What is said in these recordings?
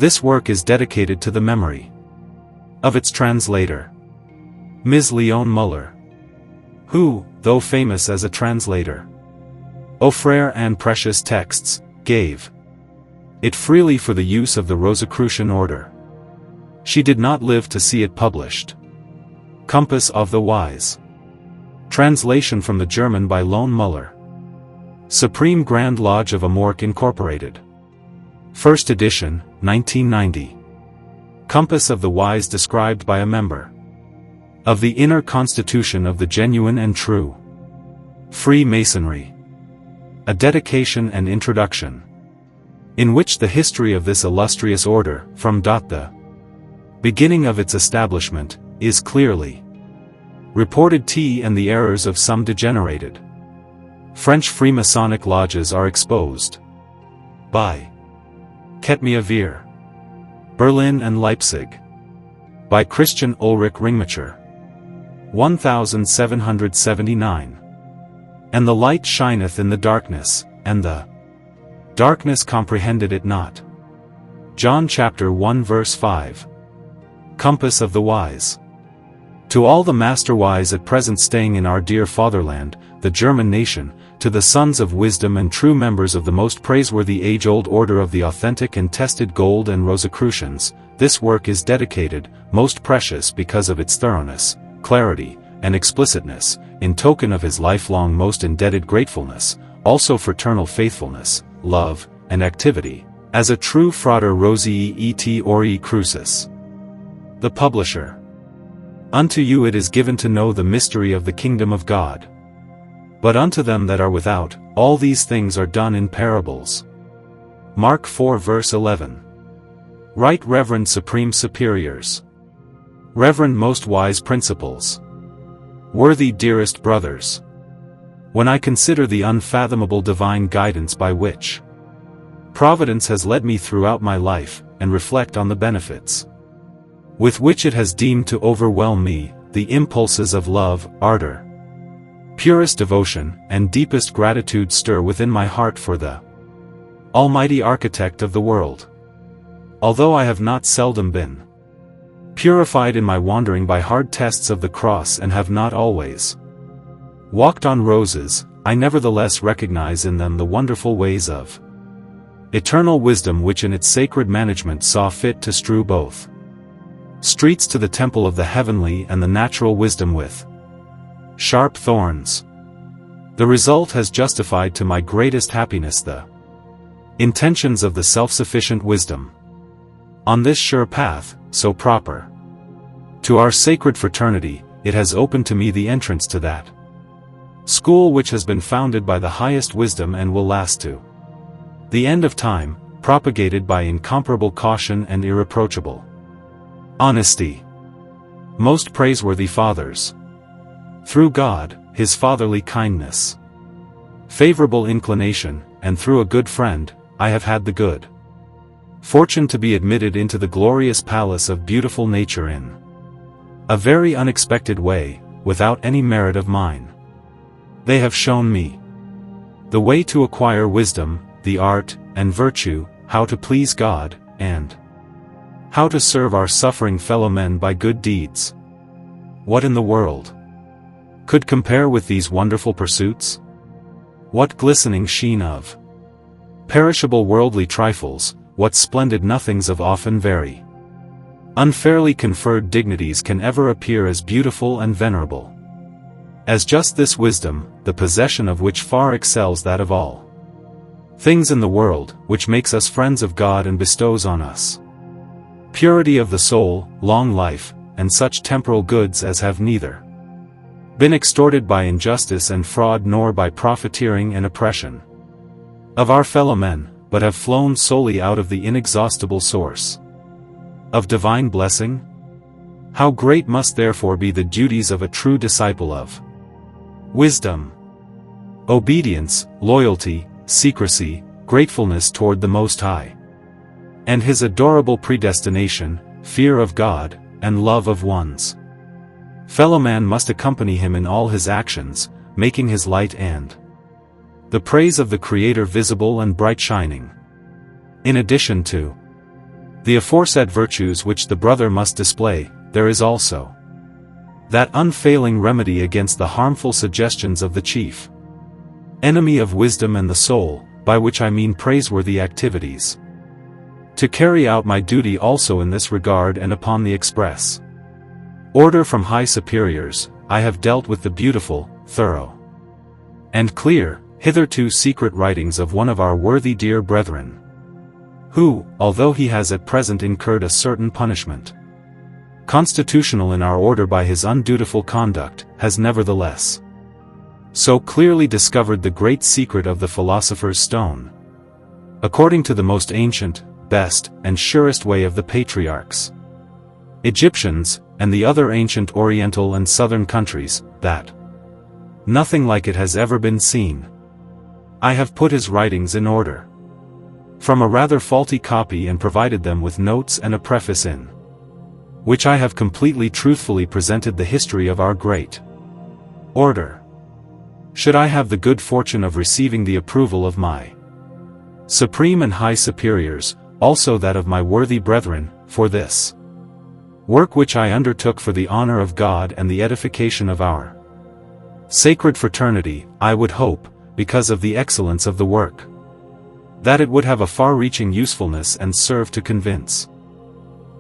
This work is dedicated to the memory of its translator, Ms. Leon Muller, who, though famous as a translator of rare and precious texts, gave it freely for the use of the Rosicrucian order. She did not live to see it published. Kompaß of the Wise. Translation from the German by Leon Muller. Supreme Grand Lodge of Amorc Incorporated. First edition, 1990. Kompaß of the Wise described by a member of the inner constitution of the genuine and true Freemasonry. A dedication and introduction, in which the history of this illustrious order, from the beginning of its establishment, is clearly reported and the errors of some degenerated French Freemasonic lodges are exposed. By Ketmia Veer. Berlin and Leipzig. By Christian Ulrich Ringmacher. 1779. And the light shineth in the darkness, and the darkness comprehended it not. John chapter 1 verse 5. Kompaß of the Wise. To all the master-wise at present staying in our dear fatherland, the German nation, to the sons of wisdom and true members of the most praiseworthy age-old order of the authentic and tested gold and Rosicrucians, this work is dedicated, most precious because of its thoroughness, clarity, and explicitness, in token of his lifelong most indebted gratefulness, also fraternal faithfulness, love, and activity, as a true Frater Rosii et Aurii Crucis. The Publisher. Unto you it is given to know the mystery of the kingdom of God. But unto them that are without, all these things are done in parables. Mark 4 verse 11. Right Reverend Supreme Superiors. Reverend Most Wise Principals. Worthy dearest brothers. When I consider the unfathomable divine guidance by which Providence has led me throughout my life, and reflect on the benefits with which it has deemed to overwhelm me, the impulses of love, ardor, purest devotion, and deepest gratitude stir within my heart for the Almighty Architect of the world. Although I have not seldom been purified in my wandering by hard tests of the cross and have not always walked on roses, I nevertheless recognize in them the wonderful ways of eternal wisdom which in its sacred management saw fit to strew both streets to the temple of the heavenly and the natural wisdom with sharp thorns. The result has justified to my greatest happiness the intentions of the self-sufficient wisdom. On this sure path, so proper to our sacred fraternity, it has opened to me the entrance to that school which has been founded by the highest wisdom and will last to the end of time, propagated by incomparable caution and irreproachable honesty. Most praiseworthy fathers. Through God, his fatherly kindness, favorable inclination, and through a good friend, I have had the good fortune to be admitted into the glorious palace of beautiful nature in a very unexpected way, without any merit of mine. They have shown me the way to acquire wisdom, the art, and virtue, how to please God, and how to serve our suffering fellow men by good deeds. What in the world could compare with these wonderful pursuits? What glistening sheen of perishable worldly trifles, what splendid nothings of often very unfairly conferred dignities can ever appear as beautiful and venerable as just this wisdom, the possession of which far excels that of all things in the world, which makes us friends of God and bestows on us purity of the soul, long life, and such temporal goods as have neither been extorted by injustice and fraud nor by profiteering and oppression of our fellow men, but have flown solely out of the inexhaustible source of divine blessing? How great must therefore be the duties of a true disciple of wisdom! Obedience, loyalty, secrecy, gratefulness toward the Most High, and his adorable predestination, fear of God, and love of one's fellow man must accompany him in all his actions, making his light and the praise of the Creator visible and bright shining. In addition to The aforesaid virtues which the brother must display, there is also that unfailing remedy against the harmful suggestions of the chief enemy of wisdom and the soul, by which I mean praiseworthy activities. To carry out my duty also in this regard and upon the express order from high superiors, I have dealt with the beautiful, thorough, and clear, hitherto secret writings of one of our worthy dear brethren, who, although he has at present incurred a certain punishment constitutional in our order by his undutiful conduct, has nevertheless so clearly discovered the great secret of the philosopher's stone, according to the most ancient, best, and surest way of the patriarchs, Egyptians, and the other ancient Oriental and Southern countries, that nothing like it has ever been seen. I have put his writings in order from a rather faulty copy and provided them with notes and a preface in which I have completely truthfully presented the history of our great order. Should I have the good fortune of receiving the approval of my supreme and high superiors, also that of my worthy brethren, for this work which I undertook for the honor of God and the edification of our sacred fraternity, I would hope, because of the excellence of the work, that it would have a far-reaching usefulness and serve to convince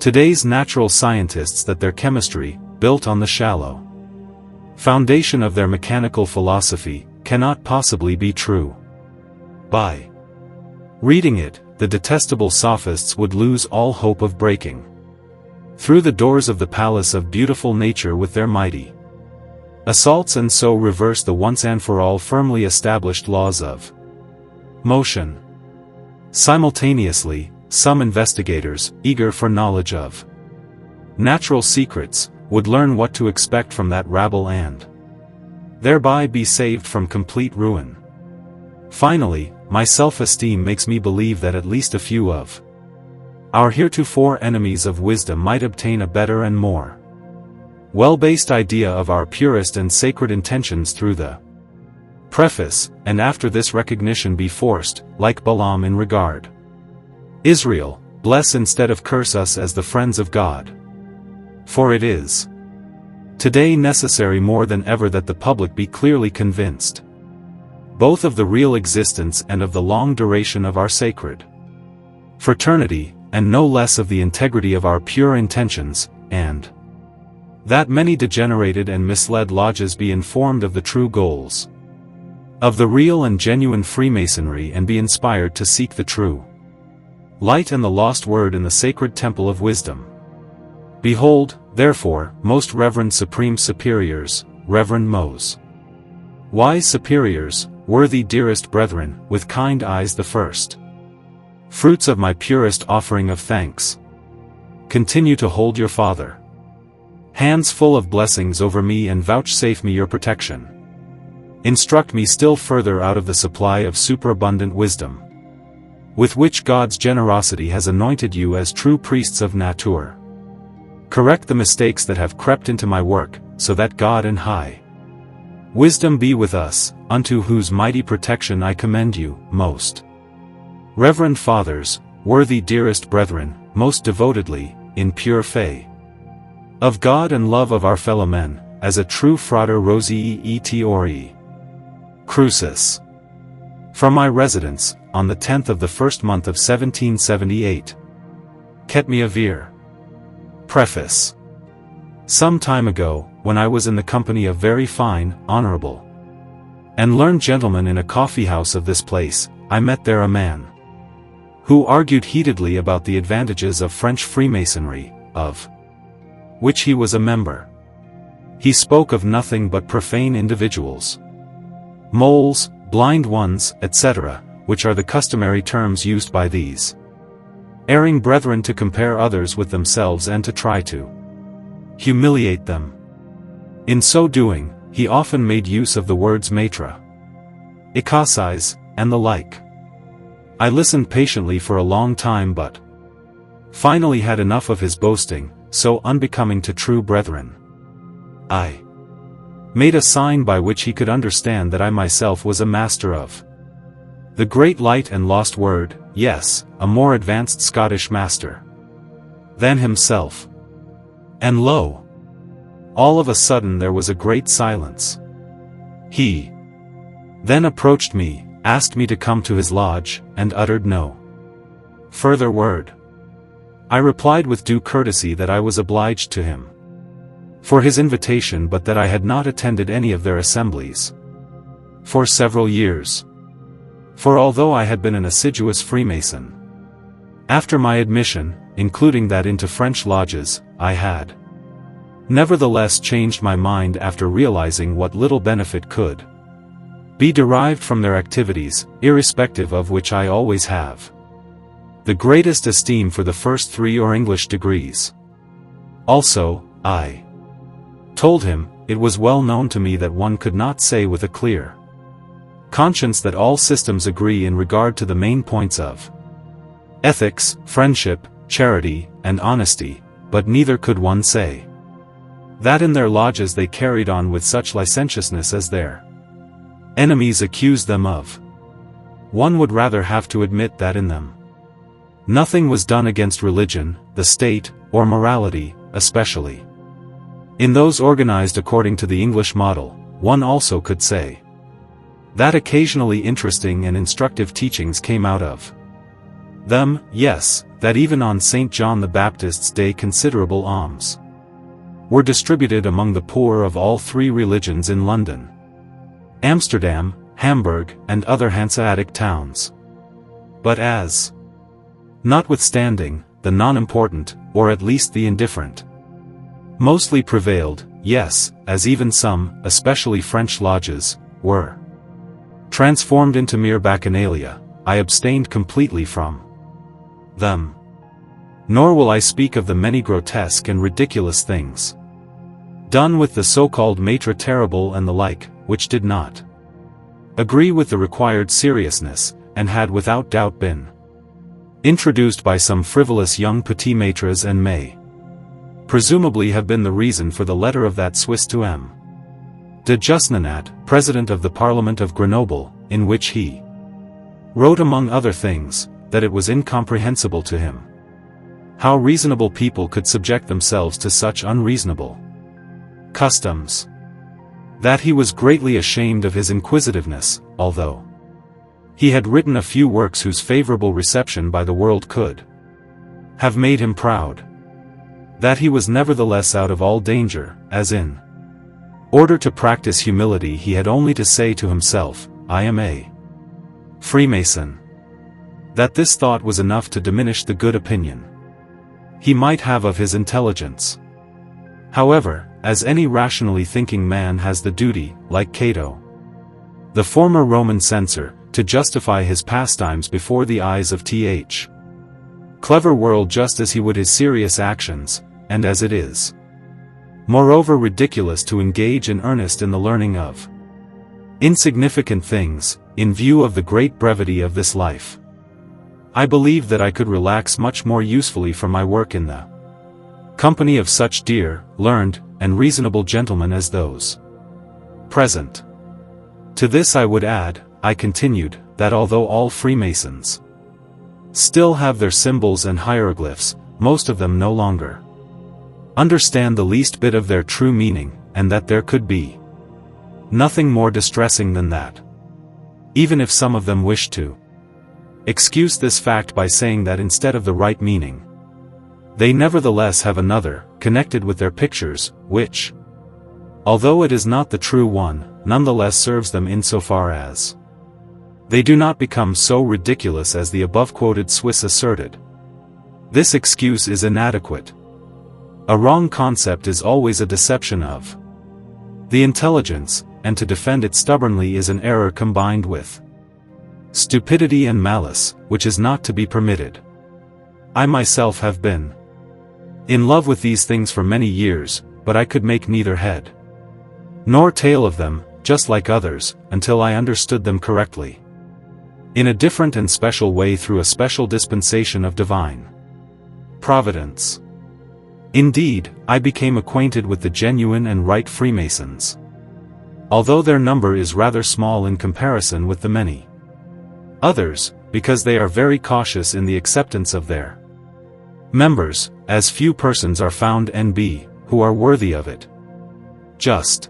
today's natural scientists that their chemistry, built on the shallow foundation of their mechanical philosophy, cannot possibly be true. By reading it, the detestable sophists would lose all hope of breaking through the doors of the palace of beautiful nature with their mighty assaults, and so reverse the once and for all firmly established laws of motion. Simultaneously, some investigators, eager for knowledge of natural secrets, would learn what to expect from that rabble and thereby be saved from complete ruin. Finally, my self-esteem makes me believe that at least a few of our heretofore enemies of wisdom might obtain a better and more well-based idea of our purest and sacred intentions through the preface, and after this recognition be forced, like Balaam in regard Israel, bless instead of curse us as the friends of God. For it is today necessary more than ever that the public be clearly convinced both of the real existence and of the long duration of our sacred fraternity, and no less of the integrity of our pure intentions, and that many degenerated and misled lodges be informed of the true goals of the real and genuine Freemasonry and be inspired to seek the true light and the lost word in the sacred temple of wisdom. Behold, therefore, most reverend supreme superiors, reverend Mos, wise superiors, worthy dearest brethren, with kind eyes the first fruits of my purest offering of thanks, continue to hold your father hands full of blessings over me and vouchsafe me your protection. Instruct me still further out of the supply of superabundant wisdom with which God's generosity has anointed you as true priests of nature. Correct the mistakes that have crept into my work, so that God and high wisdom be with us, unto whose mighty protection I commend you, most reverend fathers, worthy dearest brethren, most devotedly, in pure faith of God and love of our fellow men, as a true frater Rosii et Ori Crucis. From my residence, on the 10th of the first month of 1778. Ketmia Vir. Preface. Some time ago, when I was in the company of very fine, honorable, and learned gentlemen in a coffee-house of this place, I met there a man who argued heatedly about the advantages of French Freemasonry, of which he was a member. He spoke of nothing but profane individuals, moles, blind ones, etc., which are the customary terms used by these erring brethren to compare others with themselves and to try to humiliate them. In so doing, he often made use of the words maître, ikasis, and the like. I listened patiently for a long time but finally had enough of his boasting, so unbecoming to true brethren. I made a sign by which he could understand that I myself was a master of the great light and lost word, yes, a more advanced Scottish master then himself. And lo! All of a sudden there was a great silence. He then approached me, asked me to come to his lodge, and uttered no further word. I replied with due courtesy that I was obliged to him for his invitation, but that I had not attended any of their assemblies for several years. For although I had been an assiduous Freemason, after my admission, including that into French lodges, I had nevertheless changed my mind after realizing what little benefit could be derived from their activities, irrespective of which I always have the greatest esteem for the first 3 or English degrees. Also, I told him, it was well known to me that one could not say with a clear conscience that all systems agree in regard to the main points of ethics, friendship, charity, and honesty, but neither could one say that in their lodges they carried on with such licentiousness as their enemies accused them of. One would rather have to admit that in them nothing was done against religion, the state, or morality, especially in those organized according to the English model. One also could say that occasionally interesting and instructive teachings came out of them, yes, that even on St. John the Baptist's day considerable alms were distributed among the poor of all 3 religions in London, Amsterdam, Hamburg, and other Hanseatic towns. But as, notwithstanding, the non-important, or at least the indifferent, mostly prevailed, yes, as even some, especially French lodges, were transformed into mere bacchanalia, I abstained completely from them. Nor will I speak of the many grotesque and ridiculous things done with the so-called Maître Terrible and the like, which did not agree with the required seriousness, and had without doubt been introduced by some frivolous young petit maîtres and may presumably have been the reason for the letter of that Swiss to M. de Justnanat, President of the Parliament of Grenoble, in which he wrote among other things, that it was incomprehensible to him how reasonable people could subject themselves to such unreasonable customs, that he was greatly ashamed of his inquisitiveness, although he had written a few works whose favorable reception by the world could have made him proud, that he was nevertheless out of all danger, as in order to practice humility he had only to say to himself, I am a Freemason. That this thought was enough to diminish the good opinion he might have of his intelligence. However, as any rationally thinking man has the duty, like Cato, the former Roman censor, to justify his pastimes before the eyes of th. clever world just as he would his serious actions, and as it is moreover ridiculous to engage in earnest in the learning of insignificant things, in view of the great brevity of this life. I believe that I could relax much more usefully from my work in the company of such dear, learned, and reasonable gentlemen as those present. To this I would add, I continued, that although all Freemasons still have their symbols and hieroglyphs, most of them no longer understand the least bit of their true meaning, and that there could be nothing more distressing than that. Even if some of them wish to excuse this fact by saying that instead of the right meaning, they nevertheless have another, connected with their pictures, which, although it is not the true one, nonetheless serves them insofar as they do not become so ridiculous as the above-quoted Swiss asserted. This excuse is inadequate. A wrong concept is always a deception of the intelligence, and to defend it stubbornly is an error combined with stupidity and malice, which is not to be permitted. I myself have been in love with these things for many years, but I could make neither head nor tail of them, just like others, until I understood them correctly, in a different and special way through a special dispensation of divine providence. Indeed, I became acquainted with the genuine and right Freemasons, although their number is rather small in comparison with the many others, because they are very cautious in the acceptance of their members, as few persons are found who are worthy of it. Just.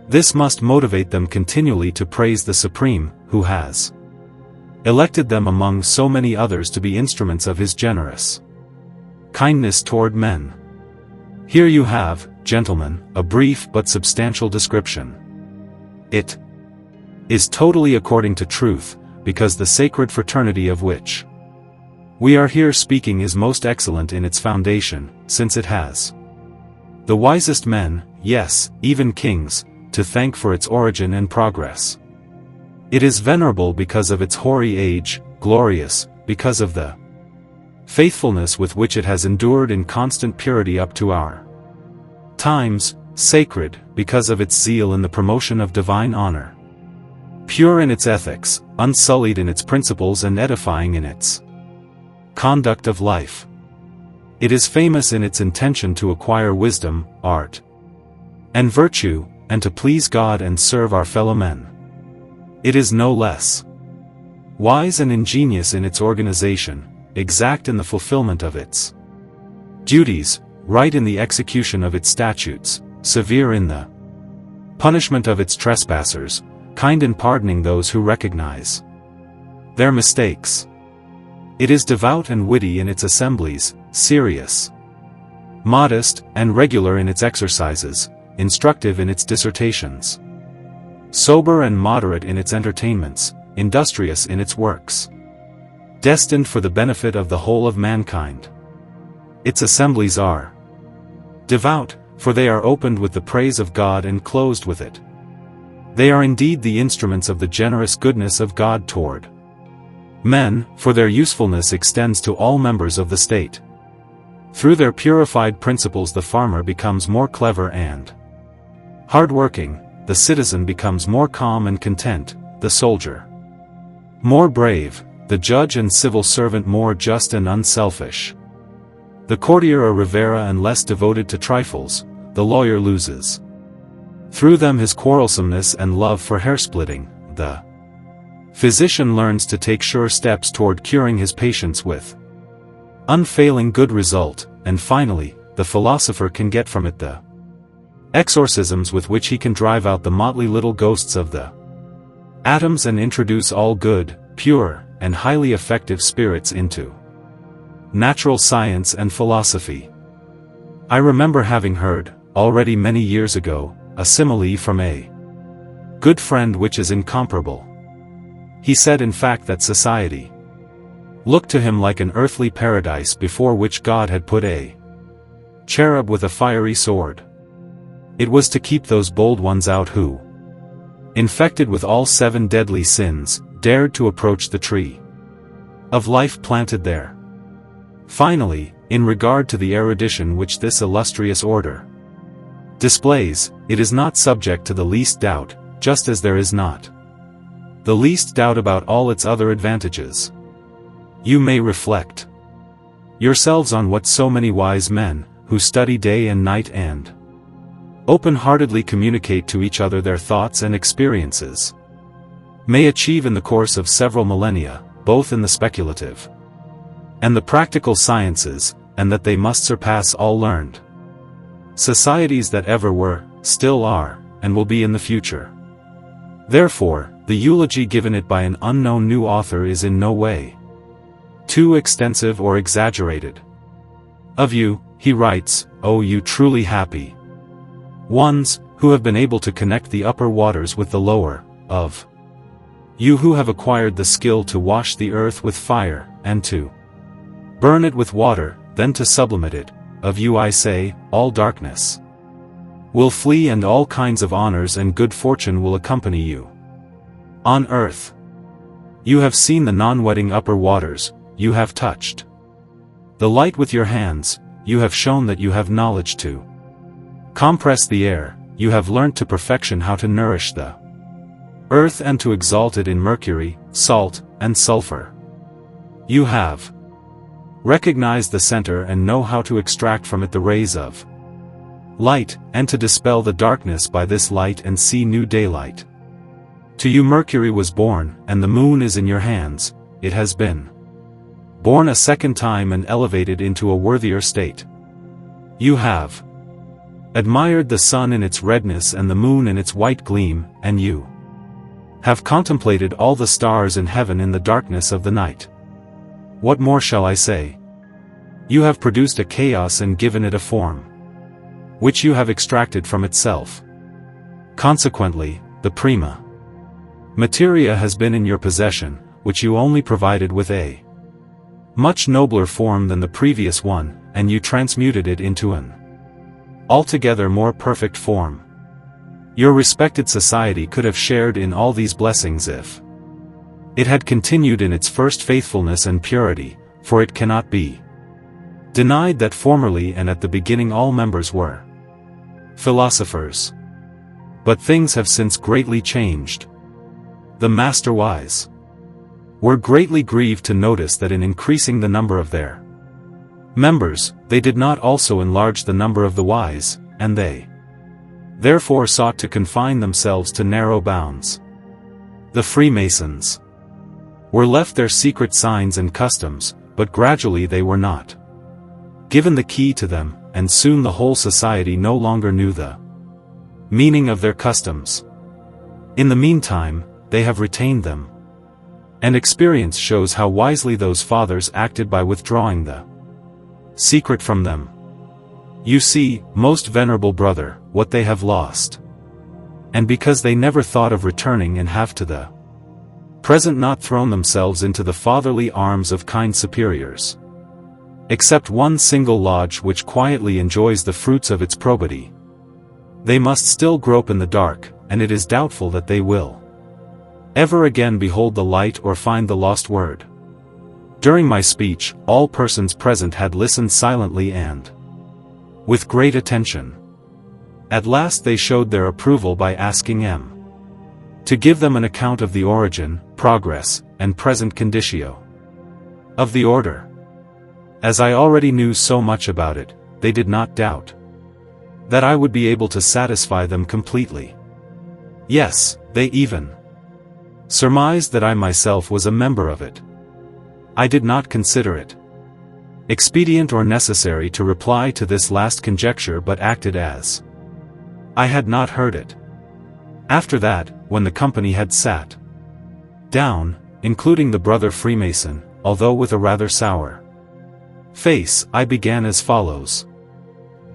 This must motivate them continually to praise the Supreme, who has elected them among so many others to be instruments of his generous kindness toward men. Here you have, gentlemen, a brief but substantial description. It is totally according to truth, because the sacred fraternity of which we are here speaking is most excellent in its foundation, since it has the wisest men, yes, even kings, to thank for its origin and progress. It is venerable because of its hoary age, glorious, because of the faithfulness with which it has endured in constant purity up to our times, sacred, because of its zeal in the promotion of divine honor, pure in its ethics, unsullied in its principles and edifying in its conduct of life. It is famous in its intention to acquire wisdom, art, and virtue, and to please God and serve our fellow men. It is no less wise and ingenious in its organization, exact in the fulfillment of its duties, right in the execution of its statutes, severe in the punishment of its trespassers, kind in pardoning those who recognize their mistakes. It is devout and witty in its assemblies, serious, modest, and regular in its exercises, instructive in its dissertations, sober and moderate in its entertainments, industrious in its works, destined for the benefit of the whole of mankind. Its assemblies are devout, for they are opened with the praise of God and closed with it. They are indeed the instruments of the generous goodness of God toward men, for their usefulness extends to all members of the state. Through their purified principles the farmer becomes more clever and hard-working, the citizen becomes more calm and content, the soldier more brave, the judge and civil servant more just and unselfish, the courtier a Rivera and less devoted to trifles, the lawyer loses through them his quarrelsomeness and love for hair-splitting, the physician learns to take sure steps toward curing his patients with unfailing good result, and finally, the philosopher can get from it the exorcisms with which he can drive out the motley little ghosts of the atoms and introduce all good, pure, and highly effective spirits into natural science and philosophy. I remember having heard, already many years ago, a simile from a good friend which is incomparable. He said in fact that society looked to him like an earthly paradise before which God had put a cherub with a fiery sword. It was to keep those bold ones out who, infected with all 7 deadly sins, dared to approach the tree of life planted there. Finally, in regard to the erudition which this illustrious order displays, it is not subject to the least doubt, just as there is not the least doubt about all its other advantages. You may reflect yourselves on what so many wise men, who study day and night and open-heartedly communicate to each other their thoughts and experiences, may achieve in the course of several millennia, both in the speculative and the practical sciences, and that they must surpass all learned societies that ever were, still are, and will be in the future. Therefore, the eulogy given it by an unknown new author is in no way too extensive or exaggerated. Of you, he writes, O you truly happy ones, who have been able to connect the upper waters with the lower, of you who have acquired the skill to wash the earth with fire, and to burn it with water, then to sublimate it, of you I say, all darkness will flee and all kinds of honors and good fortune will accompany you. On earth, you have seen the non-wetting upper waters, you have touched the light with your hands, you have shown that you have knowledge to compress the air, you have learnt to perfection how to nourish the earth and to exalt it in mercury, salt, and sulfur. You have recognized the center and know how to extract from it the rays of light, and to dispel the darkness by this light and see new daylight. To you Mercury was born, and the moon is in your hands, it has been born a second time and elevated into a worthier state. You have admired the sun in its redness and the moon in its white gleam, and you have contemplated all the stars in heaven in the darkness of the night. What more shall I say? You have produced a chaos and given it a form, which you have extracted from itself. Consequently, the prima materia has been in your possession, which you only provided with a much nobler form than the previous one, and you transmuted it into an altogether more perfect form. Your respected society could have shared in all these blessings if it had continued in its first faithfulness and purity, for it cannot be denied that formerly and at the beginning all members were philosophers. But things have since greatly changed. The master-wise were greatly grieved to notice that in increasing the number of their members, they did not also enlarge the number of the wise, and they therefore sought to confine themselves to narrow bounds. The Freemasons were left their secret signs and customs, but gradually they were not given the key to them, and soon the whole society no longer knew the meaning of their customs. In the meantime, they have retained them, and experience shows how wisely those fathers acted by withdrawing the secret from them. You see, most venerable brother, what they have lost. And because they never thought of returning and have to the present not thrown themselves into the fatherly arms of kind superiors, except one single lodge which quietly enjoys the fruits of its probity, they must still grope in the dark, and it is doubtful that they will ever again behold the light or find the lost word. During my speech, all persons present had listened silently and with great attention. At last they showed their approval by asking M to give them an account of the origin, progress, and present conditio of the order. As I already knew so much about it, they did not doubt that I would be able to satisfy them completely. Yes, they even surmised that I myself was a member of it. I did not consider it expedient or necessary to reply to this last conjecture, but acted as I had not heard it. After that, when the company had sat down, including the brother Freemason, although with a rather sour face, I began as follows.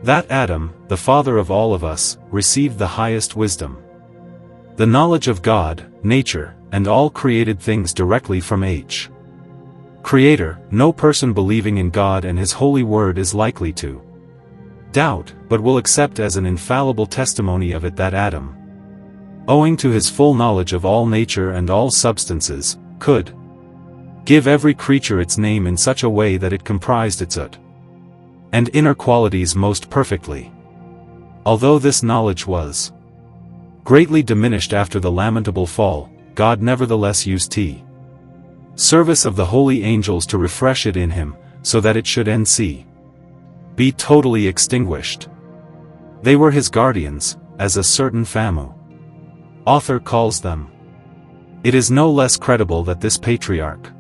That Adam, the father of all of us, received the highest wisdom, the knowledge of God, nature, and all created things directly from H. Creator. No person believing in God and His holy word is likely to doubt, but will accept as an infallible testimony of it that Adam, owing to his full knowledge of all nature and all substances, could give every creature its name in such a way that it comprised its out and inner qualities most perfectly. Although this knowledge was greatly diminished after the lamentable fall, God nevertheless used the service of the holy angels to refresh it in him, so that it should be totally extinguished. They were his guardians, as a certain Famu author calls them. It is no less credible that this patriarch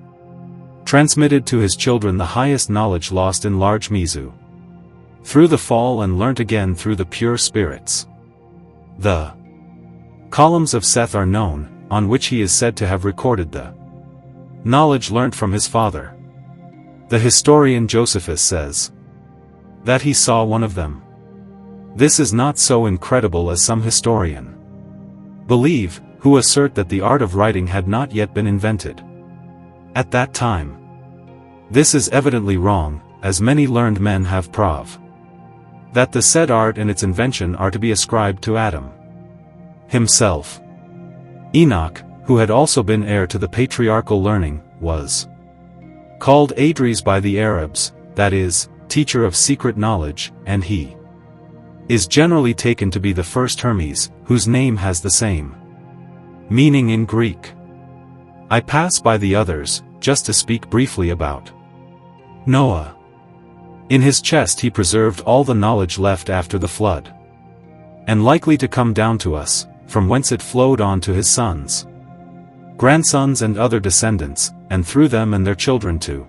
transmitted to his children the highest knowledge lost in large Mizu through the fall and learnt again through the pure spirits. The columns of Seth are known, on which he is said to have recorded the knowledge learnt from his father. The historian Josephus says that he saw one of them. This is not so incredible as some historian believe, who assert that the art of writing had not yet been invented at that time. This is evidently wrong, as many learned men have prov that the said art and its invention are to be ascribed to Adam himself. Enoch, who had also been heir to the patriarchal learning, was called Adres by the Arabs, that is, teacher of secret knowledge, and he is generally taken to be the first Hermes, whose name has the same meaning in Greek. I pass by the others, just to speak briefly about Noah. In his chest he preserved all the knowledge left after the flood, and likely to come down to us, from whence it flowed on to his sons, grandsons and other descendants, and through them and their children to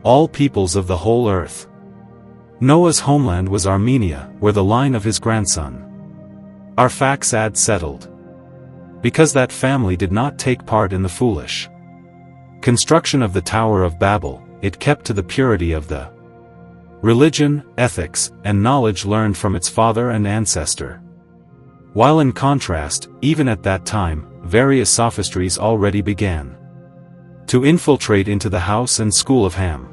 all peoples of the whole earth. Noah's homeland was Armenia, where the line of his grandson Arphaxad settled. Because that family did not take part in the foolish construction of the Tower of Babel, it kept to the purity of the religion, ethics, and knowledge learned from its father and ancestor. While in contrast, even at that time, various sophistries already began to infiltrate into the house and school of Ham.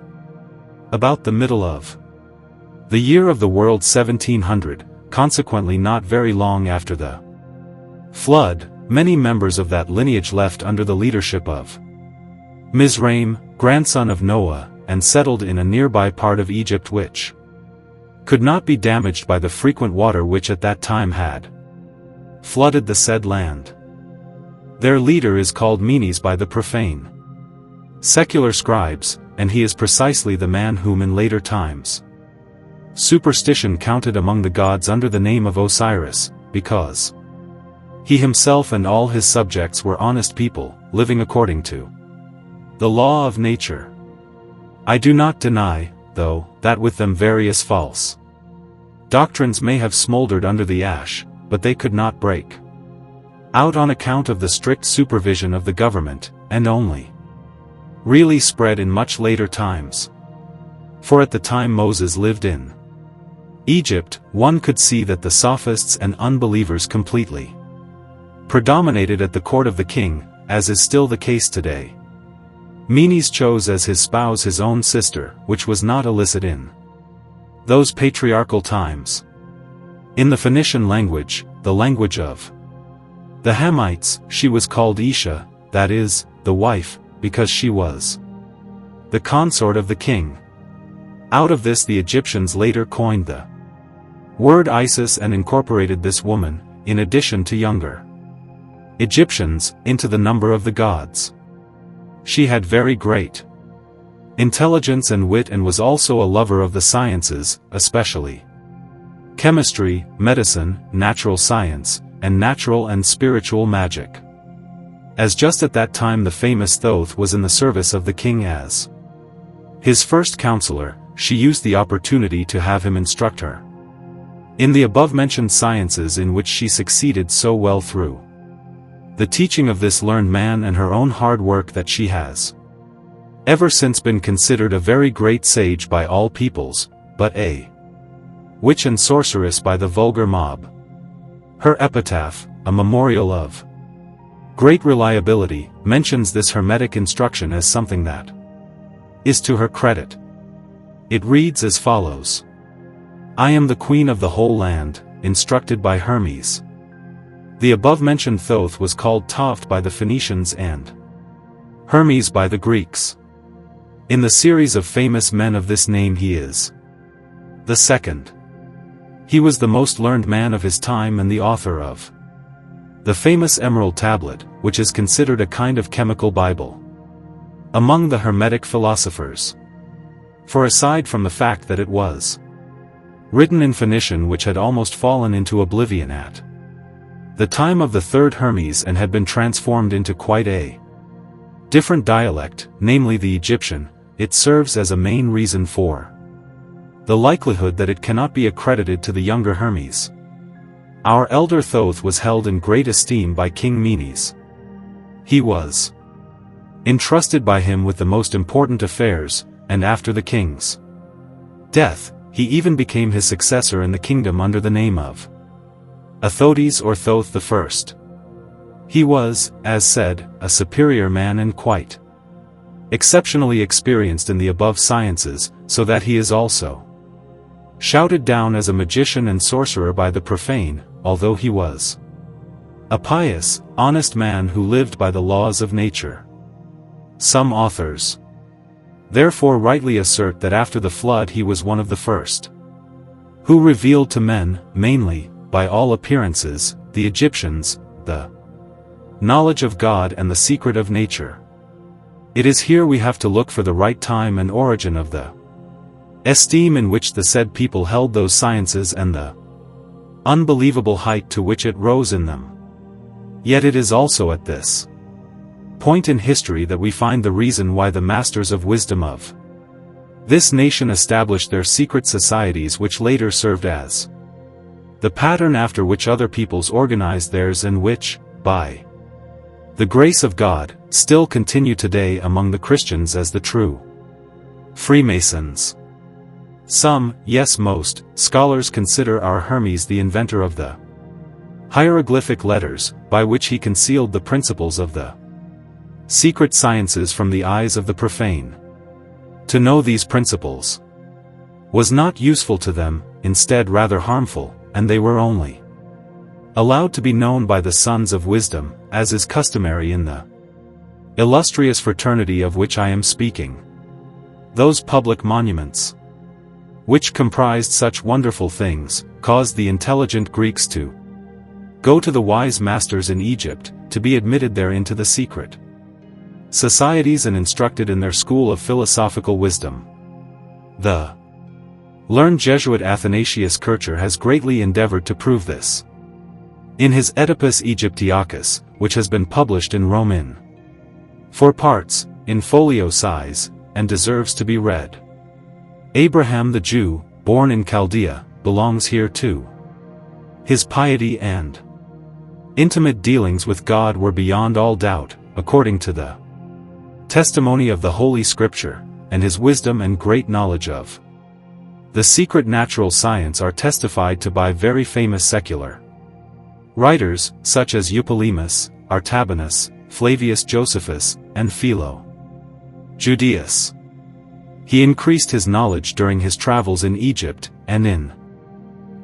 About the middle of the year of the world 1700, consequently not very long after the flood, many members of that lineage left under the leadership of Mizraim, grandson of Noah, and settled in a nearby part of Egypt which could not be damaged by the frequent water which at that time had flooded the said land. Their leader is called Menes by the profane secular scribes, and he is precisely the man whom in later times superstition counted among the gods under the name of Osiris, because he himself and all his subjects were honest people, living according to the law of nature. I do not deny, though, that with them various false doctrines may have smoldered under the ash, but they could not break out on account of the strict supervision of the government, and only really spread in much later times. For at the time Moses lived in Egypt, one could see that the sophists and unbelievers completely predominated at the court of the king, as is still the case today. Menes chose as his spouse his own sister, which was not illicit in those patriarchal times. In the Phoenician language, the language of the Hamites, she was called Isha, that is, the wife, because she was the consort of the king. Out of this the Egyptians later coined the word Isis and incorporated this woman, in addition to younger Egyptians, into the number of the gods. She had very great intelligence and wit and was also a lover of the sciences, especially chemistry, medicine, natural science, and natural and spiritual magic. As just at that time the famous Thoth was in the service of the king as his first counselor, she used the opportunity to have him instruct her in the above-mentioned sciences in which she succeeded so well through the teaching of this learned man and her own hard work that she has ever since been considered a very great sage by all peoples, but a witch and sorceress by the vulgar mob. Her epitaph, a memorial of great reliability, mentions this hermetic instruction as something that is to her credit. It reads as follows: I am the queen of the whole land, instructed by Hermes. The above-mentioned Thoth was called Thoth by the Phoenicians and Hermes by the Greeks. In the series of famous men of this name he is the second. He was the most learned man of his time and the author of the famous Emerald Tablet, which is considered a kind of chemical Bible among the Hermetic philosophers. For aside from the fact that it was written in Phoenician, which had almost fallen into oblivion at the time of the third Hermes and had been transformed into quite a different dialect, namely the Egyptian, it serves as a main reason for the likelihood that it cannot be accredited to the younger Hermes. Our elder Thoth was held in great esteem by King Menes. He was entrusted by him with the most important affairs, and after the king's death, he even became his successor in the kingdom under the name of Athotes or Thoth I. He was, as said, a superior man and quite exceptionally experienced in the above sciences, so that he is also shouted down as a magician and sorcerer by the profane, although he was a pious, honest man who lived by the laws of nature. Some authors therefore rightly assert that after the flood he was one of the first who revealed to men, mainly, by all appearances, the Egyptians, the knowledge of God and the secret of nature. It is here we have to look for the right time and origin of the esteem in which the said people held those sciences and the unbelievable height to which it rose in them. Yet it is also at this point in history that we find the reason why the masters of wisdom of This nation established their secret societies which later served as the pattern after which other peoples organized theirs and which, by the grace of God, still continue today among the Christians as the true Freemasons. Some, yes most, scholars consider our Hermes the inventor of the hieroglyphic letters, by which he concealed the principles of the secret sciences from the eyes of the profane. To know these principles was not useful to them, instead rather harmful, and they were only allowed to be known by the sons of wisdom, as is customary in the illustrious fraternity of which I am speaking. Those public monuments, which comprised such wonderful things, caused the intelligent Greeks to go to the wise masters in Egypt, to be admitted there into the secret societies and instructed in their school of philosophical wisdom. The learned Jesuit Athanasius Kircher has greatly endeavored to prove this in his Oedipus Egyptiacus, which has been published in Rome in 4 parts, in folio size, and deserves to be read. Abraham the Jew, born in Chaldea, belongs here too. His piety and intimate dealings with God were beyond all doubt, according to the testimony of the Holy Scripture, and his wisdom and great knowledge of the secret natural science are testified to by very famous secular writers, such as Eupolemus, Artabanus, Flavius Josephus, and Philo Judaeus. He increased his knowledge during his travels in Egypt, and in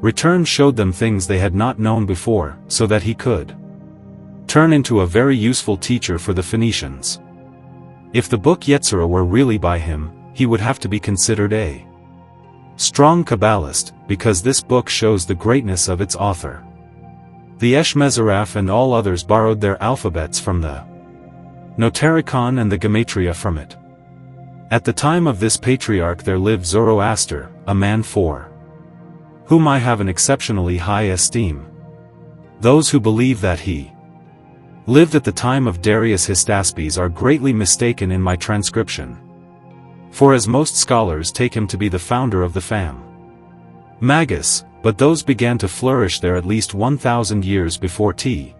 return showed them things they had not known before, so that he could turn into a very useful teacher for the Phoenicians. If the book Yetzirah were really by him, he would have to be considered a strong Kabbalist, because this book shows the greatness of its author. The Eshmezaraf and all others borrowed their alphabets from the Notaricon and the Gematria from it. At the time of this patriarch there lived Zoroaster, a man for whom I have an exceptionally high esteem. Those who believe that he lived at the time of Darius Hystaspes are greatly mistaken in my transcription. For as most scholars take him to be the founder of the Fam Magus, but those began to flourish there at least 1,000 years before t.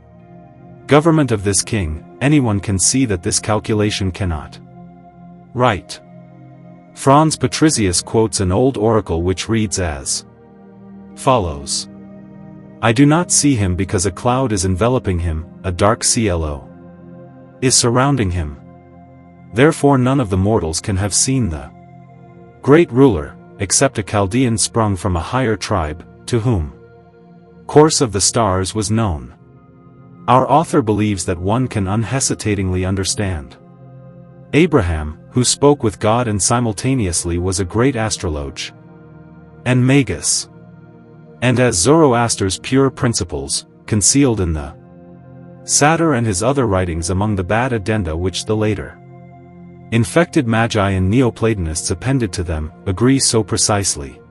government of this king, anyone can see that this calculation cannot right. Franz Patricius quotes an old oracle which reads as follows: I do not see him because a cloud is enveloping him, a dark clo is surrounding him. Therefore none of the mortals can have seen the great ruler, except a Chaldean sprung from a higher tribe, to whom course of the stars was known. Our author believes that one can unhesitatingly understand Abraham, who spoke with God and simultaneously was a great astrologe and magus, and as Zoroaster's pure principles, concealed in the Satyr and his other writings among the bad addenda which the later infected Magi and Neoplatonists appended to them, agree so precisely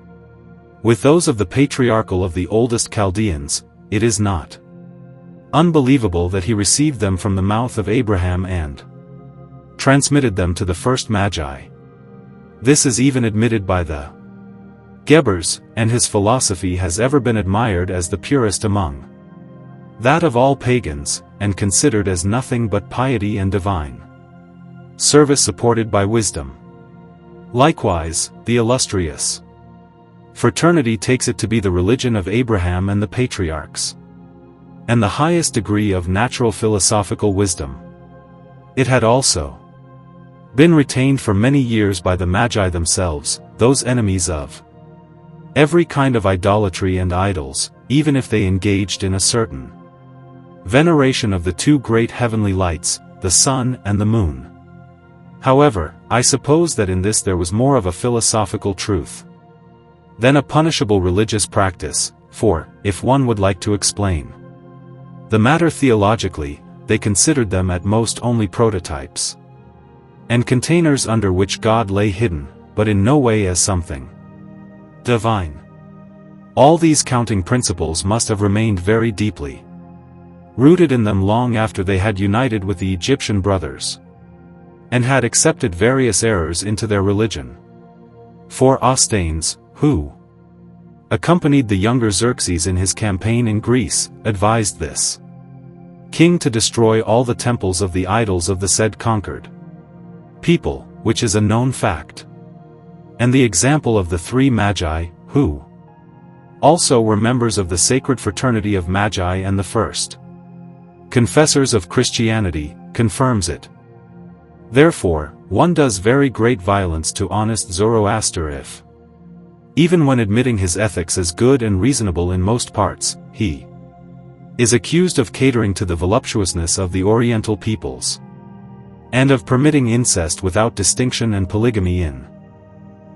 with those of the patriarchal of the oldest Chaldeans, it is not unbelievable that he received them from the mouth of Abraham and transmitted them to the first Magi. This is even admitted by the Gebers, and his philosophy has ever been admired as the purest among that of all pagans, and considered as nothing but piety and divine service supported by wisdom. Likewise, the illustrious fraternity takes it to be the religion of Abraham and the patriarchs, and the highest degree of natural philosophical wisdom. It had also been retained for many years by the Magi themselves, those enemies of every kind of idolatry and idols, even if they engaged in a certain veneration of the two great heavenly lights, the sun and the moon. However, I suppose that in this there was more of a philosophical truth than a punishable religious practice, for, if one would like to explain the matter theologically, they considered them at most only prototypes and containers under which God lay hidden, but in no way as something divine. All these counting principles must have remained very deeply rooted in them long after they had united with the Egyptian brothers and had accepted various errors into their religion. For Ostanes, who accompanied the younger Xerxes in his campaign in Greece, advised this king to destroy all the temples of the idols of the said conquered people, which is a known fact. And the example of the 3 Magi, who also were members of the sacred fraternity of Magi and the first confessors of Christianity, confirms it. Therefore, one does very great violence to honest Zoroaster if, even when admitting his ethics as good and reasonable in most parts, he is accused of catering to the voluptuousness of the Oriental peoples, and of permitting incest without distinction and polygamy in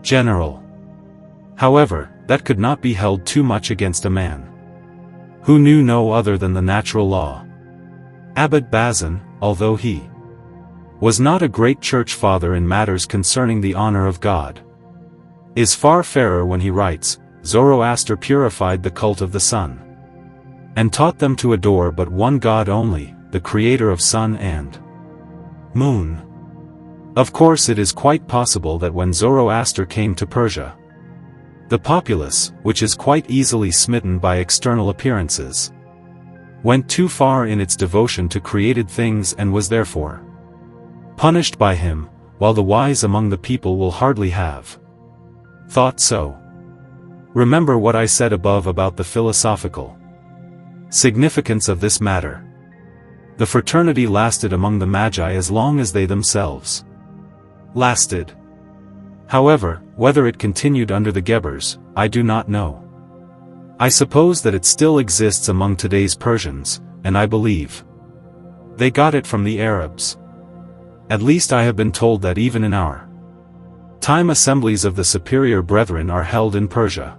general. However, that could not be held too much against a man who knew no other than the natural law. Abbot Bazin, although he was not a great church father in matters concerning the honor of God, is far fairer when he writes, Zoroaster purified the cult of the sun, and taught them to adore but one God only, the creator of sun and moon. Of course, it is quite possible that when Zoroaster came to Persia, the populace, which is quite easily smitten by external appearances, went too far in its devotion to created things and was therefore punished by him, while the wise among the people will hardly have thought so. Remember what I said above about the philosophical significance of this matter. The fraternity lasted among the Magi as long as they themselves lasted. However, whether it continued under the Gebers, I do not know. I suppose that it still exists among today's Persians, and I believe they got it from the Arabs. At least I have been told that even in our time assemblies of the superior brethren are held in Persia.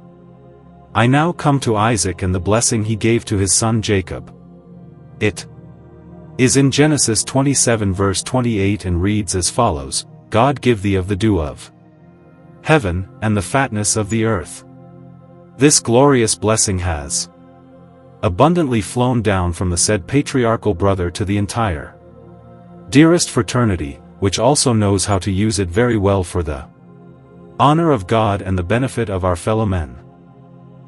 I now come to Isaac and the blessing he gave to his son Jacob. It is in Genesis 27 verse 28 and reads as follows, God give thee of the dew of heaven, and the fatness of the earth. This glorious blessing has abundantly flown down from the said patriarchal brother to the entire dearest fraternity, which also knows how to use it very well for the honor of God and the benefit of our fellow men.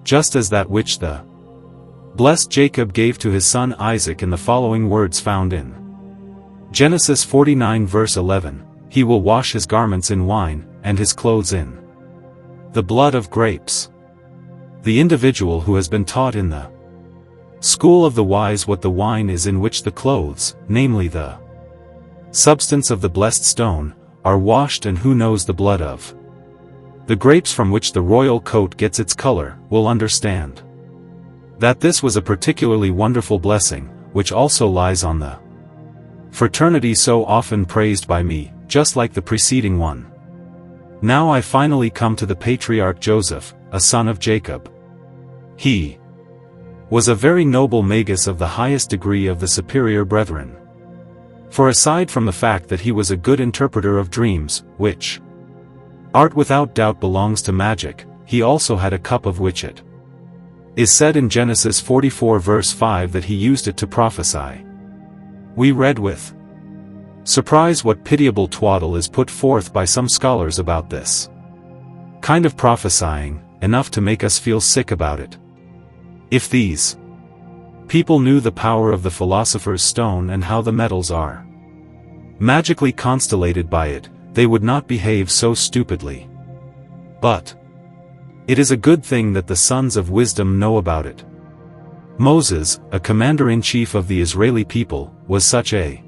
Just as that which the blessed Jacob gave to his son Isaac in the following words found in Genesis 49 verse 11, he will wash his garments in wine, and his clothes in the blood of grapes. The individual who has been taught in the school of the wise what the wine is in which the clothes, namely the substance of the blessed stone, are washed, and who knows the blood of the grapes from which the royal coat gets its color, will understand that this was a particularly wonderful blessing, which also lies on the fraternity so often praised by me, just like the preceding one. Now I finally come to the patriarch Joseph, a son of Jacob. He was a very noble magus of the highest degree of the superior brethren. For aside from the fact that he was a good interpreter of dreams, which art without doubt belongs to magic, he also had a cup of which it is said in Genesis 44 verse 5 that he used it to prophesy. We read with surprise what pitiable twaddle is put forth by some scholars about this kind of prophesying, enough to make us feel sick about it. If these people knew the power of the philosopher's stone and how the metals are magically constellated by it, they would not behave so stupidly. But it is a good thing that the sons of wisdom know about it. Moses, a commander-in-chief of the Israeli people, was such a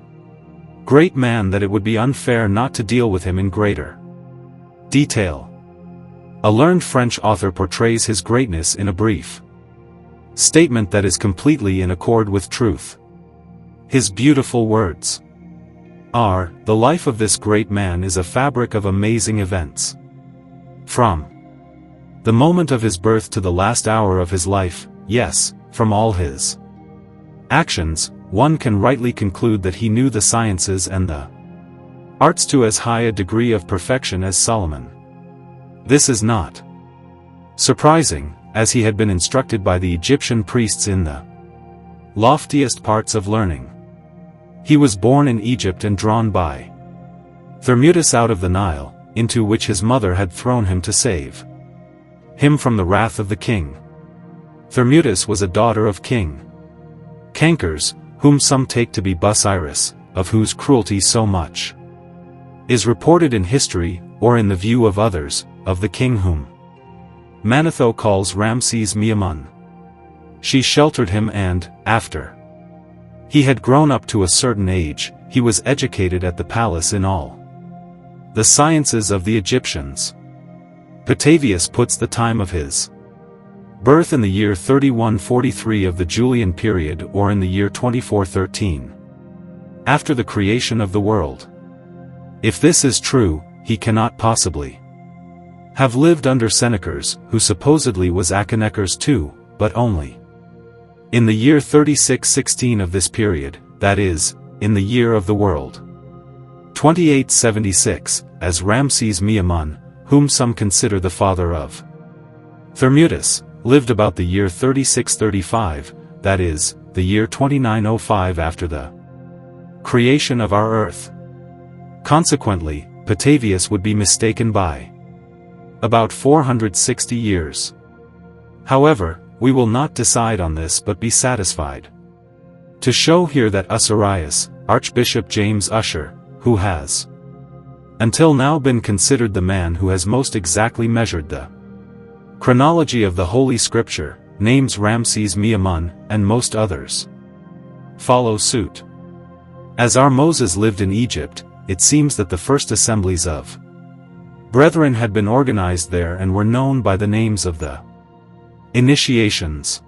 great man that it would be unfair not to deal with him in greater detail. A learned French author portrays his greatness in a brief statement that is completely in accord with truth. His beautiful words are, the life of this great man is a fabric of amazing events. From the moment of his birth to the last hour of his life, yes, from all his actions, one can rightly conclude that he knew the sciences and the arts to as high a degree of perfection as Solomon. This is not surprising, as he had been instructed by the Egyptian priests in the loftiest parts of learning. He was born in Egypt and drawn by Thermutis out of the Nile, into which his mother had thrown him to save him from the wrath of the king. Thermutis was a daughter of King Cankers, whom some take to be Busiris, of whose cruelty so much is reported in history, or in the view of others, of the king whom Manetho calls Ramses Miamun. She sheltered him and, after he had grown up to a certain age, he was educated at the palace in all the sciences of the Egyptians. Petavius puts the time of his birth in the year 3143 of the Julian period or in the year 2413. After the creation of the world. If this is true, he cannot possibly have lived under Senecers, who supposedly was Achaneker's too, but only in the year 3616 of this period, that is, in the year of the world 2876, as Ramses Miamun, whom some consider the father of Thermutis, lived about the year 3635, that is, the year 2905 after the creation of our earth. Consequently, Petavius would be mistaken by about 460 years. However, we will not decide on this but be satisfied to show here that Usurius, Archbishop James Usher, who has until now been considered the man who has most exactly measured the chronology of the Holy Scripture, names Ramses Miamun, and most others follow suit. As our Moses lived in Egypt, it seems that the first assemblies of brethren had been organized there and were known by the names of the initiations.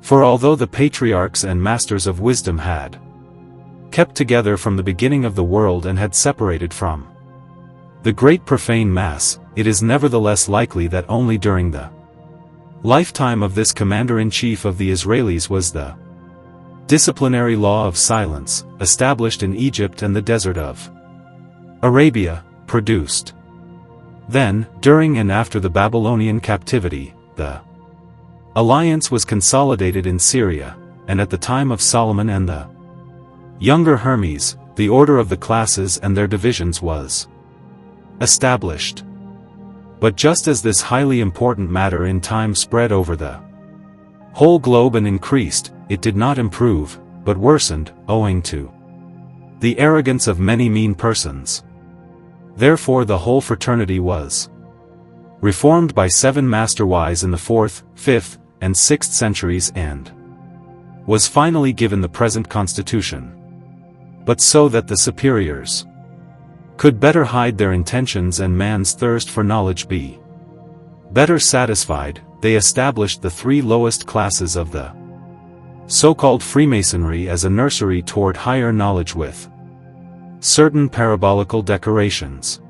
For although the patriarchs and masters of wisdom had kept together from the beginning of the world and had separated from the great profane mass, it is nevertheless likely that only during the lifetime of this commander-in-chief of the Israelis was the disciplinary law of silence, established in Egypt and the desert of Arabia, produced. Then, during and after the Babylonian captivity, the alliance was consolidated in Syria, and at the time of Solomon and the younger Hermes, the order of the classes and their divisions was established. But just as this highly important matter in time spread over the whole globe and increased, it did not improve, but worsened, owing to the arrogance of many mean persons. Therefore the whole fraternity was reformed by 7 master-wise in the 4th, 5th, and 6th centuries and was finally given the present constitution. But so that the superiors could better hide their intentions and man's thirst for knowledge be better satisfied, they established the 3 lowest classes of the so-called Freemasonry as a nursery toward higher knowledge with certain parabolical decorations.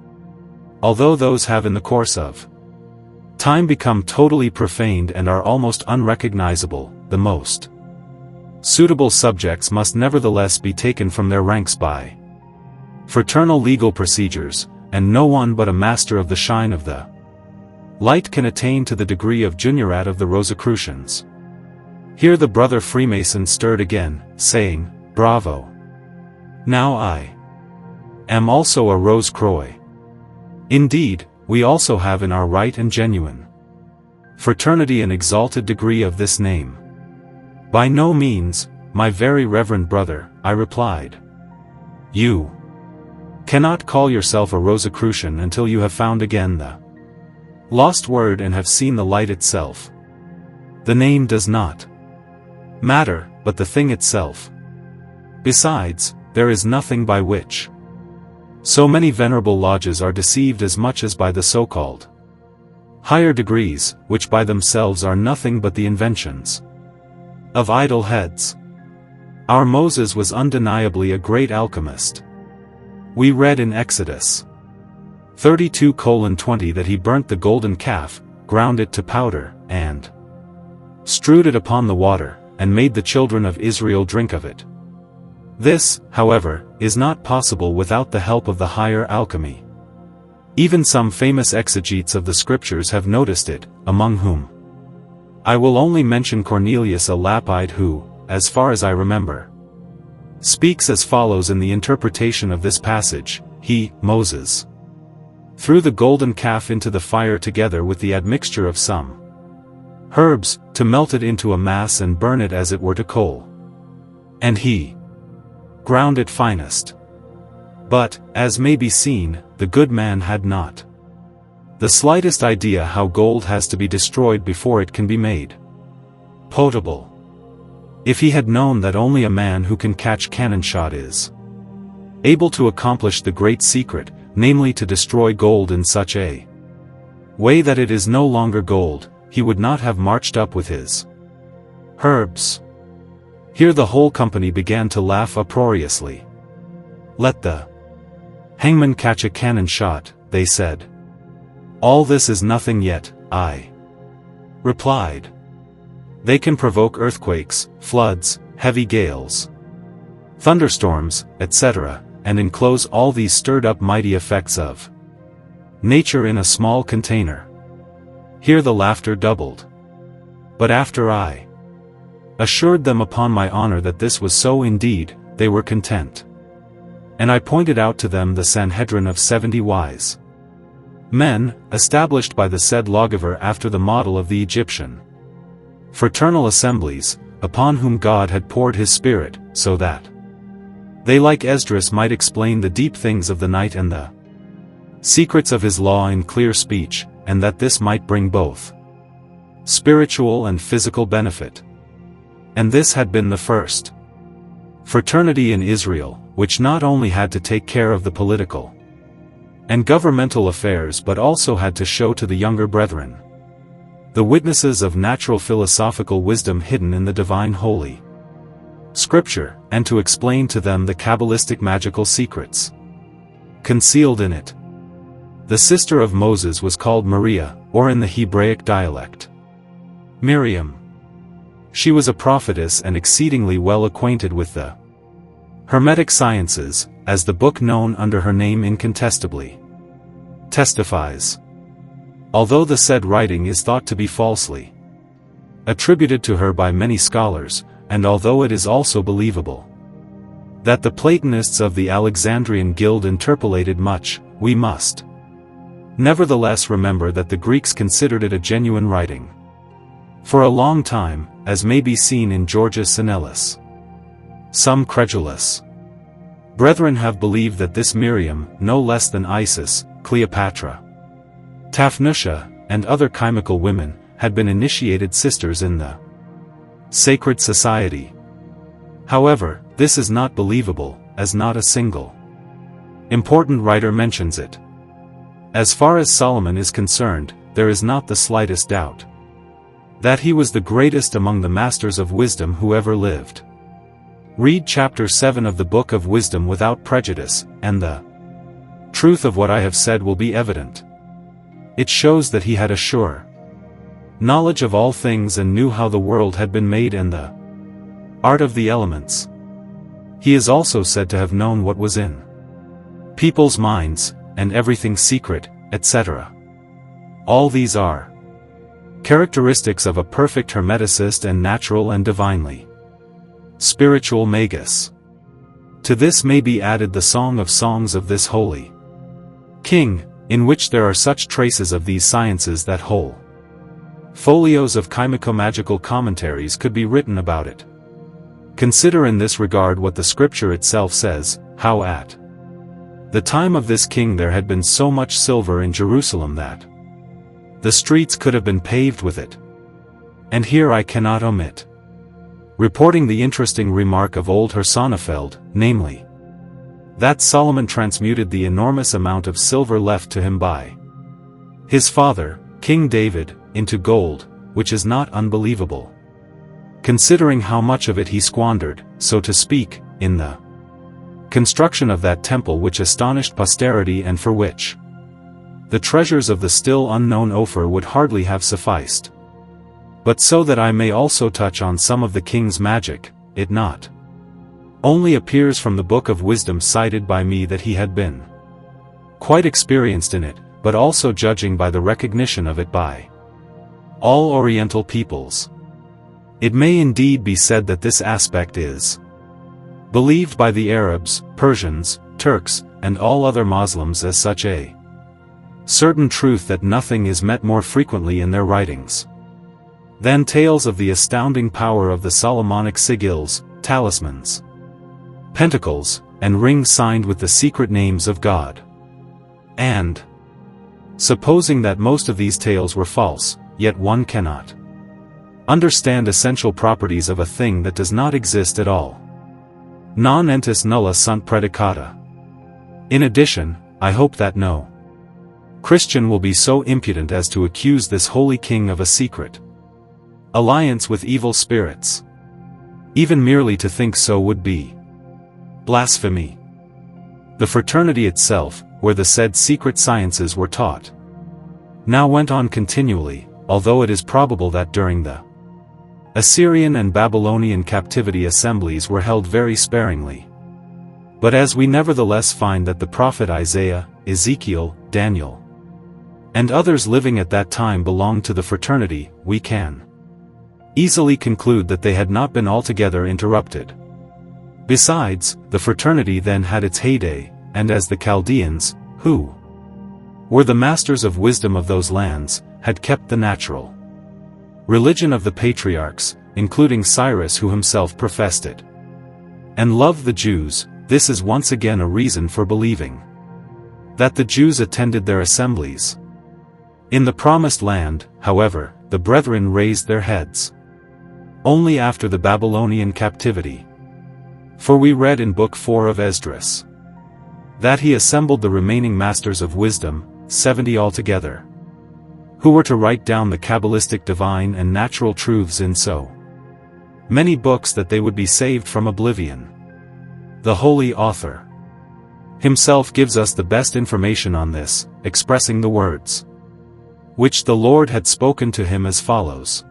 Although those have in the course of time become totally profaned and are almost unrecognizable, the most suitable subjects must nevertheless be taken from their ranks by fraternal legal procedures, and no one but a master of the shine of the light can attain to the degree of juniorat of the Rosicrucians. Here the brother Freemason stirred again, saying, "Bravo! Now I am also a Rose Croix. Indeed, we also have in our right and genuine fraternity an exalted degree of this name." "By no means, my very reverend brother," I replied. "You cannot call yourself a Rosicrucian until you have found again the lost word and have seen the light itself. The name does not matter, but the thing itself. Besides, there is nothing by which so many venerable lodges are deceived as much as by the so-called higher degrees, which by themselves are nothing but the inventions of idle heads. Our Moses was undeniably a great alchemist. We read in Exodus 32:20 that he burnt the golden calf, ground it to powder, and strewed it upon the water, and made the children of Israel drink of it. This, however, is not possible without the help of the higher alchemy. Even some famous exegetes of the scriptures have noticed it, among whom I will only mention Cornelius a Lapide who, as far as I remember, speaks as follows in the interpretation of this passage: "He, Moses, threw the golden calf into the fire together with the admixture of some herbs, to melt it into a mass and burn it as it were to coal. And he ground it finest. But, as may be seen, the good man had not the slightest idea how gold has to be destroyed before it can be made potable. If he had known that only a man who can catch cannon shot is able to accomplish the great secret, namely to destroy gold in such a way that it is no longer gold, he would not have marched up with his herbs. Here the whole company began to laugh uproariously. "Let the hangman catch a cannon shot," they said. "All this is nothing yet," I replied. "They can provoke earthquakes, floods, heavy gales, thunderstorms, etc., and enclose all these stirred-up mighty effects of nature in a small container." Here the laughter doubled. But after I assured them upon my honor that this was so indeed, they were content. And I pointed out to them the Sanhedrin of 70 wise men, established by the said lawgiver after the model of the Egyptian fraternal assemblies, upon whom God had poured his Spirit, so that they like Esdras might explain the deep things of the night and the secrets of his law in clear speech, and that this might bring both spiritual and physical benefit. And this had been the first fraternity in Israel, which not only had to take care of the political and governmental affairs but also had to show to the younger brethren the witnesses of natural philosophical wisdom hidden in the divine holy Scripture, and to explain to them the Kabbalistic magical secrets concealed in it. The sister of Moses was called Maria, or in the Hebraic dialect, Miriam. She was a prophetess and exceedingly well acquainted with the Hermetic sciences, as the book known under her name incontestably testifies. Although the said writing is thought to be falsely attributed to her by many scholars, and although it is also believable that the Platonists of the Alexandrian Guild interpolated much, we must nevertheless remember that the Greeks considered it a genuine writing. For a long time, as may be seen in Georgius Sinellus, some credulous brethren have believed that this Miriam, no less than Isis, Cleopatra, Tafnusha, and other chimical women, had been initiated sisters in the sacred society. However, this is not believable, as not a single important writer mentions it. As far as Solomon is concerned, there is not the slightest doubt that he was the greatest among the masters of wisdom who ever lived. Read chapter 7 of the Book of Wisdom without prejudice, and the truth of what I have said will be evident. It shows that he had a sure knowledge of all things and knew how the world had been made and the art of the elements. He is also said to have known what was in people's minds, and everything secret, etc. All these are characteristics of a perfect Hermeticist and natural and divinely spiritual magus. To this may be added the Song of Songs of this holy king, in which there are such traces of these sciences that whole folios of chimico-magical commentaries could be written about it. Consider in this regard what the Scripture itself says, how at the time of this king there had been so much silver in Jerusalem that the streets could have been paved with it. And here I cannot omit reporting the interesting remark of old Hersonefeld, namely, that Solomon transmuted the enormous amount of silver left to him by his father, King David, into gold, which is not unbelievable, considering how much of it he squandered, so to speak, in the construction of that temple which astonished posterity and for which the treasures of the still unknown Ophir would hardly have sufficed. But so that I may also touch on some of the king's magic, it not only appears from the Book of Wisdom cited by me that he had been quite experienced in it, but also judging by the recognition of it by all Oriental peoples. It may indeed be said that this aspect is believed by the Arabs, Persians, Turks, and all other Moslems as such a certain truth that nothing is met more frequently in their writings than tales of the astounding power of the Solomonic sigils, talismans, pentacles, and rings signed with the secret names of God. And, supposing that most of these tales were false, yet one cannot understand essential properties of a thing that does not exist at all. Non entis nulla sunt predicata. In addition, I hope that no Christian will be so impudent as to accuse this holy king of a secret alliance with evil spirits. Even merely to think so would be blasphemy. The fraternity itself, where the said secret sciences were taught, now went on continually, although it is probable that during the Assyrian and Babylonian captivity assemblies were held very sparingly. But as we nevertheless find that the prophet Isaiah, Ezekiel, Daniel, and others living at that time belonged to the fraternity, we can easily conclude that they had not been altogether interrupted. Besides, the fraternity then had its heyday, and as the Chaldeans, who were the masters of wisdom of those lands, had kept the natural religion of the patriarchs, including Cyrus who himself professed it, and loved the Jews, this is once again a reason for believing that the Jews attended their assemblies. In the Promised Land, however, the brethren raised their heads only after the Babylonian captivity. For we read in Book 4 of Esdras that he assembled the remaining masters of wisdom, 70 altogether, who were to write down the Kabbalistic divine and natural truths in so many books that they would be saved from oblivion. The holy author himself gives us the best information on this, expressing the words which the Lord had spoken to him as follows: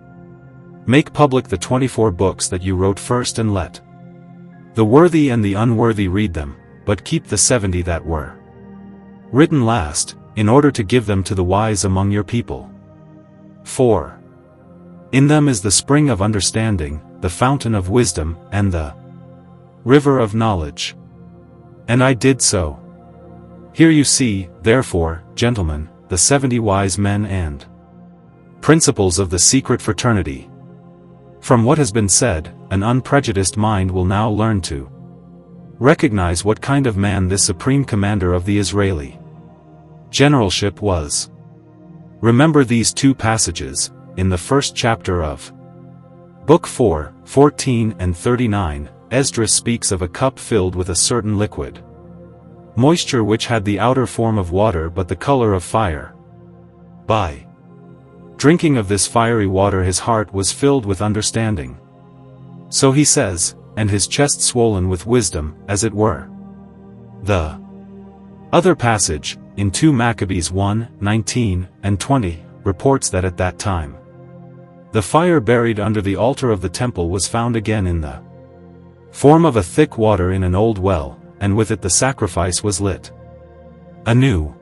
Make public the 24 books that you wrote first, and let the worthy and the unworthy read them, but keep the 70 that were written last, in order to give them to the wise among your people. 4. In them is the spring of understanding, the fountain of wisdom, and the river of knowledge. And I did so. Here you see, therefore, gentlemen, the 70 wise men and principles of the secret fraternity. From what has been said, an unprejudiced mind will now learn to recognize what kind of man this supreme commander of the Israeli generalship was. Remember these two passages, in the first chapter of Book 4, 14 and 39, Esdras speaks of a cup filled with a certain liquid moisture which had the outer form of water but the color of fire. By drinking of this fiery water his heart was filled with understanding. So he says, and his chest swollen with wisdom, as it were. The other passage, in 2 Maccabees 1, 19, and 20, reports that at that time the fire buried under the altar of the temple was found again in the form of a thick water in an old well, and with it the sacrifice was lit anew.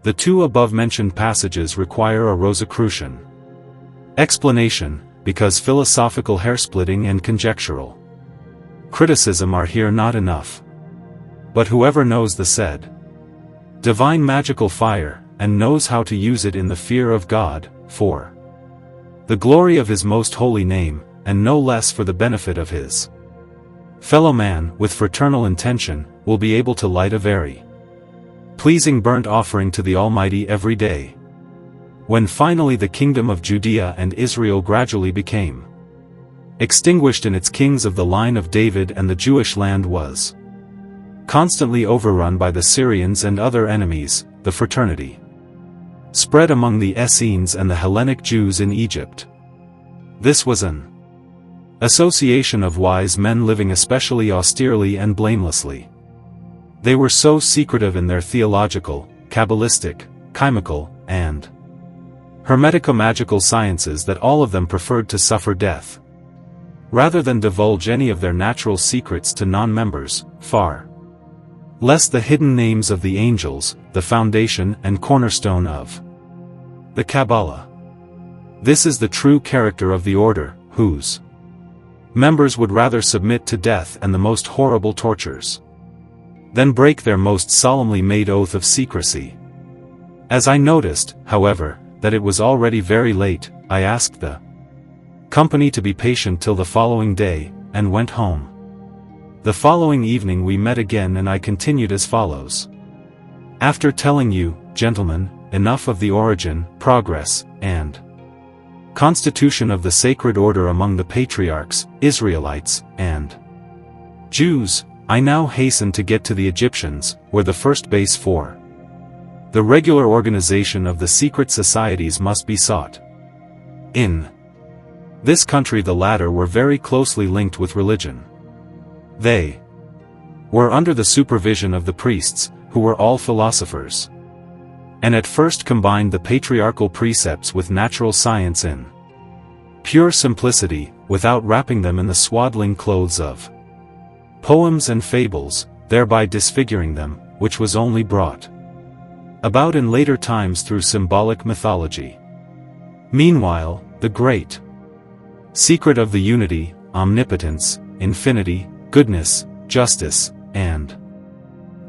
The 2 above-mentioned passages require a Rosicrucian explanation, because philosophical hairsplitting and conjectural criticism are here not enough. But whoever knows the said divine magical fire, and knows how to use it in the fear of God, for the glory of his most holy name, and no less for the benefit of his fellow man, with fraternal intention, will be able to light a very pleasing burnt offering to the Almighty every day. When finally the kingdom of Judea and Israel gradually became extinguished in its kings of the line of David, and the Jewish land was constantly overrun by the Syrians and other enemies, the fraternity spread among the Essenes and the Hellenic Jews in Egypt. This was an association of wise men living especially austerely and blamelessly. They were so secretive in their theological, Kabbalistic, chemical, and hermetico-magical sciences that all of them preferred to suffer death rather than divulge any of their natural secrets to non-members, far less the hidden names of the angels, the foundation and cornerstone of the Kabbalah. This is the true character of the order, whose members would rather submit to death and the most horrible tortures than break their most solemnly made oath of secrecy. As I noticed, however, that it was already very late, I asked the company to be patient till the following day, and went home. The following evening we met again and I continued as follows. After telling you, gentlemen, enough of the origin, progress, and constitution of the sacred order among the patriarchs, Israelites, and Jews, I now hasten to get to the Egyptians, where the first base for the regular organization of the secret societies must be sought. In this country the latter were very closely linked with religion. They were under the supervision of the priests, who were all philosophers, and at first combined the patriarchal precepts with natural science in pure simplicity, without wrapping them in the swaddling clothes of poems and fables, thereby disfiguring them, which was only brought about in later times through symbolic mythology. Meanwhile, the great secret of the unity, omnipotence, infinity, goodness, justice, and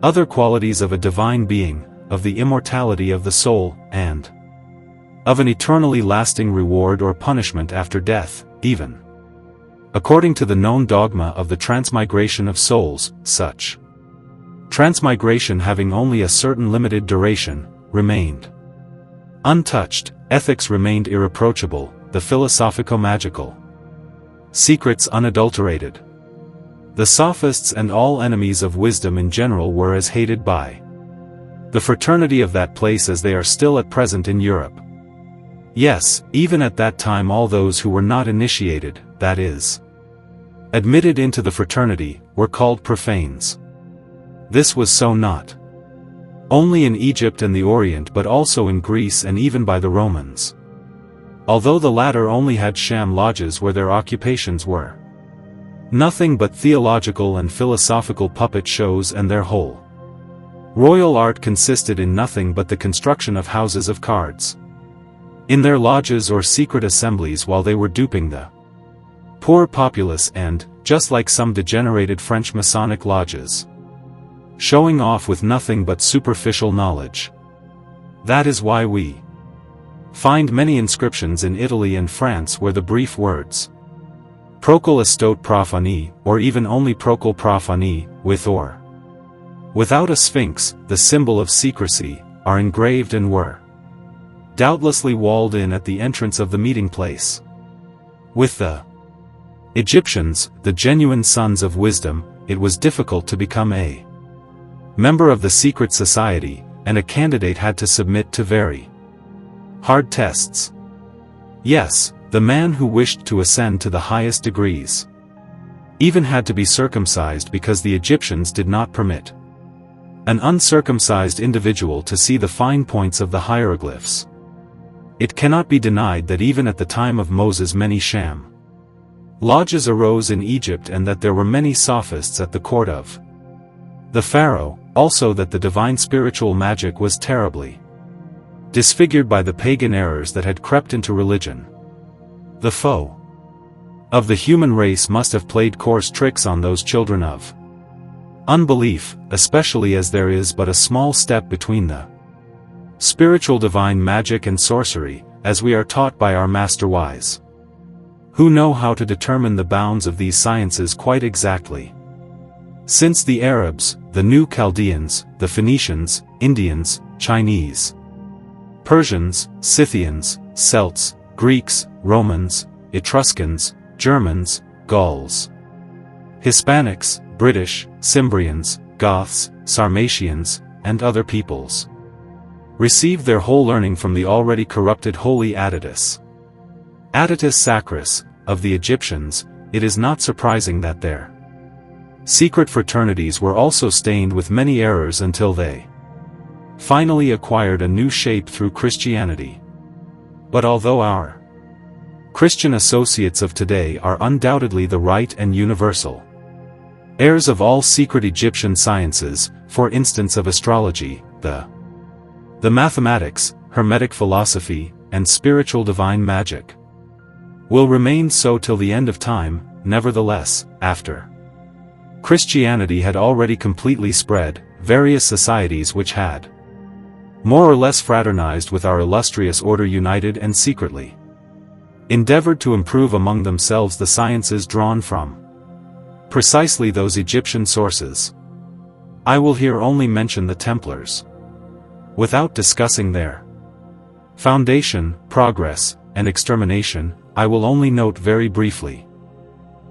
other qualities of a divine being, of the immortality of the soul, and of an eternally lasting reward or punishment after death, even according to the known dogma of the transmigration of souls, such transmigration having only a certain limited duration, remained untouched, ethics remained irreproachable, the philosophico-magical secrets unadulterated. The sophists and all enemies of wisdom in general were as hated by the fraternity of that place as they are still at present in Europe. Yes, even at that time all those who were not initiated, that is, admitted into the fraternity, were called profanes. This was so not only in Egypt and the Orient but also in Greece and even by the Romans, although the latter only had sham lodges where their occupations were nothing but theological and philosophical puppet shows, and their whole royal art consisted in nothing but the construction of houses of cards in their lodges or secret assemblies while they were duping the poor populace and, just like some degenerated French Masonic lodges, showing off with nothing but superficial knowledge. That is why we find many inscriptions in Italy and France where the brief words Procol estot profani, or even only Procol profani, with or without a sphinx, the symbol of secrecy, are engraved and were doubtlessly walled in at the entrance of the meeting place. With the Egyptians, the genuine sons of wisdom, it was difficult to become a member of the secret society, and a candidate had to submit to very hard tests. Yes, the man who wished to ascend to the highest degrees even had to be circumcised because the Egyptians did not permit an uncircumcised individual to see the fine points of the hieroglyphs. It cannot be denied that even at the time of Moses many sham lodges arose in Egypt and that there were many sophists at the court of the Pharaoh, also that the divine spiritual magic was terribly disfigured by the pagan errors that had crept into religion. The foe of the human race must have played coarse tricks on those children of unbelief, especially as there is but a small step between the spiritual divine magic and sorcery, as we are taught by our master wise, who know how to determine the bounds of these sciences quite exactly. Since the Arabs, the New Chaldeans, the Phoenicians, Indians, Chinese, Persians, Scythians, Celts, Greeks, Romans, Etruscans, Germans, Gauls, Hispanics, British, Cimbrians, Goths, Sarmatians, and other peoples received their whole learning from the already corrupted holy Aditus Sacris, of the Egyptians, it is not surprising that their secret fraternities were also stained with many errors until they finally acquired a new shape through Christianity. But although our Christian associates of today are undoubtedly the right and universal heirs of all secret Egyptian sciences, for instance of astrology, the mathematics, Hermetic philosophy, and spiritual divine magic, will remain so till the end of time. Nevertheless, after Christianity had already completely spread, various societies which had more or less fraternized with our illustrious order, united and secretly endeavored to improve among themselves the sciences drawn from precisely those Egyptian sources. I will here only mention the Templars, without discussing their foundation, progress, and extermination. I will only note very briefly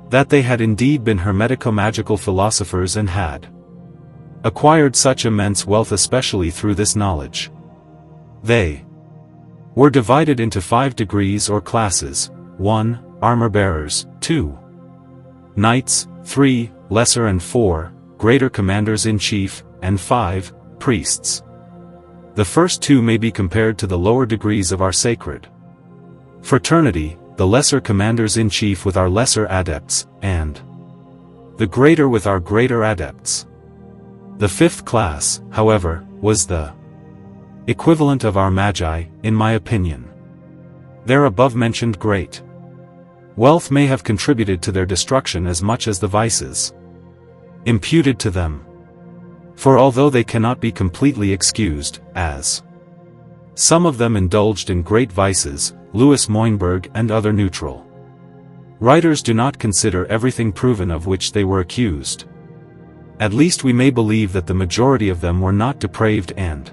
that they had indeed been hermetico-magical philosophers and had acquired such immense wealth especially through this knowledge. They were divided into 5 degrees or classes: 1. Armor-bearers, 2. Knights, 3. Lesser and 4. Greater commanders-in-chief, and 5. Priests. The first 2 may be compared to the lower degrees of our sacred fraternity, the lesser commanders-in-chief with our lesser adepts, and the greater with our greater adepts. The 5th class, however, was the equivalent of our magi, in my opinion. Their above-mentioned great wealth may have contributed to their destruction as much as the vices imputed to them. For although they cannot be completely excused, as some of them indulged in great vices, Louis Moinberg and other neutral writers do not consider everything proven of which they were accused. At least we may believe that the majority of them were not depraved, and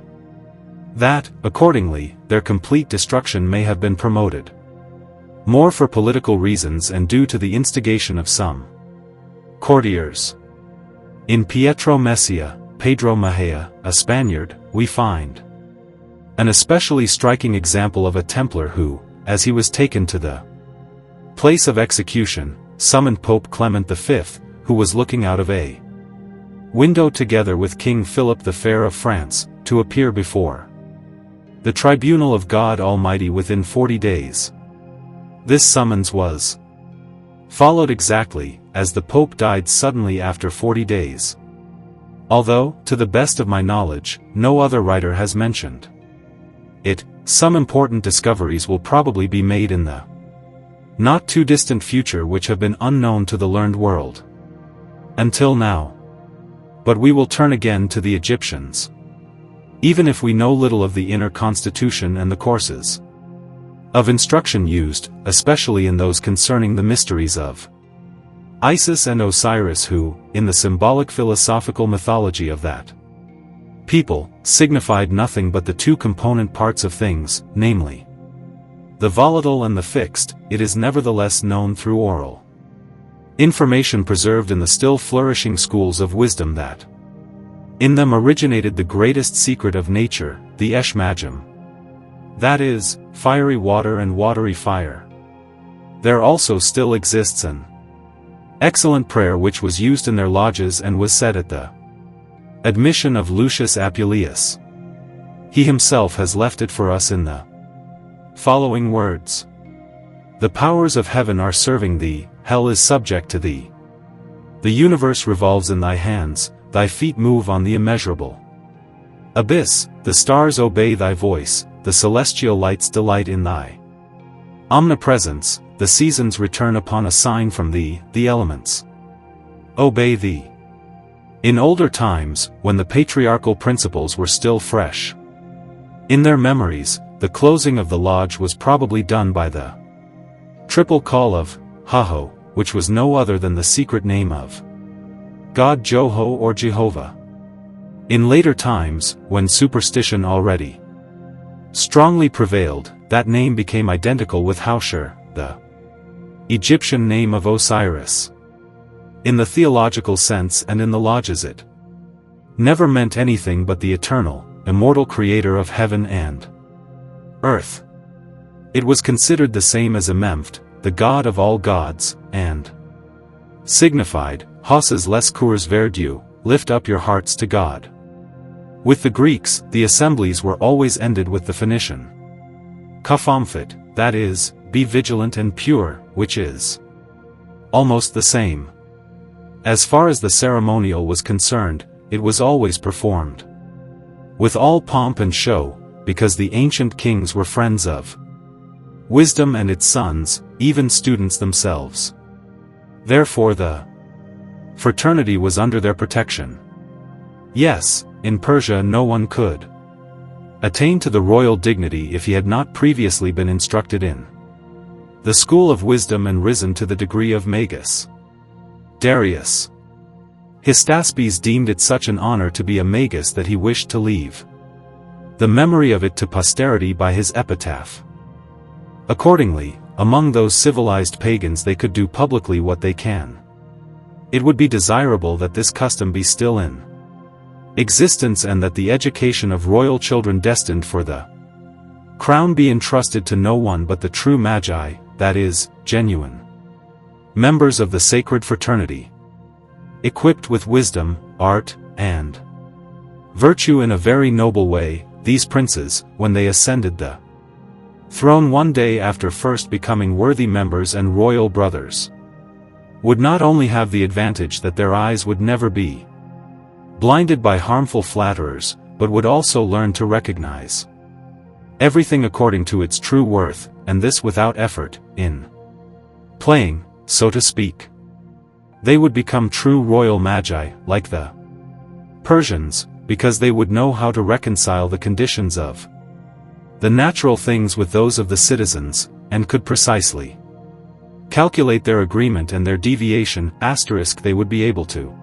that, accordingly, their complete destruction may have been promoted more for political reasons and due to the instigation of some courtiers. In Pietro Messia, Pedro Mejia, a Spaniard, we find an especially striking example of a Templar who, as he was taken to the place of execution, summoned Pope Clement V, who was looking out of a window together with King Philip the Fair of France, to appear before the tribunal of God Almighty within 40 days. This summons was followed exactly, as the Pope died suddenly after 40 days. Although, to the best of my knowledge, no other writer has mentioned it, some important discoveries will probably be made in the not too distant future which have been unknown to the learned world until now. But we will turn again to the Egyptians. Even if we know little of the inner constitution and the courses of instruction used, especially in those concerning the mysteries of Isis and Osiris, who, in the symbolic philosophical mythology of that people, signified nothing but the 2 component parts of things, namely the volatile and the fixed, it is nevertheless known through oral information preserved in the still flourishing schools of wisdom that in them originated the greatest secret of nature, the Eshmagim. That is, fiery water and watery fire. There also still exists an excellent prayer which was used in their lodges and was said at the admission of Lucius Apuleius. He himself has left it for us in the following words: "The powers of heaven are serving thee, hell is subject to thee. The universe revolves in thy hands, thy feet move on the immeasurable abyss, the stars obey thy voice, the celestial lights delight in thy omnipresence, the seasons return upon a sign from thee, the elements obey thee." In older times, when the patriarchal principles were still fresh in their memories, the closing of the lodge was probably done by the triple call of Haho, which was no other than the secret name of God Joho or Jehovah. In later times, when superstition already strongly prevailed, that name became identical with Haushur, the Egyptian name of Osiris. In the theological sense and in the lodges it never meant anything but the eternal, immortal creator of heaven and earth. It was considered the same as Amempht, the god of all gods, and signified, Hosses les cours vers Dieu, lift up your hearts to God. With the Greeks, the assemblies were always ended with the Phoenician Kaphomphit, that is, be vigilant and pure, which is almost the same. As far as the ceremonial was concerned, it was always performed with all pomp and show, because the ancient kings were friends of wisdom and its sons, even students themselves. Therefore the fraternity was under their protection. Yes, in Persia no one could attain to the royal dignity if he had not previously been instructed in the school of wisdom and risen to the degree of magus. Darius. Hystaspes deemed it such an honor to be a magus that he wished to leave the memory of it to posterity by his epitaph. Accordingly, among those civilized pagans they could do publicly what they can. It would be desirable that this custom be still in existence and that the education of royal children destined for the crown be entrusted to no one but the true magi, that is, genuine members of the sacred fraternity, equipped with wisdom, art, and virtue in a very noble way. These princes, when they ascended the throne one day after first becoming worthy members and royal brothers, would not only have the advantage that their eyes would never be blinded by harmful flatterers, but would also learn to recognize everything according to its true worth, and this without effort, in playing, so to speak. They would become true royal magi, like the Persians, because they would know how to reconcile the conditions of the natural things with those of the citizens, and could precisely calculate their agreement and their deviation. They would be able to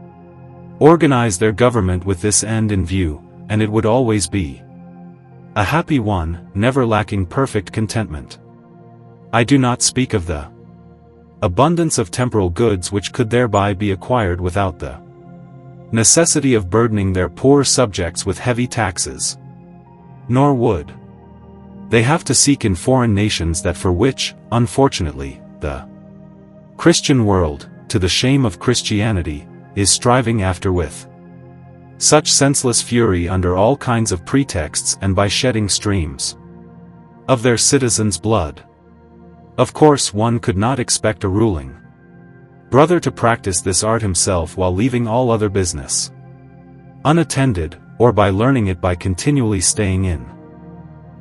organize their government with this end in view, and it would always be a happy one, never lacking perfect contentment. I do not speak of the abundance of temporal goods which could thereby be acquired without the necessity of burdening their poor subjects with heavy taxes. Nor would they have to seek in foreign nations that for which, unfortunately, the Christian world, to the shame of Christianity, is striving after with such senseless fury under all kinds of pretexts and by shedding streams of their citizens' blood. Of course one could not expect a ruling brother to practice this art himself while leaving all other business unattended, or by learning it by continually staying in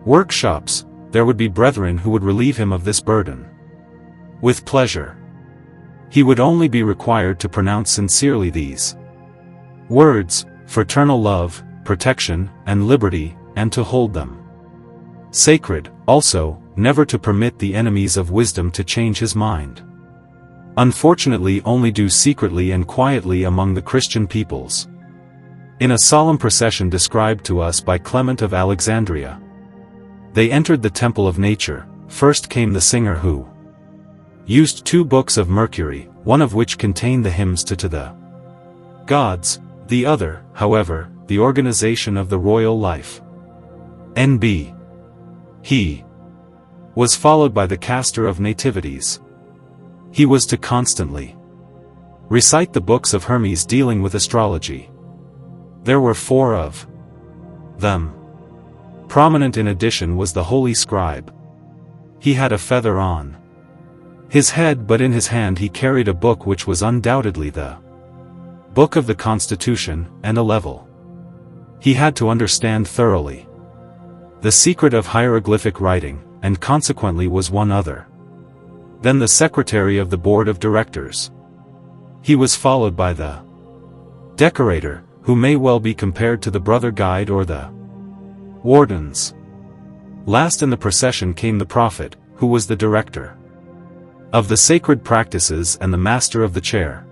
workshops. There would be brethren who would relieve him of this burden with pleasure. He would only be required to pronounce sincerely these words: fraternal love, protection, and liberty, and to hold them sacred, also, never to permit the enemies of wisdom to change his mind. Unfortunately only do secretly and quietly among the Christian peoples. In a solemn procession described to us by Clement of Alexandria, they entered the temple of nature. First came the singer who used 2 books of Mercury, one of which contained the hymns to the gods, the other, however, the organization of the royal life. N.B. He was followed by the caster of nativities. He was to constantly recite the books of Hermes dealing with astrology. There were 4 of them. Prominent in addition was the holy scribe. He had a feather on his head, but in his hand he carried a book which was undoubtedly the book of the Constitution, and a level he had to understand thoroughly the secret of hieroglyphic writing, and consequently was one other than the secretary of the board of directors. He was followed by the decorator, who may well be compared to the brother guide or the wardens. Last in the procession came the prophet, who was the director of the sacred practices and the master of the chair.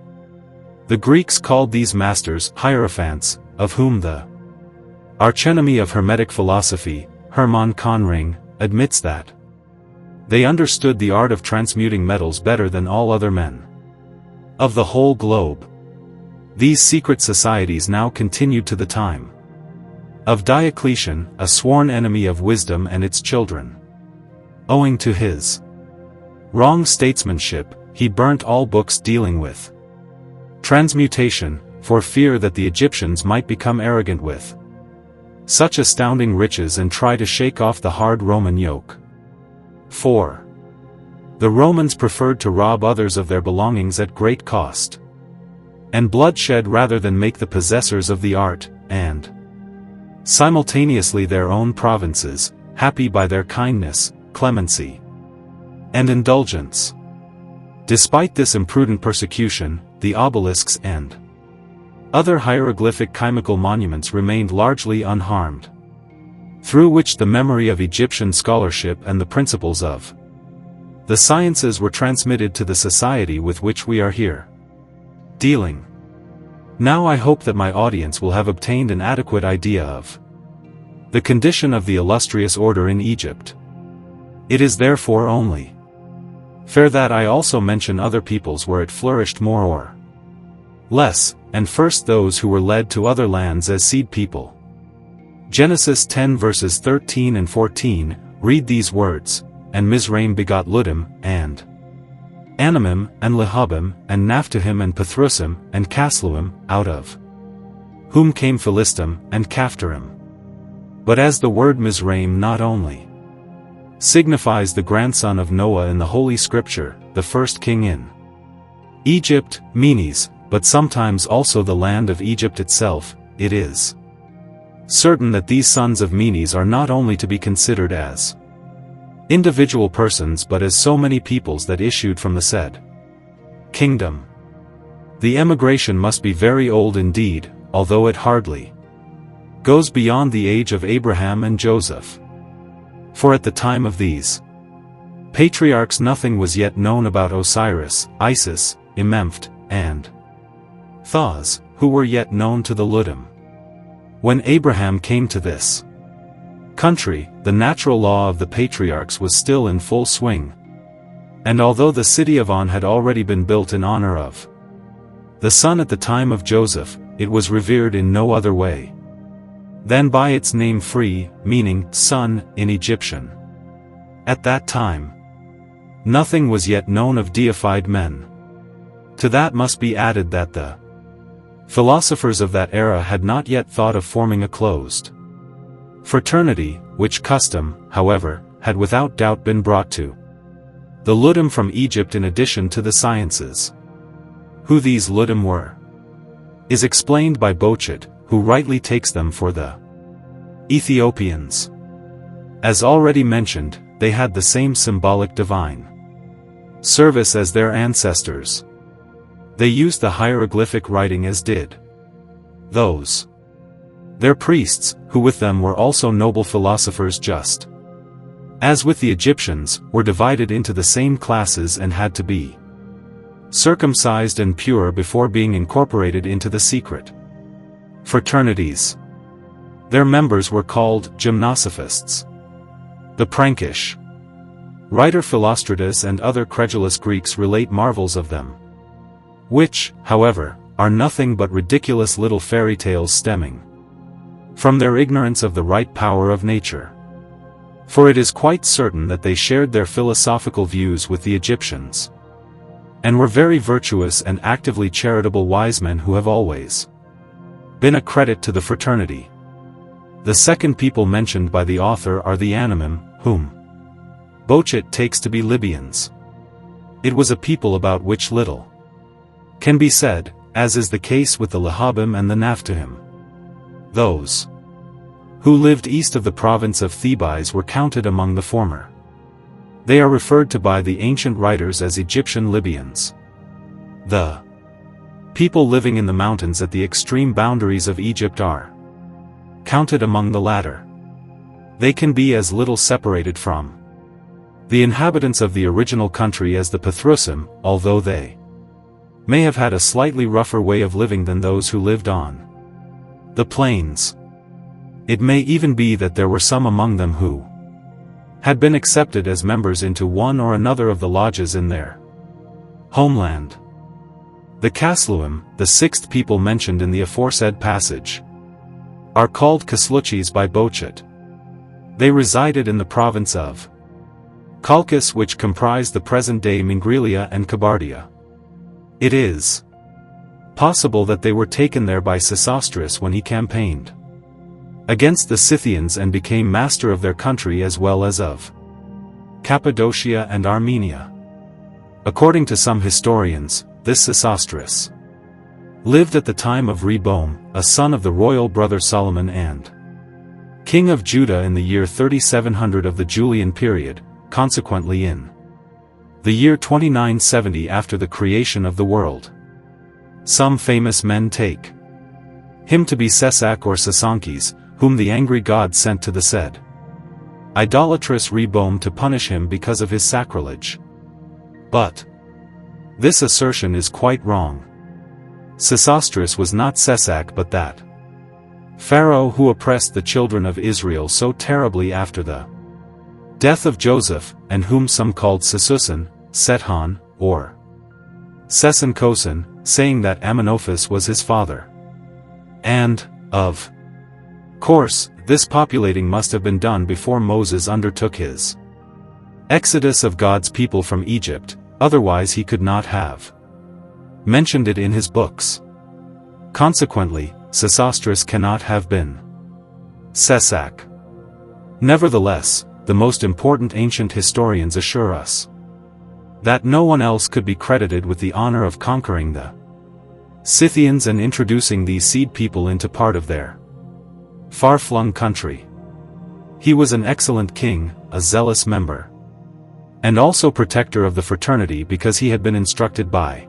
The Greeks called these masters hierophants, of whom the archenemy of Hermetic philosophy, Hermann Conring, admits that they understood the art of transmuting metals better than all other men of the whole globe. These secret societies now continued to the time of Diocletian, a sworn enemy of wisdom and its children. Owing to his wrong statesmanship, he burnt all books dealing with transmutation, for fear that the Egyptians might become arrogant with such astounding riches and try to shake off the hard Roman yoke. 4. The Romans preferred to rob others of their belongings at great cost and bloodshed rather than make the possessors of the art, and simultaneously their own provinces, happy by their kindness, clemency, and indulgence. Despite this imprudent persecution, the obelisks and other hieroglyphic chemical monuments remained largely unharmed. through which the memory of Egyptian scholarship and the principles of the sciences were transmitted to the society with which we are here dealing. Now I hope that my audience will have obtained an adequate idea of the condition of the illustrious order in Egypt. It is therefore only fair that I also mention other peoples where it flourished more or less, and first those who were led to other lands as seed people. Genesis 10 verses 13 and 14, read these words, and Mizraim begot Ludim, and Anamim, and Lehabim, and Naphtuhim, and Pathrusim, and Casluim, out of whom came Philistim, and Caphtorim. But as the word Mizraim not only signifies the grandson of Noah in the Holy Scripture, the first king in Egypt, Menes, but sometimes also the land of Egypt itself, it is certain that these sons of Menes are not only to be considered as individual persons but as so many peoples that issued from the said kingdom. The emigration must be very old indeed, although it hardly goes beyond the age of Abraham and Joseph. For at the time of these patriarchs nothing was yet known about Osiris, Isis, Imempht, and Thoth, who were yet known to the Ludim. When Abraham came to this country, the natural law of the patriarchs was still in full swing. And although the city of On had already been built in honor of the son at the time of Joseph, it was revered in no other way than by its name Free, meaning son, in Egyptian. At that time, nothing was yet known of deified men. To that must be added that the philosophers of that era had not yet thought of forming a closed fraternity, which custom, however, had without doubt been brought to the Ludim from Egypt in addition to the sciences. Who these Ludim were is explained by Bochet, who rightly takes them for the Ethiopians. As already mentioned, they had the same symbolic divine service as their ancestors. They used the hieroglyphic writing as did those their priests, who with them were also noble philosophers just as with the Egyptians, were divided into the same classes and had to be circumcised and pure before being incorporated into the secret fraternities. Their members were called gymnosophists. The prankish writer Philostratus and other credulous Greeks relate marvels of them, which, however, are nothing but ridiculous little fairy tales stemming from their ignorance of the right power of nature. For it is quite certain that they shared their philosophical views with the Egyptians, and were very virtuous and actively charitable wise men who have always been a credit to the fraternity. The second people mentioned by the author are the Anamim, whom Bochet takes to be Libyans. It was a people about which little can be said, as is the case with the Lehabim and the Naphtuhim. Those who lived east of the province of Thebais were counted among the former. They are referred to by the ancient writers as Egyptian Libyans. The people living in the mountains at the extreme boundaries of Egypt are counted among the latter. They can be as little separated from the inhabitants of the original country as the Pathrusim, although they may have had a slightly rougher way of living than those who lived on the plains. It may even be that there were some among them who had been accepted as members into one or another of the lodges in their homeland. The Casluim, the sixth people mentioned in the aforesaid passage, are called Kasluchis by Bochet. They resided in the province of Chalkis, which comprised the present-day Mingrelia and Kabardia. It is possible that they were taken there by Sesostris when he campaigned against the Scythians and became master of their country as well as of Cappadocia and Armenia. According to some historians, this Sesostris lived at the time of Rehoboam, a son of the royal brother Solomon and king of Judah in the year 3700 of the Julian period, consequently in the year 2970 after the creation of the world. Some famous men take him to be Sesak or Sasankes, whom the angry god sent to the said idolatrous Reboam to punish him because of his sacrilege. But this assertion is quite wrong. Sesostris was not Sesac but that Pharaoh who oppressed the children of Israel so terribly after the death of Joseph, and whom some called Sesusan, Sethon, or Sesenkosan, saying that Amenophis was his father. And, of course, this populating must have been done before Moses undertook his exodus of God's people from Egypt, otherwise he could not have mentioned it in his books. Consequently, Sesostris cannot have been Sesac. Nevertheless, the most important ancient historians assure us that no one else could be credited with the honor of conquering the Scythians and introducing these seed people into part of their far-flung country. He was an excellent king, a zealous member, and also protector of the fraternity because he had been instructed by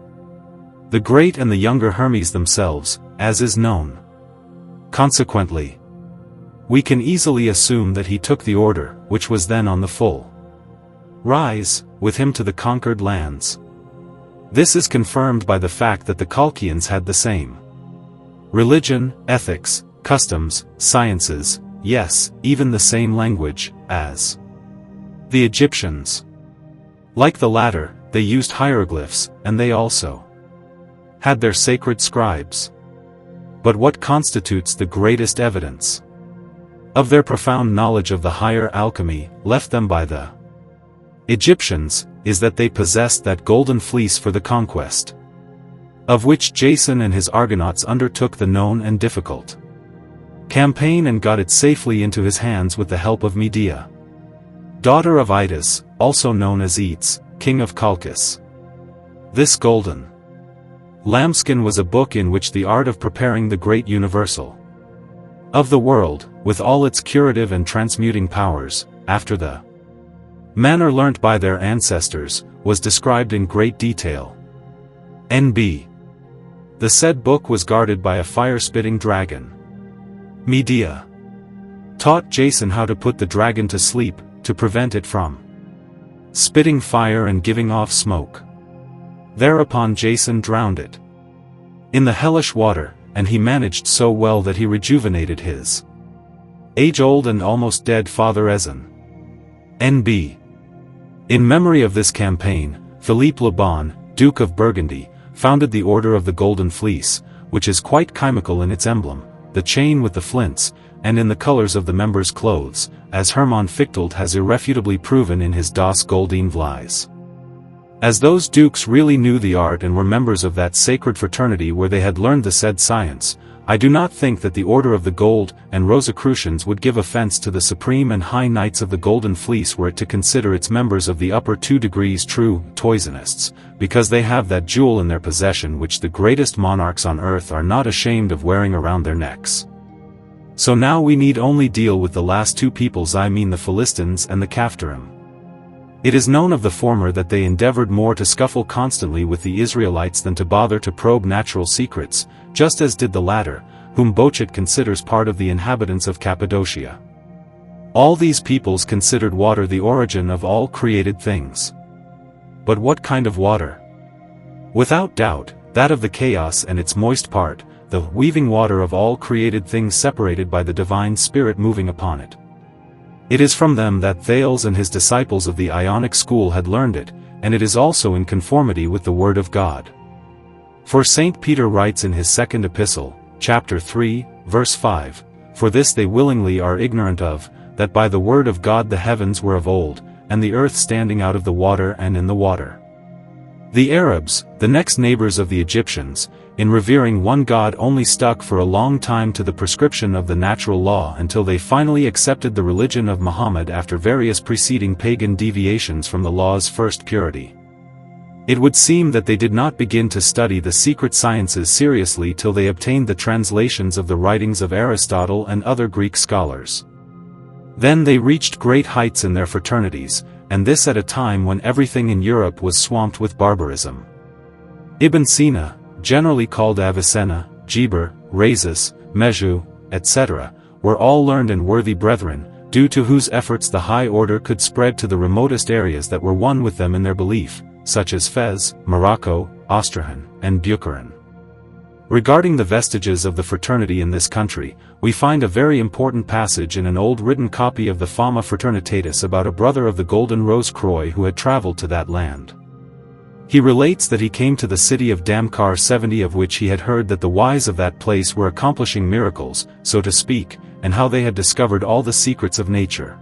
the great and the younger Hermes themselves, as is known. Consequently, we can easily assume that he took the order, which was then on the full rise, with him to the conquered lands. This is confirmed by the fact that the Colchians had the same religion, ethics, customs, sciences, yes, even the same language, as the Egyptians. Like the latter, they used hieroglyphs, and they also had their sacred scribes. But what constitutes the greatest evidence of their profound knowledge of the higher alchemy, left them by the Egyptians, is that they possessed that golden fleece for the conquest, of which Jason and his Argonauts undertook the known and difficult campaign and got it safely into his hands with the help of Medea, daughter of Idas, also known as Eets, king of Colchis. This golden lambskin was a book in which the art of preparing the great universal of the world, with all its curative and transmuting powers, after the manner learnt by their ancestors, was described in great detail. N.B. The said book was guarded by a fire-spitting dragon. Medea taught Jason how to put the dragon to sleep, to prevent it from spitting fire and giving off smoke. Thereupon Jason drowned it in the hellish water, and he managed so well that he rejuvenated his age-old and almost dead father Ezon. N.B. In memory of this campaign, Philippe le Bon, Duke of Burgundy, founded the Order of the Golden Fleece, which is quite chimical in its emblem, the chain with the flints, and in the colors of the members' clothes, as Hermann Fichtold has irrefutably proven in his Das Goldene Vlies. As those dukes really knew the art and were members of that sacred fraternity where they had learned the said science, I do not think that the Order of the Gold and Rosicrucians would give offense to the Supreme and High Knights of the Golden Fleece were it to consider its members of the upper 2 degrees true toisonists, because they have that jewel in their possession which the greatest monarchs on earth are not ashamed of wearing around their necks. So now we need only deal with the last 2 peoples, I mean the Philistines and the Caphtorim. It is known of the former that they endeavored more to scuffle constantly with the Israelites than to bother to probe natural secrets, just as did the latter, whom Bochet considers part of the inhabitants of Cappadocia. All these peoples considered water the origin of all created things. But what kind of water? Without doubt, that of the chaos and its moist part, the weaving water of all created things separated by the divine spirit moving upon it. It is from them that Thales and his disciples of the Ionic school had learned it, and it is also in conformity with the Word of God. For St. Peter writes in his second epistle, chapter 3, verse 5, "For this they willingly are ignorant of, that by the word of God the heavens were of old, and the earth standing out of the water and in the water." The Arabs, the next neighbors of the Egyptians, in revering one God only stuck for a long time to the prescription of the natural law until they finally accepted the religion of Muhammad after various preceding pagan deviations from the law's first purity. It would seem that they did not begin to study the secret sciences seriously till they obtained the translations of the writings of Aristotle and other Greek scholars. Then they reached great heights in their fraternities, and this at a time when everything in Europe was swamped with barbarism. Ibn Sina, generally called Avicenna, Geber, Rhazes, Meju, etc., were all learned and worthy brethren, due to whose efforts the high order could spread to the remotest areas that were one with them in their belief, such as Fez, Morocco, Astrakhan, and Bukharan. Regarding the vestiges of the fraternity in this country, we find a very important passage in an old written copy of the Fama Fraternitatis about a brother of the Golden Rose Croix who had traveled to that land. He relates that he came to the city of Damkar 70, of which he had heard that the wise of that place were accomplishing miracles, so to speak, and how they had discovered all the secrets of nature.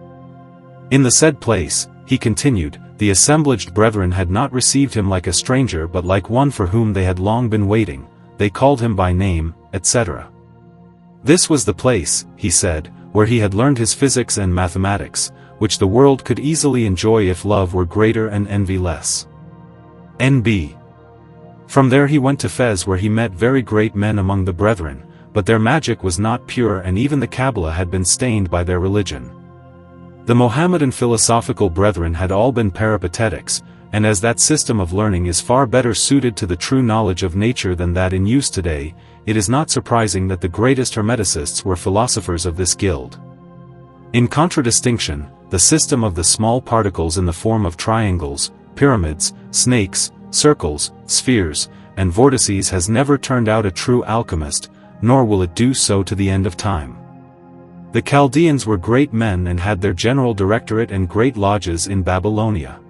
In the said place, he continued, the assemblaged brethren had not received him like a stranger but like one for whom they had long been waiting. They called him by name, etc. This was the place, he said, where he had learned his physics and mathematics, which the world could easily enjoy if love were greater and envy less. N.B. From there he went to Fez, where he met very great men among the brethren, but their magic was not pure, and even the Kabbalah had been stained by their religion. The Mohammedan philosophical brethren had all been peripatetics, and as that system of learning is far better suited to the true knowledge of nature than that in use today, it is not surprising that the greatest Hermeticists were philosophers of this guild. In contradistinction, the system of the small particles in the form of triangles, pyramids, snakes, circles, spheres, and vortices has never turned out a true alchemist, nor will it do so to the end of time. The Chaldeans were great men and had their general directorate and great lodges in Babylonia.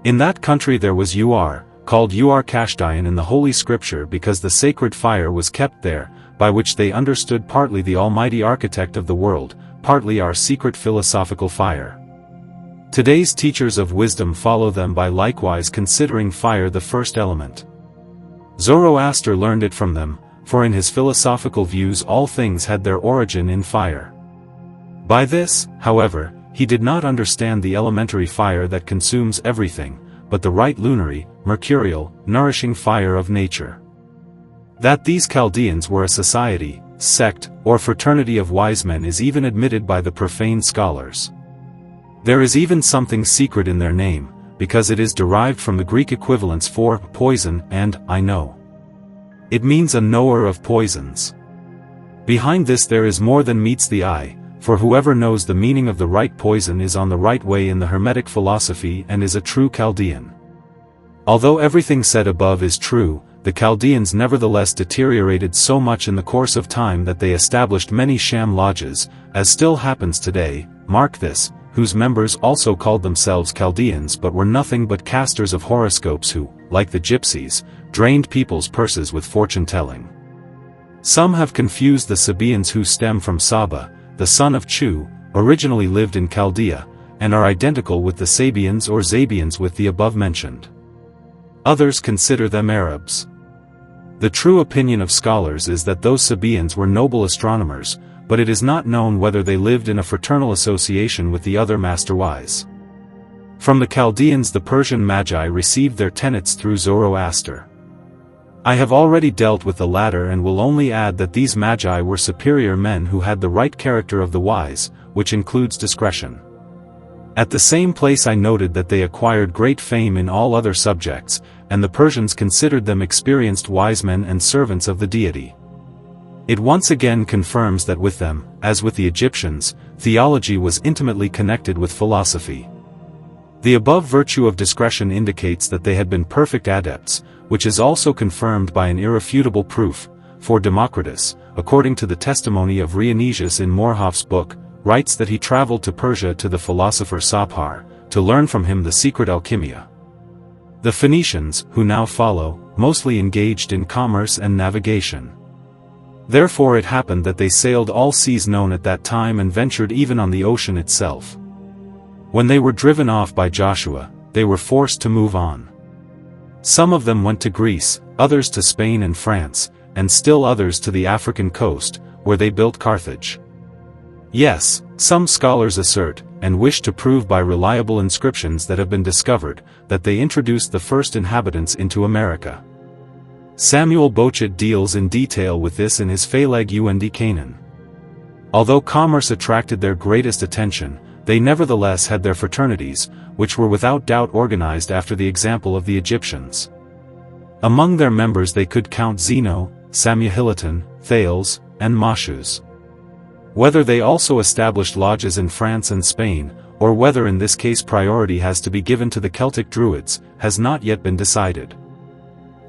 In that country there was Ur, called Ur-Kashdayan in the Holy Scripture because the sacred fire was kept there, by which they understood partly the Almighty Architect of the world, partly our secret philosophical fire. Today's teachers of wisdom follow them by likewise considering fire the first element. Zoroaster learned it from them, for in his philosophical views all things had their origin in fire. By this, however, he did not understand the elementary fire that consumes everything, but the right lunary, mercurial, nourishing fire of nature. That these Chaldeans were a society, sect, or fraternity of wise men is even admitted by the profane scholars. There is even something secret in their name, because it is derived from the Greek equivalents for poison and I know. It means a knower of poisons. Behind this there is more than meets the eye, for whoever knows the meaning of the right poison is on the right way in the Hermetic philosophy and is a true Chaldean. Although everything said above is true, the Chaldeans nevertheless deteriorated so much in the course of time that they established many sham lodges, as still happens today, mark this, whose members also called themselves Chaldeans but were nothing but casters of horoscopes who, like the gypsies, drained people's purses with fortune-telling. Some have confused the Sabaeans who stem from Saba, the son of Chu, originally lived in Chaldea, and are identical with the Sabaeans or Zabians with the above-mentioned. Others consider them Arabs. The true opinion of scholars is that those Sabaeans were noble astronomers, but it is not known whether they lived in a fraternal association with the other masterwise. From the Chaldeans the Persian Magi received their tenets through Zoroaster. I have already dealt with the latter and will only add that these Magi were superior men who had the right character of the wise, which includes discretion. At the same place I noted that they acquired great fame in all other subjects, and the Persians considered them experienced wise men and servants of the deity. It once again confirms that with them, as with the Egyptians, theology was intimately connected with philosophy. The above virtue of discretion indicates that they had been perfect adepts, which is also confirmed by an irrefutable proof, for Democritus, according to the testimony of Rheinesius in Morhoff's book, writes that he traveled to Persia to the philosopher Saphar, to learn from him the secret alchemia. The Phoenicians, who now follow, mostly engaged in commerce and navigation. Therefore it happened that they sailed all seas known at that time and ventured even on the ocean itself. When they were driven off by Joshua, they were forced to move on. Some of them went to Greece, others to Spain and France, and still others to the African coast, where they built Carthage. Yes, some scholars assert, and wish to prove by reliable inscriptions that have been discovered, that they introduced the first inhabitants into America. Samuel Bochet deals in detail with this in his Phaleg und Canaan. Although commerce attracted their greatest attention, they nevertheless had their fraternities, which were without doubt organized after the example of the Egyptians. Among their members they could count Zeno, Samuhiliton, Thales, and Mashus. Whether they also established lodges in France and Spain, or whether in this case priority has to be given to the Celtic Druids, has not yet been decided.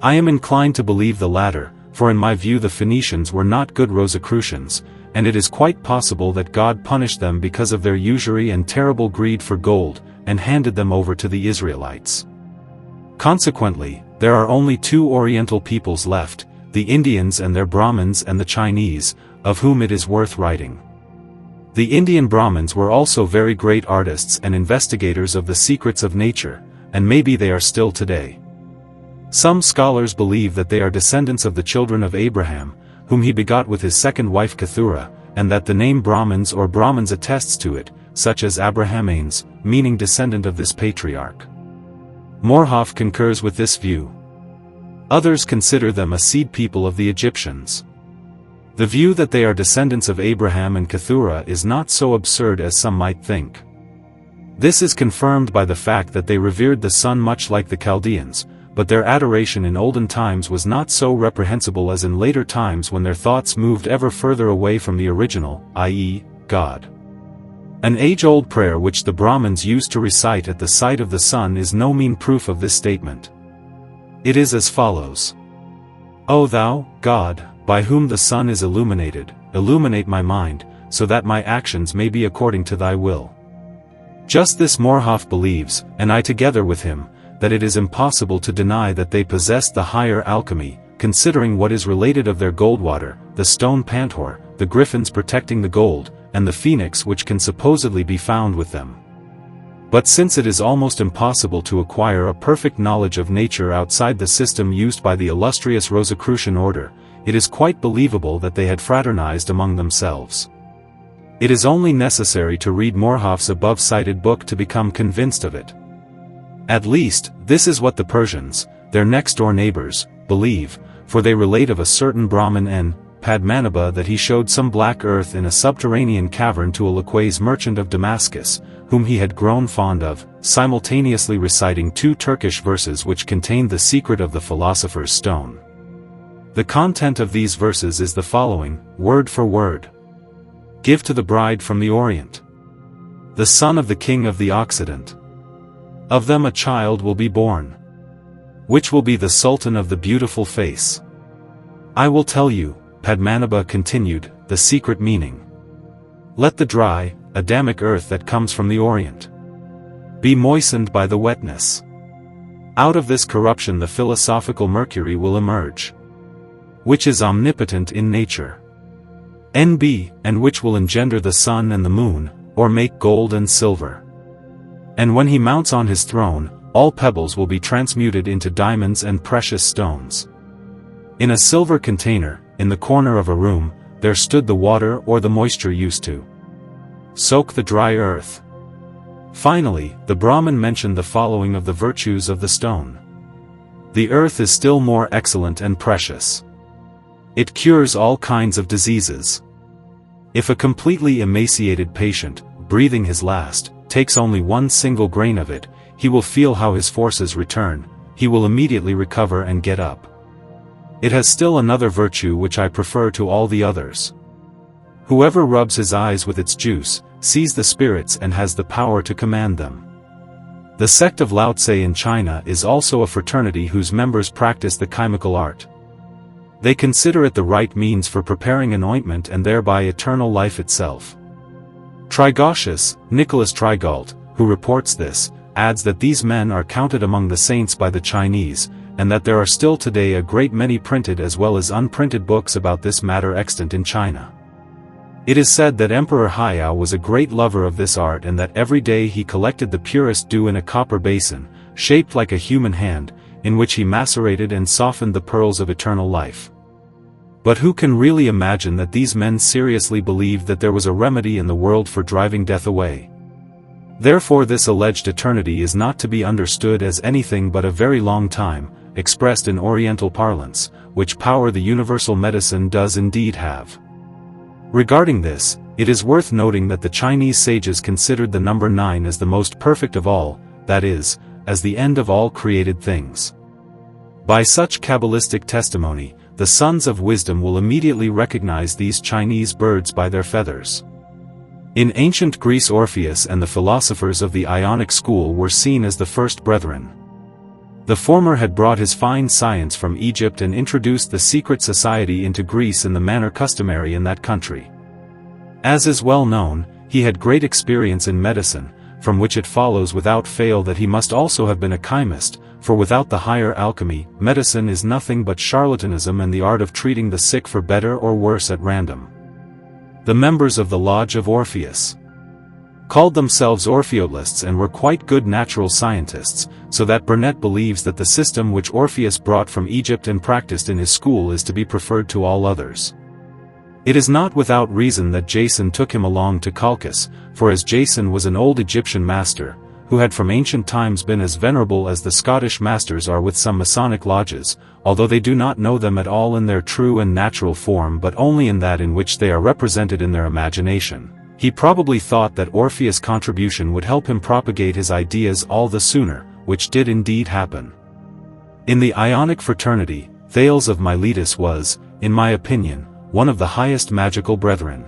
I am inclined to believe the latter, for in my view the Phoenicians were not good Rosicrucians, and it is quite possible that God punished them because of their usury and terrible greed for gold, and handed them over to the Israelites. Consequently, there are only two Oriental peoples left, the Indians and their Brahmins and the Chinese, of whom it is worth writing. The Indian Brahmins were also very great artists and investigators of the secrets of nature, and maybe they are still today. Some scholars believe that they are descendants of the children of Abraham, whom he begot with his second wife Keturah, and that the name Brahmins or Brahmins attests to it, such as Abrahamanes, meaning descendant of this patriarch. Morhoff concurs with this view. Others consider them a seed people of the Egyptians. The view that they are descendants of Abraham and Keturah is not so absurd as some might think. This is confirmed by the fact that they revered the sun much like the Chaldeans, but their adoration in olden times was not so reprehensible as in later times when their thoughts moved ever further away from the original, i.e., God. An age-old prayer which the Brahmins used to recite at the sight of the sun is no mean proof of this statement. It is as follows. O thou, God, by whom the sun is illuminated, illuminate my mind, so that my actions may be according to thy will. Just this Morhoff believes, and I together with him, that it is impossible to deny that they possessed the higher alchemy, considering what is related of their Goldwater, the stone Pantor, the griffins protecting the gold, and the phoenix which can supposedly be found with them. But since it is almost impossible to acquire a perfect knowledge of nature outside the system used by the illustrious Rosicrucian order, it is quite believable that they had fraternized among themselves. It is only necessary to read Morhoff's above-cited book to become convinced of it. At least, this is what the Persians, their next-door neighbors, believe, for they relate of a certain Brahmin in Padmanabha that he showed some black earth in a subterranean cavern to a Laquais merchant of Damascus, whom he had grown fond of, simultaneously reciting two Turkish verses which contained the secret of the philosopher's stone. The content of these verses is the following, word for word. Give to the bride from the Orient, the son of the king of the Occident. Of them a child will be born, which will be the sultan of the beautiful face. I will tell you, Padmanabha continued, the secret meaning. Let the dry, Adamic earth that comes from the Orient be moistened by the wetness. Out of this corruption the philosophical Mercury will emerge, which is omnipotent in nature. NB, and which will engender the sun and the moon, or make gold and silver. And when he mounts on his throne, all pebbles will be transmuted into diamonds and precious stones. In a silver container, in the corner of a room, there stood the water or the moisture used to soak the dry earth. Finally, the Brahmin mentioned the following of the virtues of the stone. The earth is still more excellent and precious. It cures all kinds of diseases. If a completely emaciated patient, breathing his last, takes only one single grain of it, he will feel how his forces return, he will immediately recover and get up. It has still another virtue which I prefer to all the others. Whoever rubs his eyes with its juice, sees the spirits and has the power to command them. The sect of Lao Tse in China is also a fraternity whose members practice the chemical art. They consider it the right means for preparing an ointment and thereby eternal life itself. Trigautius, Nicholas Trigault, who reports this, adds that these men are counted among the saints by the Chinese, and that there are still today a great many printed as well as unprinted books about this matter extant in China. It is said that Emperor Haiyao was a great lover of this art and that every day he collected the purest dew in a copper basin, shaped like a human hand, in which he macerated and softened the pearls of eternal life. But who can really imagine that these men seriously believed that there was a remedy in the world for driving death away? Therefore this alleged eternity is not to be understood as anything but a very long time, expressed in Oriental parlance, which power the universal medicine does indeed have. Regarding this, it is worth noting that the Chinese sages considered the number 9 as the most perfect of all, that is, as the end of all created things. By such Kabbalistic testimony, the sons of wisdom will immediately recognize these Chinese birds by their feathers. In ancient Greece, Orpheus and the philosophers of the Ionic school were seen as the first brethren. The former had brought his fine science from Egypt and introduced the secret society into Greece in the manner customary in that country. As is well known, he had great experience in medicine, from which it follows without fail that he must also have been a chemist, for without the higher alchemy, medicine is nothing but charlatanism and the art of treating the sick for better or worse at random. The members of the Lodge of Orpheus called themselves Orpheolists and were quite good natural scientists, so that Burnet believes that the system which Orpheus brought from Egypt and practiced in his school is to be preferred to all others. It is not without reason that Jason took him along to Colchis, for as Jason was an old Egyptian master, who had from ancient times been as venerable as the Scottish masters are with some Masonic lodges, although they do not know them at all in their true and natural form but only in that in which they are represented in their imagination, he probably thought that Orpheus' contribution would help him propagate his ideas all the sooner, which did indeed happen. In the Ionic fraternity, Thales of Miletus was, in my opinion, one of the highest magical brethren.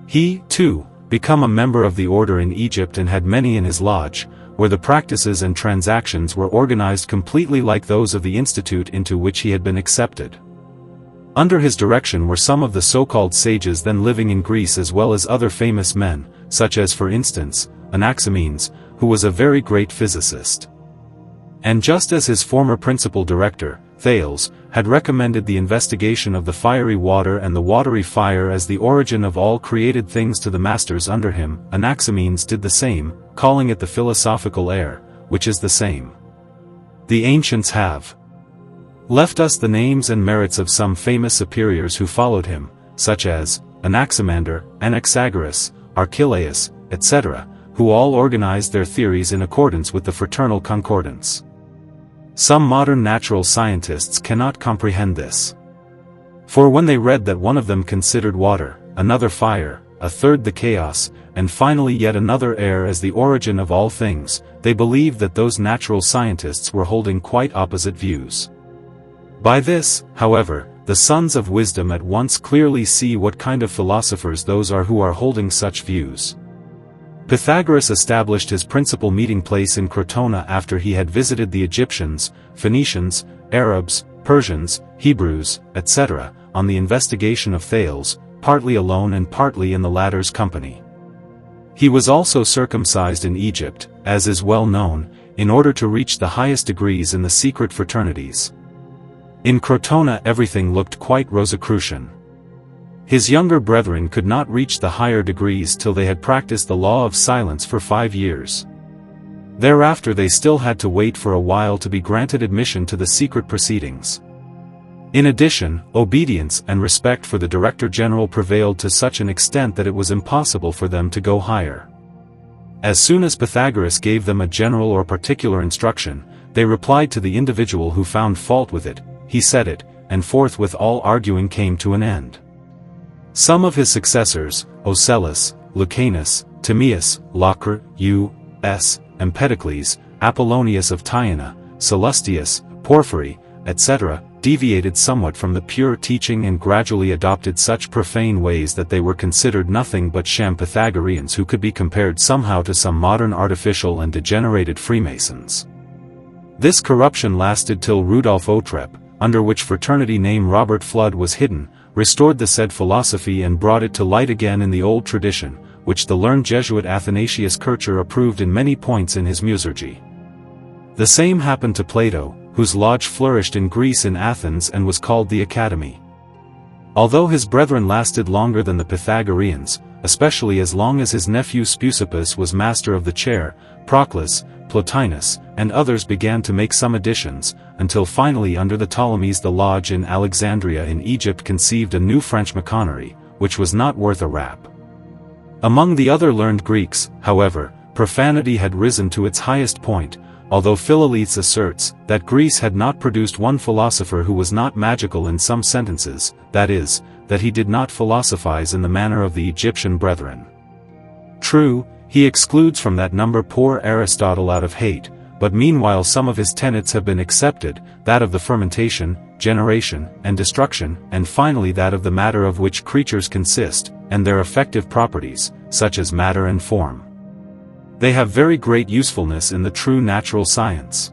He, too, became a member of the order in Egypt and had many in his lodge, where the practices and transactions were organized completely like those of the institute into which he had been accepted. Under his direction were some of the so-called sages then living in Greece as well as other famous men, such as for instance, Anaximenes, who was a very great physicist. And just as his former principal director, Thales, had recommended the investigation of the fiery water and the watery fire as the origin of all created things to the masters under him, Anaximenes did the same, calling it the philosophical air, which is the same. The ancients have left us the names and merits of some famous superiors who followed him, such as Anaximander, Anaxagoras, Archelaus, etc., who all organized their theories in accordance with the fraternal concordance. Some modern natural scientists cannot comprehend this. For when they read that one of them considered water, another fire, a third the chaos, and finally yet another air as the origin of all things, they believed that those natural scientists were holding quite opposite views. By this, however, the sons of wisdom at once clearly see what kind of philosophers those are who are holding such views. Pythagoras established his principal meeting place in Crotona after he had visited the Egyptians, Phoenicians, Arabs, Persians, Hebrews, etc., on the investigation of Thales, partly alone and partly in the latter's company. He was also circumcised in Egypt, as is well known, in order to reach the highest degrees in the secret fraternities. In Crotona everything looked quite Rosicrucian. His younger brethren could not reach the higher degrees till they had practiced the law of silence for 5 years. Thereafter they still had to wait for a while to be granted admission to the secret proceedings. In addition, obedience and respect for the Director General prevailed to such an extent that it was impossible for them to go higher. As soon as Pythagoras gave them a general or particular instruction, they replied to the individual who found fault with it, he said it, and forthwith all arguing came to an end. Some of his successors, Ocellus, Lucanus, Timaeus, Locre, U.S., Empedocles, Apollonius of Tyana, Sallustius, Porphyry, etc., deviated somewhat from the pure teaching and gradually adopted such profane ways that they were considered nothing but sham Pythagoreans who could be compared somehow to some modern artificial and degenerated Freemasons. This corruption lasted till Rudolf Otrep, under which fraternity name Robert Flood was hidden, restored the said philosophy and brought it to light again in the old tradition, which the learned Jesuit Athanasius Kircher approved in many points in his Musurgy. The same happened to Plato, whose lodge flourished in Greece in Athens and was called the Academy. Although his brethren lasted longer than the Pythagoreans, especially as long as his nephew Speusippus was master of the chair, Proclus, Plotinus, and others began to make some additions, until finally under the Ptolemies the lodge in Alexandria in Egypt conceived a new French maconnery, which was not worth a rap. Among the other learned Greeks, however, profanity had risen to its highest point, although Philalethes asserts that Greece had not produced one philosopher who was not magical in some sentences, that is, that he did not philosophize in the manner of the Egyptian brethren. True, he excludes from that number poor Aristotle out of hate, but meanwhile some of his tenets have been accepted, that of the fermentation, generation, and destruction, and finally that of the matter of which creatures consist, and their effective properties, such as matter and form. They have very great usefulness in the true natural science.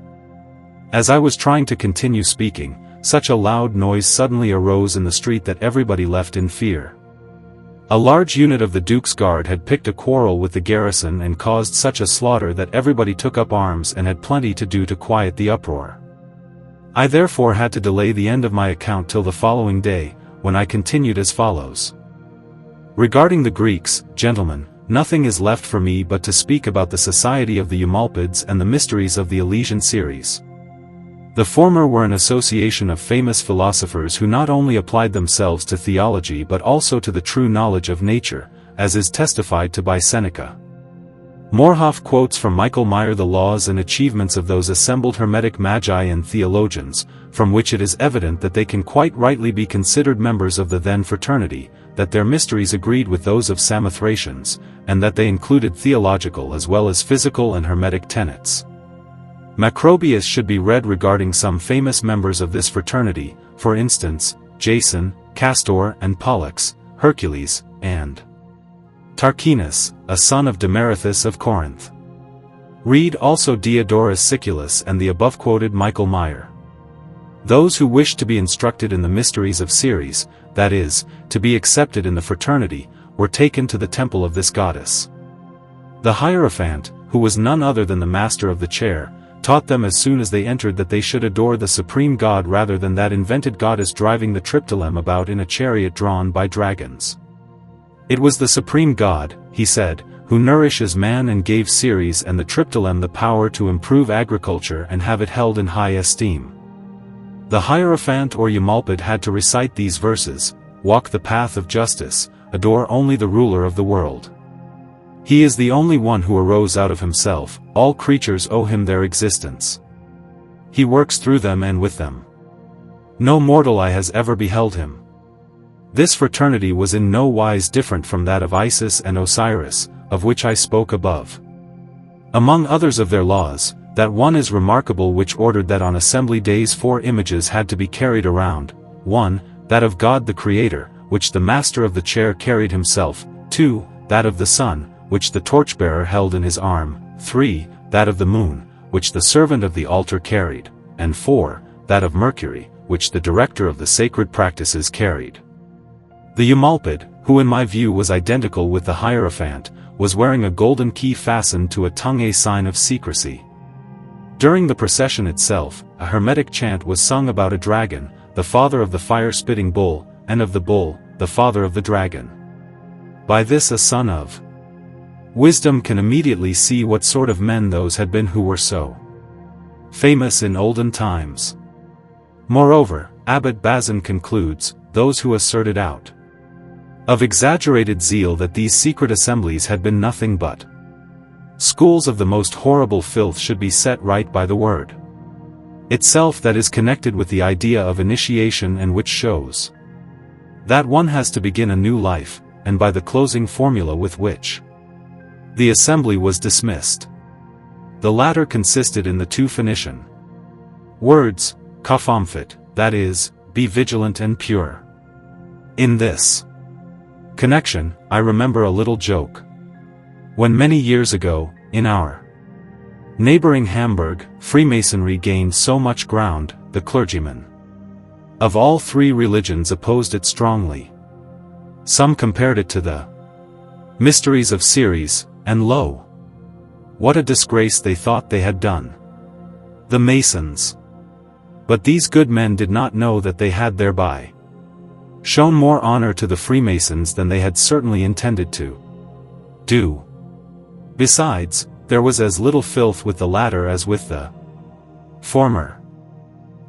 As I was trying to continue speaking, such a loud noise suddenly arose in the street that everybody left in fear. A large unit of the Duke's Guard had picked a quarrel with the garrison and caused such a slaughter that everybody took up arms and had plenty to do to quiet the uproar. I therefore had to delay the end of my account till the following day, when I continued as follows. Regarding the Greeks, gentlemen, nothing is left for me but to speak about the society of the Eumolpids and the mysteries of the Elysian series. The former were an association of famous philosophers who not only applied themselves to theology but also to the true knowledge of nature, as is testified to by Seneca. Morhoff quotes from Michael Meyer the laws and achievements of those assembled Hermetic magi and theologians, from which it is evident that they can quite rightly be considered members of the then fraternity, that their mysteries agreed with those of Samothracians, and that they included theological as well as physical and Hermetic tenets. Macrobius should be read regarding some famous members of this fraternity, for instance, Jason, Castor and Pollux, Hercules, and Tarquinius, a son of Demarathus of Corinth. Read also Diodorus Siculus and the above-quoted Michael Meyer. Those who wished to be instructed in the mysteries of Ceres, that is, to be accepted in the fraternity, were taken to the temple of this goddess. The Hierophant, who was none other than the master of the chair, taught them as soon as they entered that they should adore the supreme god rather than that invented goddess driving the triptylem about in a chariot drawn by dragons. It was the supreme god, he said, who nourishes man and gave Ceres and the triptylem the power to improve agriculture and have it held in high esteem. The Hierophant or Eumolpid had to recite these verses, walk the path of justice, adore only the ruler of the world. He is the only one who arose out of himself, all creatures owe him their existence. He works through them and with them. No mortal eye has ever beheld him. This fraternity was in no wise different from that of Isis and Osiris, of which I spoke above. Among others of their laws, that one is remarkable which ordered that on assembly days 4 images had to be carried around, 1, that of God the Creator, which the master of the chair carried himself, 2, that of the sun, which the torchbearer held in his arm, 3, that of the moon, which the servant of the altar carried, and 4, that of Mercury, which the director of the sacred practices carried. The Eumolpid, who in my view was identical with the Hierophant, was wearing a golden key fastened to a tongue, a sign of secrecy. During the procession itself, a Hermetic chant was sung about a dragon, the father of the fire-spitting bull, and of the bull, the father of the dragon. By this a son of wisdom can immediately see what sort of men those had been who were so famous in olden times. Moreover, Abbot Bazin concludes, those who asserted out of exaggerated zeal that these secret assemblies had been nothing but schools of the most horrible filth should be set right by the word itself that is connected with the idea of initiation and which shows that one has to begin a new life, and by the closing formula with which the assembly was dismissed. The latter consisted in the 2 Phoenician words, kaphomphit, that is, be vigilant and pure. In this connection, I remember a little joke. When many years ago, in our neighboring Hamburg, Freemasonry gained so much ground, the clergymen of all 3 religions opposed it strongly. Some compared it to the mysteries of Ceres, and lo! What a disgrace they thought they had done. The Masons. But these good men did not know that they had thereby shown more honor to the Freemasons than they had certainly intended to do. Besides, there was as little filth with the latter as with the former.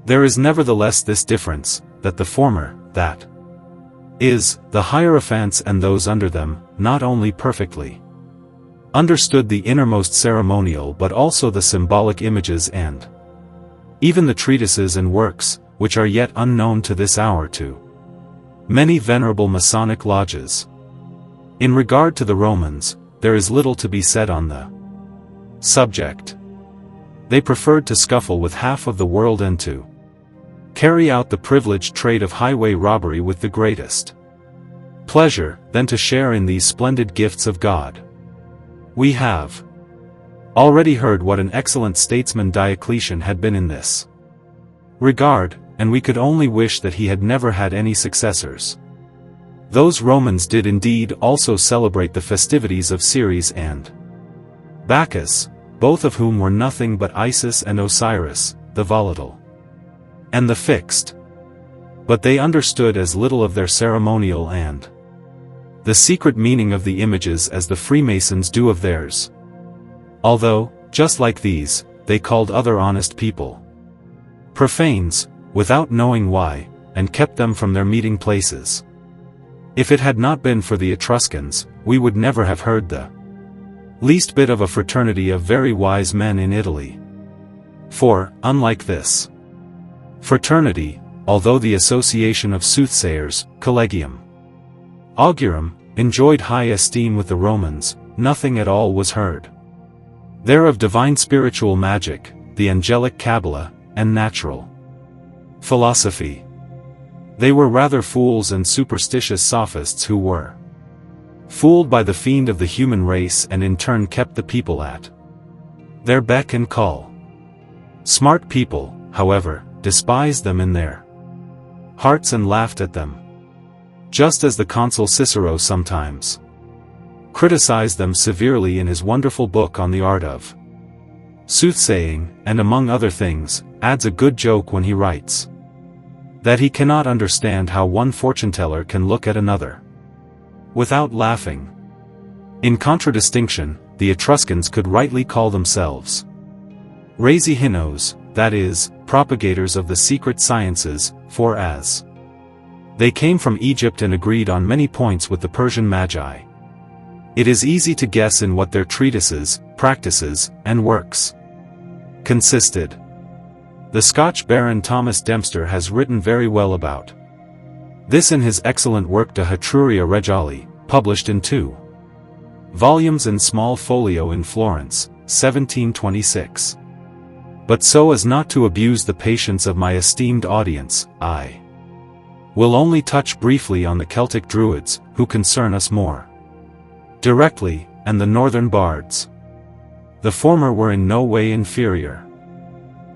There is nevertheless this difference, that the former, that is, the Hierophants and those under them, not only perfectly understood the innermost ceremonial but also the symbolic images and even the treatises and works, which are yet unknown to this hour to many venerable Masonic lodges. In regard to the Romans, there is little to be said on the subject. They preferred to scuffle with half of the world and to carry out the privileged trade of highway robbery with the greatest pleasure, than to share in these splendid gifts of God. We have already heard what an excellent statesman Diocletian had been in this regard, and we could only wish that he had never had any successors. Those Romans did indeed also celebrate the festivities of Ceres and Bacchus, both of whom were nothing but Isis and Osiris, the volatile and the fixed. But they understood as little of their ceremonial and the secret meaning of the images as the Freemasons do of theirs. Although, just like these, they called other honest people profanes, without knowing why, and kept them from their meeting places. If it had not been for the Etruscans, we would never have heard the least bit of a fraternity of very wise men in Italy. For, unlike this fraternity, although the association of soothsayers, Collegium Augurum, enjoyed high esteem with the Romans, nothing at all was heard there of divine spiritual magic, the angelic Kabbalah, and natural philosophy. They were rather fools and superstitious sophists who were fooled by the fiend of the human race and in turn kept the people at their beck and call. Smart people, however, despised them in their hearts and laughed at them, just as the consul Cicero sometimes criticized them severely in his wonderful book on the art of soothsaying, and among other things, adds a good joke when he writes that he cannot understand how one fortune-teller can look at another without laughing. In contradistinction, the Etruscans could rightly call themselves Rasihinos, that is, propagators of the secret sciences, for as they came from Egypt and agreed on many points with the Persian Magi, it is easy to guess in what their treatises, practices, and works consisted. The Scotch Baron Thomas Dempster has written very well about this in his excellent work De Etruria Regale, published in 2 volumes in small folio in Florence, 1726. But so as not to abuse the patience of my esteemed audience, I will only touch briefly on the Celtic Druids, who concern us more directly, and the northern bards. The former were in no way inferior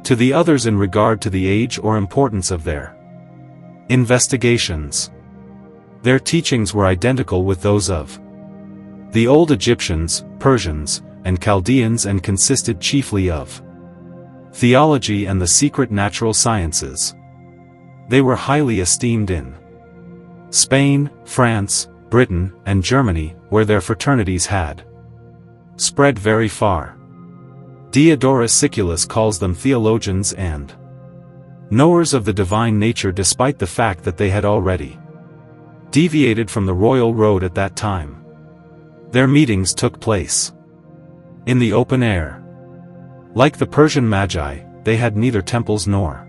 to the others in regard to the age or importance of their investigations. Their teachings were identical with those of the old Egyptians, Persians, and Chaldeans and consisted chiefly of theology and the secret natural sciences. They were highly esteemed in Spain, France, Britain, and Germany, where their fraternities had spread very far. Diodorus Siculus calls them theologians and knowers of the divine nature, despite the fact that they had already deviated from the royal road at that time. Their meetings took place in the open air. Like the Persian Magi, they had neither temples nor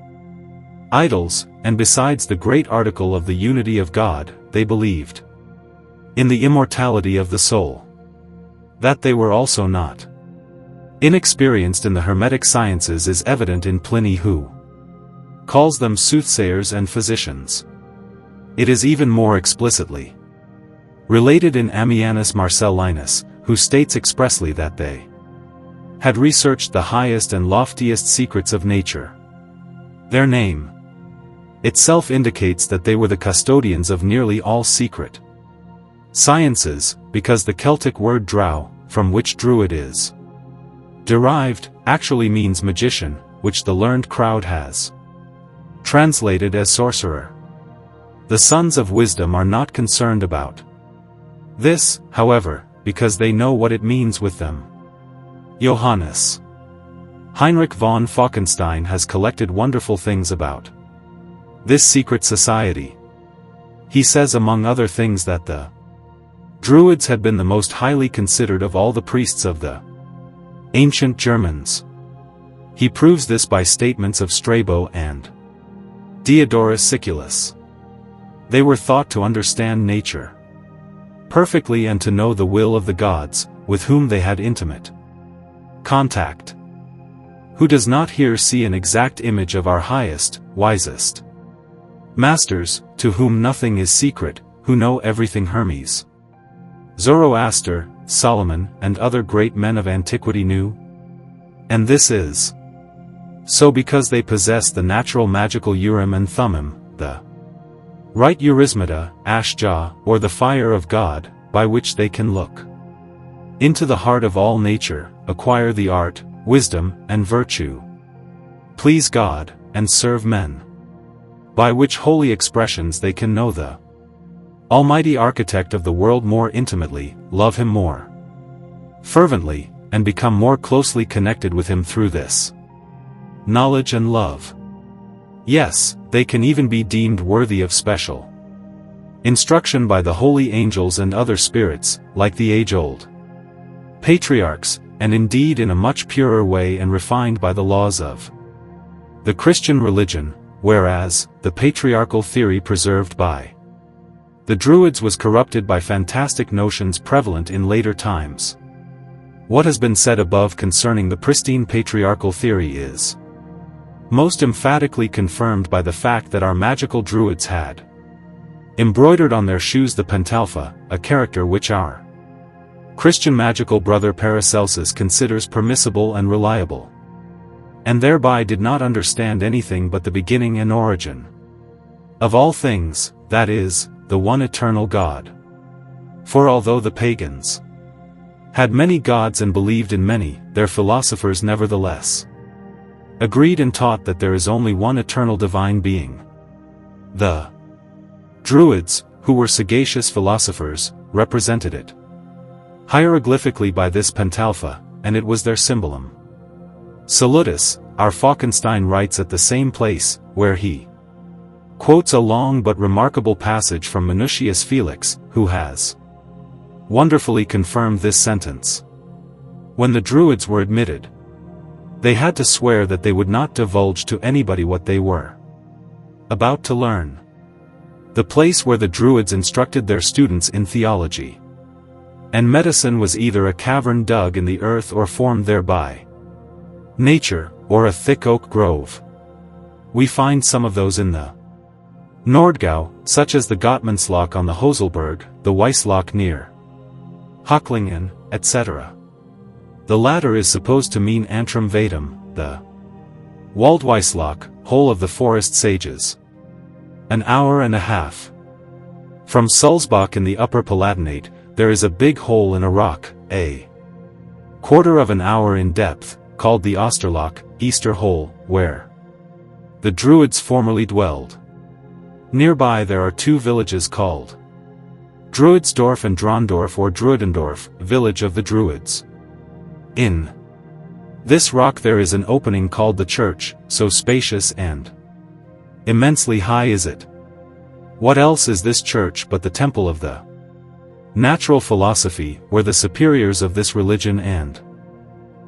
idols, and besides the great article of the unity of God, they believed in the immortality of the soul. That they were also not inexperienced in the Hermetic sciences is evident in Pliny, who calls them soothsayers and physicians. It is even more explicitly related in Ammianus Marcellinus, who states expressly that they had researched the highest and loftiest secrets of nature. Their name itself indicates that they were the custodians of nearly all secret sciences, because the Celtic word drow, from which druid is derived, actually means magician, which the learned crowd has translated as sorcerer. The sons of wisdom are not concerned about this, however, because they know what it means with them. Johannes Heinrich von Falkenstein has collected wonderful things about this secret society. He says among other things that the Druids had been the most highly considered of all the priests of the ancient Germans. He proves this by statements of Strabo and Diodorus Siculus. They were thought to understand nature perfectly and to know the will of the gods, with whom they had intimate contact, Who does not here see an exact image of our highest, wisest masters, to whom nothing is secret, who know everything? Hermes, Zoroaster, Solomon, and other great men of antiquity knew. And this is so because they possess the natural magical Urim and Thummim, the right Eurismata, Ashja, or the fire of God, by which they can look into the heart of all nature, acquire the art, wisdom, and virtue, please God, and serve men, by which holy expressions they can know the Almighty Architect of the world more intimately, love Him more fervently, and become more closely connected with Him through this knowledge and love. Yes, they can even be deemed worthy of special instruction by the holy angels and other spirits, like the age-old patriarchs, and indeed in a much purer way and refined by the laws of the Christian religion, whereas the patriarchal theory preserved by the Druids was corrupted by fantastic notions prevalent in later times. What has been said above concerning the pristine patriarchal theory is most emphatically confirmed by the fact that our magical Druids had embroidered on their shoes the pentalpha, a character which our Christian magical brother Paracelsus considers permissible and reliable, and thereby did not understand anything but the beginning and origin of all things, that is, the one eternal God. For although the pagans had many gods and believed in many, their philosophers nevertheless agreed and taught that there is only one eternal divine being. The Druids, who were sagacious philosophers, represented it hieroglyphically by this pentalpha, and it was their symbolum. Salutis, our Falkenstein writes at the same place, where he quotes a long but remarkable passage from Minucius Felix, who has wonderfully confirmed this sentence. When the Druids were admitted, they had to swear that they would not divulge to anybody what they were about to learn. The place where the Druids instructed their students in theology and medicine was either a cavern dug in the earth or formed thereby nature, or a thick oak grove. We find some of those in the Nordgau, such as the Gottmannsloch on the Hoselberg, the Weissloch near Hocklingen, etc. The latter is supposed to mean Antrim Vatum, the Waldweissloch, hole of the forest sages. An hour and a half from Sulzbach in the Upper Palatinate, there is a big hole in a rock, a quarter of an hour in depth, called the Osterloch, Easter Hole, where the Druids formerly dwelled. Nearby there are two villages called Druidsdorf and Drondorf or Druidendorf, village of the Druids. In this rock there is an opening called the church, so spacious and immensely high is it. What else is this church but the temple of the natural philosophy, where the superiors of this religion and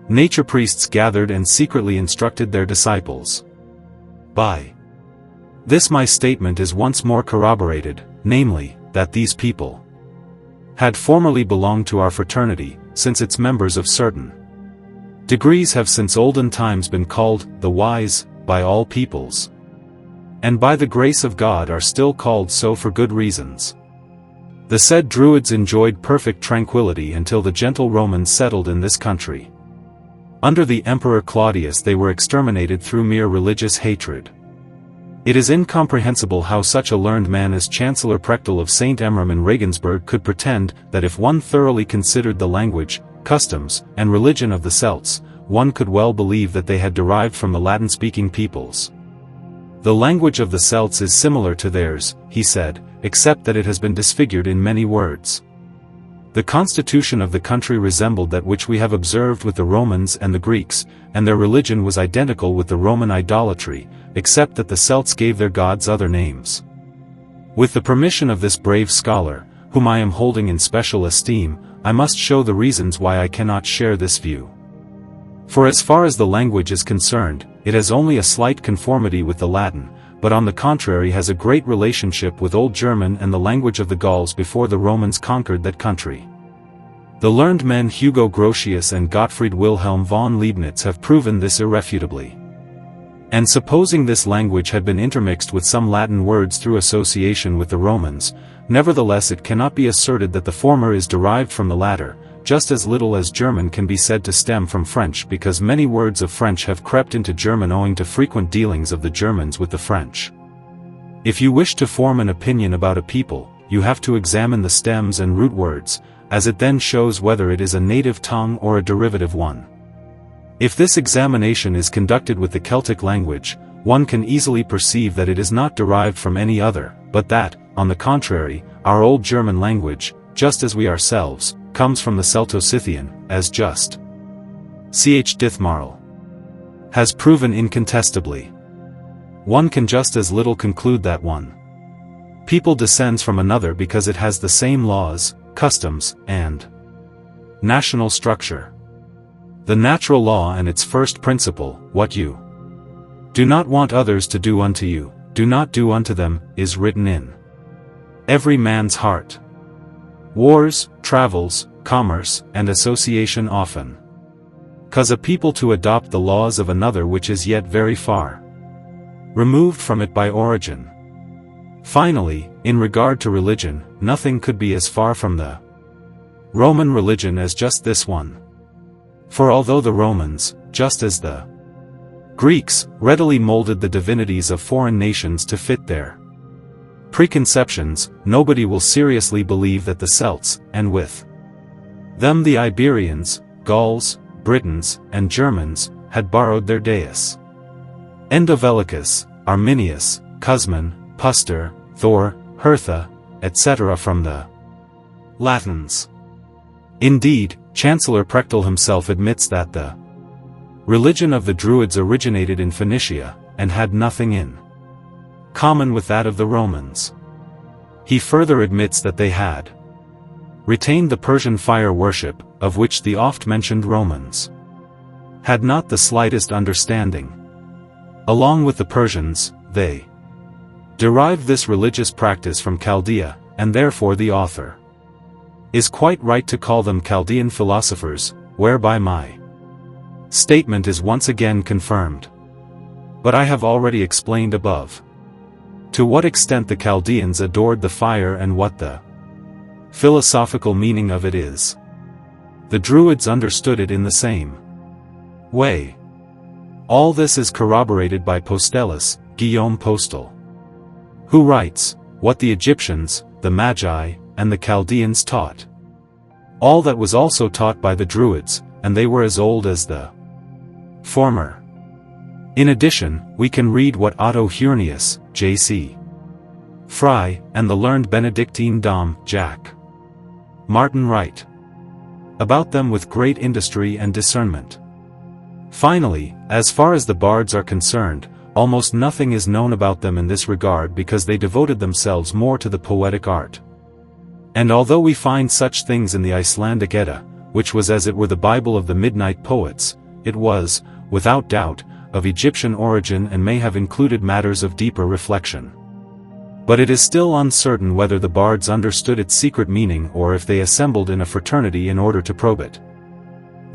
nature priests gathered and secretly instructed their disciples. By this my statement is once more corroborated, namely, that these people had formerly belonged to our fraternity, since its members of certain degrees have since olden times been called the wise by all peoples, and by the grace of God are still called so for good reasons. The said Druids enjoyed perfect tranquility until the gentle Romans settled in this country. Under the Emperor Claudius they were exterminated through mere religious hatred. It is incomprehensible how such a learned man as Chancellor Prechtel of St. Emmeram in Regensburg could pretend that if one thoroughly considered the language, customs, and religion of the Celts, one could well believe that they had derived from the Latin-speaking peoples. The language of the Celts is similar to theirs, he said, except that it has been disfigured in many words. The constitution of the country resembled that which we have observed with the Romans and the Greeks, and their religion was identical with the Roman idolatry, except that the Celts gave their gods other names. With the permission of this brave scholar, whom I am holding in special esteem, I must show the reasons why I cannot share this view. For as far as the language is concerned, it has only a slight conformity with the Latin, but on the contrary has a great relationship with Old German and the language of the Gauls before the Romans conquered that country. The learned men Hugo Grotius and Gottfried Wilhelm von Leibniz have proven this irrefutably. And supposing this language had been intermixed with some Latin words through association with the Romans, nevertheless it cannot be asserted that the former is derived from the latter, just as little as German can be said to stem from French, because many words of French have crept into German owing to frequent dealings of the Germans with the French. If you wish to form an opinion about a people, you have to examine the stems and root words, as it then shows whether it is a native tongue or a derivative one. If this examination is conducted with the Celtic language, one can easily perceive that it is not derived from any other, but that, on the contrary, our old German language, just as we ourselves, comes from the Celto-Scythian, as just Ch. Dithmarl has proven incontestably. One can just as little conclude that one people descends from another because it has the same laws, customs, and national structure. The natural law and its first principle, what you do not want others to do unto you, do not do unto them, is written in every man's heart. Wars, travels, commerce, and association often cause a people to adopt the laws of another which is yet very far removed from it by origin. Finally, in regard to religion, nothing could be as far from the Roman religion as just this one. For although the Romans, just as the Greeks, readily molded the divinities of foreign nations to fit their preconceptions, nobody will seriously believe that the Celts, and with them the Iberians, Gauls, Britons, and Germans, had borrowed their deus. Endovelicus, Arminius, Cusman, Puster, Thor, Hertha, etc. from the Latins. Indeed, Chancellor Prechtel himself admits that the religion of the Druids originated in Phoenicia, and had nothing in common with that of the Romans. He further admits that they had retained the Persian fire worship, of which the oft-mentioned Romans had not the slightest understanding. Along with the Persians, they derived this religious practice from Chaldea, and therefore the author is quite right to call them Chaldean philosophers, whereby my statement is once again confirmed. But I have already explained above to what extent the Chaldeans adored the fire and what the philosophical meaning of it is. The Druids understood it in the same way. All this is corroborated by Postellus, Guillaume Postel, who writes, what the Egyptians, the Magi, and the Chaldeans taught. All that was also taught by the Druids, and they were as old as the former. In addition, we can read what Otto Hurnius, J.C. Fry, and the learned Benedictine Dom, Jack Martin write about them with great industry and discernment. Finally, as far as the bards are concerned, almost nothing is known about them in this regard because they devoted themselves more to the poetic art. And although we find such things in the Icelandic Edda, which was as it were the Bible of the midnight poets, it was, without doubt, of Egyptian origin and may have included matters of deeper reflection. But it is still uncertain whether the bards understood its secret meaning or if they assembled in a fraternity in order to probe it.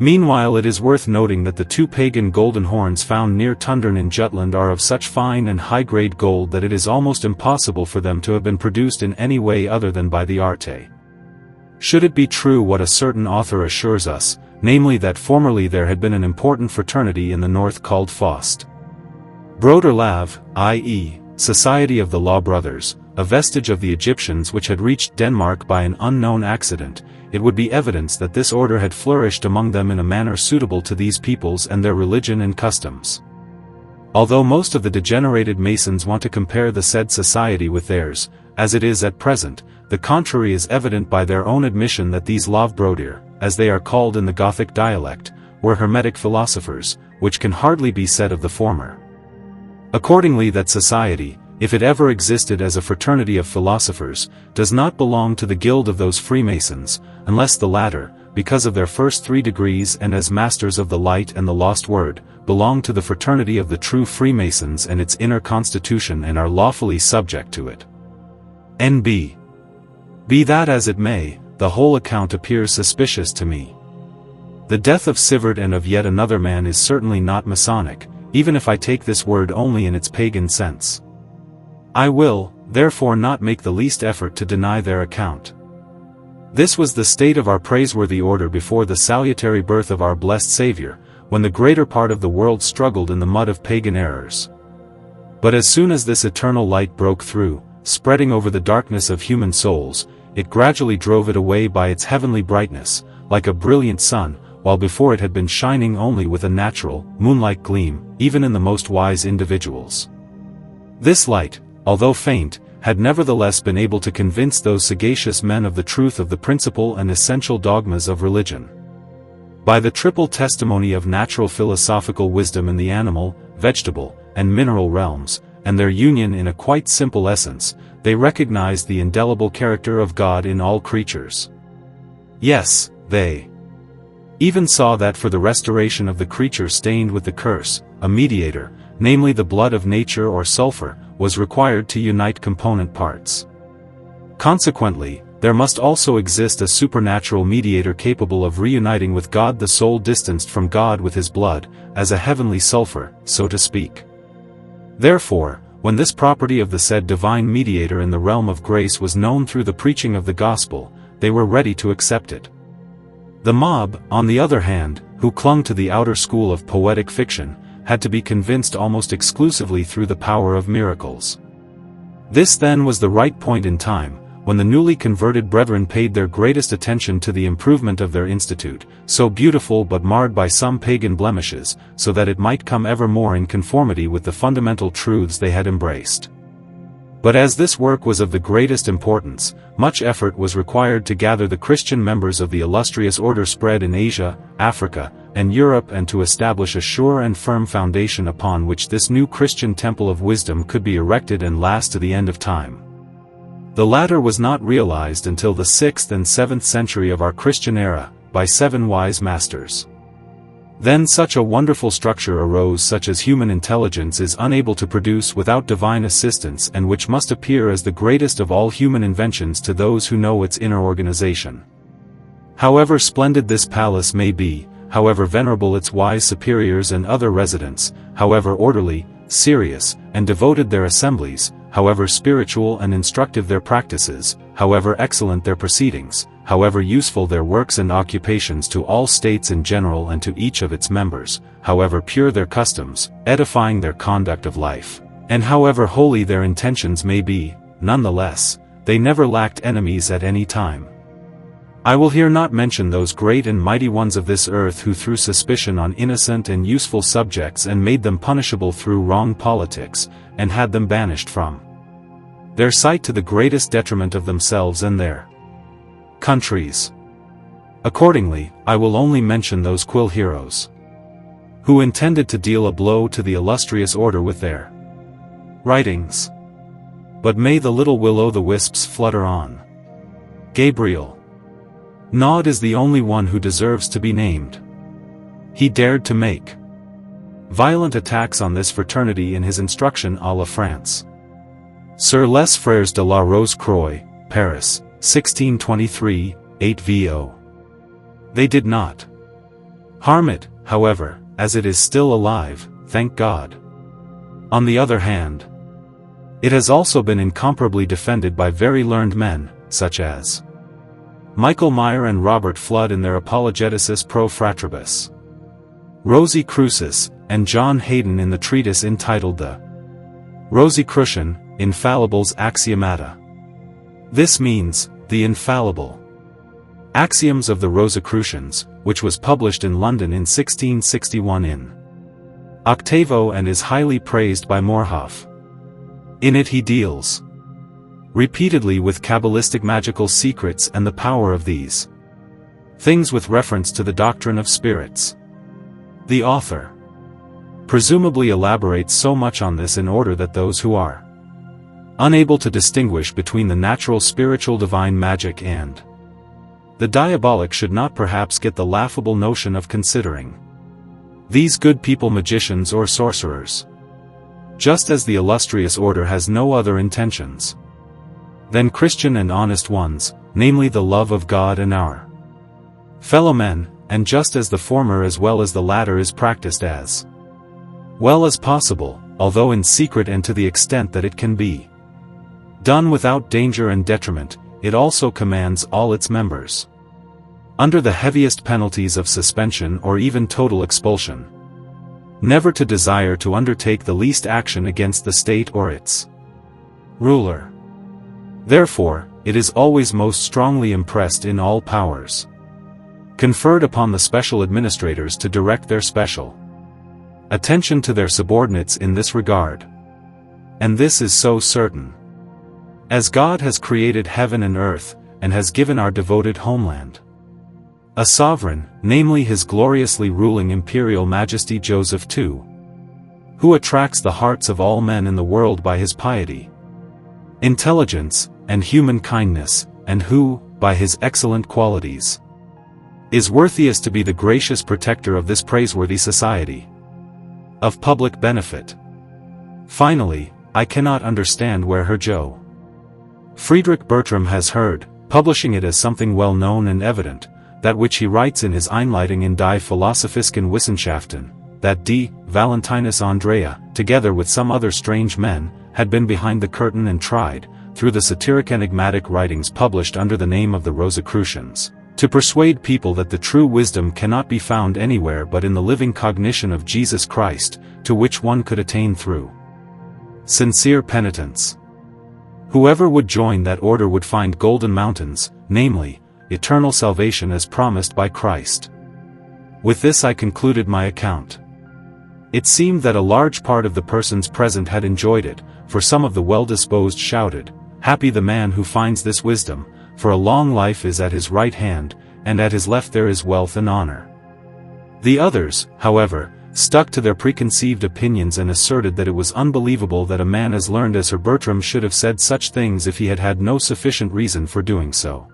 Meanwhile, it is worth noting that the two pagan golden horns found near Tundern in Jutland are of such fine and high-grade gold that it is almost impossible for them to have been produced in any way other than by the arte. Should it be true what a certain author assures us, namely that formerly there had been an important fraternity in the north called Faust Broderlav, i.e., Society of the Law Brothers, a vestige of the Egyptians which had reached Denmark by an unknown accident, it would be evidence that this order had flourished among them in a manner suitable to these peoples and their religion and customs. Although most of the degenerated Masons want to compare the said society with theirs, as it is at present, the contrary is evident by their own admission that these Lovbrodir, as they are called in the Gothic dialect, were Hermetic philosophers, which can hardly be said of the former. Accordingly, that society, if it ever existed as a fraternity of philosophers, does not belong to the guild of those Freemasons, unless the latter, because of their first 3 degrees and as masters of the light and the lost word, belong to the fraternity of the true Freemasons and its inner constitution and are lawfully subject to it. N.B. Be that as it may, the whole account appears suspicious to me. The death of Sivert and of yet another man is certainly not Masonic, even if I take this word only in its pagan sense. I will, therefore, not make the least effort to deny their account. This was the state of our praiseworthy order before the salutary birth of our blessed Savior, when the greater part of the world struggled in the mud of pagan errors. But as soon as this eternal light broke through, spreading over the darkness of human souls, it gradually drove it away by its heavenly brightness, like a brilliant sun, while before it had been shining only with a natural, moonlike gleam, even in the most wise individuals. This light, although faint, had nevertheless been able to convince those sagacious men of the truth of the principal and essential dogmas of religion. By the triple testimony of natural philosophical wisdom in the animal, vegetable, and mineral realms, and their union in a quite simple essence, they recognized the indelible character of God in all creatures. Yes, they even saw that for the restoration of the creature stained with the curse, a mediator, namely the blood of nature or sulfur, was required to unite component parts. Consequently, there must also exist a supernatural mediator capable of reuniting with God the soul distanced from God with his blood, as a heavenly sulfur, so to speak. Therefore, when this property of the said divine mediator in the realm of grace was known through the preaching of the gospel, they were ready to accept it. The mob, on the other hand, who clung to the outer school of poetic fiction, had to be convinced almost exclusively through the power of miracles. This then was the right point in time, when the newly converted brethren paid their greatest attention to the improvement of their institute, so beautiful but marred by some pagan blemishes, so that it might come ever more in conformity with the fundamental truths they had embraced. But as this work was of the greatest importance, much effort was required to gather the Christian members of the illustrious order spread in Asia, Africa, and Europe, and to establish a sure and firm foundation upon which this new Christian temple of wisdom could be erected and last to the end of time. The latter was not realized until the 6th and 7th century of our Christian era, by 7 wise masters. Then such a wonderful structure arose such as human intelligence is unable to produce without divine assistance, and which must appear as the greatest of all human inventions to those who know its inner organization. However splendid this palace may be, however venerable its wise superiors and other residents, however orderly, serious, and devoted their assemblies, however spiritual and instructive their practices, however excellent their proceedings, however useful their works and occupations to all states in general and to each of its members, however pure their customs, edifying their conduct of life, and however holy their intentions may be, nonetheless, they never lacked enemies at any time. I will here not mention those great and mighty ones of this earth who threw suspicion on innocent and useful subjects and made them punishable through wrong politics, and had them banished from their sight to the greatest detriment of themselves and their countries. Accordingly, I will only mention those quill heroes who intended to deal a blow to the illustrious order with their writings. But may the little will-o'-the-wisps flutter on. Gabriel Naud is the only one who deserves to be named. He dared to make violent attacks on this fraternity in his instruction à la France. Sir Les Frères de la Rose-Croix, Paris, 1623, 8 VO. They did not harm it, however, as it is still alive, thank God. On the other hand, it has also been incomparably defended by very learned men, such as Michael Meyer and Robert Flood in their Apologeticis pro Fratribus, Rosie Crucis, and John Hayden in the treatise entitled the Rosicrucian, Infallibles Axiomata. This means, the infallible axioms of the Rosicrucians, which was published in London in 1661 in octavo and is highly praised by Morhoff. In it he deals repeatedly with Kabbalistic magical secrets and the power of these things with reference to the doctrine of spirits. The author presumably elaborates so much on this in order that those who are unable to distinguish between the natural spiritual divine magic and the diabolic should not perhaps get the laughable notion of considering these good people magicians or sorcerers. Just as the illustrious order has no other intentions Then Christian and honest ones, namely the love of God and our fellow men, and just as the former as well as the latter is practiced as well as possible, although in secret and to the extent that it can be done without danger and detriment, it also commands all its members, under the heaviest penalties of suspension or even total expulsion, never to desire to undertake the least action against the state or its ruler. Therefore, it is always most strongly impressed in all powers conferred upon the special administrators to direct their special attention to their subordinates in this regard. And this is so certain, as God has created heaven and earth, and has given our devoted homeland a sovereign, namely His gloriously ruling Imperial Majesty Joseph II, who attracts the hearts of all men in the world by his piety, intelligence, and human kindness, and who, by his excellent qualities, is worthiest to be the gracious protector of this praiseworthy society of public benefit. Finally, I cannot understand where Herr Joe Friedrich Bertram has heard, publishing it as something well known and evident, that which he writes in his Einleitung in die Philosophischen Wissenschaften, that D. Valentinus Andrea, together with some other strange men, had been behind the curtain and tried, through the satiric enigmatic writings published under the name of the Rosicrucians, to persuade people that the true wisdom cannot be found anywhere but in the living cognition of Jesus Christ, to which one could attain through sincere penitence. Whoever would join that order would find golden mountains, namely, eternal salvation as promised by Christ. With this I concluded my account. It seemed that a large part of the persons present had enjoyed it, for some of the well-disposed shouted, "Happy the man who finds this wisdom, for a long life is at his right hand, and at his left there is wealth and honor." The others, however, stuck to their preconceived opinions and asserted that it was unbelievable that a man as learned as Herr Bertram should have said such things if he had had no sufficient reason for doing so.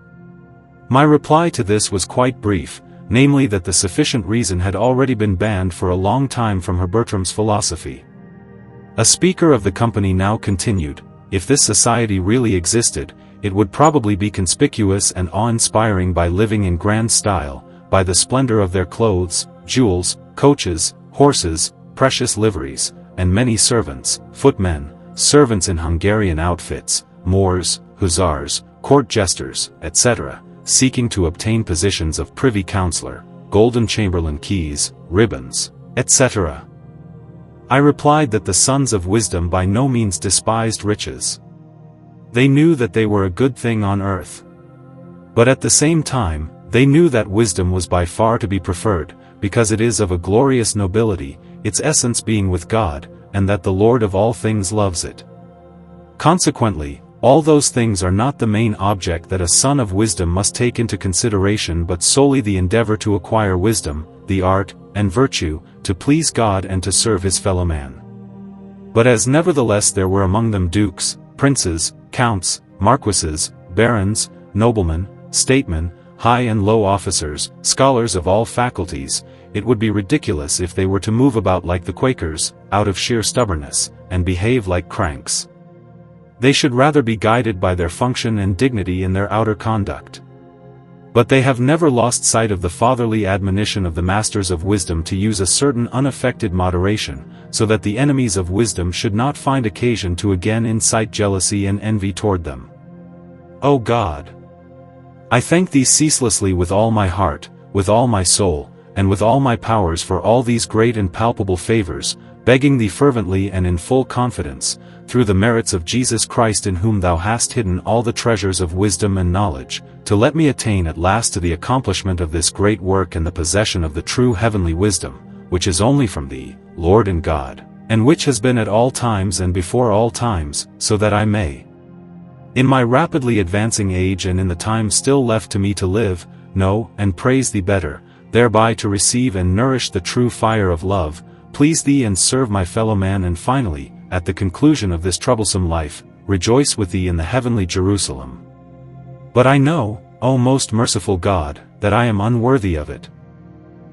My reply to this was quite brief, namely that the sufficient reason had already been banned for a long time from Herr Bertram's philosophy. A speaker of the company now continued, "If this society really existed, it would probably be conspicuous and awe-inspiring by living in grand style, by the splendor of their clothes, jewels, coaches, horses, precious liveries, and many servants, footmen, servants in Hungarian outfits, Moors, hussars, court jesters, etc., seeking to obtain positions of privy councillor, golden chamberlain keys, ribbons, etc." I replied that the sons of wisdom by no means despised riches. They knew that they were a good thing on earth. But at the same time, they knew that wisdom was by far to be preferred, because it is of a glorious nobility, its essence being with God, and that the Lord of all things loves it. Consequently, all those things are not the main object that a son of wisdom must take into consideration but solely the endeavor to acquire wisdom, the art, and virtue, to please God and to serve his fellow man. But as nevertheless there were among them dukes, princes, counts, marquises, barons, noblemen, statesmen, high and low officers, scholars of all faculties, it would be ridiculous if they were to move about like the Quakers, out of sheer stubbornness, and behave like cranks. They should rather be guided by their function and dignity in their outer conduct. But they have never lost sight of the fatherly admonition of the masters of wisdom to use a certain unaffected moderation, so that the enemies of wisdom should not find occasion to again incite jealousy and envy toward them. O God! I thank Thee ceaselessly with all my heart, with all my soul, and with all my powers for all these great and palpable favors, begging Thee fervently and in full confidence, through the merits of Jesus Christ in whom Thou hast hidden all the treasures of wisdom and knowledge, to let me attain at last to the accomplishment of this great work and the possession of the true heavenly wisdom, which is only from Thee, Lord and God, and which has been at all times and before all times, so that I may, in my rapidly advancing age and in the time still left to me to live, know and praise Thee better, thereby to receive and nourish the true fire of love, please Thee and serve my fellow man, and finally, at the conclusion of this troublesome life, rejoice with Thee in the heavenly Jerusalem. But I know, O most merciful God, that I am unworthy of it.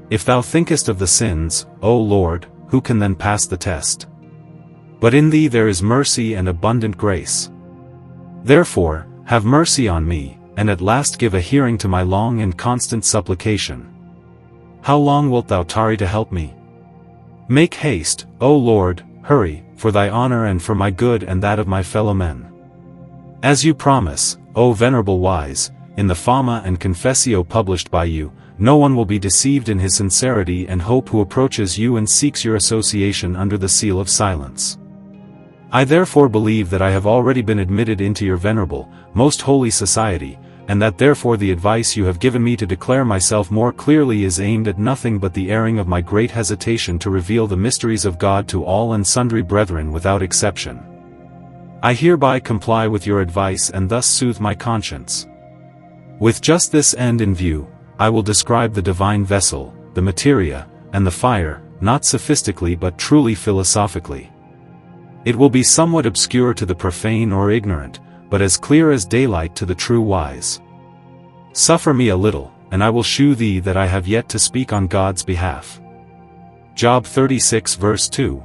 If Thou thinkest of the sins, O Lord, who can then pass the test? But in Thee there is mercy and abundant grace. Therefore, have mercy on me, and at last give a hearing to my long and constant supplication. How long wilt thou tarry to help me? Make haste, O Lord, hurry, for thy honor and for my good and that of my fellow men. As you promise, O venerable wise, in the Fama and Confessio published by you, no one will be deceived in his sincerity and hope who approaches you and seeks your association under the seal of silence. I therefore believe that I have already been admitted into your venerable, most holy society, and that therefore the advice you have given me to declare myself more clearly is aimed at nothing but the airing of my great hesitation to reveal the mysteries of God to all and sundry brethren without exception. I hereby comply with your advice and thus soothe my conscience. With just this end in view, I will describe the divine vessel, the materia, and the fire, not sophistically but truly philosophically. It will be somewhat obscure to the profane or ignorant, but as clear as daylight to the true wise. Suffer me a little, and I will shew thee that I have yet to speak on God's behalf. Job 36 verse 2.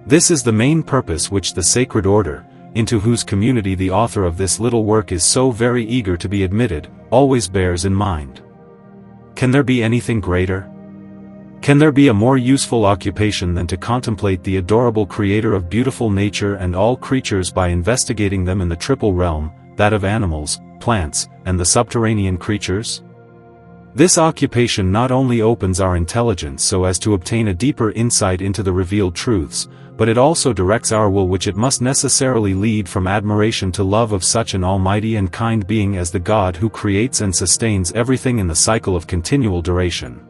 This is the main purpose which the sacred order, into whose community the author of this little work is so very eager to be admitted, always bears in mind. Can there be anything greater? Can there be a more useful occupation than to contemplate the adorable Creator of beautiful nature and all creatures by investigating them in the triple realm, that of animals, plants, and the subterranean creatures? This occupation not only opens our intelligence so as to obtain a deeper insight into the revealed truths, but it also directs our will, which it must necessarily lead from admiration to love of such an almighty and kind being as the God who creates and sustains everything in the cycle of continual duration.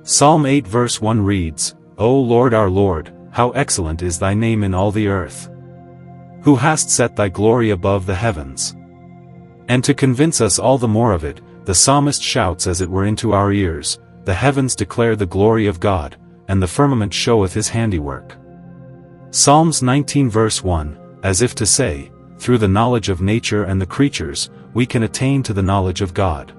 Psalm 8 verse 1 reads, O Lord our Lord, how excellent is thy name in all the earth! Who hast set thy glory above the heavens? And to convince us all the more of it, the psalmist shouts as it were into our ears, the heavens declare the glory of God, and the firmament showeth his handiwork. Psalms 19 verse 1, as if to say, through the knowledge of nature and the creatures, we can attain to the knowledge of God.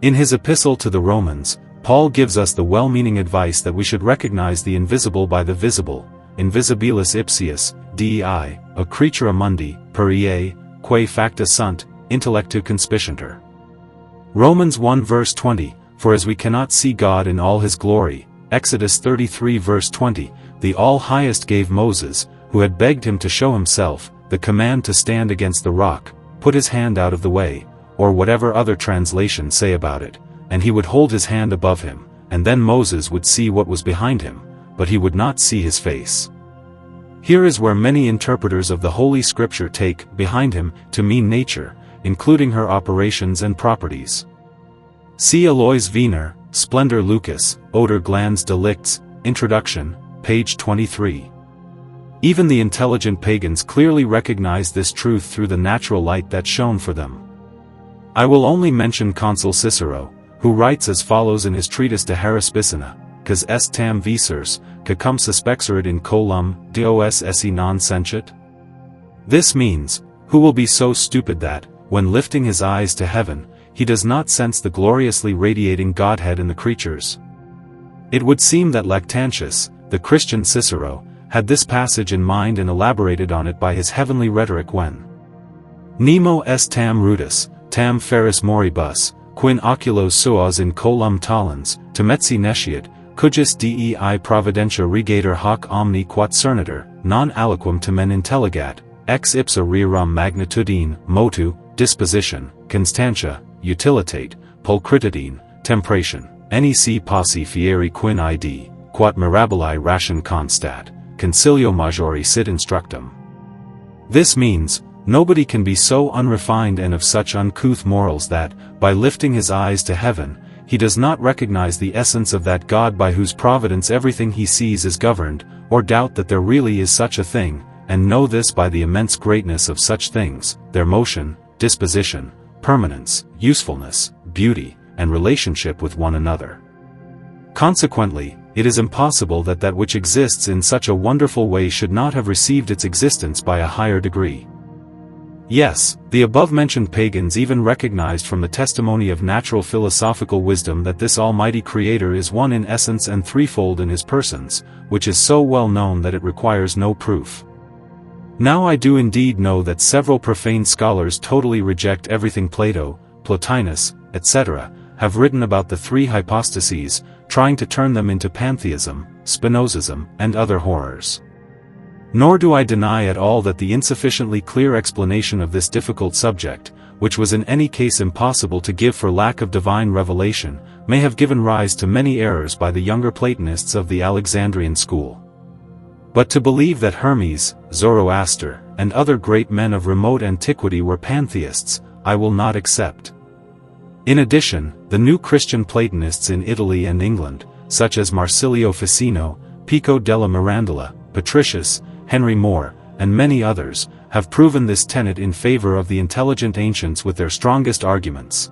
In his epistle to the Romans, Paul gives us the well-meaning advice that we should recognize the invisible by the visible, invisibilis ipsius, dei, a creatura mundi, per ea, quae facta sunt, intellectu conspicentur. Romans 1 verse 20, for as we cannot see God in all his glory, Exodus 33 verse 20, the All-Highest gave Moses, who had begged him to show himself, the command to stand against the rock, put his hand out of the way, or whatever other translations say about it, and he would hold his hand above him, and then Moses would see what was behind him, but he would not see his face. Here is where many interpreters of the Holy Scripture take behind him to mean nature, including her operations and properties. See Alois Wiener, Splendor Lucas, Oder Glanz Delicts, Introduction, page 23. Even the intelligent pagans clearly recognized this truth through the natural light that shone for them. I will only mention Consul Cicero, who writes as follows in his treatise De Haruspicina, Cas est tam visers, que cum suspexerit in colum, dos esse non sentient? This means, who will be so stupid that, when lifting his eyes to heaven, he does not sense the gloriously radiating Godhead in the creatures? It would seem that Lactantius, the Christian Cicero, had this passage in mind and elaborated on it by his heavenly rhetoric when Nemo est tam rudis, tam feris moribus, quin oculos suos in colum talens, temetsi nesciat, cujus dei providentia regator hoc omni quat cernitur, non aliquam tamen intelligat, ex ipsa rerum magnitudine, motu, disposition, constantia, utilitate, pulchritudine, tempration, nec posse fieri quin id, quat mirabili ration constat, concilio majori sit instructum. This means, nobody can be so unrefined and of such uncouth morals that, by lifting his eyes to heaven, he does not recognize the essence of that God by whose providence everything he sees is governed, or doubt that there really is such a thing, and know this by the immense greatness of such things, their motion, disposition, permanence, usefulness, beauty, and relationship with one another. Consequently, it is impossible that that which exists in such a wonderful way should not have received its existence by a higher degree. Yes, the above-mentioned pagans even recognized from the testimony of natural philosophical wisdom that this almighty Creator is one in essence and threefold in his persons, which is so well known that it requires no proof. Now I do indeed know that several profane scholars totally reject everything Plato, Plotinus, etc., have written about the three hypostases, trying to turn them into pantheism, Spinozism, and other horrors. Nor do I deny at all that the insufficiently clear explanation of this difficult subject, which was in any case impossible to give for lack of divine revelation, may have given rise to many errors by the younger Platonists of the Alexandrian school. But to believe that Hermes, Zoroaster, and other great men of remote antiquity were pantheists, I will not accept. In addition, the new Christian Platonists in Italy and England, such as Marsilio Ficino, Pico della Mirandola, Patricius, Henry More, and many others, have proven this tenet in favor of the intelligent ancients with their strongest arguments.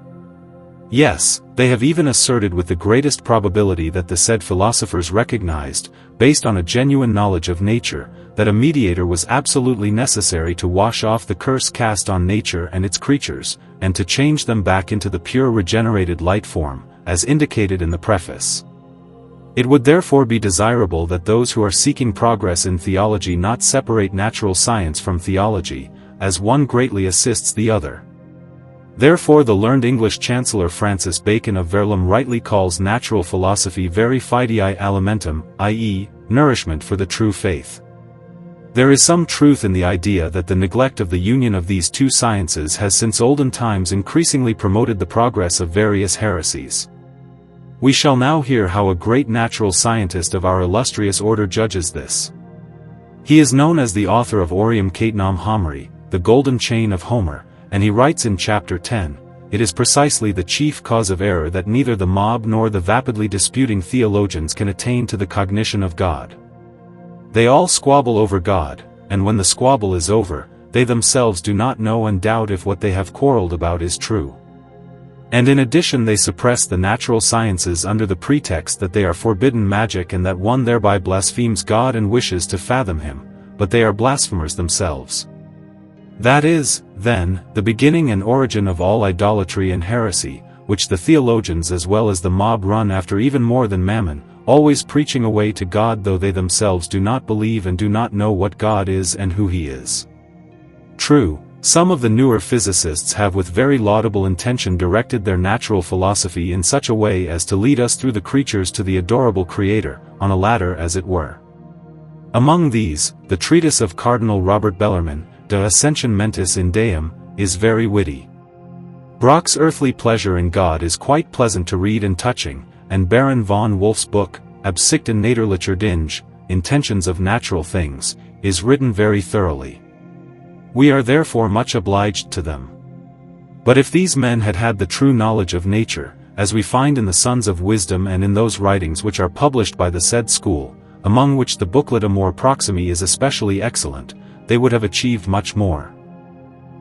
Yes, they have even asserted with the greatest probability that the said philosophers recognized, based on a genuine knowledge of nature, that a mediator was absolutely necessary to wash off the curse cast on nature and its creatures, and to change them back into the pure regenerated light form, as indicated in the preface. It would therefore be desirable that those who are seeking progress in theology not separate natural science from theology, as one greatly assists the other. Therefore the learned English Chancellor Francis Bacon of Verulam rightly calls natural philosophy vere fidei alimentum, i.e., nourishment for the true faith. There is some truth in the idea that the neglect of the union of these two sciences has since olden times increasingly promoted the progress of various heresies. We shall now hear how a great natural scientist of our illustrious order judges this. He is known as the author of Aureum Catenam Homeri, the Golden Chain of Homer, and he writes in chapter 10, "It is precisely the chief cause of error that neither the mob nor the vapidly disputing theologians can attain to the cognition of God. They all squabble over God, and when the squabble is over, they themselves do not know and doubt if what they have quarreled about is true. And in addition they suppress the natural sciences under the pretext that they are forbidden magic and that one thereby blasphemes God and wishes to fathom him, but they are blasphemers themselves. That is, then, the beginning and origin of all idolatry and heresy, which the theologians as well as the mob run after even more than mammon, always preaching away to God though they themselves do not believe and do not know what God is and who he is. True, some of the newer physicists have with very laudable intention directed their natural philosophy in such a way as to lead us through the creatures to the adorable Creator, on a ladder as it were. Among these, the treatise of Cardinal Robert Bellarmine, De Ascension Mentis in Deum, is very witty. Brock's Earthly Pleasure in God is quite pleasant to read and touching, and Baron von Wolf's book, Absichten Naturlicher Dinge, Intentions of Natural Things, is written very thoroughly. We are therefore much obliged to them. But if these men had had the true knowledge of nature, as we find in the Sons of Wisdom and in those writings which are published by the said school, among which the booklet Amor Proximi is especially excellent, they would have achieved much more.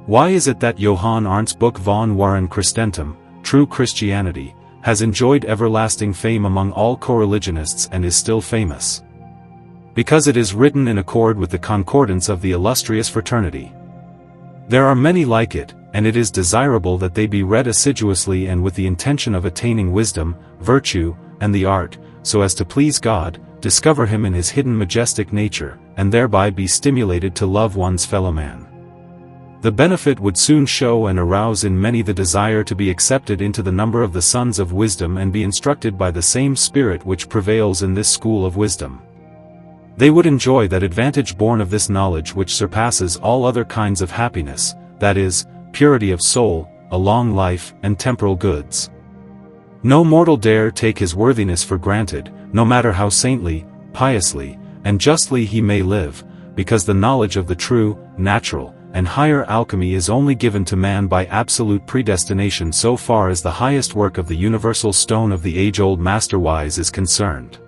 Why is it that Johann Arndt's book Von Wahren Christentum, True Christianity, has enjoyed everlasting fame among all co-religionists and is still famous? Because it is written in accord with the concordance of the illustrious fraternity. There are many like it, and it is desirable that they be read assiduously and with the intention of attaining wisdom, virtue, and the art, so as to please God, discover him in his hidden majestic nature, and thereby be stimulated to love one's fellow man. The benefit would soon show and arouse in many the desire to be accepted into the number of the sons of wisdom and be instructed by the same spirit which prevails in this school of wisdom. They would enjoy that advantage born of this knowledge which surpasses all other kinds of happiness, that is, purity of soul, a long life, and temporal goods. No mortal dare take his worthiness for granted, no matter how saintly, piously, and justly he may live, because the knowledge of the true, natural, and higher alchemy is only given to man by absolute predestination so far as the highest work of the universal stone of the age-old Masterwise is concerned.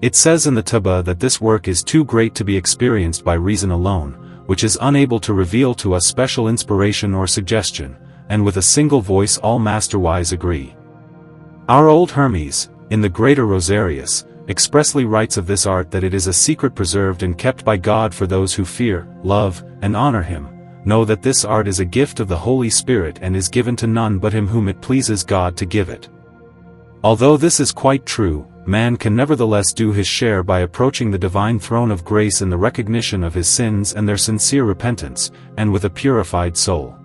It says in the Taba that this work is too great to be experienced by reason alone, which is unable to reveal to us special inspiration or suggestion, and with a single voice all Masterwise agree. Our old Hermes, in the Greater Rosarius, expressly writes of this art that it is a secret preserved and kept by God for those who fear, love, and honor him. Know that this art is a gift of the Holy Spirit and is given to none but him whom it pleases God to give it. Although this is quite true, man can nevertheless do his share by approaching the divine throne of grace in the recognition of his sins and their sincere repentance, and with a purified soul.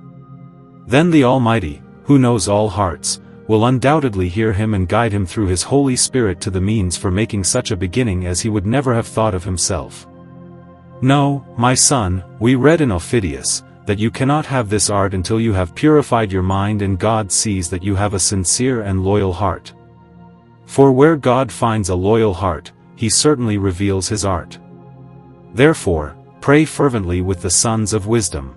Then the Almighty, who knows all hearts, will undoubtedly hear him and guide him through his Holy Spirit to the means for making such a beginning as he would never have thought of himself. No, my son, we read in Ophidius, that you cannot have this art until you have purified your mind and God sees that you have a sincere and loyal heart. For where God finds a loyal heart, he certainly reveals his art. Therefore, pray fervently with the sons of wisdom.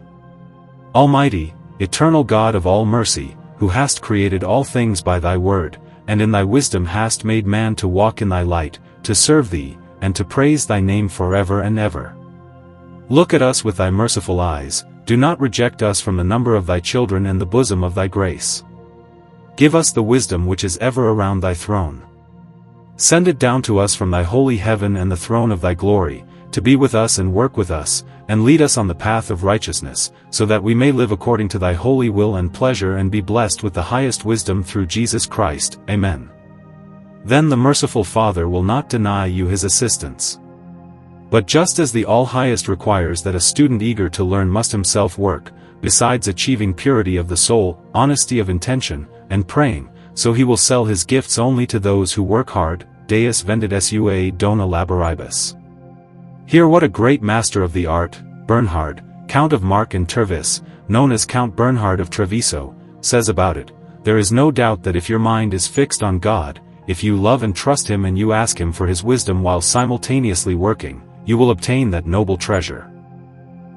Almighty, eternal God of all mercy, who hast created all things by thy word, and in thy wisdom hast made man to walk in thy light, to serve thee, and to praise thy name forever and ever. Look at us with thy merciful eyes, do not reject us from the number of thy children and the bosom of thy grace. Give us the wisdom which is ever around thy throne. Send it down to us from thy holy heaven and the throne of thy glory, to be with us and work with us, and lead us on the path of righteousness, so that we may live according to thy holy will and pleasure and be blessed with the highest wisdom through Jesus Christ. Amen. Then the merciful Father will not deny you his assistance. But just as the All-Highest requires that a student eager to learn must himself work, besides achieving purity of the soul, honesty of intention, and praying, so he will sell his gifts only to those who work hard. Deus vendit sua dona laboribus. Hear what a great master of the art, Bernhard, Count of Mark and Tervis, known as Count Bernhard of Treviso, says about it. There is no doubt that if your mind is fixed on God, if you love and trust him and you ask him for his wisdom while simultaneously working, you will obtain that noble treasure.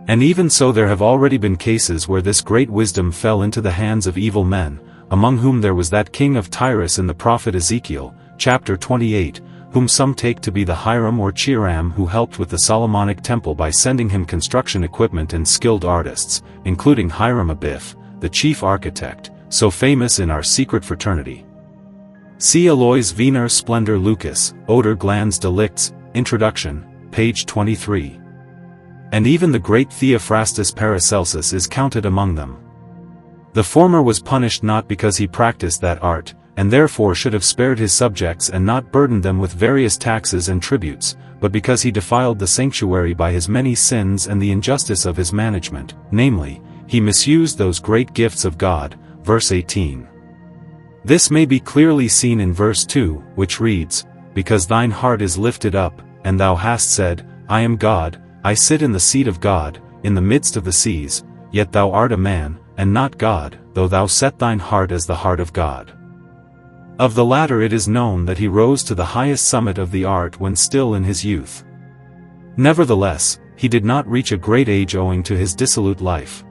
And even so there have already been cases where this great wisdom fell into the hands of evil men, among whom there was that king of Tyrus in the prophet Ezekiel, chapter 28, whom some take to be the Hiram or Chiram who helped with the Solomonic temple by sending him construction equipment and skilled artists, including Hiram Abiff, the chief architect, so famous in our secret fraternity. See Alois Wiener Splendor Lucas, Oder Glanz Delicts, Introduction, page 23. And even the great Theophrastus Paracelsus is counted among them. The former was punished not because he practiced that art, and therefore should have spared his subjects and not burdened them with various taxes and tributes, but because he defiled the sanctuary by his many sins and the injustice of his management, namely, he misused those great gifts of God, verse 18. This may be clearly seen in verse 2, which reads, Because thine heart is lifted up, and thou hast said, I am God, I sit in the seat of God, in the midst of the seas, yet thou art a man, and not God, though thou set thine heart as the heart of God. Of the latter it is known that he rose to the highest summit of the art when still in his youth. Nevertheless, he did not reach a great age owing to his dissolute life.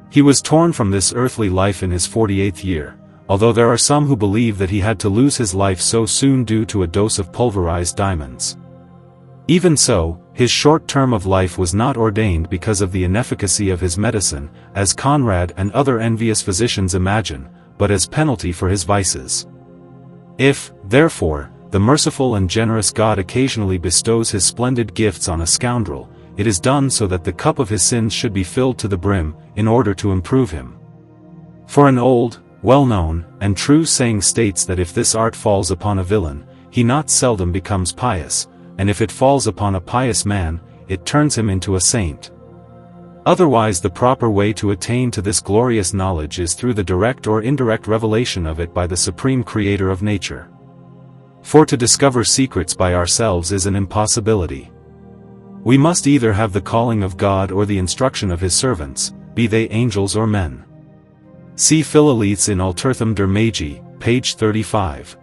He was torn from this earthly life in his 48th year, although there are some who believe that he had to lose his life so soon due to a dose of pulverized diamonds. Even so, his short term of life was not ordained because of the inefficacy of his medicine, as Conrad and other envious physicians imagine, but as penalty for his vices. If, therefore, the merciful and generous God occasionally bestows his splendid gifts on a scoundrel, it is done so that the cup of his sins should be filled to the brim, in order to improve him. For an old, well-known, and true saying states that if this art falls upon a villain, he not seldom becomes pious, and if it falls upon a pious man, it turns him into a saint. Otherwise the proper way to attain to this glorious knowledge is through the direct or indirect revelation of it by the Supreme Creator of nature. For to discover secrets by ourselves is an impossibility. We must either have the calling of God or the instruction of his servants, be they angels or men. See Philaletes in Alterthum der Magi, page 35.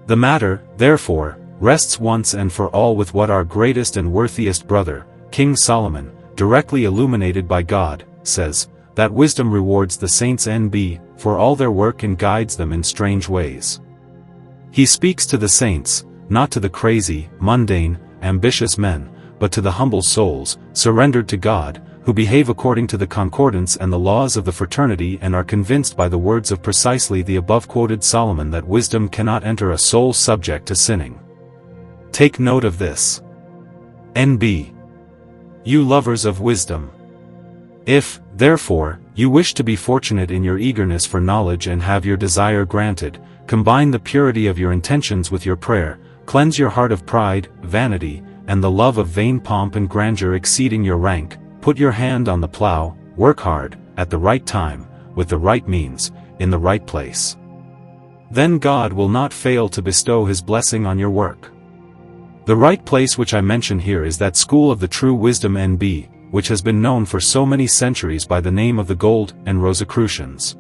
The matter, therefore, rests once and for all with what our greatest and worthiest brother, King Solomon, directly illuminated by God, says, that wisdom rewards the saints NB, for all their work and guides them in strange ways. He speaks to the saints, not to the crazy, mundane, ambitious men, but to the humble souls, surrendered to God, who behave according to the concordance and the laws of the fraternity and are convinced by the words of precisely the above-quoted Solomon that wisdom cannot enter a soul subject to sinning. Take note of this. N.B. You lovers of wisdom. If, therefore, you wish to be fortunate in your eagerness for knowledge and have your desire granted, combine the purity of your intentions with your prayer, cleanse your heart of pride, vanity, and the love of vain pomp and grandeur exceeding your rank, put your hand on the plow, work hard, at the right time, with the right means, in the right place. Then God will not fail to bestow His blessing on your work. The right place which I mention here is that school of the true wisdom NB, which has been known for so many centuries by the name of the Gold and Rosicrucians.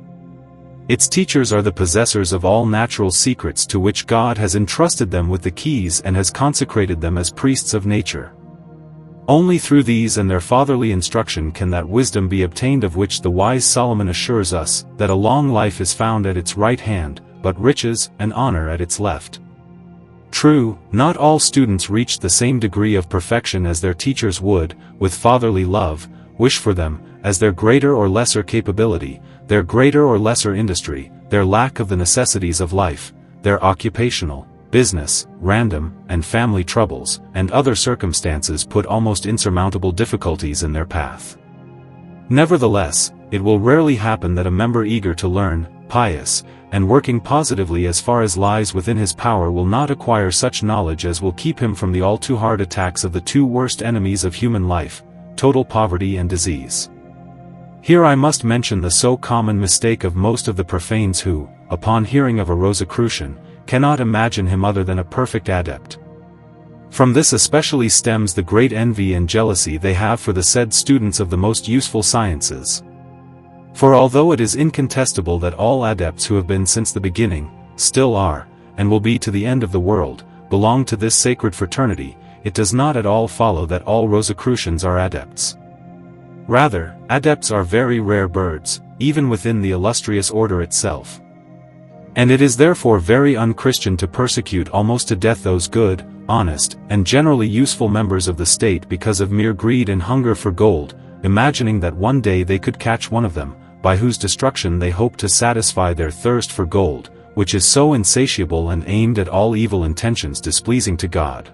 Its teachers are the possessors of all natural secrets to which God has entrusted them with the keys and has consecrated them as priests of nature. Only through these and their fatherly instruction can that wisdom be obtained of which the wise Solomon assures us, that a long life is found at its right hand, but riches and honor at its left. True, not all students reach the same degree of perfection as their teachers would, with fatherly love, wish for them, as their greater or lesser capability, their greater or lesser industry, their lack of the necessities of life, their occupational, business, random, and family troubles, and other circumstances put almost insurmountable difficulties in their path. Nevertheless, it will rarely happen that a member eager to learn, pious, and working positively as far as lies within his power will not acquire such knowledge as will keep him from the all too hard attacks of the two worst enemies of human life, total poverty and disease. Here I must mention the so common mistake of most of the profanes who, upon hearing of a Rosicrucian, cannot imagine him other than a perfect adept. From this especially stems the great envy and jealousy they have for the said students of the most useful sciences. For although it is incontestable that all adepts who have been since the beginning, still are, and will be to the end of the world, belong to this sacred fraternity, it does not at all follow that all Rosicrucians are adepts. Rather, adepts are very rare birds, even within the illustrious order itself. And it is therefore very unchristian to persecute almost to death those good, honest, and generally useful members of the state because of mere greed and hunger for gold, imagining that one day they could catch one of them, by whose destruction they hope to satisfy their thirst for gold, which is so insatiable and aimed at all evil intentions displeasing to God.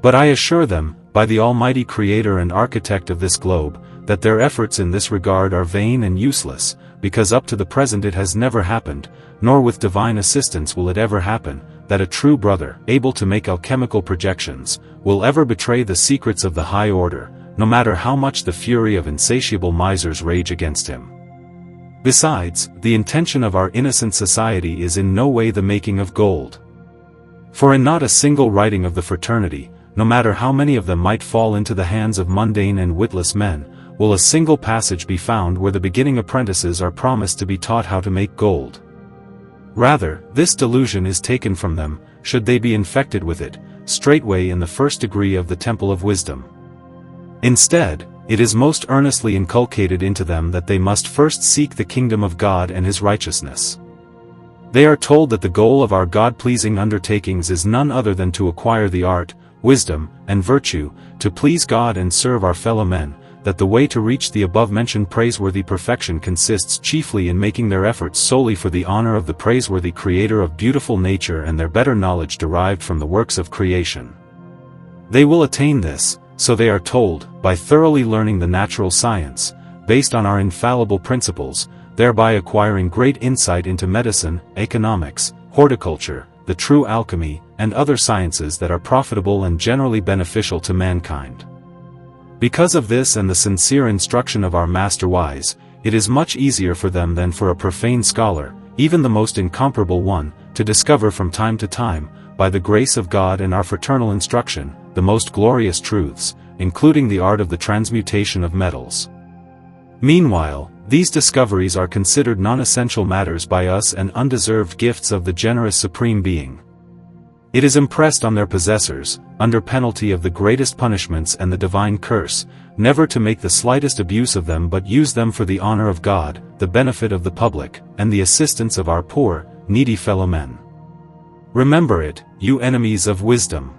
But I assure them, by the Almighty Creator and Architect of this globe, that their efforts in this regard are vain and useless, because up to the present it has never happened, nor with divine assistance will it ever happen, that a true brother, able to make alchemical projections, will ever betray the secrets of the high order, no matter how much the fury of insatiable misers rage against him. Besides, the intention of our innocent society is in no way the making of gold. For in not a single writing of the fraternity, no matter how many of them might fall into the hands of mundane and witless men, will a single passage be found where the beginning apprentices are promised to be taught how to make gold. Rather, this delusion is taken from them, should they be infected with it, straightway in the first degree of the temple of wisdom. Instead, it is most earnestly inculcated into them that they must first seek the kingdom of God and His righteousness. They are told that the goal of our God-pleasing undertakings is none other than to acquire the art, wisdom, and virtue, to please God and serve our fellow men, that the way to reach the above-mentioned praiseworthy perfection consists chiefly in making their efforts solely for the honor of the praiseworthy Creator of beautiful nature and their better knowledge derived from the works of creation. They will attain this, so they are told, by thoroughly learning the natural science, based on our infallible principles, thereby acquiring great insight into medicine, economics, horticulture, the true alchemy, and other sciences that are profitable and generally beneficial to mankind. Because of this and the sincere instruction of our Master Wise, it is much easier for them than for a profane scholar, even the most incomparable one, to discover from time to time, by the grace of God and our fraternal instruction, the most glorious truths, including the art of the transmutation of metals. Meanwhile, these discoveries are considered non-essential matters by us and undeserved gifts of the generous Supreme Being. It is impressed on their possessors, under penalty of the greatest punishments and the divine curse, never to make the slightest abuse of them but use them for the honor of God, the benefit of the public, and the assistance of our poor, needy fellow men. Remember it, you enemies of wisdom.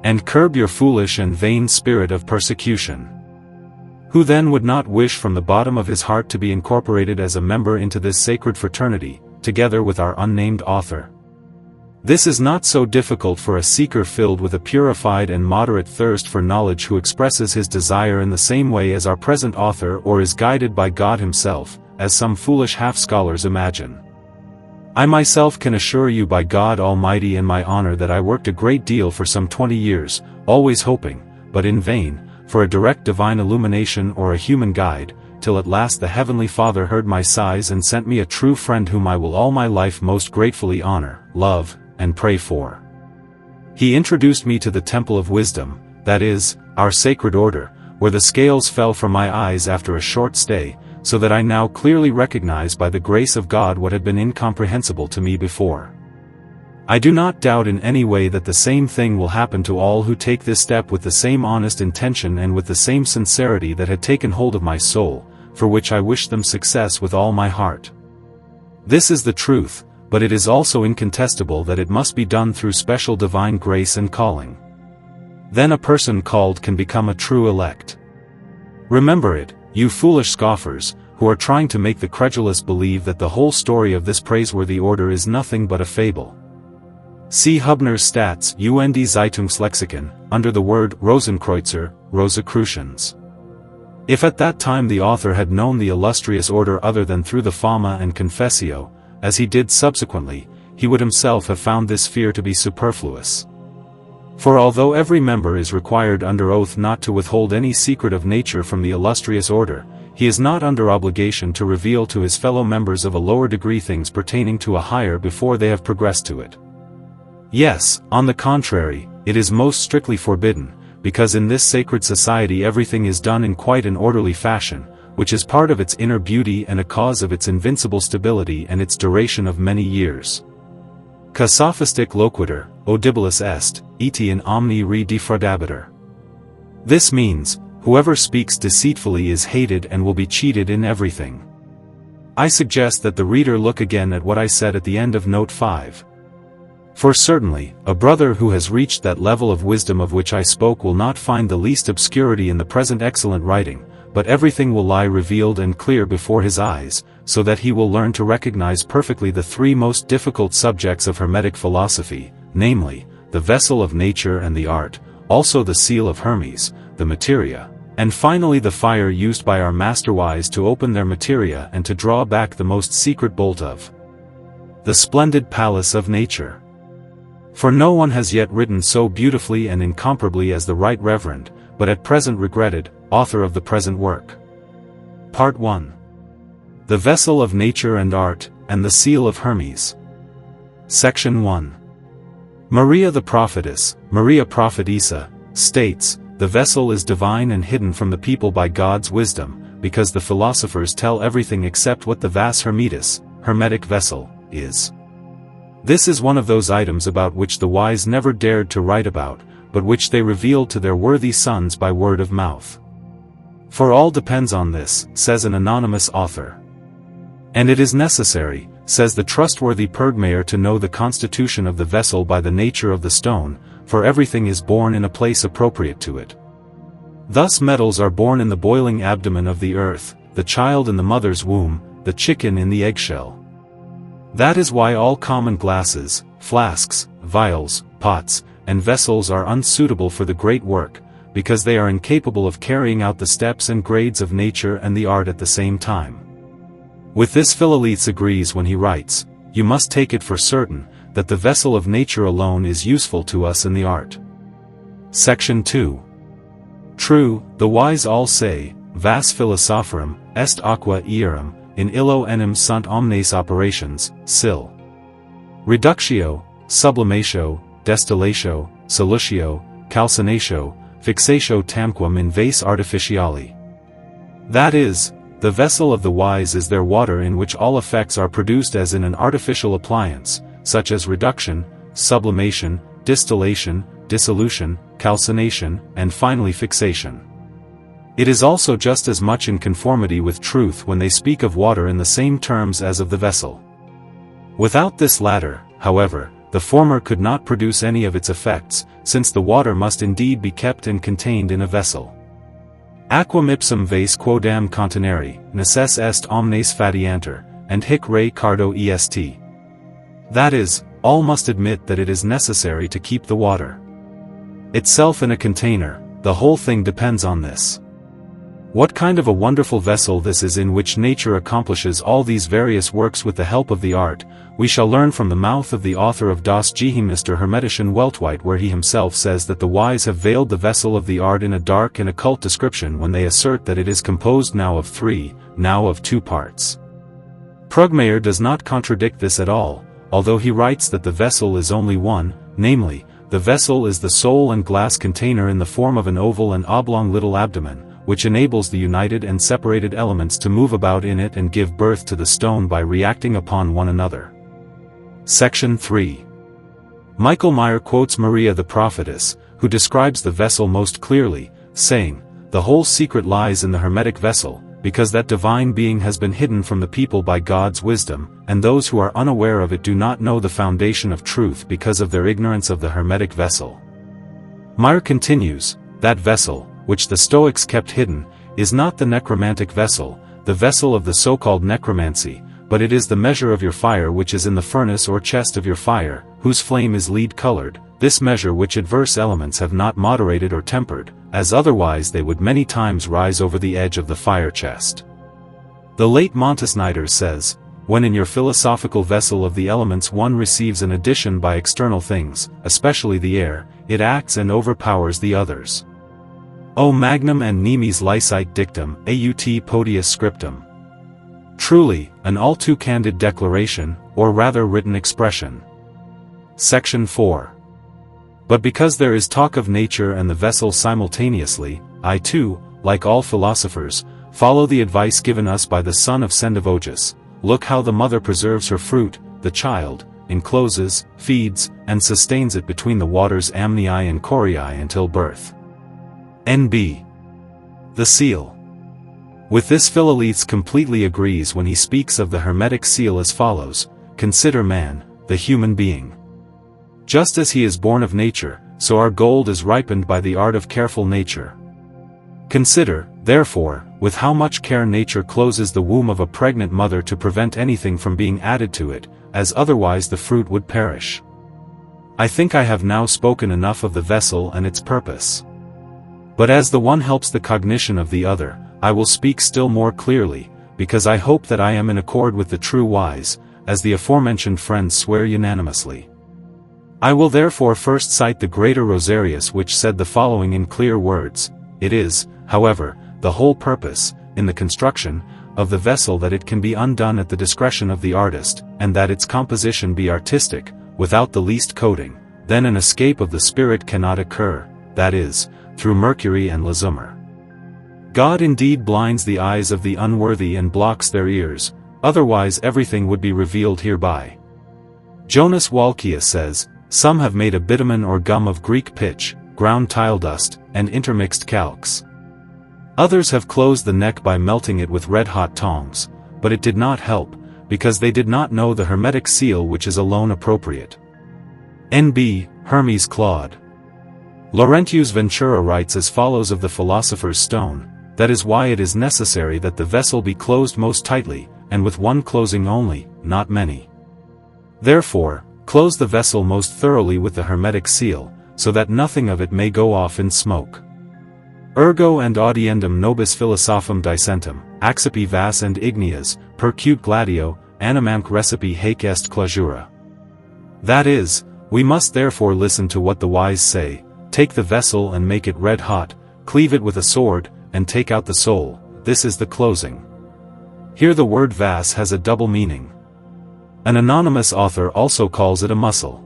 And curb your foolish and vain spirit of persecution. Who then would not wish from the bottom of his heart to be incorporated as a member into this sacred fraternity, together with our unnamed author? This is not so difficult for a seeker filled with a purified and moderate thirst for knowledge who expresses his desire in the same way as our present author or is guided by God Himself, as some foolish half-scholars imagine. I myself can assure you by God Almighty and my honor that I worked a great deal for some 20 years, always hoping, but in vain, for a direct divine illumination or a human guide, till at last the Heavenly Father heard my sighs and sent me a true friend whom I will all my life most gratefully honor, love, and pray for. He introduced me to the Temple of Wisdom, that is, our sacred order, where the scales fell from my eyes after a short stay, so that I now clearly recognize by the grace of God what had been incomprehensible to me before. I do not doubt in any way that the same thing will happen to all who take this step with the same honest intention and with the same sincerity that had taken hold of my soul, for which I wish them success with all my heart. This is the truth, but it is also incontestable that it must be done through special divine grace and calling. Then a person called can become a true elect. Remember it, you foolish scoffers, who are trying to make the credulous believe that the whole story of this praiseworthy order is nothing but a fable. See Hubner's Stats und Zeitungslexikon, under the word Rosenkreuzer, Rosicrucians. If at that time the author had known the illustrious order other than through the Fama and Confessio, as he did subsequently, he would himself have found this fear to be superfluous. For although every member is required under oath not to withhold any secret of nature from the illustrious order, he is not under obligation to reveal to his fellow members of a lower degree things pertaining to a higher before they have progressed to it. Yes, on the contrary, it is most strictly forbidden, because in this sacred society everything is done in quite an orderly fashion, which is part of its inner beauty and a cause of its invincible stability and its duration of many years. Ca sophistic loquitur, audibilis est, etiam omni re defraudabitur. This means, whoever speaks deceitfully is hated and will be cheated in everything. I suggest that the reader look again at what I said at the end of Note 5. For certainly, a brother who has reached that level of wisdom of which I spoke will not find the least obscurity in the present excellent writing, but everything will lie revealed and clear before his eyes, so that he will learn to recognize perfectly the three most difficult subjects of Hermetic philosophy, namely, the vessel of nature and the art, also the seal of Hermes, the materia, and finally the fire used by our masterwise to open their materia and to draw back the most secret bolt of the splendid palace of nature. For no one has yet written so beautifully and incomparably as the Right Reverend, but at present regretted, author of the present work. Part 1. The Vessel of Nature and Art, and the Seal of Hermes. Section 1. Maria the Prophetess, Maria Prophetessa, states, the vessel is divine and hidden from the people by God's wisdom, because the philosophers tell everything except what the vas hermetis, hermetic vessel, is. This is one of those items about which the wise never dared to write about, but which they revealed to their worthy sons by word of mouth. For all depends on this, says an anonymous author. And it is necessary, says the trustworthy Purgmayer, to know the constitution of the vessel by the nature of the stone, for everything is born in a place appropriate to it. Thus metals are born in the boiling abdomen of the earth, the child in the mother's womb, the chicken in the eggshell. That is why all common glasses, flasks, vials, pots, and vessels are unsuitable for the great work, because they are incapable of carrying out the steps and grades of nature and the art at the same time. With this Philalethes agrees when he writes, you must take it for certain, that the vessel of nature alone is useful to us in the art. Section 2. True, the wise all say, vas philosophorum, est aqua ierum, in illo enim sunt omnes operations, sil. Reductio, sublimatio, destillatio, solutio, calcinatio, fixatio tamquam in vase artificiali. That is, the vessel of the wise is their water in which all effects are produced as in an artificial appliance, such as reduction, sublimation, distillation, dissolution, calcination, and finally fixation. It is also just as much in conformity with truth when they speak of water in the same terms as of the vessel. Without this latter, however, the former could not produce any of its effects, since the water must indeed be kept and contained in a vessel. Aquam ipsum vase quodam contenere, necess est omnes fadianter, and hic re cardo est. That is, all must admit that it is necessary to keep the water itself in a container, the whole thing depends on this. What kind of a wonderful vessel this is in which nature accomplishes all these various works with the help of the art, we shall learn from the mouth of the author of Das Geheimnis der Hermetischen Weltweit, where he himself says that the wise have veiled the vessel of the art in a dark and occult description when they assert that it is composed now of 3, now of 2 parts. Prugmayer does not contradict this at all, although he writes that the vessel is only one, namely, the vessel is the soul and glass container in the form of an oval and oblong little abdomen, which enables the united and separated elements to move about in it and give birth to the stone by reacting upon one another. Section 3. Michael Meyer quotes Maria the prophetess, who describes the vessel most clearly, saying, "The whole secret lies in the hermetic vessel, because that divine being has been hidden from the people by God's wisdom, and those who are unaware of it do not know the foundation of truth because of their ignorance of the hermetic vessel." Meyer continues, "That vessel, which the Stoics kept hidden, is not the necromantic vessel, the vessel of the so-called necromancy, but it is the measure of your fire which is in the furnace or chest of your fire, whose flame is lead-colored, this measure which adverse elements have not moderated or tempered, as otherwise they would many times rise over the edge of the fire chest." The late Montesnider says, "When in your philosophical vessel of the elements one receives an addition by external things, especially the air, it acts and overpowers the others. O magnum and nemes licite dictum, aut podius scriptum." Truly, an all too candid declaration, or rather written expression. Section 4. But because there is talk of nature and the vessel simultaneously, I too, like all philosophers, follow the advice given us by the son of Sendivogus. Look how the mother preserves her fruit, the child, encloses, feeds, and sustains it between the waters Amnii and Coriae until birth. N.B. The seal. With this Philalethes completely agrees when he speaks of the hermetic seal as follows: "Consider man, the human being. Just as he is born of nature, so our gold is ripened by the art of careful nature. Consider, therefore, with how much care nature closes the womb of a pregnant mother to prevent anything from being added to it, as otherwise the fruit would perish." I think I have now spoken enough of the vessel and its purpose. But as the one helps the cognition of the other, I will speak still more clearly, because I hope that I am in accord with the true wise, as the aforementioned friends swear unanimously. I will therefore first cite the greater Rosarius, which said the following in clear words: "It is, however, the whole purpose, in the construction, of the vessel that it can be undone at the discretion of the artist, and that its composition be artistic, without the least coating, then an escape of the spirit cannot occur, that is, through Mercury and Lazummer. God indeed blinds the eyes of the unworthy and blocks their ears, otherwise everything would be revealed hereby." Jonas Walkia says, "Some have made a bitumen or gum of Greek pitch, ground tile dust, and intermixed calx. Others have closed the neck by melting it with red-hot tongs, but it did not help, because they did not know the hermetic seal which is alone appropriate." N.B. Hermes Claude. Laurentius Ventura writes as follows of the philosopher's stone: "That is why it is necessary that the vessel be closed most tightly, and with one closing only, not many. Therefore, close the vessel most thoroughly with the hermetic seal, so that nothing of it may go off in smoke. Ergo and audiendum nobis philosophum dicentem, accipi vas and igneas, percute gladio, animamque recipe haec est clausura." That is, we must therefore listen to what the wise say: take the vessel and make it red hot, cleave it with a sword, and take out the soul, this is the closing. Here the word vas has a double meaning. An anonymous author also calls it a muscle.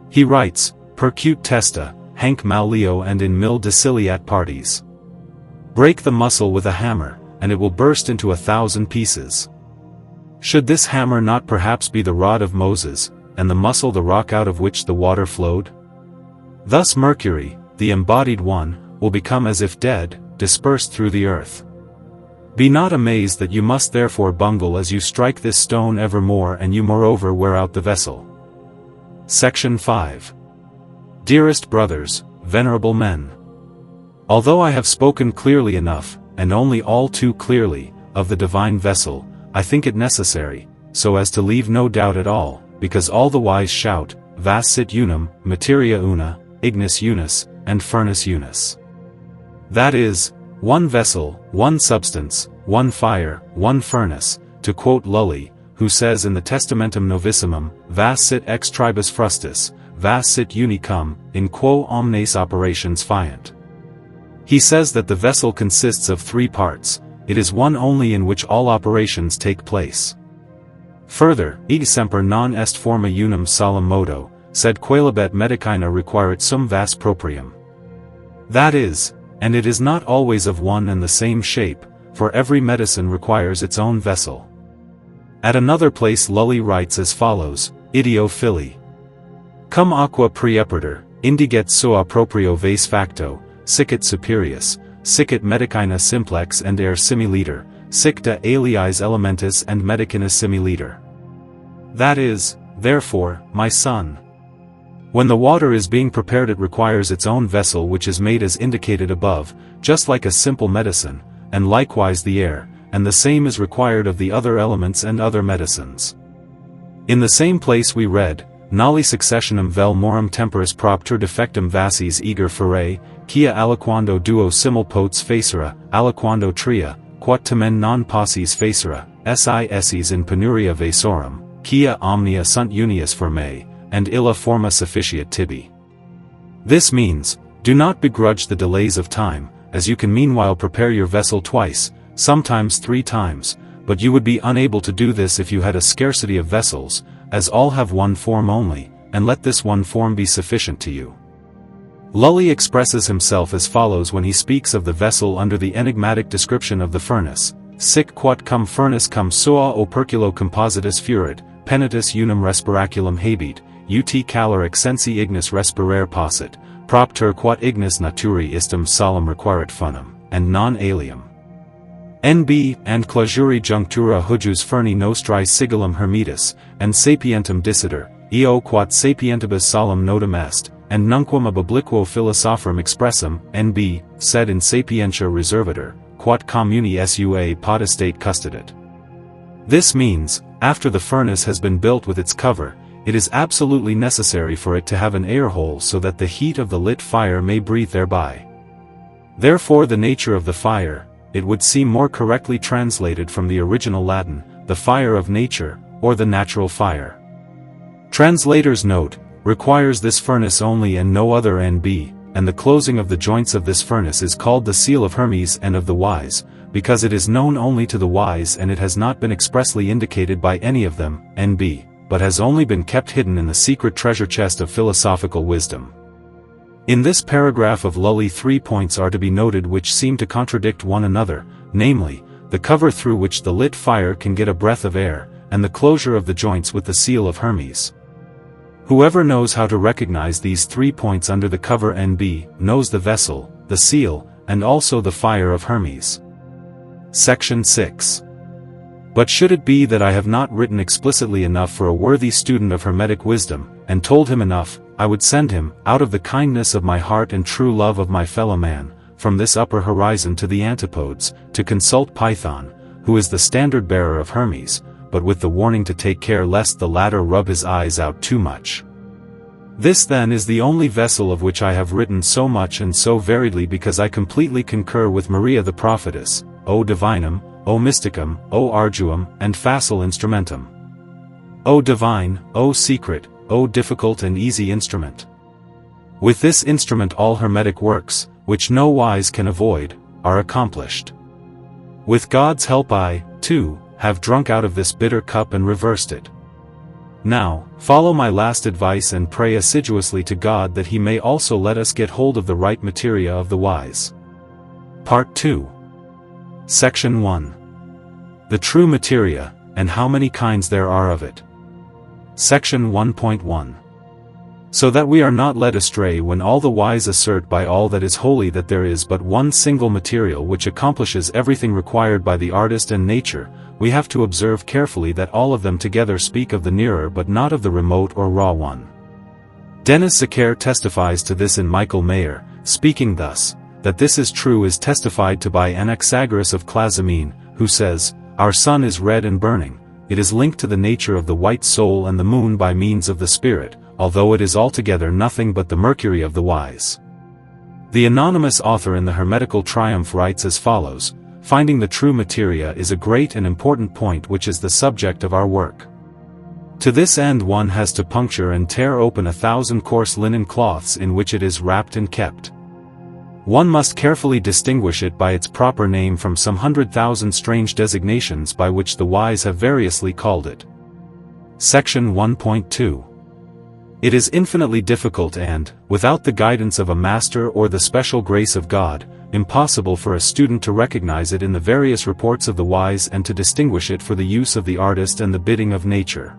He writes, "Percute testa, hanc maleo and in mil deciliat parties." Break the muscle with a hammer, and it will burst into 1,000 pieces. Should this hammer not perhaps be the rod of Moses, and the muscle the rock out of which the water flowed? Thus Mercury, the embodied one, will become as if dead, dispersed through the earth. Be not amazed that you must therefore bungle as you strike this stone evermore, and you moreover wear out the vessel. Section 5. Dearest brothers, venerable men. Although I have spoken clearly enough, and only all too clearly, of the divine vessel, I think it necessary, so as to leave no doubt at all, because all the wise shout, vas sit unum, materia una, ignis unus, and furnace unus. That is, one vessel, one substance, one fire, one furnace, to quote Lully, who says in the Testamentum Novissimum, vas sit ex tribus frustis, vas sit unicum, in quo omnes operations fiant. He says that the vessel consists of three parts, it is one only in which all operations take place. Further, id semper non est forma unum solum modo, sed coelibet medicina requiret sum vas proprium. That is, and it is not always of one and the same shape, for every medicine requires its own vessel. At another place Lully writes as follows, ideo fili. Cum aqua preeperator, indiget sua proprio vase facto, sicit superius, sicit medicina simplex and aer similiter, sic de aliis elementis and medicina similiter. That is, therefore, my son, when the water is being prepared it requires its own vessel which is made as indicated above, just like a simple medicine, and likewise the air, and the same is required of the other elements and other medicines. In the same place we read, Nolli successionum vel morum temporis propter defectum vasis eger ferae, quia aliquando duo simul potes facere, aliquando tria, quat tamen non possis facere, sis in penuria vasorum, quia omnia sunt unius formae, and illa forma sufficiat tibi. This means, do not begrudge the delays of time, as you can meanwhile prepare your vessel twice, sometimes 3 times, but you would be unable to do this if you had a scarcity of vessels, as all have one form only, and let this one form be sufficient to you. Lully expresses himself as follows when he speaks of the vessel under the enigmatic description of the furnace, sic quat cum furnace cum sua operculo compositus furit, penitus unum respiraculum habit, ut caloric sensi ignis respirare possit, propter quat ignis naturi istum solum requiret funum, and non alium. NB, and clausuri junctura hujus ferni nostrae sigillum hermetis, and sapientem dissiter, eo quat sapientibus solum nodum est, and nunquam ab obliquo philosophorum expressum, NB, sed in sapientia reservator, quat communi sua potestate custodit. This means, after the furnace has been built with its cover, it is absolutely necessary for it to have an air hole so that the heat of the lit fire may breathe thereby. Therefore the nature of the fire, it would seem more correctly translated from the original Latin, the fire of nature, or the natural fire. Translator's note, requires this furnace only and no other NB, and the closing of the joints of this furnace is called the seal of Hermes and of the wise, because it is known only to the wise and it has not been expressly indicated by any of them, NB, but has only been kept hidden in the secret treasure chest of philosophical wisdom. In this paragraph of Lully 3 points are to be noted which seem to contradict one another, namely, the cover through which the lit fire can get a breath of air, and the closure of the joints with the seal of Hermes. Whoever knows how to recognize these 3 points under the cover NB, knows the vessel, the seal, and also the fire of Hermes. Section 6. But should it be that I have not written explicitly enough for a worthy student of Hermetic wisdom, and told him enough, I would send him, out of the kindness of my heart and true love of my fellow man, from this upper horizon to the antipodes, to consult Python, who is the standard-bearer of Hermes, but with the warning to take care lest the latter rub his eyes out too much. This then is the only vessel of which I have written so much and so variedly because I completely concur with Maria the prophetess, O divinum, O mysticum, O arduum, and facile instrumentum. O divine, O secret, O difficult and easy instrument. With this instrument all Hermetic works, which no wise can avoid, are accomplished. With God's help I, too, have drunk out of this bitter cup and reversed it. Now, follow my last advice and pray assiduously to God that He may also let us get hold of the right materia of the wise. Part 2. Section 1. The true materia, and how many kinds there are of it. Section 1.1. So that we are not led astray when all the wise assert by all that is holy that there is but one single material which accomplishes everything required by the artist and nature, we have to observe carefully that all of them together speak of the nearer but not of the remote or raw one. Denis Zacher testifies to this in Michael Mayer, speaking thus, that this is true is testified to by Anaxagoras of Clazamene, who says, Our sun is red and burning, it is linked to the nature of the white soul and the moon by means of the spirit, although it is altogether nothing but the mercury of the wise. The anonymous author in the Hermetical Triumph writes as follows: finding the true materia is a great and important point which is the subject of our work. To this end one has to puncture and tear open 1,000 coarse linen cloths in which it is wrapped and kept. One must carefully distinguish it by its proper name from some 100,000 strange designations by which the wise have variously called it. Section 1.2. It is infinitely difficult and, without the guidance of a master or the special grace of God, impossible for a student to recognize it in the various reports of the wise and to distinguish it for the use of the artist and the bidding of nature.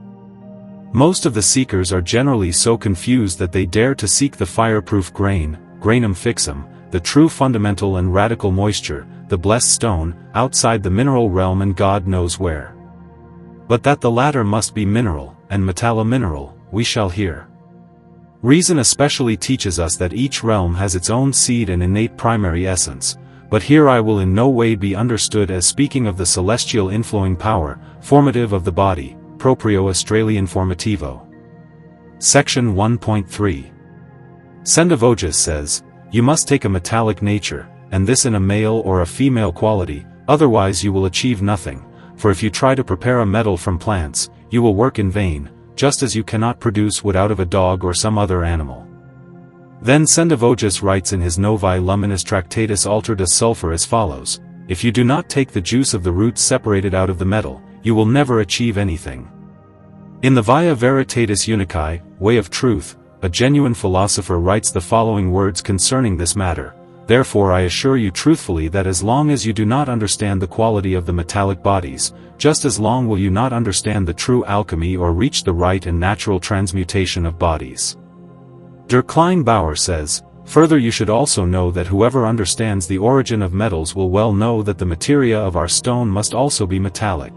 Most of the seekers are generally so confused that they dare to seek the fireproof grain, granum fixum, the true fundamental and radical moisture, the blessed stone, outside the mineral realm and God knows where. But that the latter must be mineral, and metallamineral, we shall hear. Reason especially teaches us that each realm has its own seed and innate primary essence, but here I will in no way be understood as speaking of the celestial inflowing power, formative of the body, proprio astrale informativo. Section 1.3. Sendivogius says, you must take a metallic nature, and this in a male or a female quality, otherwise you will achieve nothing, for if you try to prepare a metal from plants, you will work in vain, just as you cannot produce wood out of a dog or some other animal. Then Sendivogius writes in his Novae Luminis Tractatus Altered Sulfur as follows: if you do not take the juice of the roots separated out of the metal, you will never achieve anything. In the Via Veritatis Unicae, Way of Truth, a genuine philosopher writes the following words concerning this matter: therefore I assure you truthfully that as long as you do not understand the quality of the metallic bodies, just as long will you not understand the true alchemy or reach the right and natural transmutation of bodies. Der Klein Bauer says, further you should also know that whoever understands the origin of metals will well know that the materia of our stone must also be metallic.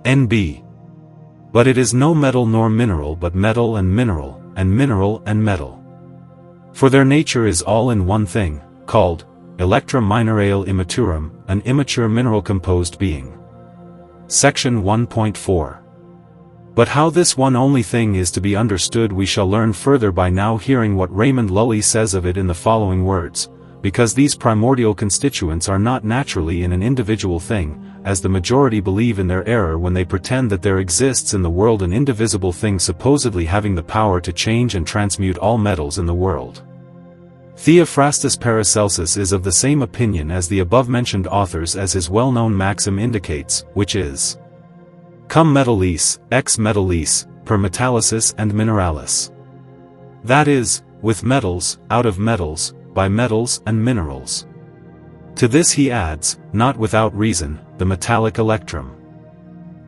N.B. But it is no metal nor mineral but metal and mineral and metal. For their nature is all in one thing, called electra minerale immaturum, an immature mineral composed being. Section 1.4. But how this one only thing is to be understood we shall learn further by now hearing what Raymond Lully says of it in the following words: because these primordial constituents are not naturally in an individual thing, as the majority believe in their error when they pretend that there exists in the world an indivisible thing supposedly having the power to change and transmute all metals in the world. Theophrastus Paracelsus is of the same opinion as the above-mentioned authors, as his well-known maxim indicates, which is cum metallis, ex metallis, per metallicis and mineralis. That is, with metals, out of metals, by metals and minerals. To this he adds, not without reason, the metallic electrum.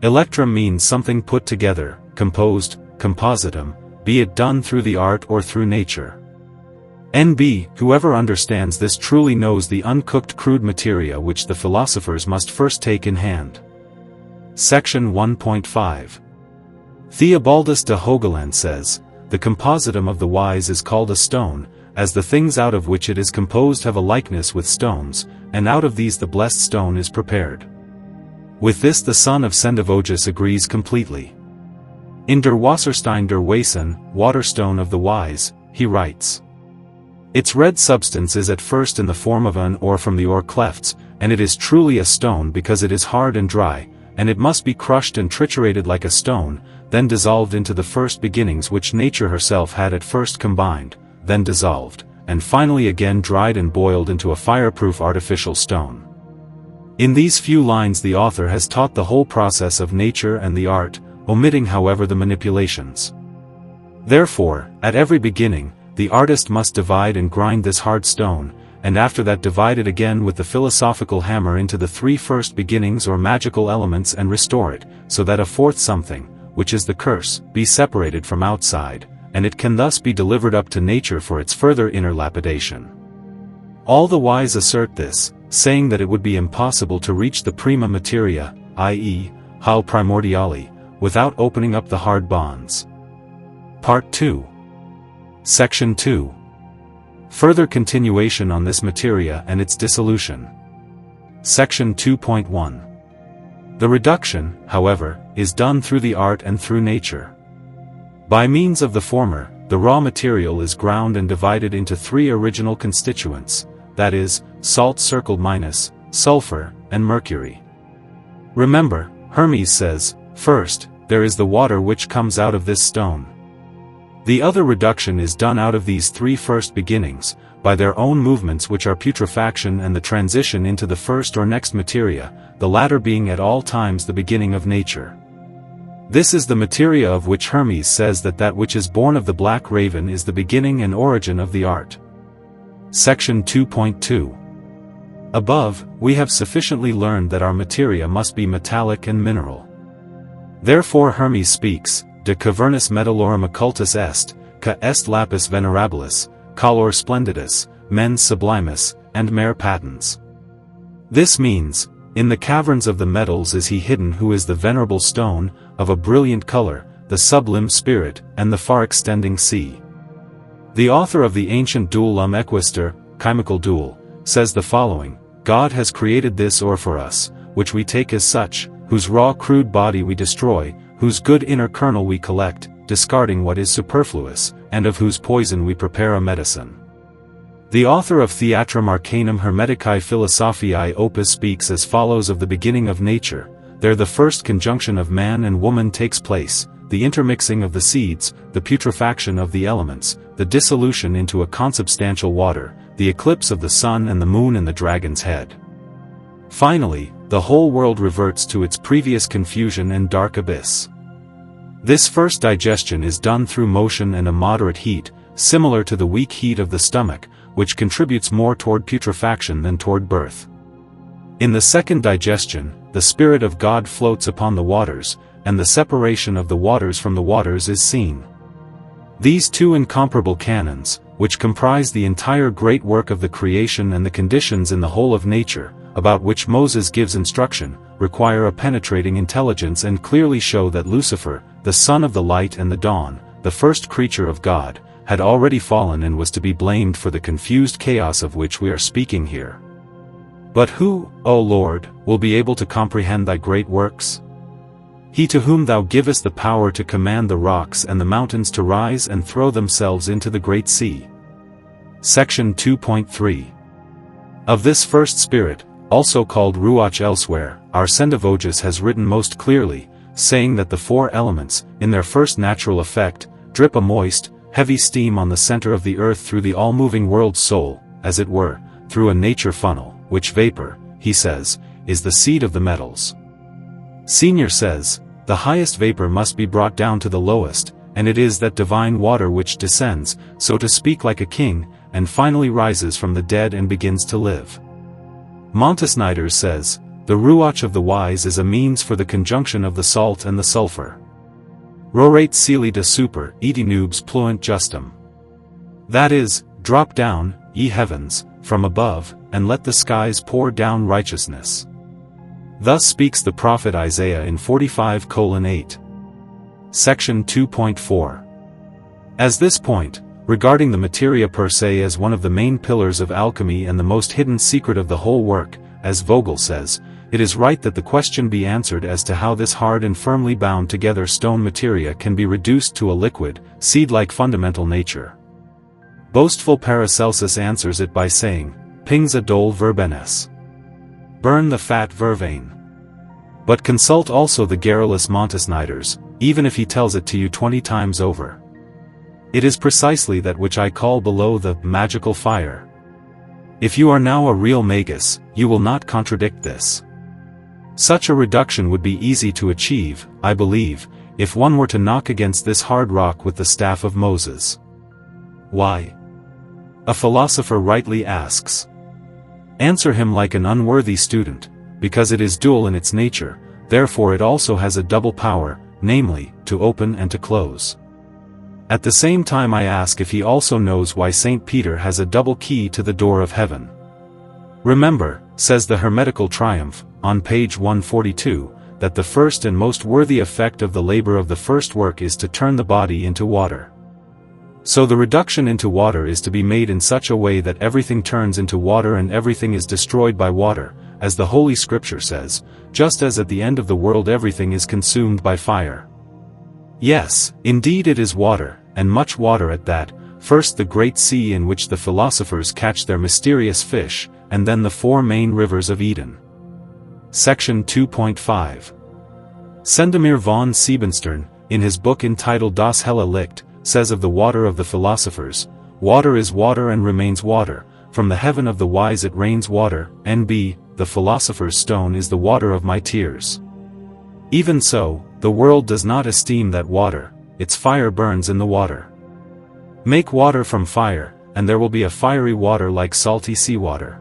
Electrum means something put together, composed, compositum, be it done through the art or through nature. N.B. Whoever understands this truly knows the uncooked crude materia which the philosophers must first take in hand. Section 1.5. Theobaldus de Hogeland says, the compositum of the wise is called a stone, as the things out of which it is composed have a likeness with stones, and out of these the blessed stone is prepared. With this the son of Sendivogius agrees completely. In Der Wasserstein der Weisen, Waterstone of the Wise, he writes, its red substance is at first in the form of an ore from the ore clefts, and it is truly a stone because it is hard and dry, and it must be crushed and triturated like a stone, then dissolved into the first beginnings which nature herself had at first combined, then dissolved, and finally again dried and boiled into a fireproof artificial stone. In these few lines the author has taught the whole process of nature and the art, omitting however the manipulations. Therefore, at every beginning, the artist must divide and grind this hard stone, and after that divide it again with the philosophical hammer into the three first beginnings or magical elements and restore it, so that a fourth something, which is the curse, be separated from outside, and it can thus be delivered up to nature for its further inner lapidation. All the wise assert this, saying that it would be impossible to reach the prima materia, i.e., hal primordiali, without opening up the hard bonds. Part 2. Section 2. Further continuation on this materia and its dissolution. Section 2.1. The reduction, however, is done through the art and through nature. By means of the former, the raw material is ground and divided into three original constituents, that is, salt circled minus, sulfur, and mercury. Remember, Hermes says, first, there is the water which comes out of this stone. The other reduction is done out of these three first beginnings, by their own movements which are putrefaction and the transition into the first or next materia, the latter being at all times the beginning of nature. This is the materia of which Hermes says that that which is born of the black raven is the beginning and origin of the art. Section 2.2. Above, we have sufficiently learned that our materia must be metallic and mineral. Therefore Hermes speaks, de cavernus metallorum occultus est, ca est lapis venerabilis, color splendidus, mens sublimus, and mer patens. This means, in the caverns of the metals is he hidden who is the venerable stone, of a brilliant color, the sublime spirit, and the far-extending sea. The author of the ancient duel equister, chemical duel, says the following: God has created this ore for us, which we take as such, whose raw crude body we destroy, whose good inner kernel we collect, discarding what is superfluous, and of whose poison we prepare a medicine. The author of Theatrum Arcanum Hermeticae Philosophiae Opus speaks as follows of the beginning of nature: there the first conjunction of man and woman takes place, the intermixing of the seeds, the putrefaction of the elements, the dissolution into a consubstantial water, the eclipse of the sun and the moon and the dragon's head. Finally, the whole world reverts to its previous confusion and dark abyss. This first digestion is done through motion and a moderate heat, similar to the weak heat of the stomach, which contributes more toward putrefaction than toward birth. In the second digestion, the Spirit of God floats upon the waters, and the separation of the waters from the waters is seen. These two incomparable canons, which comprise the entire great work of the creation and the conditions in the whole of nature, about which Moses gives instruction, require a penetrating intelligence and clearly show that Lucifer, the son of the light and the dawn, the first creature of God, had already fallen and was to be blamed for the confused chaos of which we are speaking here. But who, O Lord, will be able to comprehend thy great works? He to whom thou givest the power to command the rocks and the mountains to rise and throw themselves into the great sea. Section 2.3. Of this first spirit, also called Ruach elsewhere, our Sendivogus has written most clearly, saying that the four elements, in their first natural effect, drip a moist, heavy steam on the center of the earth through the all-moving world's soul, as it were, through a nature funnel, which vapor, he says, is the seed of the metals. Senior says, the highest vapor must be brought down to the lowest, and it is that divine water which descends, so to speak like a king, and finally rises from the dead and begins to live. Montesnider says, the Ruach of the wise is a means for the conjunction of the salt and the sulfur. Rorate celi de super, eti nubes pluent justum. That is, drop down, ye heavens, from above, and let the skies pour down righteousness. Thus speaks the prophet Isaiah in 45:8. Section 2.4. As this point, regarding the materia per se as one of the main pillars of alchemy and the most hidden secret of the whole work, as Vogel says, it is right that the question be answered as to how this hard and firmly bound together stone materia can be reduced to a liquid, seed-like fundamental nature. Boastful Paracelsus answers it by saying, Pings a dole verbenes. Burn the fat vervain. But consult also the garrulous Montesniders, even if he tells it to you 20 times over. It is precisely that which I call below the magical fire. If you are now a real magus, you will not contradict this. Such a reduction would be easy to achieve, I believe, if one were to knock against this hard rock with the staff of Moses. Why? A philosopher rightly asks. Answer him like an unworthy student, because it is dual in its nature, therefore it also has a double power, namely, to open and to close. At the same time I ask if he also knows why St. Peter has a double key to the door of heaven. Remember, says the Hermetical Triumph, on page 142, that the first and most worthy effect of the labor of the first work is to turn the body into water. So the reduction into water is to be made in such a way that everything turns into water and everything is destroyed by water, as the Holy Scripture says, just as at the end of the world everything is consumed by fire. Yes, indeed it is water, and much water at that, first the great sea in which the philosophers catch their mysterious fish, and then the 4 main rivers of Eden. Section 2.5. Sendemir von Siebenstern, in his book entitled Das helle Licht, says of the water of the philosophers, "Water is water and remains water, from the heaven of the wise it rains water, NB, the philosopher's stone is the water of my tears. Even so, the world does not esteem that water, its fire burns in the water. Make water from fire, and there will be a fiery water like salty seawater.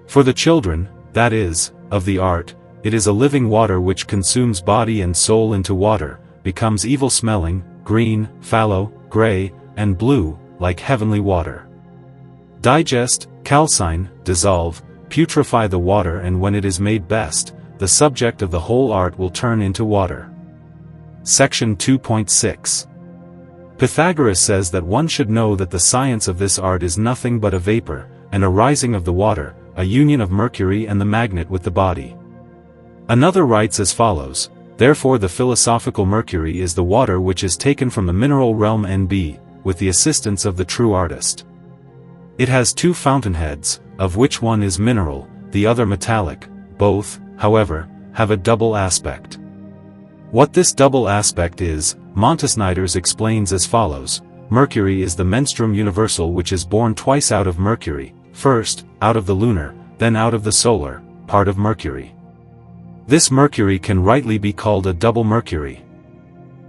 For the children, that is, of the art, it is a living water which consumes body and soul into water, becomes evil-smelling, green, fallow, gray, and blue, like heavenly water. Digest, calcine, dissolve, putrefy the water, and when it is made best, the subject of the whole art will turn into water." Section 2.6. Pythagoras says that one should know that the science of this art is nothing but a vapor, and a rising of the water, a union of mercury and the magnet with the body. Another writes as follows, "Therefore the philosophical mercury is the water which is taken from the mineral realm NB, with the assistance of the true artist. It has 2 fountainheads, of which one is mineral, the other metallic, both, however, have a double aspect. What this double aspect is, Montesniders explains as follows, Mercury is the menstruum universal which is born twice out of Mercury, first, out of the lunar, then out of the solar, part of Mercury. This Mercury can rightly be called a double Mercury.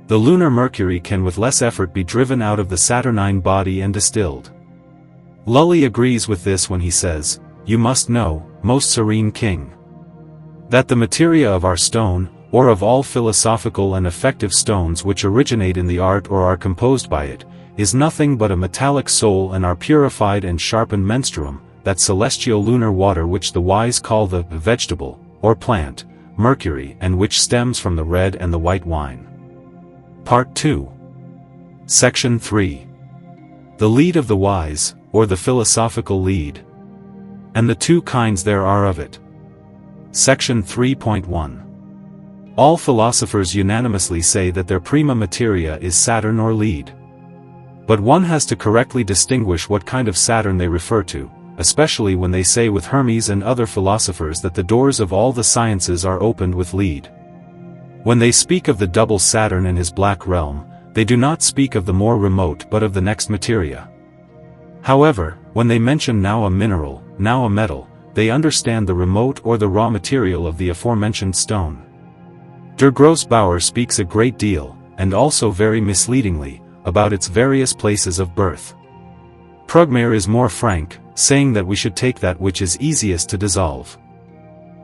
The lunar Mercury can with less effort be driven out of the Saturnine body and distilled." Lully agrees with this when he says, "You must know, most serene king, that the materia of our stone, or of all philosophical and effective stones which originate in the art or are composed by it, is nothing but a metallic soul and our purified and sharpened menstruum, that celestial lunar water which the wise call the vegetable, or plant, mercury, and which stems from the red and the white wine." Part 2. Section 3. The lead of the wise, or the philosophical lead. And the 2 kinds there are of it. Section 3.1. All philosophers unanimously say that their prima materia is Saturn or lead. But one has to correctly distinguish what kind of Saturn they refer to, especially when they say with Hermes and other philosophers that the doors of all the sciences are opened with lead. When they speak of the double Saturn and his black realm, they do not speak of the more remote but of the next materia. However, when they mention now a mineral, now a metal, they understand the remote or the raw material of the aforementioned stone. Der Grossbauer speaks a great deal, and also very misleadingly, about its various places of birth. Prugmair is more frank, saying that we should take that which is easiest to dissolve.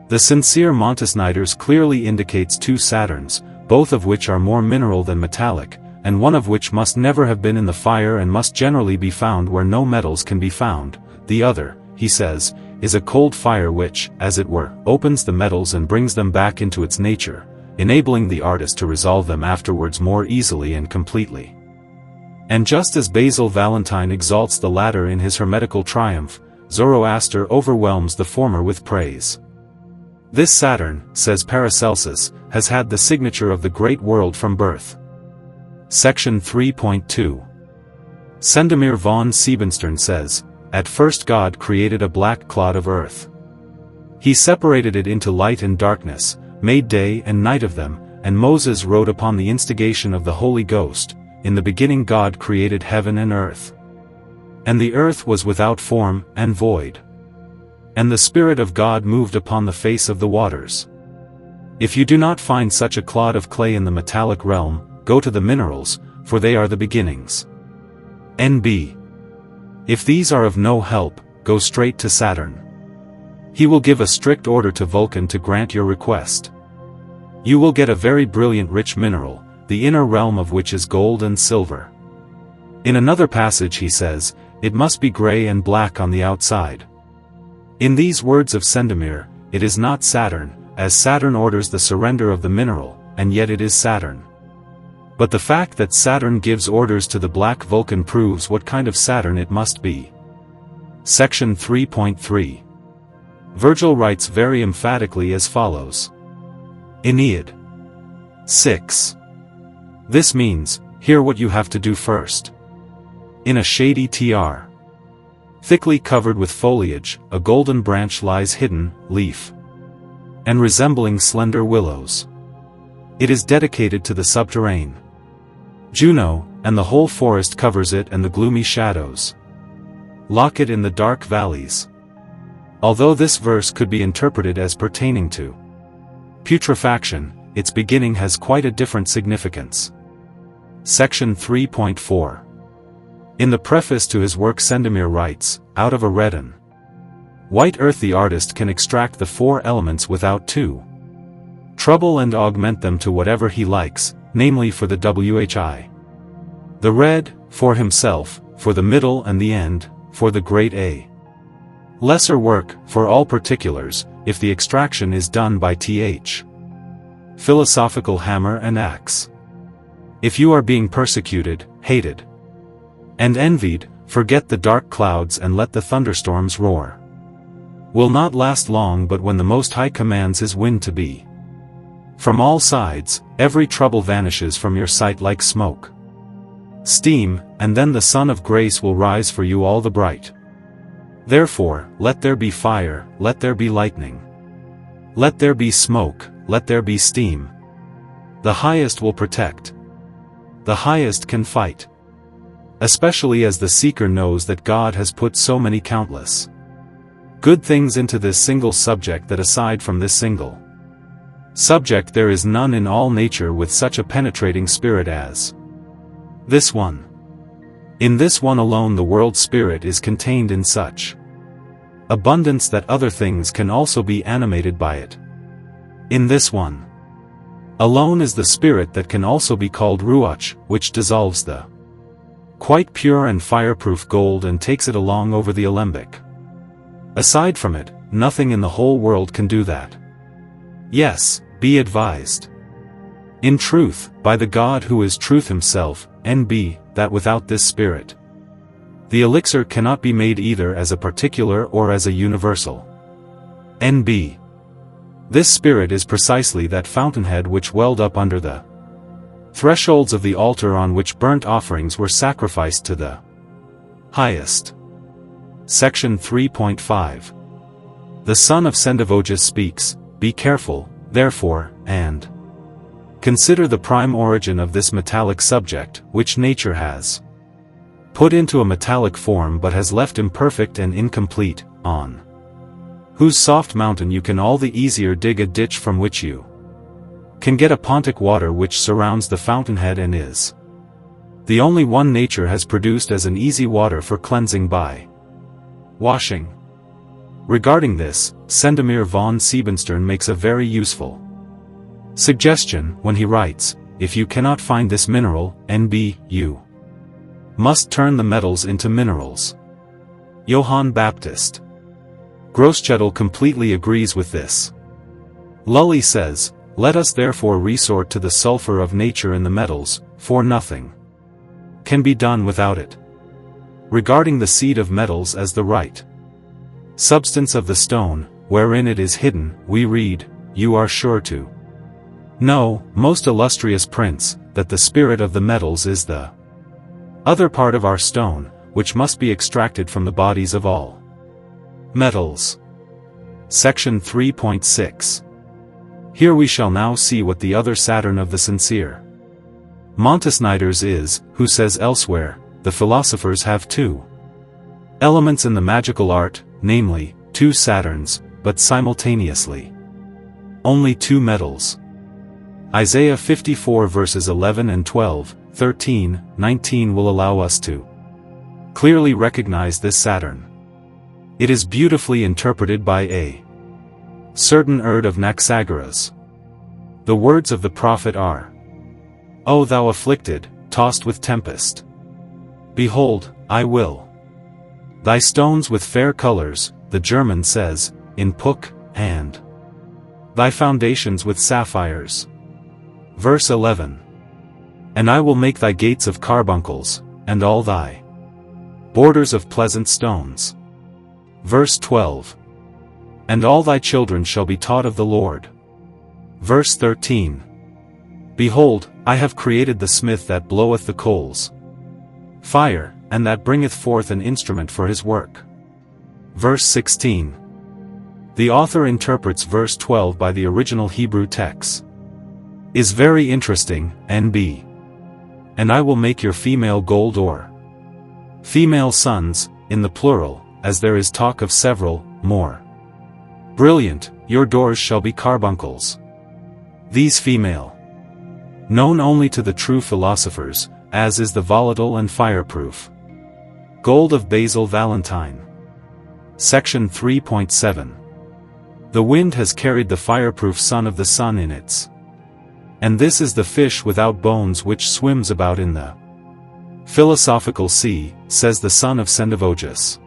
The sincere Montesniders clearly indicates 2 Saturns, both of which are more mineral than metallic, and one of which must never have been in the fire and must generally be found where no metals can be found. The other, he says, is a cold fire which, as it were, opens the metals and brings them back into its nature, enabling the artist to resolve them afterwards more easily and completely. And just as Basil Valentine exalts the latter in his Hermetical Triumph, Zoroaster overwhelms the former with praise. This Saturn, says Paracelsus, has had the signature of the great world from birth. Section 3.2. Sendemir von Siebenstern says, "At first God created a black clod of earth. He separated it into light and darkness, made day and night of them, and Moses wrote upon the instigation of the Holy Ghost, in the beginning God created heaven and earth. And the earth was without form and void. And the Spirit of God moved upon the face of the waters. If you do not find such a clod of clay in the metallic realm, go to the minerals, for they are the beginnings. N.B. If these are of no help, go straight to Saturn. He will give a strict order to Vulcan to grant your request. You will get a very brilliant rich mineral, the inner realm of which is gold and silver." In another passage he says, "It must be gray and black on the outside." In these words of Sendemir, it is not Saturn, as Saturn orders the surrender of the mineral, and yet it is Saturn. But the fact that Saturn gives orders to the black Vulcan proves what kind of Saturn it must be. Section 3.3. Virgil writes very emphatically as follows. Aeneid 6. This means, hear what you have to do first. In a shady tr. thickly covered with foliage, a golden branch lies hidden, leaf, and resembling slender willows. It is dedicated to the subterrane Juno, and the whole forest covers it and the gloomy shadows lock it in the dark valleys. Although this verse could be interpreted as pertaining to putrefaction, its beginning has quite a different significance. Section 3.4. In the preface to his work, Sendemir writes, "Out of a red and white earth the artist can extract the four elements without trouble and augment them to whatever he likes, namely for the whi. The red, for himself, for the middle and the end, for the great A. Lesser work, for all particulars, if the extraction is done by th. philosophical hammer and axe. If you are being persecuted, hated, and envied, forget the dark clouds and let the thunderstorms roar. Will not last long, but when the Most High commands his wind to be. From all sides, every trouble vanishes from your sight like smoke, steam, and then the sun of grace will rise for you all the bright. Therefore, let there be fire, let there be lightning. Let there be smoke, let there be steam. The highest will protect. The highest can fight. Especially as the seeker knows that God has put so many countless good things into this single subject that aside from this single subject there is none in all nature with such a penetrating spirit as this one. In this one alone the world spirit is contained in such abundance that other things can also be animated by it. In this one alone is the spirit that can also be called Ruach, which dissolves the quite pure and fireproof gold and takes it along over the alembic. Aside from it, nothing in the whole world can do that. Yes, be advised. In truth, by the God who is truth himself, NB, that without this spirit, the elixir cannot be made either as a particular or as a universal. NB. This spirit is precisely that fountainhead which welled up under the thresholds of the altar on which burnt offerings were sacrificed to the highest. Section 3.5. The son of Sendivogus speaks, "Be careful, therefore, and consider the prime origin of this metallic subject, which nature has put into a metallic form but has left imperfect and incomplete, on whose soft mountain you can all the easier dig a ditch from which you can get a pontic water which surrounds the fountainhead and is the only one nature has produced as an easy water for cleansing by washing." Regarding this, Sendemir von Siebenstern makes a very useful suggestion when he writes, "If you cannot find this mineral, NB, you must turn the metals into minerals." Johann Baptist Groschedel completely agrees with this. Lully says, "Let us therefore resort to the sulfur of nature in the metals, for nothing can be done without it." Regarding the seed of metals as the right substance of the stone, wherein it is hidden, we read, "You are sure to know, most illustrious prince, that the spirit of the metals is the other part of our stone, which must be extracted from the bodies of all metals." Section 3.6. Here we shall now see what the other Saturn of the sincere Montasniders is, who says elsewhere, "The philosophers have two elements in the magical art, namely, two Saturns, but simultaneously only two metals." Isaiah 54 verses 11 and 12, 13, 19 will allow us to clearly recognize this Saturn. It is beautifully interpreted by a certain Erd of Naxagoras. The words of the prophet are, "O thou afflicted, tossed with tempest, behold, I will thy stones with fair colors," the German says, in Puck, and thy foundations with sapphires. Verse 11. "And I will make thy gates of carbuncles, and all thy borders of pleasant stones." Verse 12. "And all thy children shall be taught of the Lord." Verse 13. "Behold, I have created the smith that bloweth the coals. Fire, and that bringeth forth an instrument for his work. Verse 16. The author interprets verse 12 by the original Hebrew text. Is very interesting, NB. And I will make your female gold or female sons, in the plural, as there is talk of several, more brilliant, your doors shall be carbuncles. These female, known only to the true philosophers, as is the volatile and fireproof gold of Basil Valentine. Section 3.7. The wind has carried the fireproof son of the sun in its. And this is the fish without bones which swims about in the philosophical sea, says the son of Sendivogus.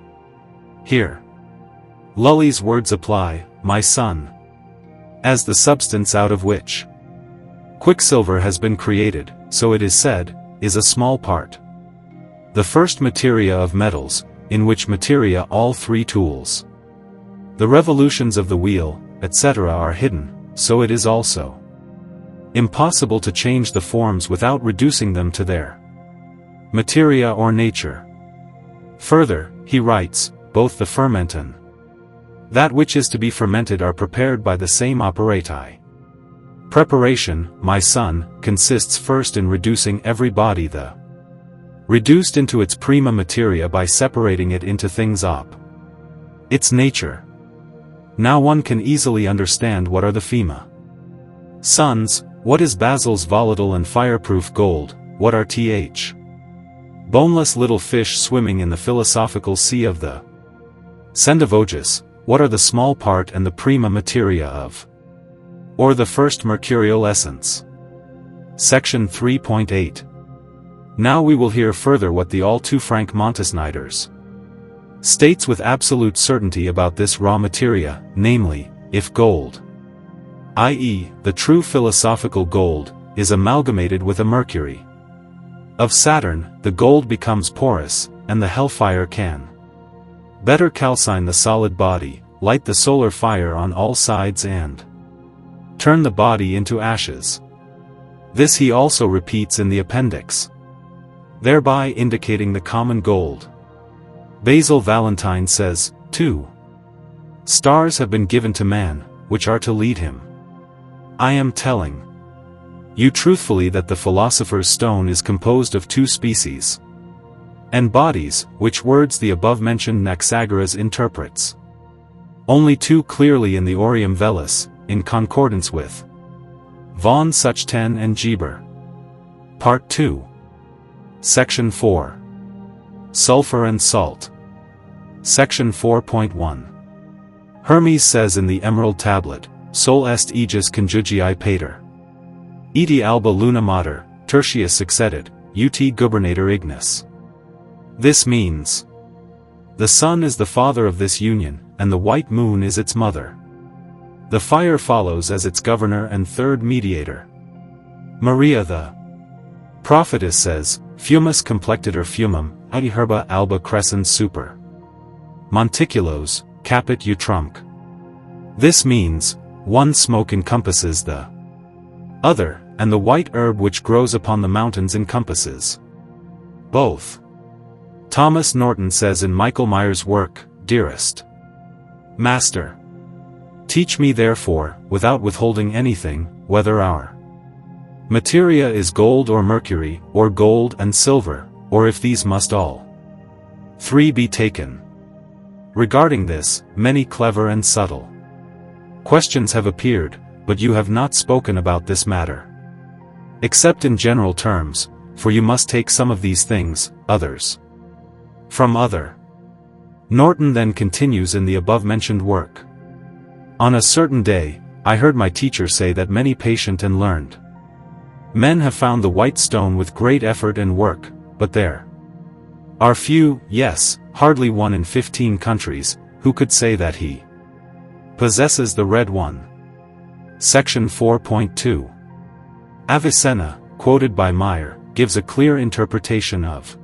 Here Lully's words apply, my son, as the substance out of which quicksilver has been created, so it is said, is a small part. The first materia of metals, in which materia all three tools, the revolutions of the wheel, etc. are hidden, so it is also impossible to change the forms without reducing them to their materia or nature. Further, he writes, both the ferment and that which is to be fermented are prepared by the same operati. Preparation, my son, consists first in reducing every body the reduced into its prima materia by separating it into things op. Its nature. Now one can easily understand what are the fema sons, what is Basil's volatile and fireproof gold, what are th. boneless little fish swimming in the philosophical sea of the Sendivogus, what are the small part and the prima materia of, or the first mercurial essence. Section 3.8. Now we will hear further what the all too frank Montesniders states with absolute certainty about this raw materia, namely, if gold, i.e., the true philosophical gold, is amalgamated with a mercury of Saturn, the gold becomes porous, and the hellfire can better calcine the solid body, light the solar fire on all sides and turn the body into ashes. This he also repeats in the appendix, thereby indicating the common gold. Basil Valentine says, 2 stars have been given to man, which are to lead him. I am telling you truthfully that the philosopher's stone is composed of 2 species and bodies, which words the above-mentioned Anaxagoras interprets only 2 clearly in the Aureum Velis, in concordance with von Suchten and Geber. Part 2. Section 4. Sulfur and Salt. Section 4.1. Hermes says in the Emerald Tablet, Sol est aegis conjugii pater. Eti alba luna mater, tertius succedit, ut gubernator ignis. This means, the sun is the father of this union, and the white moon is its mother. The fire follows as its governor and third mediator. Maria the prophetess says, Fumus complectiter fumum, audi herba alba crescens super. Monticulos, capit utrumque. This means, one smoke encompasses the other, and the white herb which grows upon the mountains encompasses both. Thomas Norton says in Michael Meyer's work, Dearest Master, teach me therefore, without withholding anything, whether our materia is gold or mercury, or gold and silver, or if these must all 3 be taken. Regarding this, many clever and subtle questions have appeared, but you have not spoken about this matter, except in general terms, for you must take some of these things, others from other. Norton then continues in the above-mentioned work. On a certain day, I heard my teacher say that many patient and learned men have found the white stone with great effort and work, but there are few, yes, hardly 1 in 15 countries, who could say that he possesses the red one. Section 4.2. Avicenna, quoted by Meyer, gives a clear interpretation of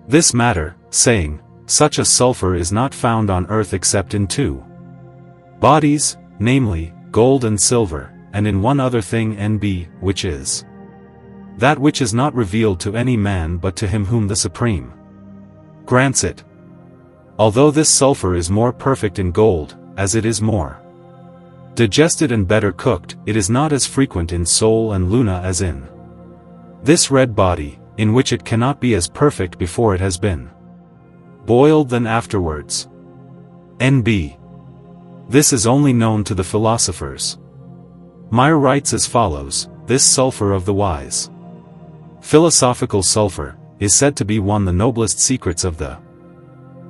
this matter, saying, such a sulfur is not found on earth except in 2 bodies, namely, gold and silver, and in one other thing NB, which is that which is not revealed to any man but to him whom the Supreme grants it. Although this sulfur is more perfect in gold, as it is more digested and better cooked, it is not as frequent in Sol and Luna as in this red body, in which it cannot be as perfect before it has been boiled than afterwards. N.B. This is only known to the philosophers. Meyer writes as follows: this sulfur of the wise, philosophical sulfur, is said to be one the noblest secrets of the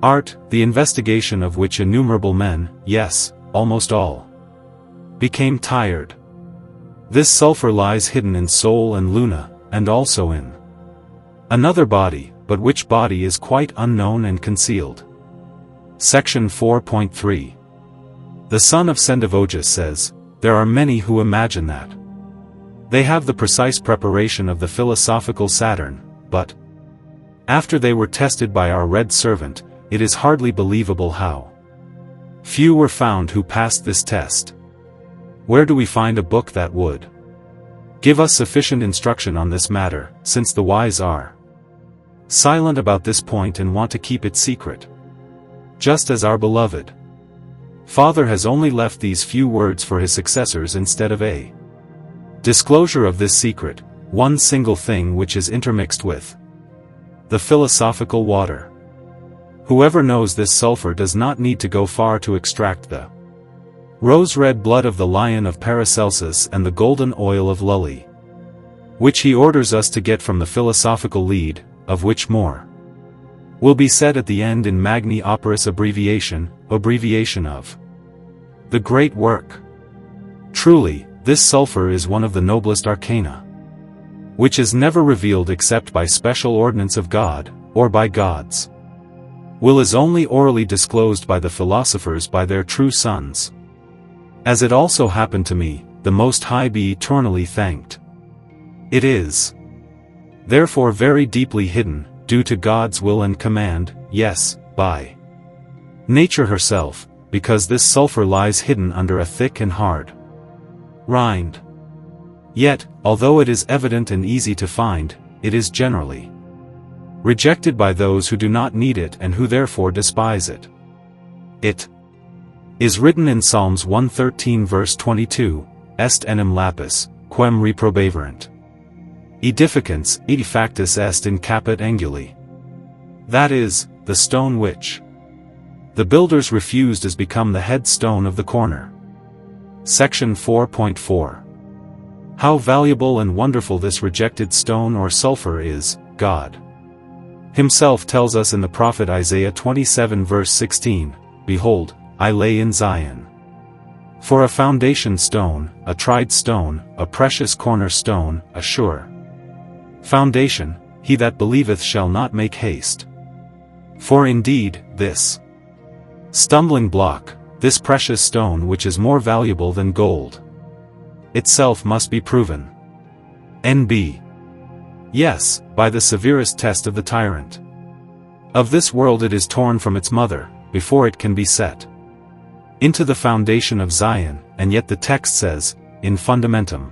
art, the investigation of which innumerable men, yes, almost all, became tired. This sulfur lies hidden in Sol and Luna, and also in another body, but which body is quite unknown and concealed. Section 4.3. The son of Sendivogus says, there are many who imagine that they have the precise preparation of the philosophical Saturn, but after they were tested by our red servant, it is hardly believable how few were found who passed this test. Where do we find a book that would give us sufficient instruction on this matter, since the wise are silent about this point and want to keep it secret? Just as our beloved Father has only left these few words for his successors instead of a disclosure of this secret, one single thing which is intermixed with the philosophical water. Whoever knows this sulfur does not need to go far to extract the rose-red blood of the lion of Paracelsus and the golden oil of Lully, which he orders us to get from the philosophical lead, of which more will be said at the end in Magni Operis abbreviation of the great work. Truly, this sulfur is one of the noblest arcana, which is never revealed except by special ordinance of God, or by God's will is only orally disclosed by the philosophers by their true sons. As it also happened to me, the Most High be eternally thanked. It is therefore very deeply hidden, due to God's will and command, yes, by nature herself, because this sulfur lies hidden under a thick and hard rind. Yet, although it is evident and easy to find, it is generally rejected by those who do not need it and who therefore despise it. It is written in Psalms 113 verse 22, Est enim lapis, quem reprobaverant edificans, edifactus est in caput anguli. That is, the stone which the builders refused has become the headstone of the corner. Section 4.4. How valuable and wonderful this rejected stone or sulfur is, God himself tells us in the prophet Isaiah 27 verse 16, Behold, I lay in Zion for a foundation stone, a tried stone, a precious cornerstone, a sure foundation, he that believeth shall not make haste. For indeed, this stumbling block, this precious stone which is more valuable than gold itself must be proven. N.B. Yes, by the severest test of the tyrant of this world it is torn from its mother, before it can be set into the foundation of Zion, and yet the text says, in fundamentum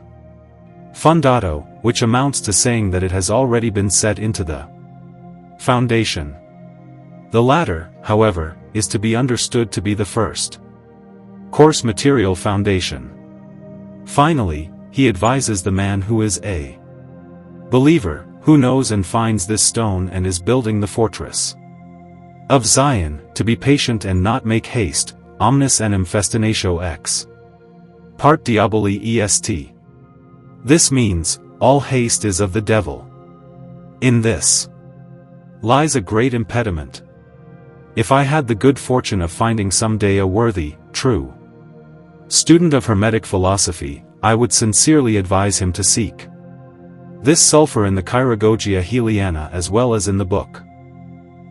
fundato, which amounts to saying that it has already been set into the foundation. The latter, however, is to be understood to be the first coarse material foundation. Finally, he advises the man who is a believer, who knows and finds this stone and is building the fortress of Zion, to be patient and not make haste, omnis enim festinatio ex part diaboli est. This means, all haste is of the devil. In this lies a great impediment. If I had the good fortune of finding some day a worthy, true student of Hermetic philosophy, I would sincerely advise him to seek this sulfur in the Cheirogogia Heliana as well as in the book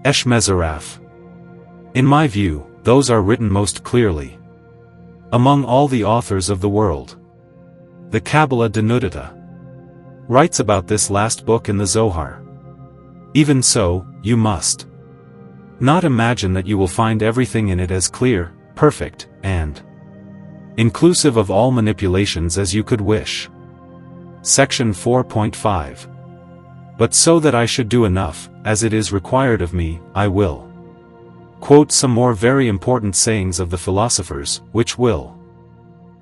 Esh Mezaraph. In my view, those are written most clearly among all the authors of the world. The Kabbalah Denudata writes about this last book in the Zohar. Even so, you must not imagine that you will find everything in it as clear, perfect, and inclusive of all manipulations as you could wish. Section 4.5. But so that I should do enough, as it is required of me, I will quote some more very important sayings of the philosophers, which will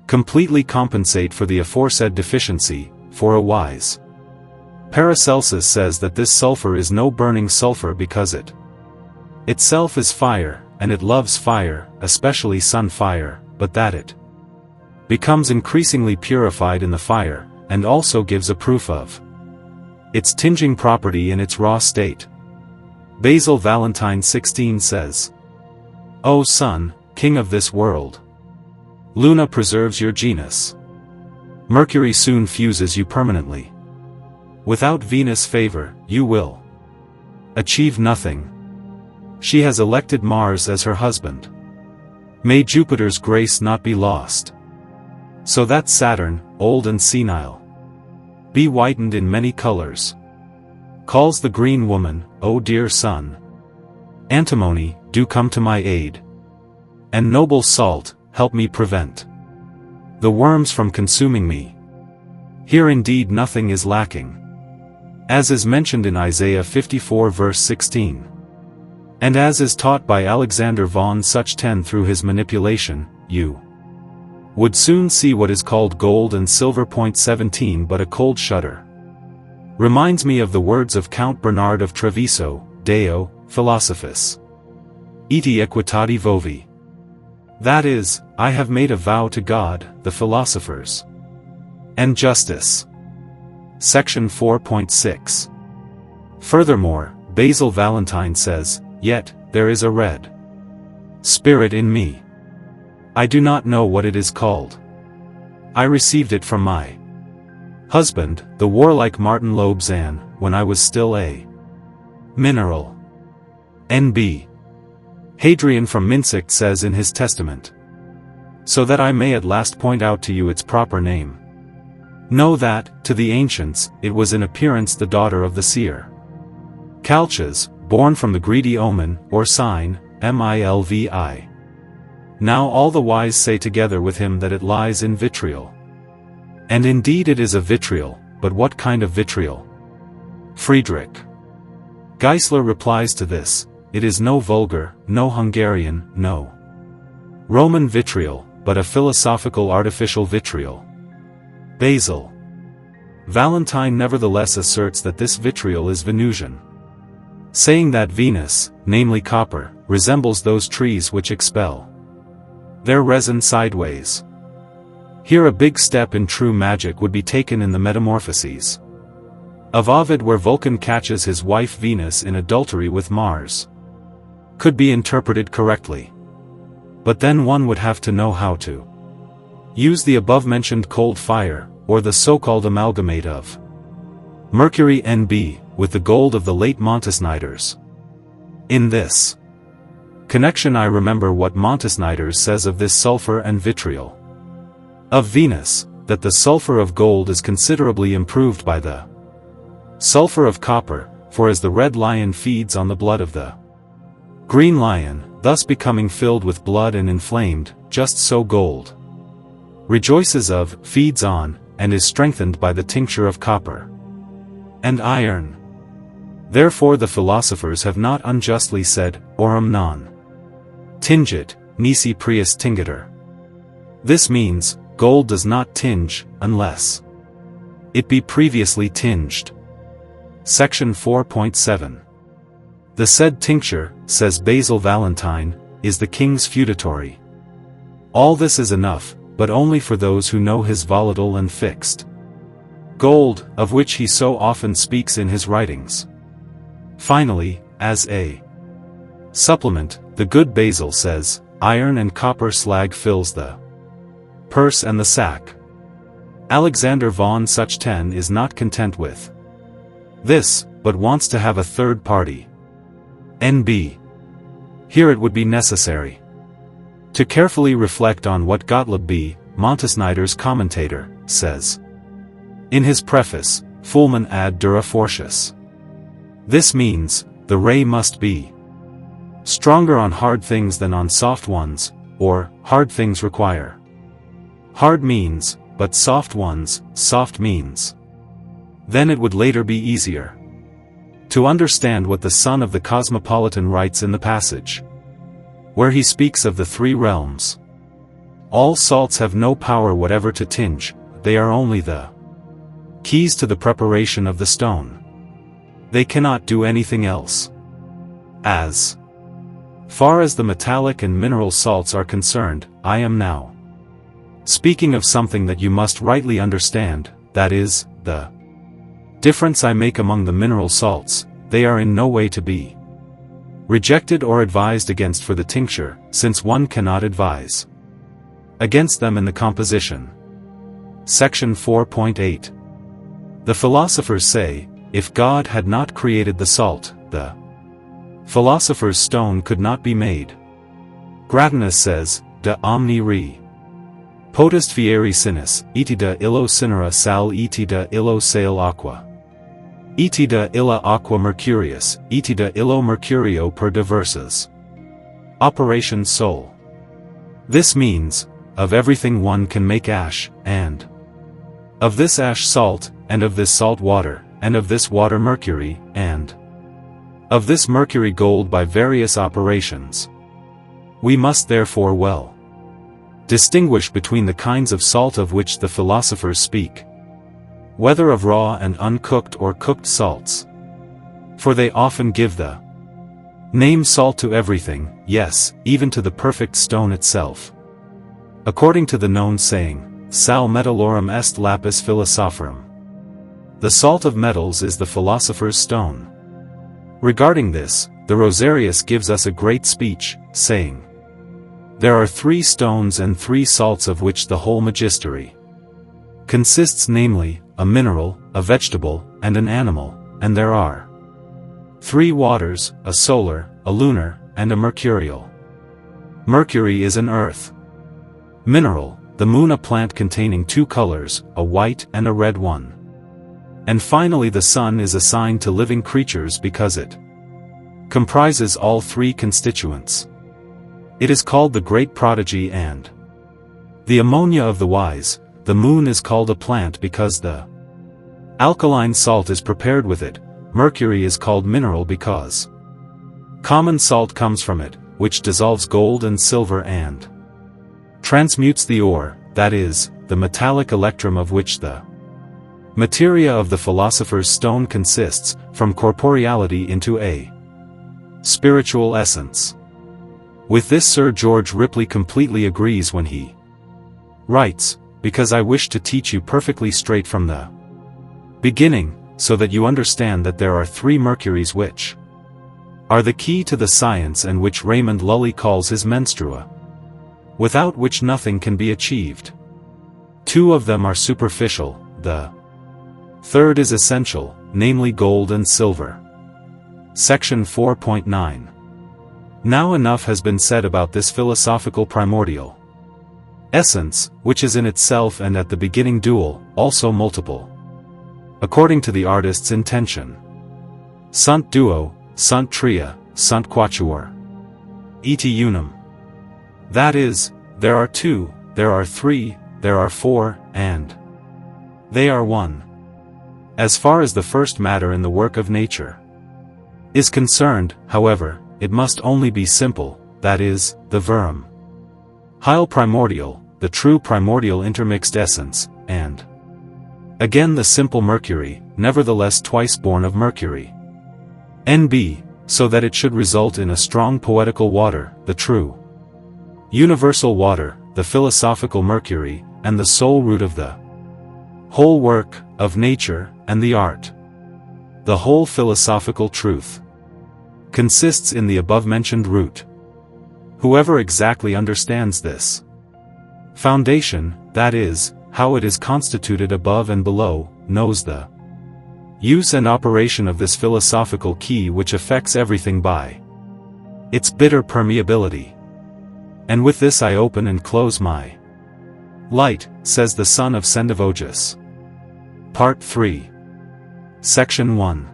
completely compensate for the aforesaid deficiency. For a wise Paracelsus says that this sulfur is no burning sulfur because it itself is fire, and it loves fire, especially sun fire, but that it becomes increasingly purified in the fire, and also gives a proof of its tinging property in its raw state. Basil Valentine 16 says, O Sun, King of this world, Luna preserves your genus. Mercury soon fuses you permanently. Without Venus' favor, you will achieve nothing. She has elected Mars as her husband. May Jupiter's grace not be lost, so that Saturn, old and senile, be whitened in many colors. Calls the green woman, O dear sun. Antimony, do come to my aid. And noble salt, help me prevent the worms from consuming me. Here indeed nothing is lacking, as is mentioned in Isaiah 54 verse 16. And as is taught by Alexander von Suchten through his manipulation, you would soon see what is called gold and silver. 17 But a cold shudder reminds me of the words of Count Bernard of Treviso, Deo, Philosophus. Iti equitati vovi. That is, I have made a vow to God, the philosophers, and justice. Section 4.6. Furthermore, Basil Valentine says, Yet, there is a red spirit in me. I do not know what it is called. I received it from my husband, the warlike Martin Lobzan, when I was still a mineral. N.B. Hadrian from Minsicht says in his testament, so that I may at last point out to you its proper name. Know that, to the ancients, it was in appearance the daughter of the seer Calchas, born from the greedy omen, or sign, Milvi. Now all the wise say together with him that it lies in vitriol. And indeed it is a vitriol, but what kind of vitriol? Friedrich Geisler replies to this, it is no vulgar, no Hungarian, no Roman vitriol, but a philosophical artificial vitriol. Basil Valentine nevertheless asserts that this vitriol is Venusian, saying that Venus, namely copper, resembles those trees which expel their resin sideways. Here a big step in true magic would be taken in the Metamorphoses of Ovid, where Vulcan catches his wife Venus in adultery with Mars. Could be interpreted correctly. But then one would have to know how to use the above-mentioned cold fire, or the so-called amalgamate of Mercury Nb, with the gold of the late Montasniders. In this connection I remember what Montasniders says of this sulfur and vitriol of Venus, that the sulfur of gold is considerably improved by the sulfur of copper, for as the red lion feeds on the blood of the green lion, thus becoming filled with blood and inflamed, just so gold rejoices of, feeds on, and is strengthened by the tincture of copper and iron. Therefore the philosophers have not unjustly said, aurum non tingit, nisi prius tingitur. This means, gold does not tinge, unless it be previously tinged. Section 4.7. The said tincture, says Basil Valentine, is the king's feudatory. All this is enough, but only for those who know his volatile and fixed gold, of which he so often speaks in his writings. Finally, as a supplement, the good Basil says, iron and copper slag fills the purse and the sack. Alexander von Suchten is not content with this, but wants to have a third party. N.B. Here it would be necessary to carefully reflect on what Gottlob B., Montasnider's commentator, says in his preface, Fulmen ad dura fortius. This means, the ray must be stronger on hard things than on soft ones, or, hard things require hard means, but soft ones, soft means. Then it would later be easier to understand what the son of the cosmopolitan writes in the passage, where he speaks of the three realms. All salts have no power whatever to tinge, they are only the keys to the preparation of the stone. They cannot do anything else. As far as the metallic and mineral salts are concerned, I am now speaking of something that you must rightly understand, that is, the difference I make among the mineral salts. They are in no way to be rejected or advised against for the tincture, since one cannot advise against them in the composition. Section 4.8. The philosophers say, if God had not created the salt, the philosopher's stone could not be made. Gratinus says, de omni re potest fieri sinus, iti de illo cinera sal iti de illo sale aqua. Iti de illa aqua mercurius, iti de illo mercurio per diversas. Operation Soul. This means, of everything one can make ash, and of this ash salt, and of this salt water, and of this water mercury, and of this mercury gold by various operations. We must therefore well distinguish between the kinds of salt of which the philosophers speak, whether of raw and uncooked or cooked salts. For they often give the name salt to everything, yes, even to the perfect stone itself. According to the known saying, sal metallorum est lapis philosophorum. The salt of metals is the philosopher's stone. Regarding this, the Rosarius gives us a great speech, saying, there are 3 stones and 3 salts of which the whole magistery consists, namely, a mineral, a vegetable, and an animal, and there are 3 waters, a solar, a lunar, and a mercurial. Mercury is an earth mineral, the moon a plant containing 2 colors, a white and a red one. And finally the sun is assigned to living creatures because it comprises all 3 constituents. It is called the great prodigy and the ammonia of the wise. The moon is called a plant because the alkaline salt is prepared with it. Mercury is called mineral because common salt comes from it, which dissolves gold and silver and transmutes the ore, that is, the metallic electrum of which the materia of the philosopher's stone consists, from corporeality into a spiritual essence. With this Sir George Ripley completely agrees when he writes, because I wish to teach you perfectly straight from the beginning, so that you understand that there are 3 mercuries which are the key to the science and which Raymond Lully calls his menstrua, without which nothing can be achieved. 2 of them are superficial, the 3rd is essential, namely gold and silver. Section 4.9. Now enough has been said about this philosophical primordial essence, which is in itself and at the beginning dual, also multiple, according to the artist's intention. Sunt duo, sunt tria, sunt quatuor. Iti unum. That is, there are 2, there are 3, there are 4, and they are 1. As far as the first matter in the work of nature is concerned, however, it must only be simple, that is, the verum hyle primordial, the true primordial intermixed essence, and again the simple mercury, nevertheless twice born of mercury. N.B., so that it should result in a strong poetical water, the true universal water, the philosophical mercury, and the sole root of the whole work of nature and the art. The whole philosophical truth consists in the above-mentioned root. Whoever exactly understands this foundation, that is, how it is constituted above and below, knows the use and operation of this philosophical key which affects everything by its bitter permeability. And with this I open and close my light, says the son of Sendivogus. Part 3. Section 1.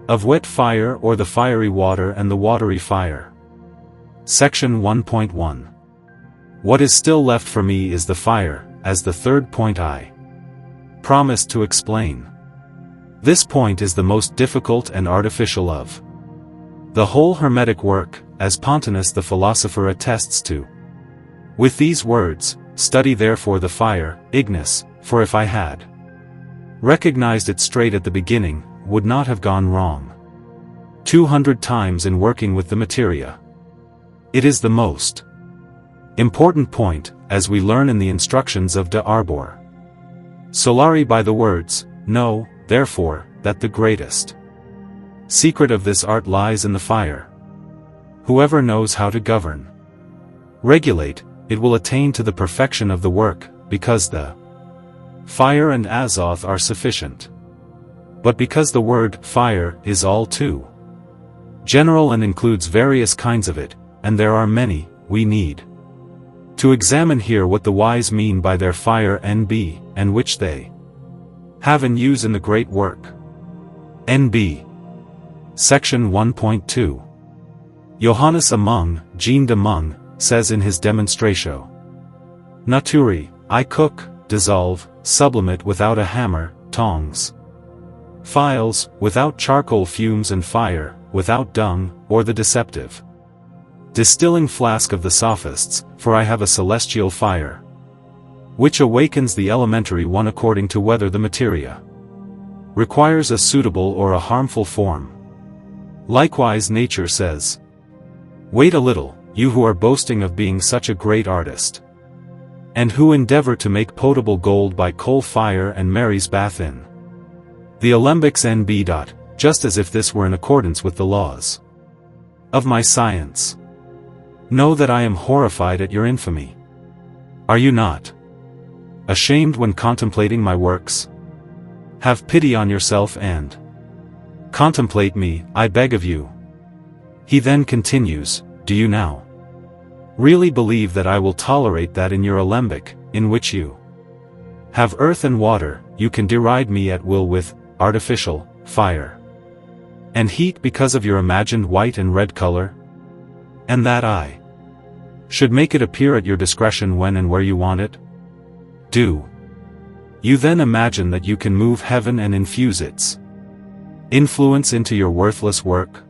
Of wet fire or the fiery water and the watery fire. Section 1.1. What is still left for me is the fire, as the third point I promised to explain. This point is the most difficult and artificial of the whole Hermetic work, as Pontanus the philosopher attests to. With these words, study therefore the fire, Ignis, for if I had recognized it straight at the beginning, would not have gone wrong 200 times in working with the materia. It is the most important point, as we learn in the instructions of De Arbor Solari by the words, know, therefore, that the greatest secret of this art lies in the fire. Whoever knows how to govern, regulate, it will attain to the perfection of the work, because the fire and azoth are sufficient. But because the word fire is all too general and includes various kinds of it, and there are many, we need to examine here what the wise mean by their fire NB, and which they have and use in the great work. NB. Section 1.2. Johannes Among, Jean de Mung, says in his Demonstratio Naturae, I cook, dissolve, sublimate without a hammer, tongs, files, without charcoal fumes and fire, without dung, or the deceptive distilling flask of the sophists, for I have a celestial fire, which awakens the elementary one according to whether the materia requires a suitable or a harmful form. Likewise nature says, wait a little, you who are boasting of being such a great artist, and who endeavor to make potable gold by coal fire and Mary's bath in the alembics NB. Just as if this were in accordance with the laws of my science. Know that I am horrified at your infamy. Are you not ashamed when contemplating my works? Have pity on yourself and contemplate me, I beg of you. He then continues, do you now really believe that I will tolerate that in your alembic, in which you have earth and water, you can deride me at will with artificial fire and heat because of your imagined white and red color? And that I should make it appear at your discretion when and where you want it? Do you then imagine that you can move heaven and infuse its influence into your worthless work?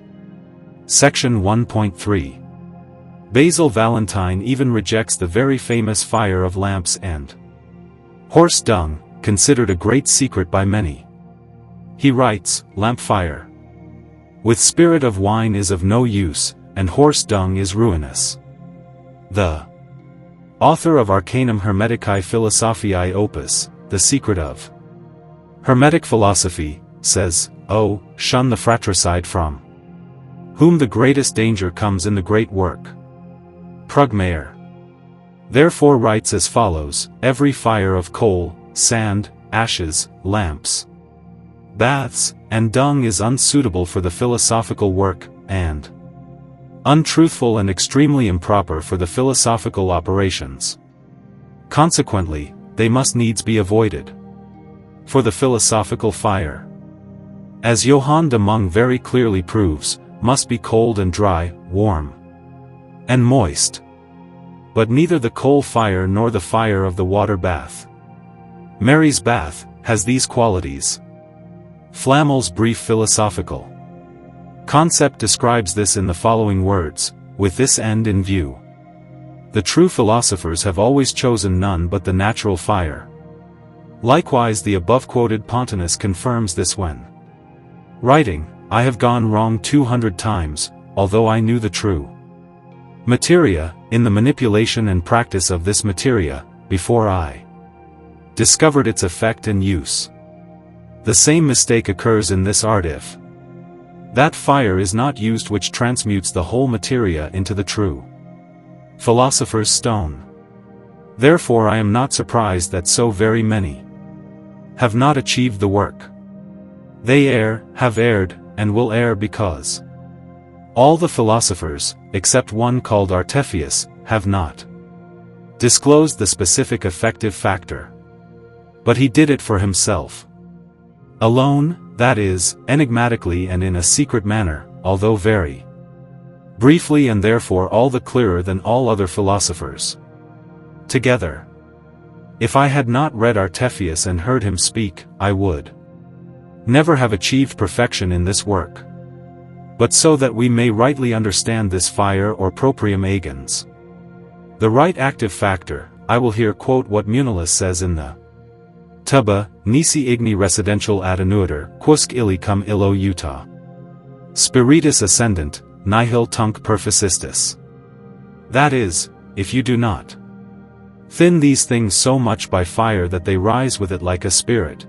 Section 1.3. Basil Valentine even rejects the very famous fire of lamps and horse dung, considered a great secret by many. He writes, lamp fire with spirit of wine is of no use, and horse dung is ruinous. The author of Arcanum Hermeticae Philosophiae Opus, The Secret of Hermetic Philosophy, says, oh, shun the fratricide from whom the greatest danger comes in the great work. Prugmayer therefore writes as follows, every fire of coal, sand, ashes, lamps, baths, and dung is unsuitable for the philosophical work, and untruthful and extremely improper for the philosophical operations. Consequently, they must needs be avoided. For the philosophical fire, as Johann de Mung very clearly proves, must be cold and dry, warm and moist. But neither the coal fire nor the fire of the water bath, Mary's bath, has these qualities. Flamel's brief philosophical concept describes this in the following words, with this end in view. The true philosophers have always chosen none but the natural fire. Likewise the above-quoted Pontanus confirms this when writing, I have gone wrong 200 times, although I knew the true materia, in the manipulation and practice of this materia, before I discovered its effect and use. The same mistake occurs in this art if that fire is not used which transmutes the whole materia into the true philosopher's stone. Therefore I am not surprised that so very many have not achieved the work. They err, have erred, and will err because all the philosophers, except one called Artephius, have not disclosed the specific effective factor. But he did it for himself alone, that is, enigmatically and in a secret manner, although very briefly and therefore all the clearer than all other philosophers together. If I had not read Artephius and heard him speak, I would never have achieved perfection in this work. But so that we may rightly understand this fire or proprium agens, the right active factor, I will here quote what Munilis says in the Tuba, nisi igni residential attenuator, quusque illi cum illo Utah. Spiritus ascendant, nihil tunc perficistis. That is, if you do not thin these things so much by fire that they rise with it like a spirit,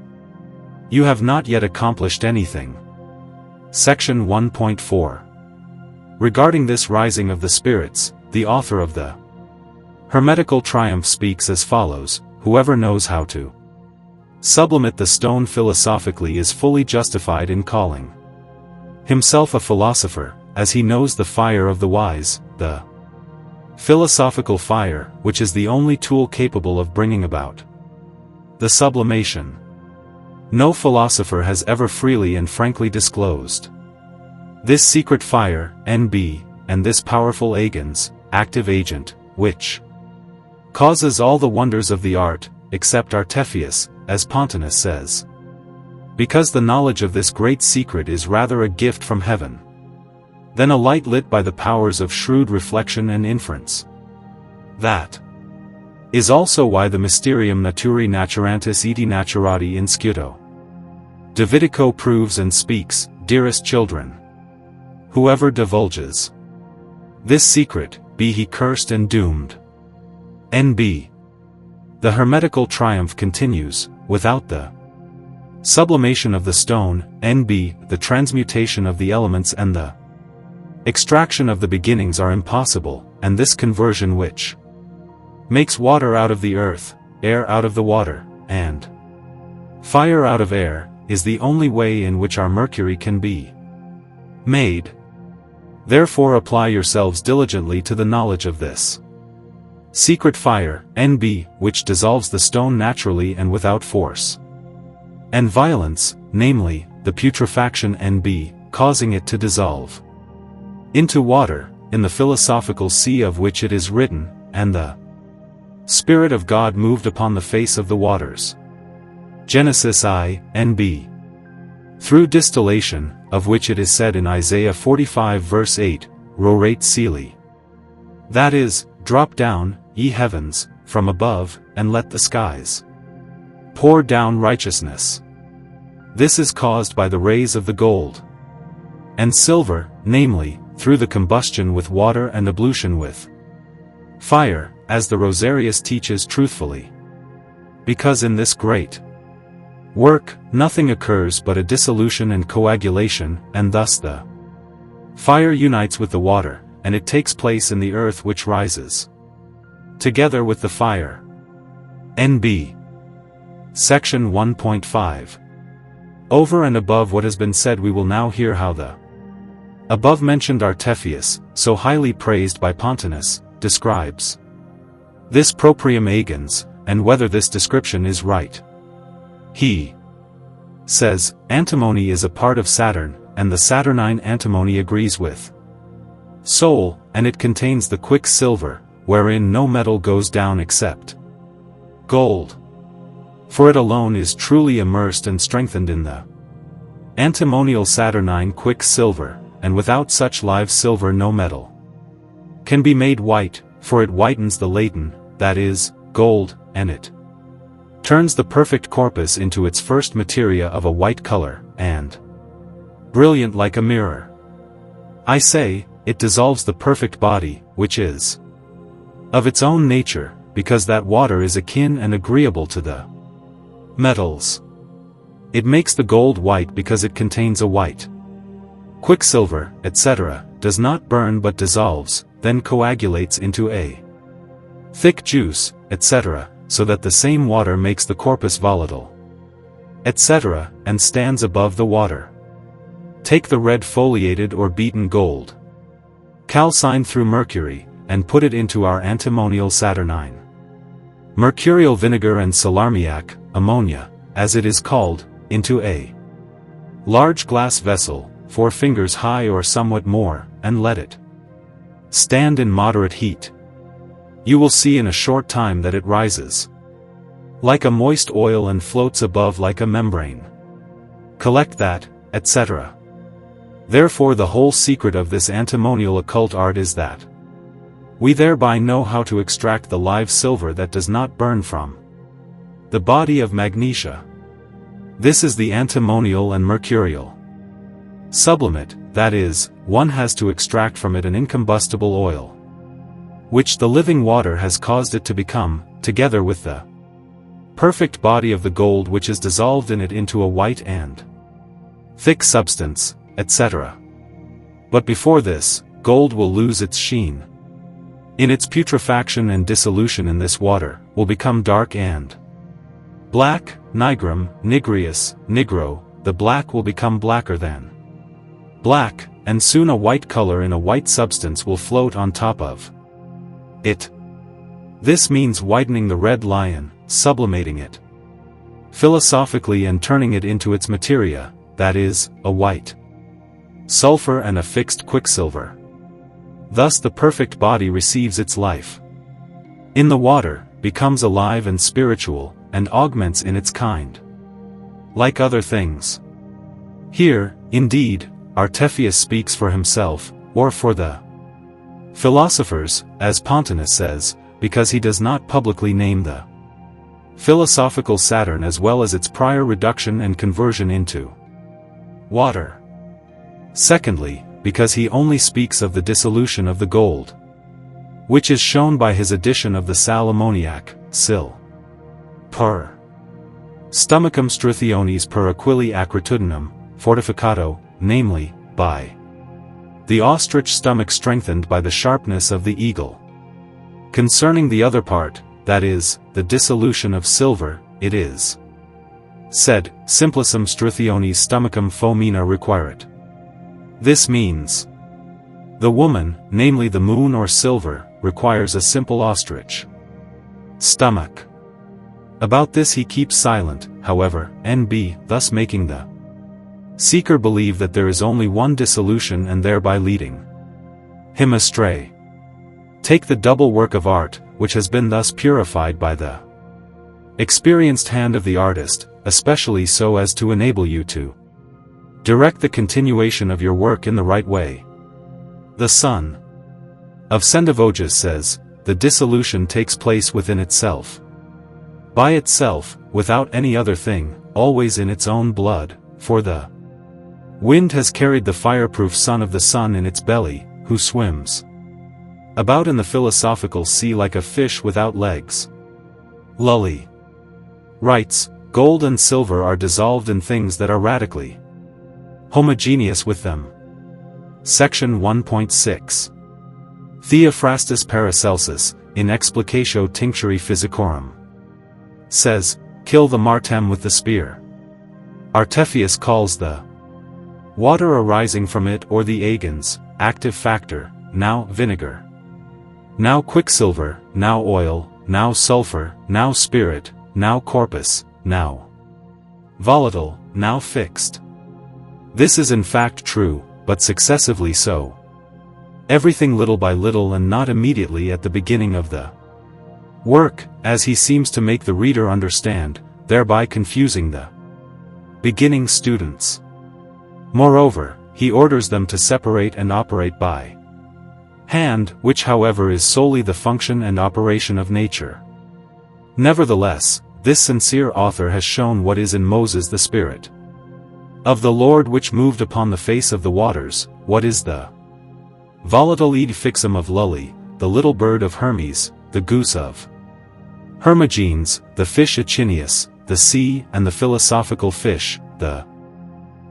you have not yet accomplished anything. Section 1.4. Regarding this rising of the spirits, the author of the Hermetical Triumph speaks as follows: whoever knows how to sublimate the stone philosophically is fully justified in calling himself a philosopher, as he knows the fire of the wise, the philosophical fire, which is the only tool capable of bringing about the sublimation. No philosopher has ever freely and frankly disclosed this secret fire, NB, and this powerful agens, active agent, which causes all the wonders of the art, except Artephius, as Pontanus says. Because the knowledge of this great secret is rather a gift from heaven than a light lit by the powers of shrewd reflection and inference. That is also why the Mysterium Naturae Naturantis eti Naturati inscuto Davidico proves and speaks, dearest children. Whoever divulges this secret, be he cursed and doomed. N.B. The Hermetical Triumph continues, without the sublimation of the stone, N.B., the transmutation of the elements and the extraction of the beginnings are impossible, and this conversion which makes water out of the earth, air out of the water, and fire out of air, is the only way in which our mercury can be made. Therefore apply yourselves diligently to the knowledge of this secret fire, NB, which dissolves the stone naturally and without force and violence, namely, the putrefaction NB, causing it to dissolve into water, in the philosophical sea of which it is written, and the Spirit of God moved upon the face of the waters. Genesis I, NB. Through distillation, of which it is said in Isaiah 45 verse 8, Rorate Celi. That is, drop down, ye heavens, from above, and let the skies pour down righteousness. This is caused by the rays of the gold and silver, namely, through the combustion with water and ablution with fire, as the Rosarius teaches truthfully. Because in this great work, nothing occurs but a dissolution and coagulation, and thus the fire unites with the water, and it takes place in the earth which rises together with the fire. N.B. Section 1.5. Over and above what has been said, we will now hear how the above-mentioned Artephius, so highly praised by Pontanus, describes this proprium agens, and whether this description is right. He says, antimony is a part of Saturn, and the Saturnine antimony agrees with Sol, and it contains the quicksilver, wherein no metal goes down except gold. For it alone is truly immersed and strengthened in the antimonial Saturnine quicksilver, and without such live silver no metal can be made white, for it whitens the latent, that is, gold, and it turns the perfect corpus into its first materia of a white color, and brilliant like a mirror. I say, it dissolves the perfect body, which is of its own nature, because that water is akin and agreeable to the metals. It makes the gold white because it contains a white quicksilver, etc., does not burn but dissolves, then coagulates into a thick juice, etc., so that the same water makes the corpus volatile, etc., and stands above the water. Take the red foliated or beaten gold, calcine through mercury, and put it into our antimonial Saturnine mercurial vinegar and salarmiac, ammonia, as it is called, into a large glass vessel, 4 fingers high or somewhat more, and let it stand in moderate heat. You will see in a short time that it rises like a moist oil and floats above like a membrane. collect that, etc. Therefore the whole secret of this antimonial occult art is that we thereby know how to extract the live silver that does not burn from the body of magnesia. This is the antimonial and mercurial sublimate, that is, one has to extract from it an incombustible oil, which the living water has caused it to become, together with the perfect body of the gold which is dissolved in it into a white and thick substance, etc. But before this, gold will lose its sheen. In its putrefaction and dissolution in this water, will become dark and black, nigrum, nigreus, nigro, the black will become blacker than black, and soon a white color in a white substance will float on top of it. This means widening the red lion, sublimating it philosophically and turning it into its materia, that is, a white sulfur and a fixed quicksilver. Thus the perfect body receives its life in the water, becomes alive and spiritual, and augments in its kind, like other things. Here, indeed, Artephius speaks for himself, or for the philosophers, as Pontanus says, because he does not publicly name the philosophical Saturn as well as its prior reduction and conversion into water. Secondly, because he only speaks of the dissolution of the gold, which is shown by his addition of the sal ammoniac, sil. Per stomachum strythiones per aquili acritudinum, fortificato, namely, by the ostrich stomach strengthened by the sharpness of the eagle. Concerning the other part, that is, the dissolution of silver, it is said, simplicum strythiones stomachum fomina requiret. This means the woman, namely the moon or silver, requires a simple ostrich stomach. About this he keeps silent, however, N.B., thus making the seeker believe that there is only one dissolution and thereby leading him astray. Take the double work of art, which has been thus purified by the experienced hand of the artist, especially so as to enable you to direct the continuation of your work in the right way. The son of Sendivogius says, the dissolution takes place within itself, by itself, without any other thing, always in its own blood, for the wind has carried the fireproof son of the sun in its belly, who swims about in the philosophical sea like a fish without legs. Lully writes, gold and silver are dissolved in things that are radically homogeneous with them. Section 1.6. Theophrastus Paracelsus, in Explicatio Tincturi Physicorum, says, kill the martem with the spear. Artephius calls the water arising from it or the agens, active factor, now vinegar, now quicksilver, now oil, now sulfur, now spirit, now corpus, now volatile, now fixed. This is in fact true, but successively so. Everything little by little and not immediately at the beginning of the work, as he seems to make the reader understand, thereby confusing the beginning students. Moreover, he orders them to separate and operate by hand, which however is solely the function and operation of nature. Nevertheless, this sincere author has shown what is in Moses the Spirit of the Lord which moved upon the face of the waters, what is the volatile id fixum of Lully, the little bird of Hermes, the goose of Hermogenes, the fish Achinius, the sea and the philosophical fish, the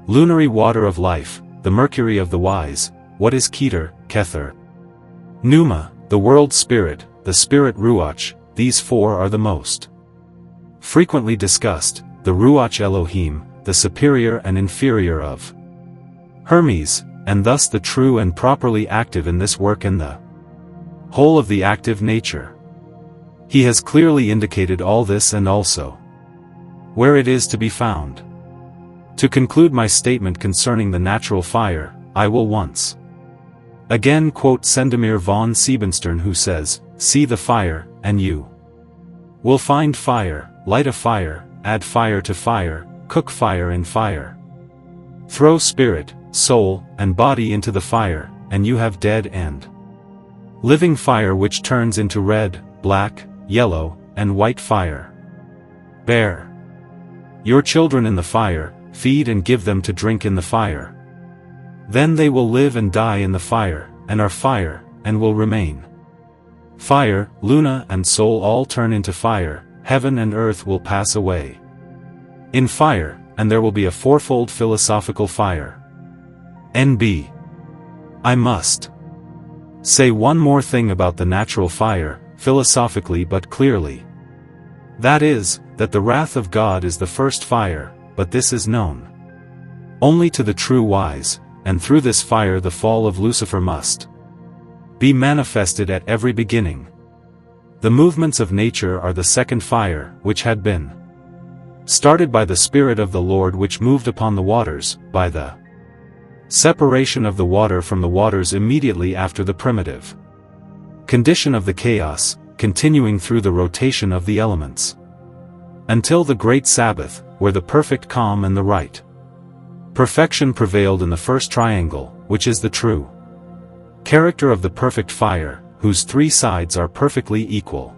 lunary water of life, the mercury of the wise, what is Keter, Kether, Pneuma, the world spirit, the spirit Ruach. These four are the most frequently discussed, the Ruach Elohim, the superior and inferior of Hermes, and thus the true and properly active in this work and the whole of the active nature. He has clearly indicated all this and also where it is to be found. To conclude my statement concerning the natural fire, I will once again quote Sendemir von Siebenstern, who says, see the fire, and you will find fire, light a fire, add fire to fire, cook fire in fire. Throw spirit, soul, and body into the fire, and you have dead and living fire which turns into red, black, yellow, and white fire. Bear your children in the fire, feed and give them to drink in the fire. Then they will live and die in the fire, and are fire, and will remain. Fire, Luna and soul all turn into fire, heaven and earth will pass away in fire, and there will be a fourfold philosophical fire. NB. I must say one more thing about the natural fire, philosophically but clearly. That is, that the wrath of God is the first fire, but this is known only to the true wise, and through this fire the fall of Lucifer must be manifested at every beginning. The movements of nature are the second fire, which had been started by the Spirit of the Lord which moved upon the waters, by the separation of the water from the waters immediately after the primitive condition of the chaos, continuing through the rotation of the elements, until the great Sabbath, where the perfect calm and the right perfection prevailed in the first triangle, which is the true character of the perfect fire, whose three sides are perfectly equal.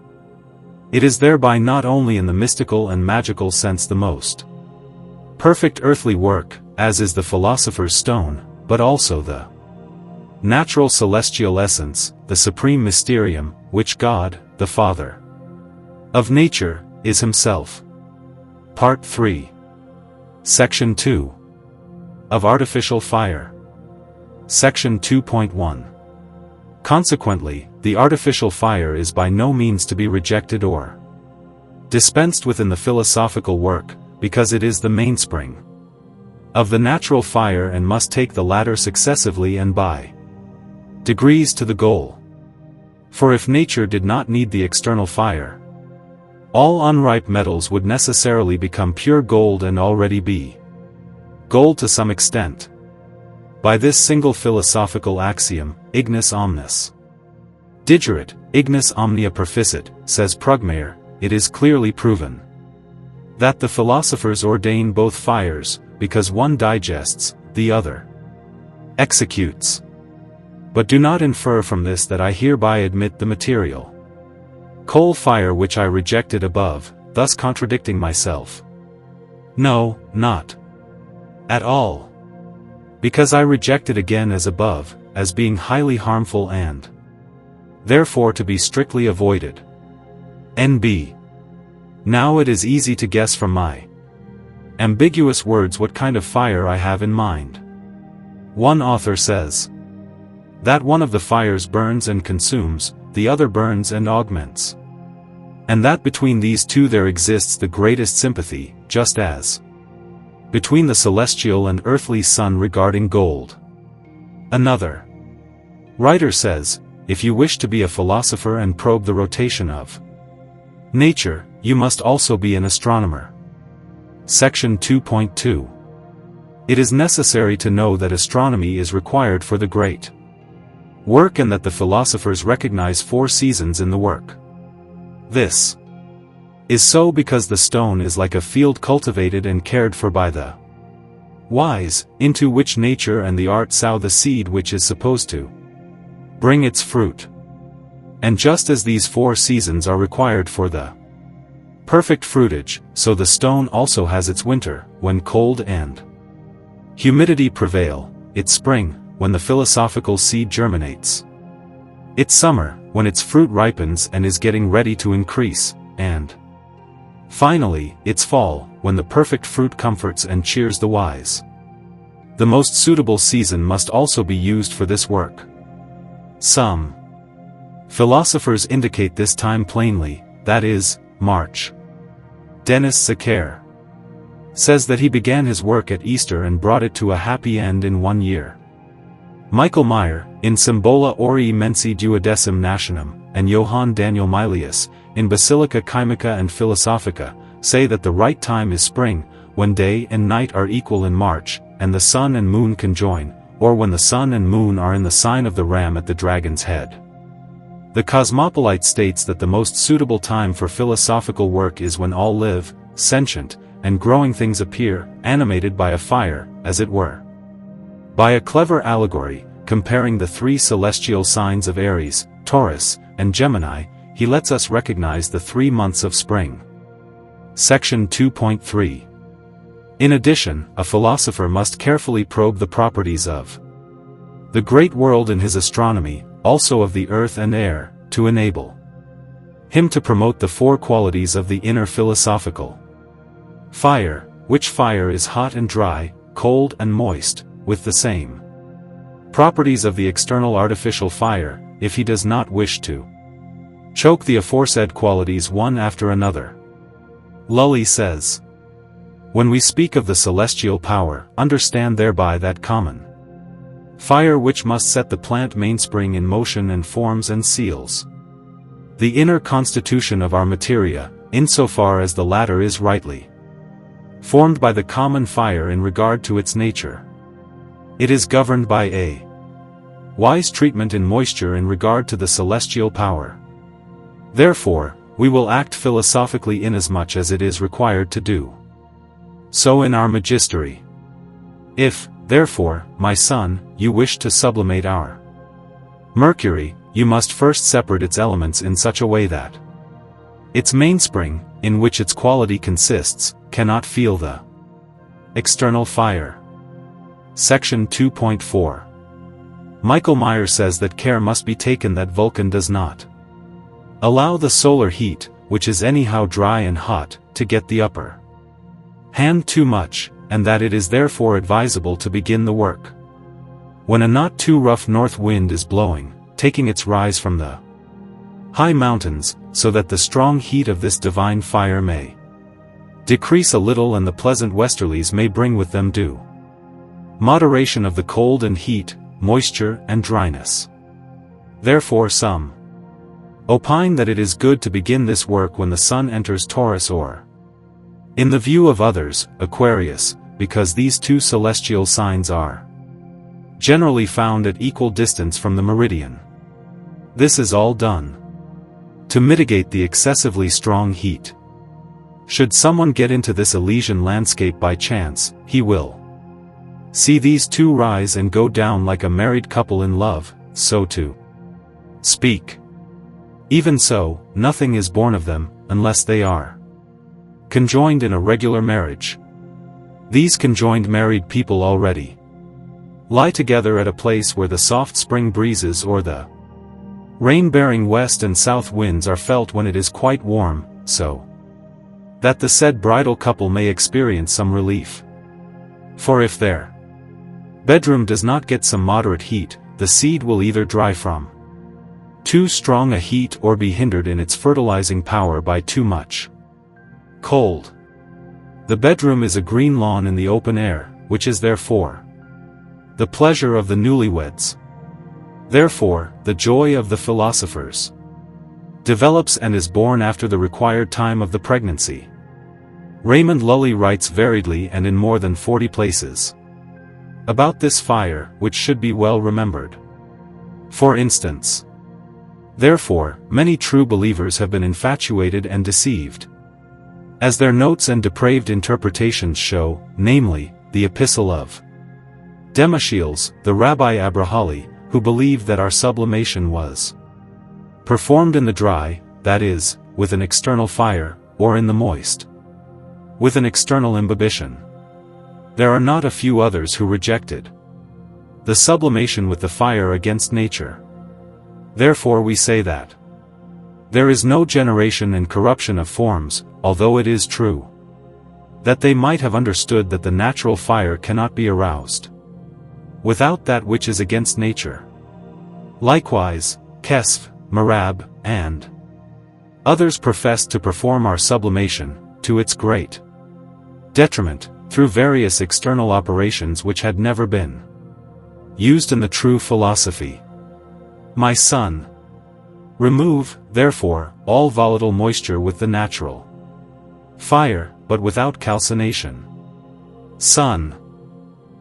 It is thereby not only in the mystical and magical sense the most perfect earthly work, as is the philosopher's stone, but also the natural celestial essence, the supreme mysterium, which God, the Father of nature, is himself. Part 3. Section 2. Of Artificial Fire. Section 2.1. Consequently, the artificial fire is by no means to be rejected or dispensed with in the philosophical work, because it is the mainspring of the natural fire and must take the latter successively and by degrees to the goal. For if nature did not need the external fire, all unripe metals would necessarily become pure gold and already be gold to some extent. By this single philosophical axiom, ignis omnis digerit, ignis omnia perficit, says Prugmayer, it is clearly proven that the philosophers ordain both fires, because one digests, the other executes. But do not infer from this that I hereby admit the material coal fire which I rejected above, thus contradicting myself. No, not at all. Because I reject it again as above, as being highly harmful and therefore to be strictly avoided. NB. Now it is easy to guess from my ambiguous words what kind of fire I have in mind. One author says that one of the fires burns and consumes, the other burns and augments, and that between these two there exists the greatest sympathy, just as between the celestial and earthly sun regarding gold. Another writer says, if you wish to be a philosopher and probe the rotation of nature, you must also be an astronomer. Section 2.2. It is necessary to know that astronomy is required for the great work and that the philosophers recognize 4 seasons in the work. This is so because the stone is like a field cultivated and cared for by the wise, into which nature and the art sow the seed which is supposed to bring its fruit. And just as these 4 seasons are required for the perfect fruitage, so the stone also has its winter, when cold and humidity prevail, its spring, when the philosophical seed germinates, its summer, when its fruit ripens and is getting ready to increase, and finally, its fall, when the perfect fruit comforts and cheers the wise. The most suitable season must also be used for this work. Some philosophers indicate this time plainly, that is, March. Denis Zacher says that he began his work at Easter and brought it to a happy end in 1 year. Michael Meyer, in Symbola Aurii Mensi Duodecim Nationum, and Johann Daniel Mylius, in Basilica Chymica and Philosophica, say that the right time is spring, when day and night are equal in March, and the sun and moon conjoin, or when the sun and moon are in the sign of the ram at the dragon's head. The Cosmopolite states that the most suitable time for philosophical work is when all live, sentient, and growing things appear, animated by a fire, as it were. By a clever allegory, comparing the three celestial signs of Aries, Taurus, and Gemini, he lets us recognize the 3 months of spring. Section 2.3. In addition, a philosopher must carefully probe the properties of the great world in his astronomy, also of the earth and air, to enable him to promote the 4 qualities of the inner philosophical fire, which fire is hot and dry, cold and moist, with the same properties of the external artificial fire, if he does not wish to choke the aforesaid qualities one after another. Lully says, "When we speak of the celestial power, understand thereby that common fire which must set the plant mainspring in motion and forms and seals the inner constitution of our materia, insofar as the latter is rightly formed by the common fire in regard to its nature. It is governed by a wise treatment in moisture in regard to the celestial power. Therefore, we will act philosophically inasmuch as it is required to do so in our magistery. If, therefore, my son, you wish to sublimate our Mercury, you must first separate its elements in such a way that its mainspring, in which its quality consists, cannot feel the external fire." Section 2.4. Michael Meyer says that care must be taken that Vulcan does not allow the solar heat, which is anyhow dry and hot, to get the upper hand too much, and that it is therefore advisable to begin the work when a not too rough north wind is blowing, taking its rise from the high mountains, so that the strong heat of this divine fire may decrease a little and the pleasant westerlies may bring with them due moderation of the cold and heat, moisture and dryness. Therefore some opine that it is good to begin this work when the sun enters Taurus, or, in the view of others, Aquarius, because these 2 celestial signs are generally found at equal distance from the meridian. This is all done to mitigate the excessively strong heat. Should someone get into this Elysian landscape by chance, he will see these 2 rise and go down like a married couple in love, so to speak. Even so, nothing is born of them, unless they are conjoined in a regular marriage. These conjoined married people already lie together at a place where the soft spring breezes or the rain-bearing west and south winds are felt when it is quite warm, so that the said bridal couple may experience some relief. For if their bedroom does not get some moderate heat, the seed will either dry from too strong a heat or be hindered in its fertilizing power by too much cold. The bedroom is a green lawn in the open air, which is therefore the pleasure of the newlyweds. Therefore, the joy of the philosophers develops and is born after the required time of the pregnancy. Raymond Lully writes variedly and in more than 40 places about this fire, which should be well remembered. For instance, therefore, many true believers have been infatuated and deceived, as their notes and depraved interpretations show, namely, the Epistle of Demochiles, the Rabbi Abrahali, who believed that our sublimation was performed in the dry, that is, with an external fire, or in the moist, with an external imbibition. There are not a few others who rejected the sublimation with the fire against nature. Therefore we say that there is no generation and corruption of forms, although it is true that they might have understood that the natural fire cannot be aroused without that which is against nature. Likewise, Kesf, Marab, and others professed to perform our sublimation, to its great detriment, through various external operations which had never been used in the true philosophy. My son, remove, therefore, all volatile moisture with the natural fire, but without calcination. Son,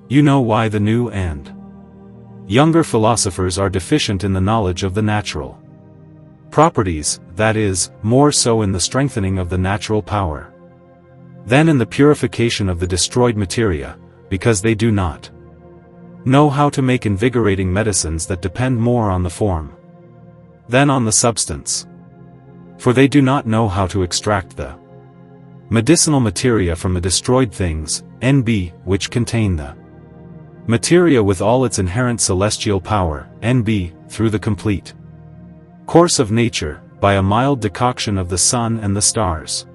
you know why the new and younger philosophers are deficient in the knowledge of the natural properties, that is, more so in the strengthening of the natural power than in the purification of the destroyed materia, because they do not know how to make invigorating medicines that depend more on the form than on the substance. For they do not know how to extract the medicinal materia from the destroyed things, NB, which contain the materia with all its inherent celestial power, NB, through the complete course of nature, by a mild decoction of the sun and the stars.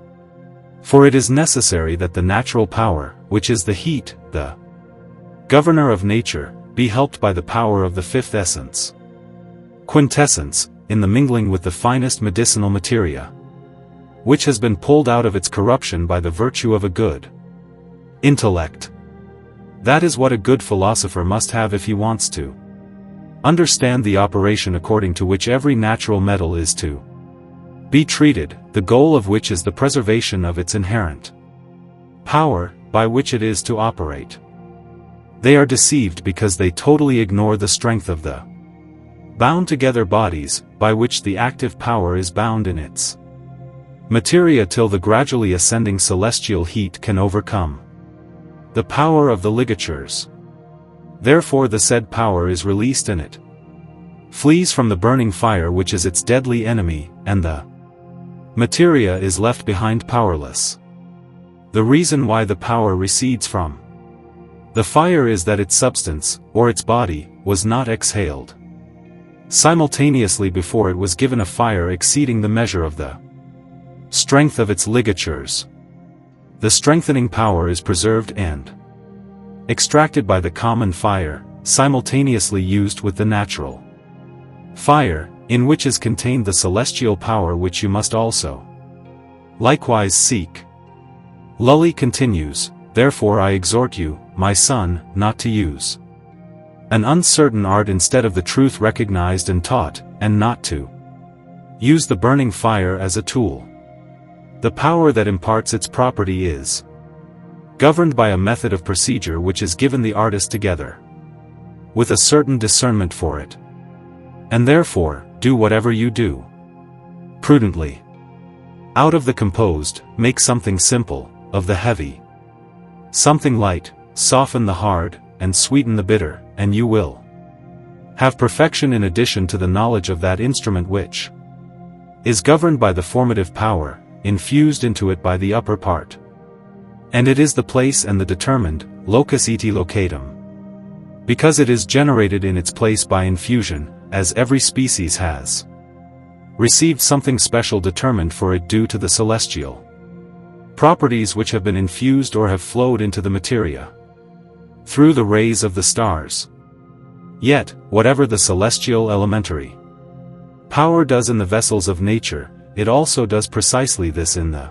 For it is necessary that the natural power, which is the heat, the governor of nature, be helped by the power of the fifth essence, quintessence, in the mingling with the finest medicinal materia, which has been pulled out of its corruption by the virtue of a good intellect. That is what a good philosopher must have if he wants to understand the operation according to which every natural metal is to be treated, the goal of which is the preservation of its inherent power, by which it is to operate. They are deceived because they totally ignore the strength of the bound together bodies, by which the active power is bound in its materia till the gradually ascending celestial heat can overcome the power of the ligatures. Therefore the said power is released and it flees from the burning fire which is its deadly enemy, and the materia is left behind powerless. The reason why the power recedes from the fire is that its substance, or its body, was not exhaled simultaneously before it was given a fire exceeding the measure of the strength of its ligatures. The strengthening power is preserved and extracted by the common fire, simultaneously used with the natural fire, in which is contained the celestial power which you must also likewise seek. Lully continues, therefore I exhort you, my son, not to use an uncertain art instead of the truth recognized and taught, and not to use the burning fire as a tool. The power that imparts its property is governed by a method of procedure which is given the artist together with a certain discernment for it. And therefore, do whatever you do prudently. Out of the composed, make something simple, of the heavy something light, soften the hard, and sweeten the bitter, and you will have perfection in addition to the knowledge of that instrument which is governed by the formative power, infused into it by the upper part. And it is the place and the determined, locus eti locatum. Because it is generated in its place by infusion, as every species has received something special determined for it due to the celestial properties which have been infused or have flowed into the materia through the rays of the stars. Yet, whatever the celestial elementary power does in the vessels of nature, it also does precisely this in the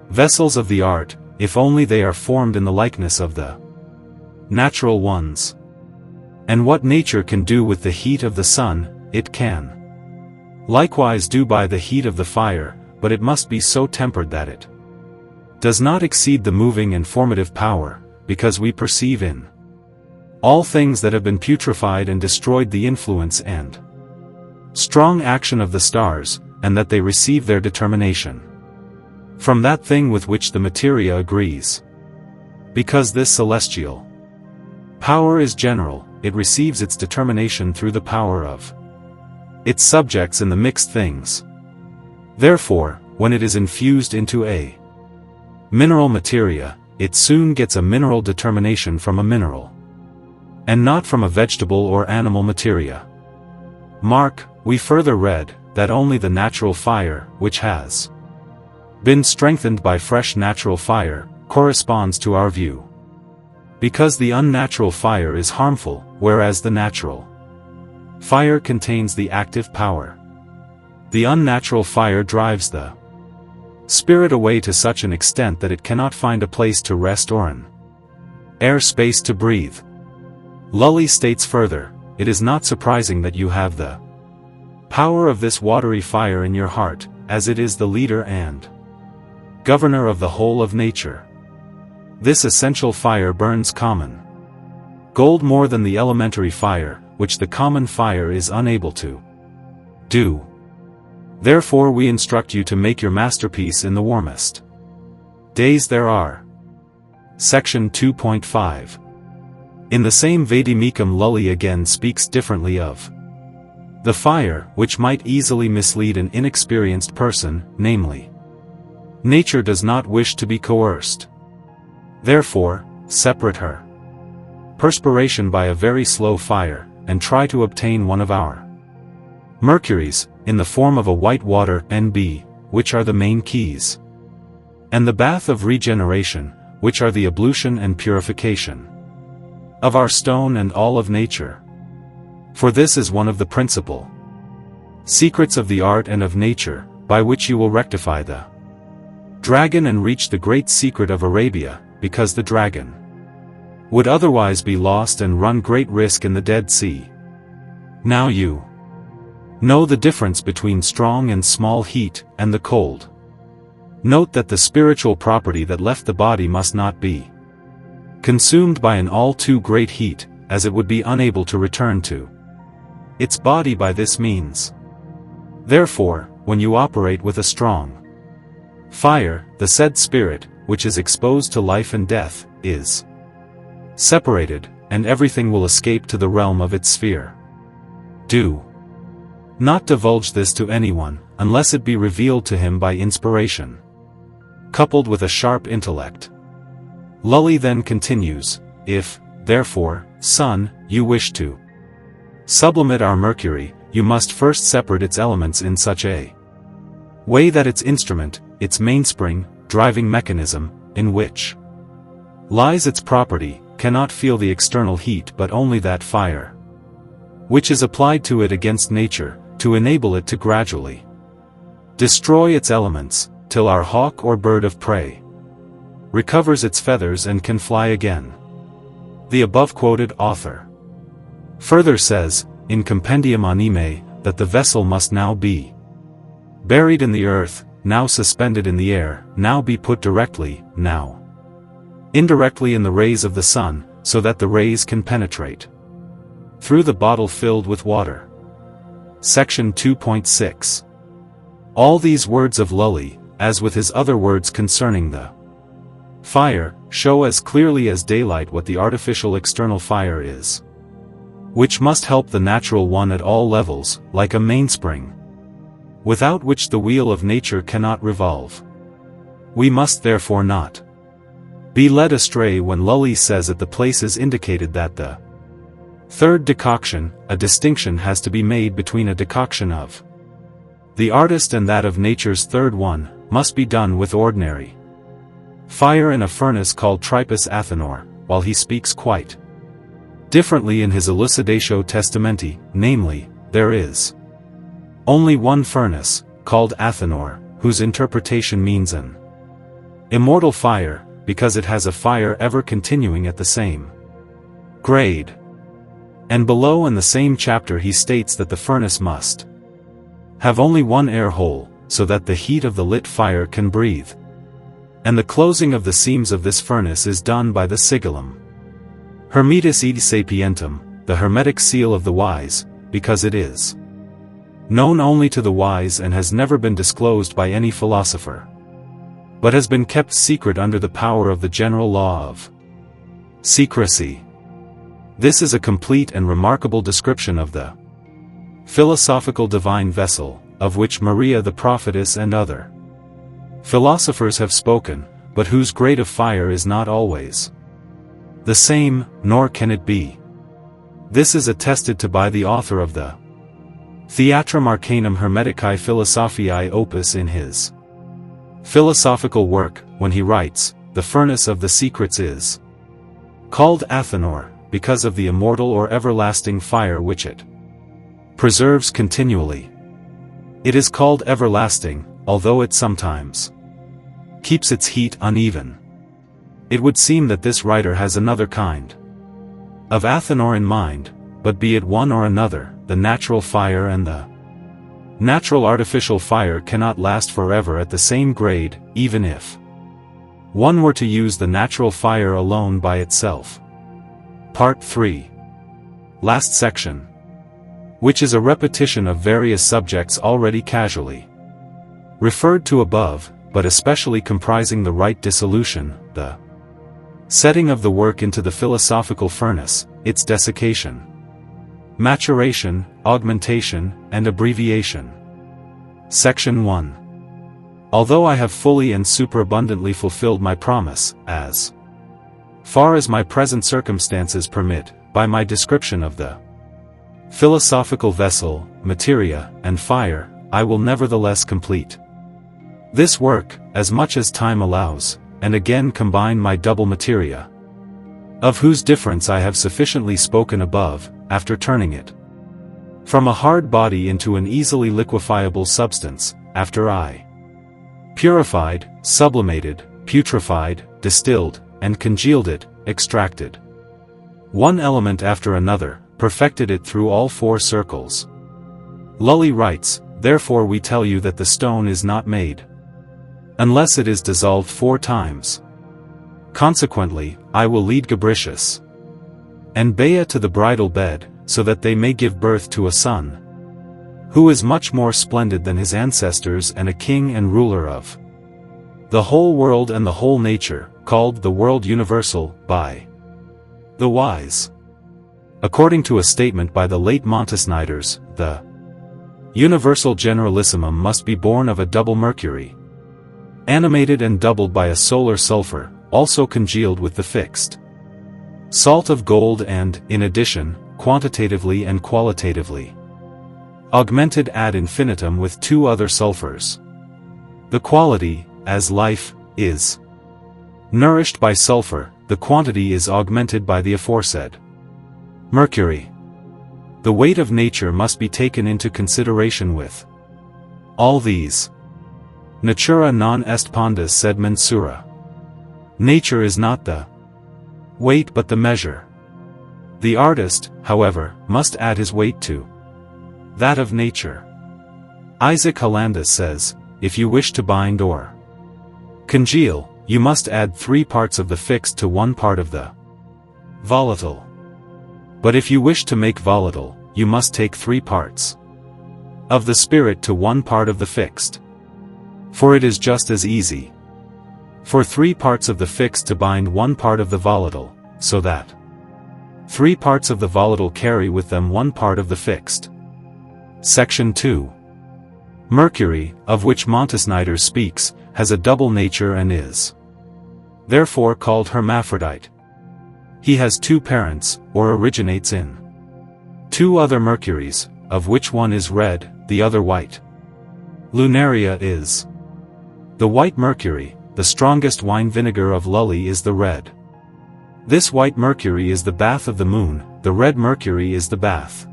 vessels of the art, if only they are formed in the likeness of the natural ones. And what nature can do with the heat of the sun, it can likewise do by the heat of the fire, but it must be so tempered that it does not exceed the moving and formative power, because we perceive in all things that have been putrefied and destroyed the influence and strong action of the stars, and that they receive their determination from that thing with which the materia agrees. Because this celestial power is general, it receives its determination through the power of its subjects in the mixed things. Therefore, when it is infused into a mineral materia, it soon gets a mineral determination from a mineral, and not from a vegetable or animal materia. Mark, we further read, that only the natural fire, which has been strengthened by fresh natural fire, corresponds to our view. Because the unnatural fire is harmful, whereas the natural fire contains the active power. The unnatural fire drives the spirit away to such an extent that it cannot find a place to rest or an air space to breathe. Lully states further, it is not surprising that you have the power of this watery fire in your heart, as it is the leader and governor of the whole of nature. This essential fire burns common gold more than the elementary fire, which the common fire is unable to do. Therefore we instruct you to make your masterpiece in the warmest days there are. Section 2.5. In the same Vedimikam Lully again speaks differently of the fire, which might easily mislead an inexperienced person, namely, nature does not wish to be coerced. Therefore, separate her perspiration by a very slow fire, and try to obtain one of our mercuries, in the form of a white water, NB, which are the main keys, and the bath of regeneration, which are the ablution and purification of our stone and all of nature. For this is one of the principal secrets of the art and of nature, by which you will rectify the dragon and reach the great secret of Arabia, because the dragon would otherwise be lost and run great risk in the Dead Sea. Now you know the difference between strong and small heat, and the cold. Note that the spiritual property that left the body must not be consumed by an all too great heat, as it would be unable to return to its body by this means. Therefore, when you operate with a strong fire, the said spirit, which is exposed to life and death, is separated, and everything will escape to the realm of its sphere. Do not divulge this to anyone, unless it be revealed to him by inspiration, coupled with a sharp intellect. Lully then continues, if, therefore, son, you wish to sublimate our mercury, you must first separate its elements in such a way that its instrument, its mainspring, driving mechanism, in which lies its property, cannot feel the external heat but only that fire which is applied to it against nature, to enable it to gradually destroy its elements, till our hawk or bird of prey recovers its feathers and can fly again. The above-quoted author further says, in Compendium Anime, that the vessel must now be buried in the earth, now suspended in the air, now be put directly, now indirectly in the rays of the sun, so that the rays can penetrate through the bottle filled with water. Section 2.6. All these words of Lully, as with his other words concerning the fire, show as clearly as daylight what the artificial external fire is, which must help the natural one at all levels, like a mainspring, without which the wheel of nature cannot revolve. We must therefore not be led astray when Lully says at the places indicated that the third decoction, a distinction has to be made between a decoction of the artist and that of nature's third one, must be done with ordinary fire in a furnace called Tripus Athenor, while he speaks quite differently in his Elucidatio Testamenti, namely, there is only one furnace, called Athenor, whose interpretation means an immortal fire, because it has a fire ever continuing at the same grade. And below in the same chapter he states that the furnace must have only one air hole, so that the heat of the lit fire can breathe. And the closing of the seams of this furnace is done by the sigillum Hermetis id Sapientum, the hermetic seal of the wise, because it is known only to the wise and has never been disclosed by any philosopher, but has been kept secret under the power of the general law of secrecy. This is a complete and remarkable description of the philosophical divine vessel, of which Maria the prophetess and other philosophers have spoken, but whose grade of fire is not always the same, nor can it be. This is attested to by the author of the Theatrum Arcanum Hermeticae Philosophiae Opus in his philosophical work, when he writes, the furnace of the secrets is called Athenor, because of the immortal or everlasting fire which it preserves continually. It is called everlasting, although it sometimes keeps its heat uneven. It would seem that this writer has another kind of Athenor in mind, but be it one or another, the natural fire and the natural artificial fire cannot last forever at the same grade, even if one were to use the natural fire alone by itself. Part 3. Last section, which is a repetition of various subjects already casually referred to above, but especially comprising the right dissolution, the Setting of the work into the philosophical furnace, its desiccation, maturation, augmentation, and abbreviation. Section 1. Although I have fully and superabundantly fulfilled my promise, as far as my present circumstances permit, by my description of the philosophical vessel, materia, and fire, I will nevertheless complete this work, as much as time allows, and again combine my double materia, of whose difference I have sufficiently spoken above, after turning it from a hard body into an easily liquefiable substance, after I purified, sublimated, putrefied, distilled, and congealed it, extracted one element after another, perfected it through all 4 circles. Lully writes, therefore we tell you that the stone is not made unless it is dissolved 4 times. Consequently, I will lead Gabricius and Bea to the bridal bed, so that they may give birth to a son, who is much more splendid than his ancestors and a king and ruler of the whole world and the whole nature, called the world universal, by the wise. According to a statement by the late Montesniders, the universal generalissimum must be born of a double Mercury, animated and doubled by a solar sulfur, also congealed with the fixed salt of gold and, in addition, quantitatively and qualitatively augmented ad infinitum with 2 other sulfurs. The quality, as life, is nourished by sulfur, the quantity is augmented by the aforesaid Mercury. The weight of nature must be taken into consideration with all these. Natura non est pondus sed mensura. Nature is not the weight but the measure. The artist, however, must add his weight to that of nature. Isaac Hollandus says, if you wish to bind or congeal, you must add 3 parts of the fixed to 1 part of the volatile. But if you wish to make volatile, you must take 3 parts of the spirit to 1 part of the fixed. For it is just as easy for 3 parts of the fixed to bind 1 part of the volatile, so that 3 parts of the volatile carry with them 1 part of the fixed. Section 2. Mercury, of which Montesnider speaks, has a double nature and is therefore called hermaphrodite. He has 2 parents, or originates in 2 other Mercuries, of which one is red, the other white. Lunaria is the white Mercury, the strongest wine vinegar of Lully is the red. This white Mercury is the bath of the moon, the red Mercury is the bath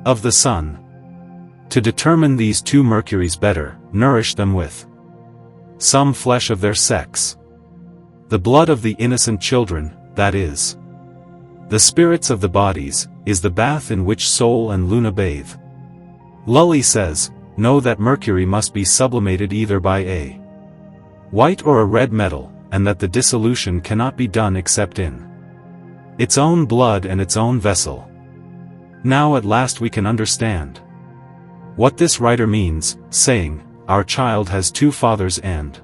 of the sun. To determine these 2 Mercuries better, nourish them with some flesh of their sex. The blood of the innocent children, that is, the spirits of the bodies, is the bath in which Sol and Luna bathe. Lully says, know that Mercury must be sublimated either by a white or a red metal, and that the dissolution cannot be done except in its own blood and its own vessel. Now at last we can understand what this writer means, saying, our child has 2 fathers and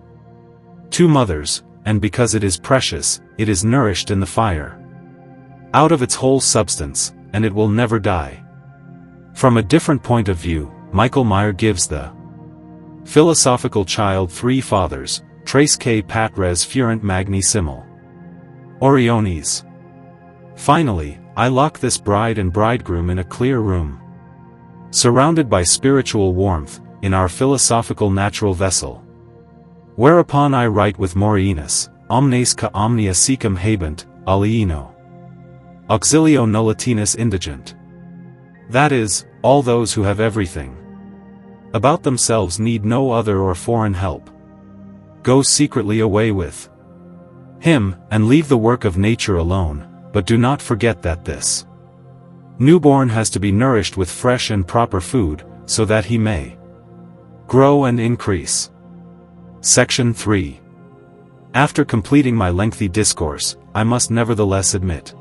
2 mothers, and because it is precious, it is nourished in the fire out of its whole substance, and it will never die. From a different point of view, Michael Meyer gives the philosophical child 3 fathers, tres que patres fuerent magni simul Oriones. Finally, I lock this bride and bridegroom in a clear room, surrounded by spiritual warmth, in our philosophical natural vessel. Whereupon I write with Maurienus, omnes ca omnia secum habent, alieno auxilio nullitinis indigent. That is, all those who have everything about themselves need no other or foreign help. Go secretly away with him, and leave the work of nature alone, but do not forget that this newborn has to be nourished with fresh and proper food, so that he may grow and increase. Section 3. After completing my lengthy discourse, I must nevertheless admit,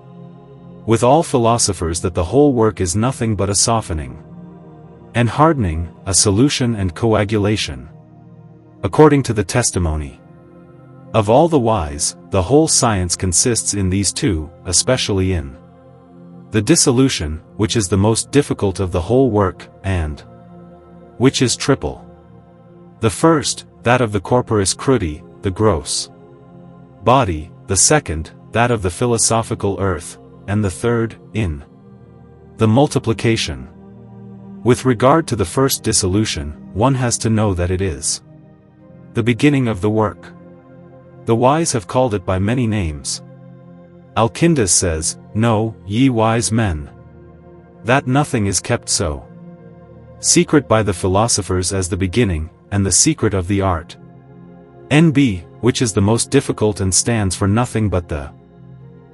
with all philosophers, that the whole work is nothing but a softening and hardening, a solution and coagulation, according to the testimony Of all the whys, the whole science consists in these two, especially in the dissolution, which is the most difficult of the whole work, and which is triple. The first, that of the corporis crudi, the gross body, the second, that of the philosophical earth, and the third, in the multiplication. With regard to the first dissolution, one has to know that it is the beginning of the work. The wise have called it by many names. Alkindus says, "Know, ye wise men, that nothing is kept so secret by the philosophers as the beginning, and the secret of the art. N.B., which is the most difficult and stands for nothing but the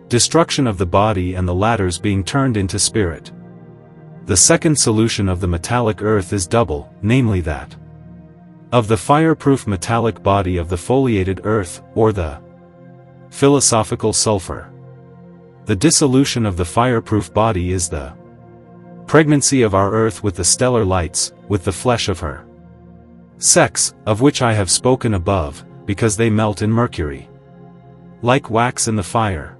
destruction of the body and the latters being turned into spirit. The second solution of the metallic earth is double, namely that of the fireproof metallic body of the foliated earth, or the philosophical sulfur. The dissolution of the fireproof body is the pregnancy of our earth with the stellar lights, with the flesh of her sex, of which I have spoken above, because they melt in mercury, like wax in the fire.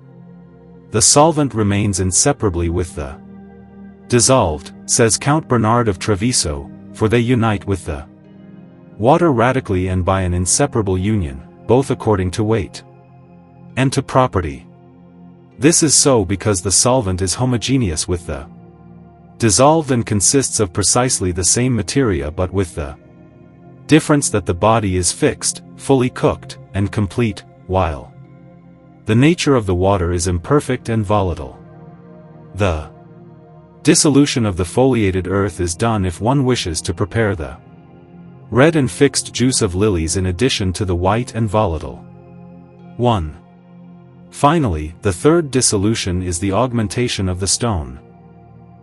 The solvent remains inseparably with the dissolved, says Count Bernard of Treviso, for they unite with the water radically and by an inseparable union, both according to weight and to property. This is so because the solvent is homogeneous with the dissolved and consists of precisely the same materia but with the difference that the body is fixed, fully cooked, and complete, while the nature of the water is imperfect and volatile. The dissolution of the foliated earth is done if one wishes to prepare the red and fixed juice of lilies in addition to the white and volatile 1. Finally, the third dissolution is the augmentation of the stone,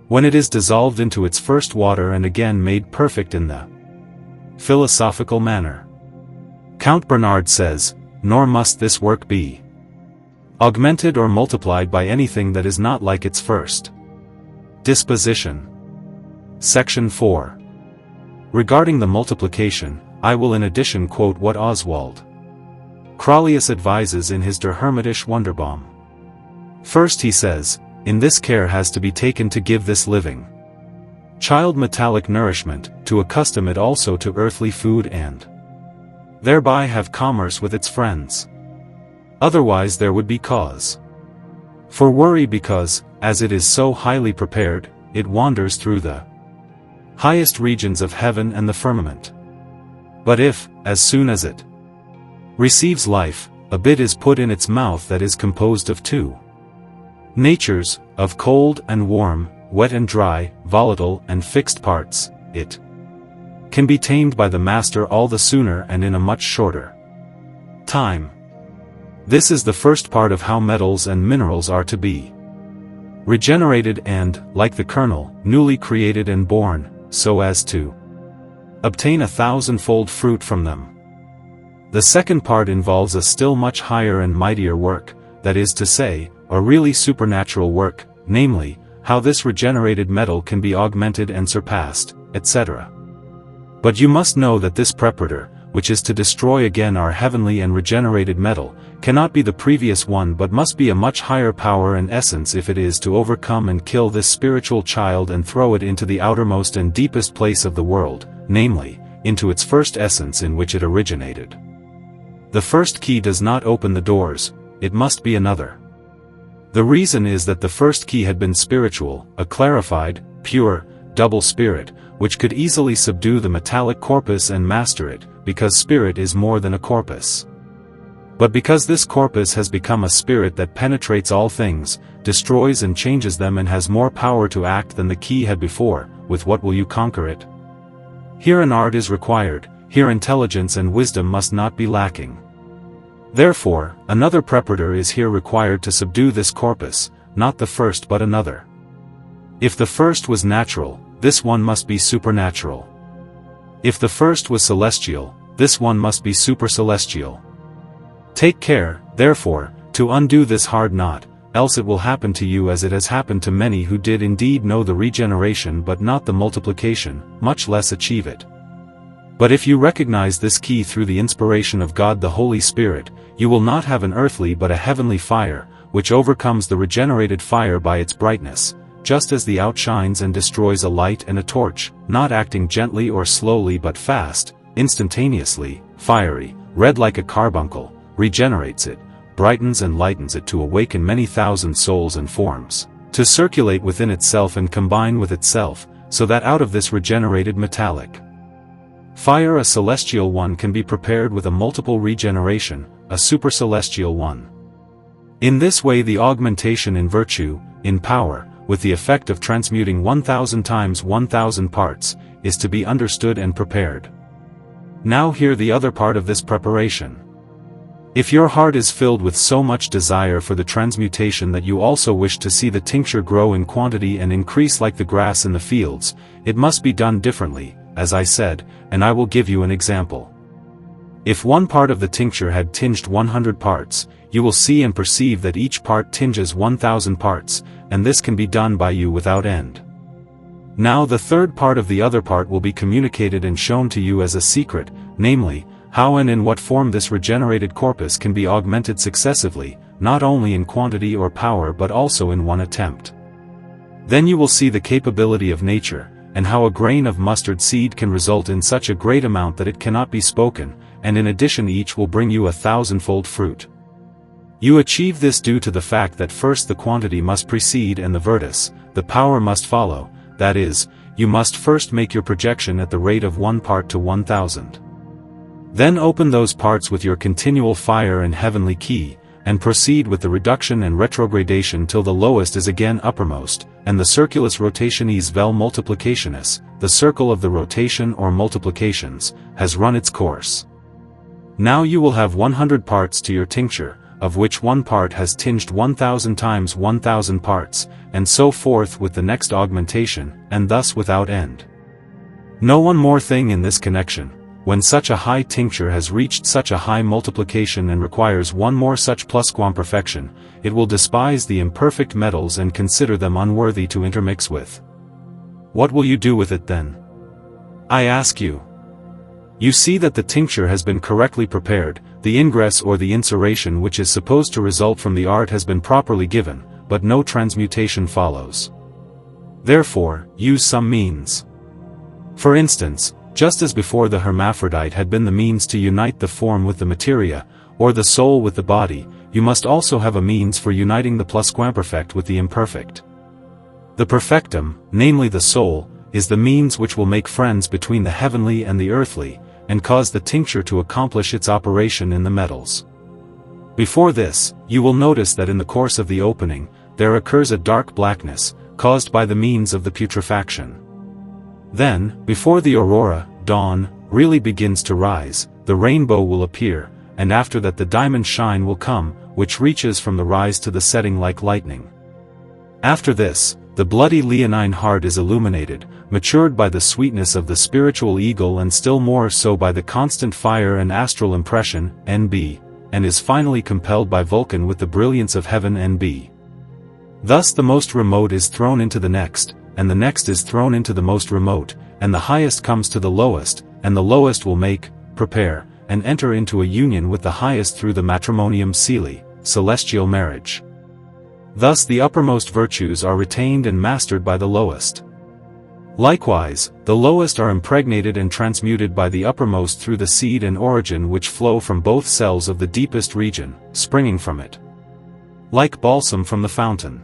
when it is dissolved into its first water and again made perfect in the philosophical manner. Count Bernard says, "Nor must this work be augmented or multiplied by anything that is not like its first disposition." Section 4. Regarding the multiplication, I will in addition quote what Oswald Crollius advises in his Der Hermetische Wunderbaum. First he says, in this care has to be taken to give this living child metallic nourishment, to accustom it also to earthly food and thereby have commerce with its friends. Otherwise there would be cause for worry because, as it is so highly prepared, it wanders through the highest regions of heaven and the firmament. But if, as soon as it receives life, a bit is put in its mouth that is composed of two natures, of cold and warm, wet and dry, volatile and fixed parts, it can be tamed by the master all the sooner and in a much shorter time. This is the first part of how metals and minerals are to be regenerated and, like the kernel, newly created and born, so as to obtain 1,000-fold fruit from them. The second part involves a still much higher and mightier work, that is to say, a really supernatural work, namely, how this regenerated metal can be augmented and surpassed, etc. But you must know that this preparator, which is to destroy again our heavenly and regenerated metal, cannot be the previous one but must be a much higher power and essence if it is to overcome and kill this spiritual child and throw it into the outermost and deepest place of the world, namely, into its first essence in which it originated. The first key does not open the doors, it must be another. The reason is that the first key had been spiritual, a clarified, pure, double spirit, which could easily subdue the metallic corpus and master it, because spirit is more than a corpus. But because this corpus has become a spirit that penetrates all things, destroys and changes them and has more power to act than the key had before, with what will you conquer it? Here an art is required, here intelligence and wisdom must not be lacking. Therefore, another preparator is here required to subdue this corpus, not the first but another. If the first was natural, this one must be supernatural. If the first was celestial, this one must be supercelestial. Take care, therefore, to undo this hard knot, else it will happen to you as it has happened to many who did indeed know the regeneration but not the multiplication, much less achieve it. But if you recognize this key through the inspiration of God the Holy Spirit, you will not have an earthly but a heavenly fire, which overcomes the regenerated fire by its brightness, just as the outshines and destroys a light and a torch, not acting gently or slowly but fast, instantaneously, fiery, red like a carbuncle, regenerates it, brightens and lightens it to awaken many thousand souls and forms, to circulate within itself and combine with itself, so that out of this regenerated metallic fire a celestial one can be prepared with a multiple regeneration, a supercelestial one. In this way the augmentation in virtue, in power, with the effect of transmuting 1,000 times 1,000 parts, is to be understood and prepared. Now hear the other part of this preparation. If your heart is filled with so much desire for the transmutation that you also wish to see the tincture grow in quantity and increase like the grass in the fields, it must be done differently, as I said, and I will give you an example. If one part of the tincture had tinged 100 parts, you will see and perceive that each part tinges 1,000 parts, and this can be done by you without end. Now the third part of the other part will be communicated and shown to you as a secret, namely, how and in what form this regenerated corpus can be augmented successively, not only in quantity or power but also in one attempt. Then you will see the capability of nature, and how a grain of mustard seed can result in such a great amount that it cannot be spoken, and in addition each will bring you 1,000-fold fruit. You achieve this due to the fact that first the quantity must precede and the virtus, the power must follow, that is, you must first make your projection at the rate of 1 part to 1,000. Then open those parts with your continual fire and heavenly key, and proceed with the reduction and retrogradation till the lowest is again uppermost, and the circulus rotationis vel multiplicationis, the circle of the rotation or multiplications, has run its course. Now you will have 100 parts to your tincture, of which one part has tinged 1,000 times 1,000 parts, and so forth with the next augmentation, and thus without end. Know one more thing in this connection. When such a high tincture has reached such a high multiplication and requires one more such plusquamperfection, it will despise the imperfect metals and consider them unworthy to intermix with. What will you do with it then? I ask you. You see that the tincture has been correctly prepared, the ingress or the insuration which is supposed to result from the art has been properly given, but no transmutation follows. Therefore, use some means. For instance, just as before the hermaphrodite had been the means to unite the form with the materia, or the soul with the body, you must also have a means for uniting the plusquamperfect with the imperfect. The perfectum, namely the soul, is the means which will make friends between the heavenly and the earthly, and cause the tincture to accomplish its operation in the metals. Before this, you will notice that in the course of the opening, there occurs a dark blackness, caused by the means of the putrefaction. Then, before the aurora, dawn, really begins to rise, the rainbow will appear, and after that the diamond shine will come, which reaches from the rise to the setting like lightning. After this, the bloody leonine heart is illuminated, matured by the sweetness of the spiritual eagle and still more so by the constant fire and astral impression, NB, and is finally compelled by Vulcan with the brilliance of heaven, NB. Thus the most remote is thrown into the next, and the next is thrown into the most remote, and the highest comes to the lowest, and the lowest will make, prepare, and enter into a union with the highest through the matrimonium celi, celestial marriage. Thus the uppermost virtues are retained and mastered by the lowest. Likewise, the lowest are impregnated and transmuted by the uppermost through the seed and origin which flow from both cells of the deepest region, springing from it, like balsam from the fountain.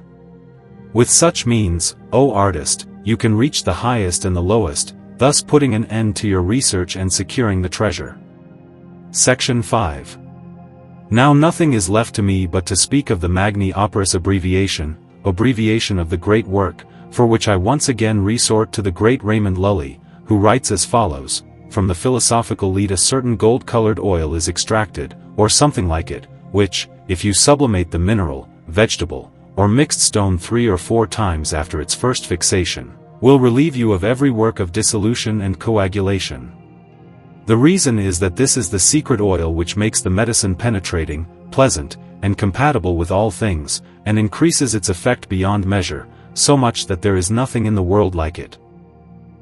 With such means, O artist, you can reach the highest and the lowest, thus putting an end to your research and securing the treasure. Section 5. Now nothing is left to me but to speak of the Magni Operis abbreviation of the great work, for which I once again resort to the great Raymond Lully, who writes as follows: from the philosophical lead a certain gold-colored oil is extracted, or something like it, which, if you sublimate the mineral, vegetable, or mixed stone 3 or 4 times after its first fixation, will relieve you of every work of dissolution and coagulation. The reason is that this is the secret oil which makes the medicine penetrating, pleasant, and compatible with all things, and increases its effect beyond measure, so much that there is nothing in the world like it.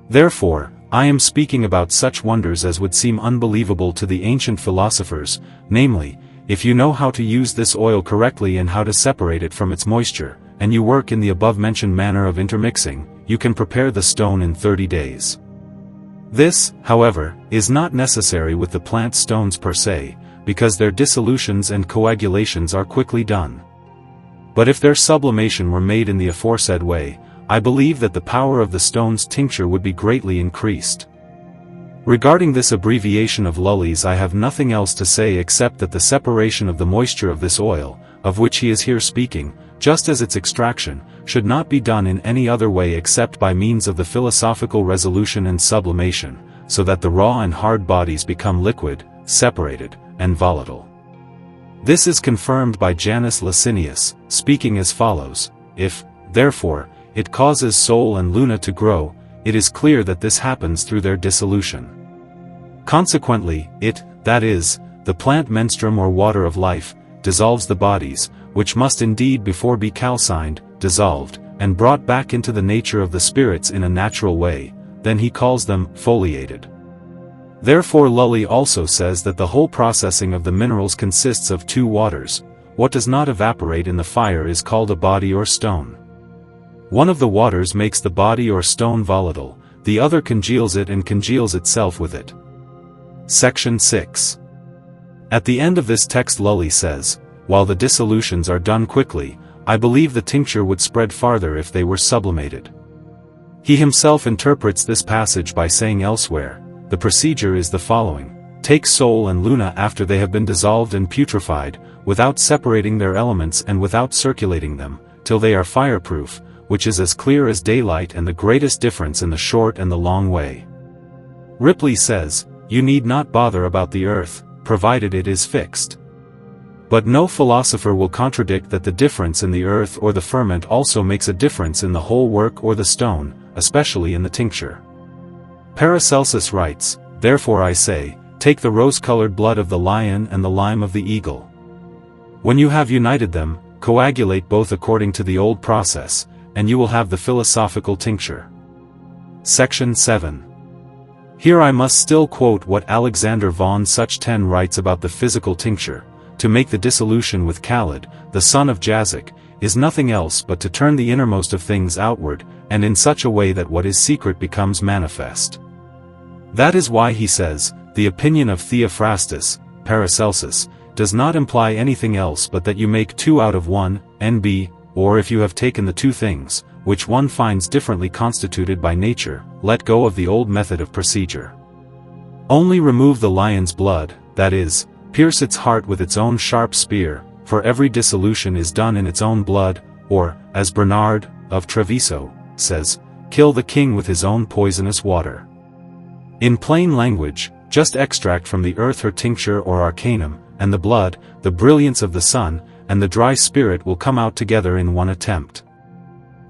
Therefore, I am speaking about such wonders as would seem unbelievable to the ancient philosophers, namely, if you know how to use this oil correctly and how to separate it from its moisture, and you work in the above-mentioned manner of intermixing, you can prepare the stone in 30 days. This, however, is not necessary with the plant stones per se, because their dissolutions and coagulations are quickly done. But if their sublimation were made in the aforesaid way, I believe that the power of the stone's tincture would be greatly increased. Regarding this abbreviation of lullies, I have nothing else to say except that the separation of the moisture of this oil, of which he is here speaking, just as its extraction, should not be done in any other way except by means of the philosophical resolution and sublimation, so that the raw and hard bodies become liquid, separated, and volatile. This is confirmed by Janus Licinius, speaking as follows: if, therefore, it causes Sol and Luna to grow, it is clear that this happens through their dissolution. Consequently, it, that is, the plant menstruum or water of life, dissolves the bodies, which must indeed before be calcined, dissolved, and brought back into the nature of the spirits in a natural way, then he calls them foliated. Therefore Lully also says that the whole processing of the minerals consists of two waters. What does not evaporate in the fire is called a body or stone. One of the waters makes the body or stone volatile, the other congeals it and congeals itself with it. Section 6. At the end of this text Lully says, while the dissolutions are done quickly, I believe the tincture would spread farther if they were sublimated. He himself interprets this passage by saying elsewhere, the procedure is the following: take Sol and Luna after they have been dissolved and putrefied, without separating their elements and without circulating them, till they are fireproof, which is as clear as daylight and the greatest difference in the short and the long way. Ripley says, you need not bother about the earth, provided it is fixed. But no philosopher will contradict that the difference in the earth or the ferment also makes a difference in the whole work or the stone, especially in the tincture. Paracelsus writes, therefore I say, take the rose-colored blood of the lion and the lime of the eagle. When you have united them, coagulate both according to the old process, and you will have the philosophical tincture. Section 7. Here I must still quote what Alexander von Suchten writes about the physical tincture: to make the dissolution with Khalid, the son of Jazik, is nothing else but to turn the innermost of things outward, and in such a way that what is secret becomes manifest. That is why he says, the opinion of Theophrastus, Paracelsus, does not imply anything else but that you make two out of one, NB, or if you have taken the two things, which one finds differently constituted by nature, let go of the old method of procedure. Only remove the lion's blood, that is, pierce its heart with its own sharp spear, for every dissolution is done in its own blood, or, as Bernard, of Treviso, says, kill the king with his own poisonous water. In plain language, just extract from the earth her tincture or arcanum, and the blood, the brilliance of the sun, and the dry spirit will come out together in one attempt.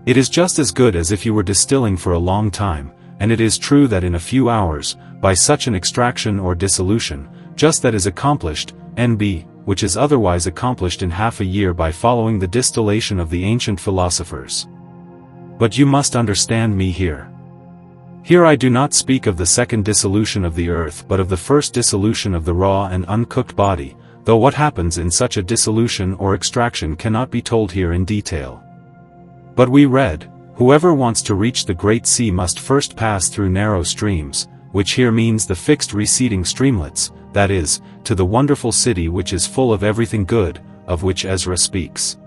It is just as good as if you were distilling for a long time, and it is true that in a few hours, by such an extraction or dissolution, just that is accomplished, NB, which is otherwise accomplished in half a year by following the distillation of the ancient philosophers. But you must understand me here. Here I do not speak of the second dissolution of the earth but of the first dissolution of the raw and uncooked body, though what happens in such a dissolution or extraction cannot be told here in detail. But we read, whoever wants to reach the great sea must first pass through narrow streams, which here means the fixed receding streamlets, that is, to the wonderful city which is full of everything good, of which Ezra speaks.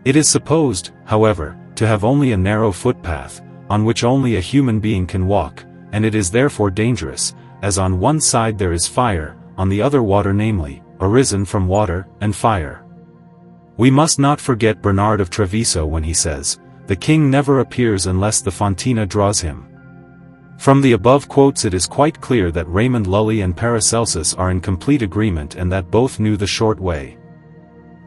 It is supposed, however, to have only a narrow footpath, on which only a human being can walk, and it is therefore dangerous, as on one side there is fire, on the other water, namely, arisen from water and fire. We must not forget Bernard of Treviso when he says, the king never appears unless the fontina draws him. From the above quotes it is quite clear that Raymond Lully and Paracelsus are in complete agreement and that both knew the short way.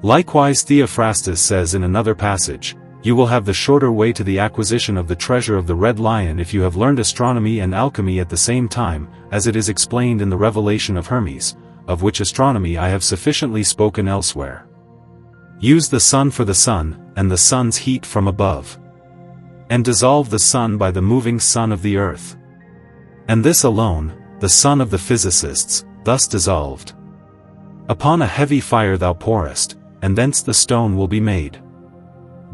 Likewise Theophrastus says in another passage, you will have the shorter way to the acquisition of the treasure of the Red Lion if you have learned astronomy and alchemy at the same time, as it is explained in the revelation of Hermes, of which astronomy I have sufficiently spoken elsewhere. Use the sun for the sun, and the sun's heat from above. And dissolve the sun by the moving sun of the earth. And this alone, the son of the physicists, thus dissolved. Upon a heavy fire thou pourest, and thence the stone will be made.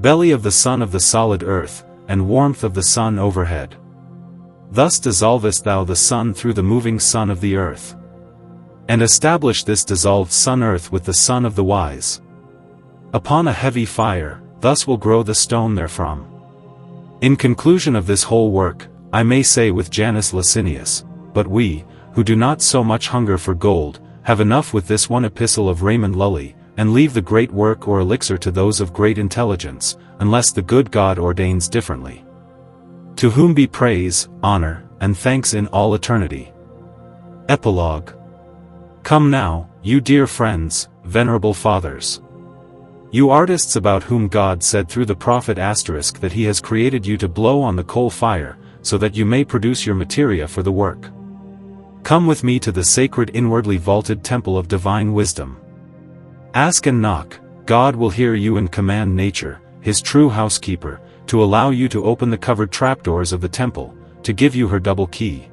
Belly of the sun of the solid earth, and warmth of the sun overhead. Thus dissolvest thou the sun through the moving sun of the earth. And establish this dissolved sun earth with the sun of the wise. Upon a heavy fire, thus will grow the stone therefrom. In conclusion of this whole work, I may say with Janus Licinius, but we, who do not so much hunger for gold, have enough with this one epistle of Raymond Lully, and leave the great work or elixir to those of great intelligence, unless the good God ordains differently. To whom be praise, honor, and thanks in all eternity. Epilogue. Come now, you dear friends, venerable fathers. You artists about whom God said through the prophet Asterisk that he has created you to blow on the coal fire, so that you may produce your materia for the work. Come with me to the sacred inwardly vaulted temple of divine wisdom. Ask and knock, God will hear you and command nature, his true housekeeper, to allow you to open the covered trapdoors of the temple, to give you her double key.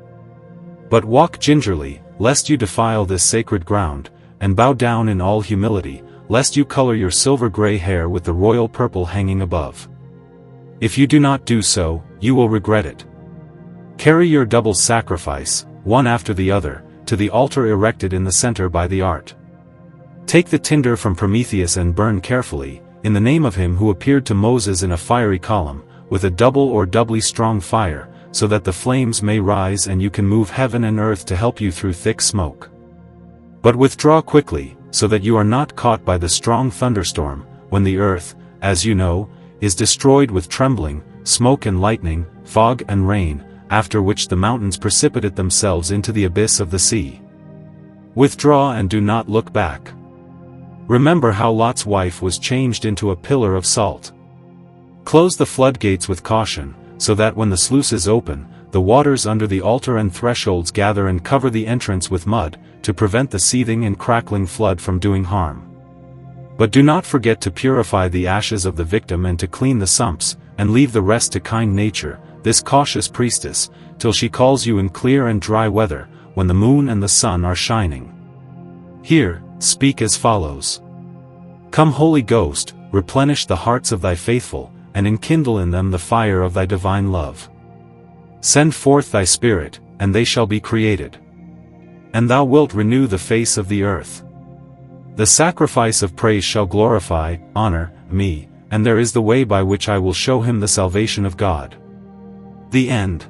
But walk gingerly, lest you defile this sacred ground, and bow down in all humility, lest you color your silver-gray hair with the royal purple hanging above. If you do not do so, you will regret it. Carry your double sacrifice, one after the other, to the altar erected in the center by the art. Take the tinder from Prometheus and burn carefully, in the name of him who appeared to Moses in a fiery column, with a double or doubly strong fire, so that the flames may rise and you can move heaven and earth to help you through thick smoke. But withdraw quickly, so that you are not caught by the strong thunderstorm, when the earth, as you know, is destroyed with trembling, smoke and lightning, fog and rain, after which the mountains precipitate themselves into the abyss of the sea. Withdraw and do not look back. Remember how Lot's wife was changed into a pillar of salt. Close the floodgates with caution, so that when the sluices open, the waters under the altar and thresholds gather and cover the entrance with mud, to prevent the seething and crackling flood from doing harm. But do not forget to purify the ashes of the victim and to clean the sumps, and leave the rest to kind nature, this cautious priestess, till she calls you in clear and dry weather, when the moon and the sun are shining. Here, speak as follows. Come Holy Ghost, replenish the hearts of thy faithful, and enkindle in them the fire of thy divine love. Send forth thy Spirit, and they shall be created. And thou wilt renew the face of the earth. The sacrifice of praise shall glorify, honor, me, and there is the way by which I will show him the salvation of God. The end.